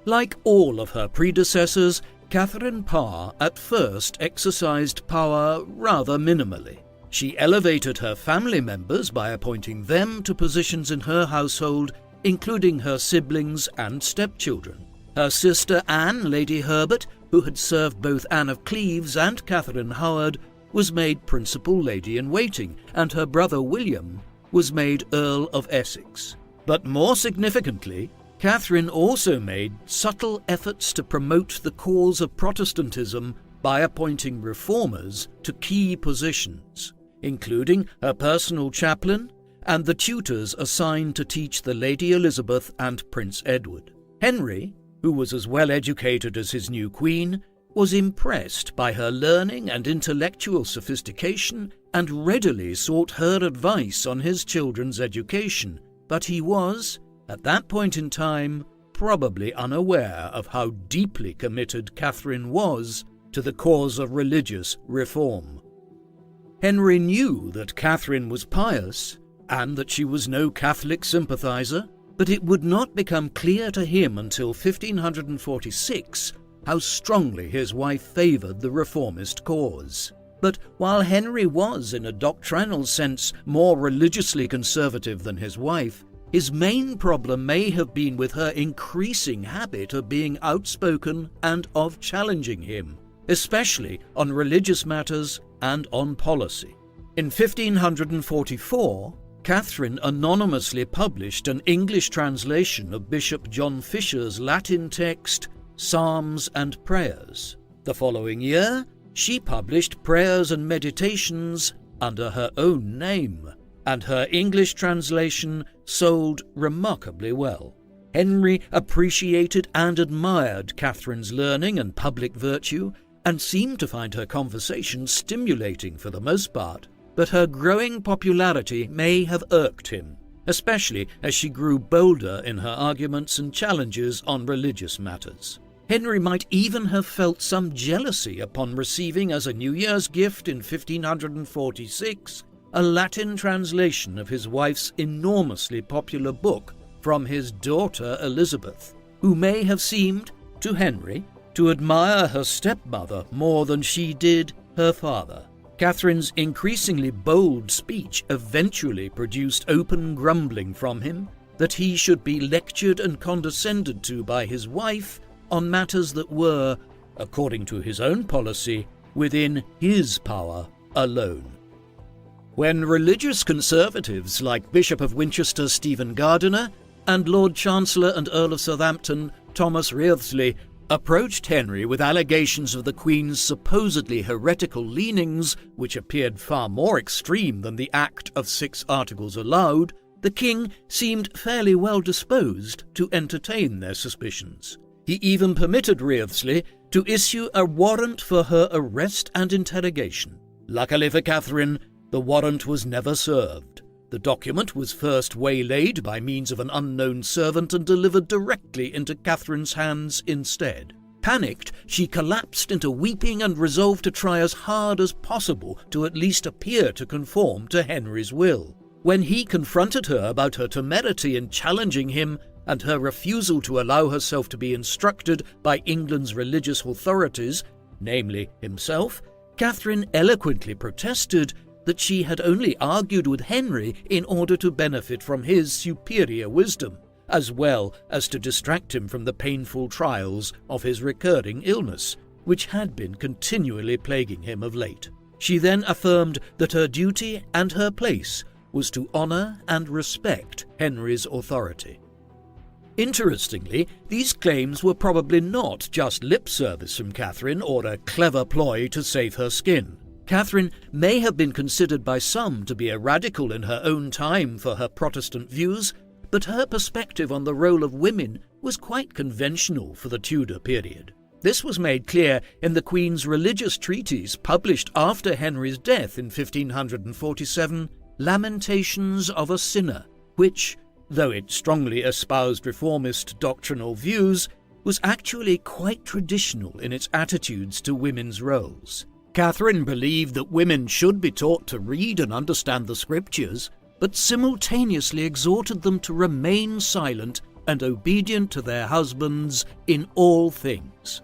Like all of her predecessors, Catherine Parr at first exercised power rather minimally. She elevated her family members by appointing them to positions in her household, including her siblings and stepchildren. Her sister Anne, Lady Herbert, who had served both Anne of Cleves and Catherine Howard, was made principal lady-in-waiting, and her brother William was made Earl of Essex. But more significantly, Catherine also made subtle efforts to promote the cause of Protestantism by appointing reformers to key positions, including her personal chaplain and the tutors assigned to teach the Lady Elizabeth and Prince Edward. Henry, who was as well educated as his new queen, was impressed by her learning and intellectual sophistication and readily sought her advice on his children's education, but he was, at that point in time, probably unaware of how deeply committed Catherine was to the cause of religious reform. Henry knew that Catherine was pious and that she was no Catholic sympathizer, but it would not become clear to him until 1546 how strongly his wife favoured the reformist cause. But while Henry was, in a doctrinal sense, more religiously conservative than his wife, his main problem may have been with her increasing habit of being outspoken and of challenging him, especially on religious matters and on policy. In 1544, Catherine anonymously published an English translation of Bishop John Fisher's Latin text, Psalms and Prayers. The following year, she published Prayers and Meditations under her own name, and her English translation sold remarkably well. Henry appreciated and admired Catherine's learning and public virtue, and seemed to find her conversation stimulating for the most part, but her growing popularity may have irked him, especially as she grew bolder in her arguments and challenges on religious matters. Henry might even have felt some jealousy upon receiving as a New Year's gift in 1546 a Latin translation of his wife's enormously popular book from his daughter Elizabeth, who may have seemed, to Henry, to admire her stepmother more than she did her father. Catherine's increasingly bold speech eventually produced open grumbling from him that he should be lectured and condescended to by his wife on matters that were, according to his own policy, within his power alone. When religious conservatives like Bishop of Winchester Stephen Gardiner and Lord Chancellor and Earl of Southampton Thomas Wriothesley approached Henry with allegations of the Queen's supposedly heretical leanings, which appeared far more extreme than the Act of 6 Articles allowed, the king seemed fairly well disposed to entertain their suspicions. He even permitted Wriothesley to issue a warrant for her arrest and interrogation. Luckily for Catherine, the warrant was never served. The document was first waylaid by means of an unknown servant and delivered directly into Catherine's hands instead. Panicked, she collapsed into weeping and resolved to try as hard as possible to at least appear to conform to Henry's will. When he confronted her about her temerity in challenging him and her refusal to allow herself to be instructed by England's religious authorities, namely himself, Catherine eloquently protested that she had only argued with Henry in order to benefit from his superior wisdom, as well as to distract him from the painful trials of his recurring illness, which had been continually plaguing him of late. She then affirmed that her duty and her place was to honour and respect Henry's authority. Interestingly, these claims were probably not just lip service from Catherine or a clever ploy to save her skin. Catherine may have been considered by some to be a radical in her own time for her Protestant views, but her perspective on the role of women was quite conventional for the Tudor period. This was made clear in the Queen's religious treatise published after Henry's death in 1547, Lamentations of a Sinner, which, though it strongly espoused reformist doctrinal views, was actually quite traditional in its attitudes to women's roles. Catherine believed that women should be taught to read and understand the scriptures, but simultaneously exhorted them to remain silent and obedient to their husbands in all things.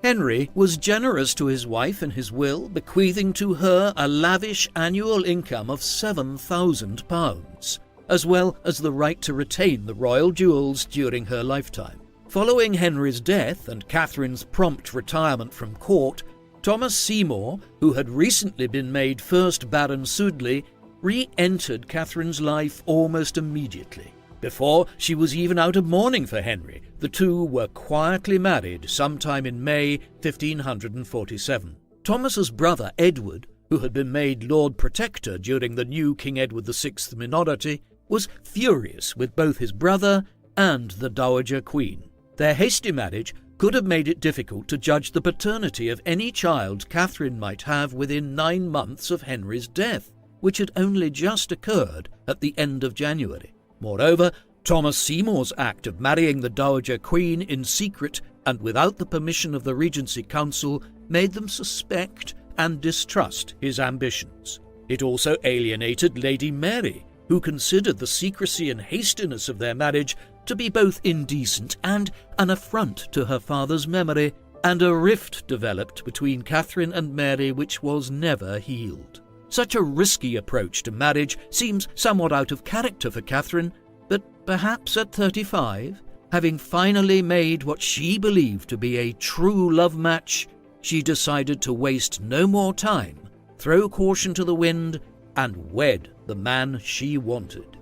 Henry was generous to his wife in his will, bequeathing to her a lavish annual income of £7,000, as well as the right to retain the royal jewels during her lifetime. Following Henry's death and Catherine's prompt retirement from court, Thomas Seymour, who had recently been made first Baron Sudeley, re-entered Catherine's life almost immediately. Before she was even out of mourning for Henry, the two were quietly married sometime in May 1547. Thomas's brother Edward, who had been made Lord Protector during the new King Edward VI minority, was furious with both his brother and the Dowager Queen. Their hasty marriage could have made it difficult to judge the paternity of any child Catherine might have within 9 months of Henry's death, which had only just occurred at the end of January. Moreover, Thomas Seymour's act of marrying the Dowager Queen in secret and without the permission of the Regency Council made them suspect and distrust his ambitions. It also alienated Lady Mary, who considered the secrecy and hastiness of their marriage to be both indecent and an affront to her father's memory, and a rift developed between Catherine and Mary which was never healed. Such a risky approach to marriage seems somewhat out of character for Catherine, but perhaps at 35, having finally made what she believed to be a true love match, she decided to waste no more time, throw caution to the wind, and wed the man she wanted.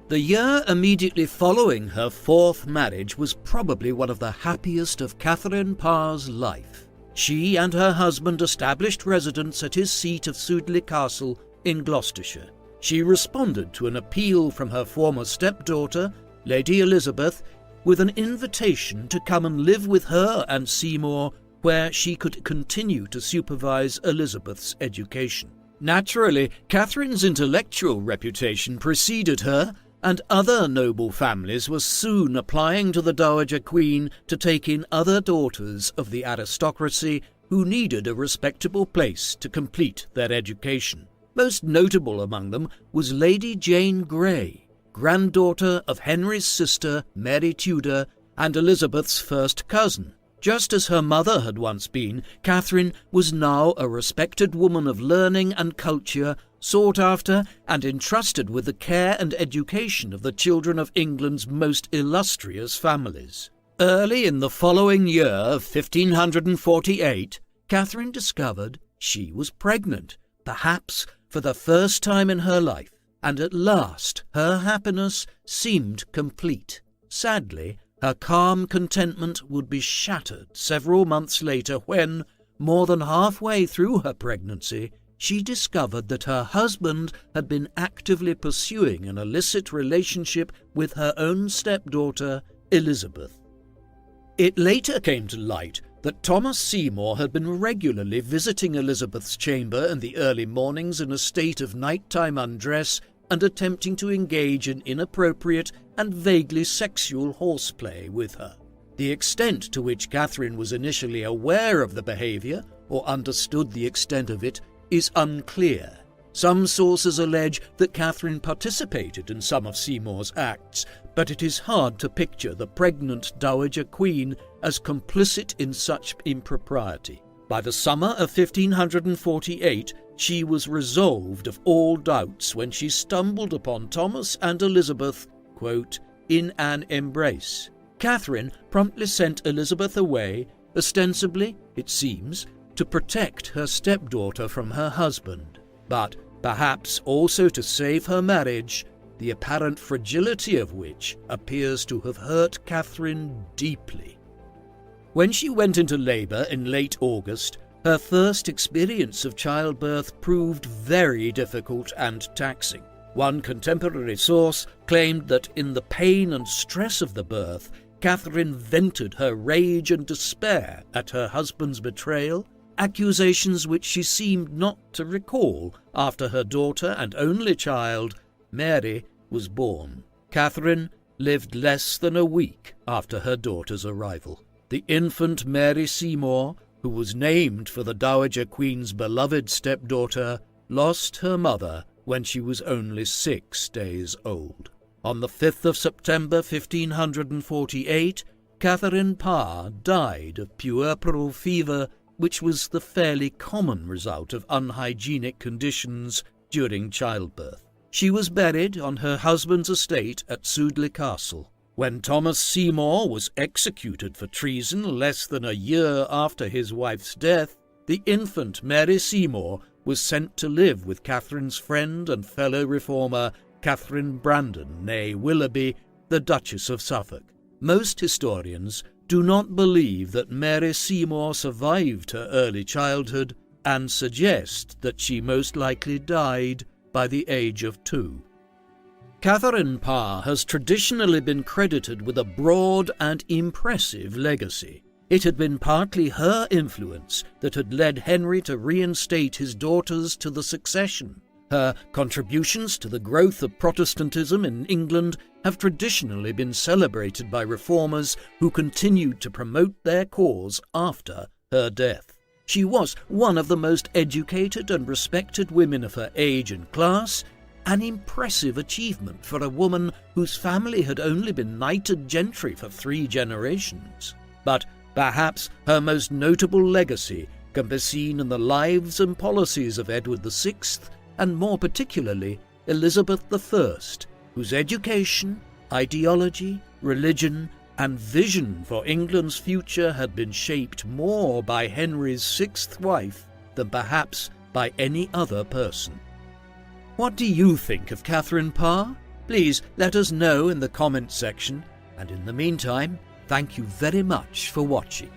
The year immediately following her 4th marriage was probably one of the happiest of Catherine Parr's life. She and her husband established residence at his seat of Sudeley Castle in Gloucestershire. She responded to an appeal from her former stepdaughter, Lady Elizabeth, with an invitation to come and live with her and Seymour, where she could continue to supervise Elizabeth's education. Naturally, Catherine's intellectual reputation preceded her, and other noble families were soon applying to the Dowager Queen to take in other daughters of the aristocracy who needed a respectable place to complete their education. Most notable among them was Lady Jane Grey, granddaughter of Henry's sister Mary Tudor and Elizabeth's first cousin. Just as her mother had once been, Catherine was now a respected woman of learning and culture, sought after and entrusted with the care and education of the children of England's most illustrious families. Early in the following year of 1548, Catherine discovered she was pregnant, perhaps for the first time in her life, and at last her happiness seemed complete. Sadly, her calm contentment would be shattered several months later when, more than halfway through her pregnancy, she discovered that her husband had been actively pursuing an illicit relationship with her own stepdaughter, Elizabeth. It later came to light that Thomas Seymour had been regularly visiting Elizabeth's chamber in the early mornings in a state of nighttime undress and attempting to engage in inappropriate and vaguely sexual horseplay with her. The extent to which Catherine was initially aware of the behaviour, or understood the extent of it, is unclear. Some sources allege that Catherine participated in some of Seymour's acts, but it is hard to picture the pregnant Dowager Queen as complicit in such impropriety. By the summer of 1548, she was resolved of all doubts when she stumbled upon Thomas and Elizabeth, quote, in an embrace. Catherine promptly sent Elizabeth away, ostensibly, it seems, to protect her stepdaughter from her husband, but perhaps also to save her marriage, the apparent fragility of which appears to have hurt Catherine deeply. When she went into labour in late August, her first experience of childbirth proved very difficult and taxing. One contemporary source claimed that in the pain and stress of the birth, Catherine vented her rage and despair at her husband's betrayal, accusations which she seemed not to recall after her daughter and only child, Mary, was born. Catherine lived less than a week after her daughter's arrival. The infant Mary Seymour, who was named for the Dowager Queen's beloved stepdaughter, lost her mother when she was only 6 days old. On the 5th of September 1548, Catherine Parr died of puerperal fever, which was the fairly common result of unhygienic conditions during childbirth. She was buried on her husband's estate at Sudeley Castle. When Thomas Seymour was executed for treason less than a year after his wife's death, the infant Mary Seymour was sent to live with Catherine's friend and fellow reformer Catherine Brandon, née Willoughby, the Duchess of Suffolk. Most historians do not believe that Mary Seymour survived her early childhood and suggest that she most likely died by the age of 2. Catherine Parr has traditionally been credited with a broad and impressive legacy. It had been partly her influence that had led Henry to reinstate his daughters to the succession. Her contributions to the growth of Protestantism in England have traditionally been celebrated by reformers who continued to promote their cause after her death. She was one of the most educated and respected women of her age and class, an impressive achievement for a woman whose family had only been knighted gentry for 3 generations. But perhaps her most notable legacy can be seen in the lives and policies of Edward VI, and more particularly Elizabeth I, whose education, ideology, religion, and vision for England's future had been shaped more by Henry's 6th wife than perhaps by any other person. What do you think of Catherine Parr? Please let us know in the comments section, and in the meantime, thank you very much for watching.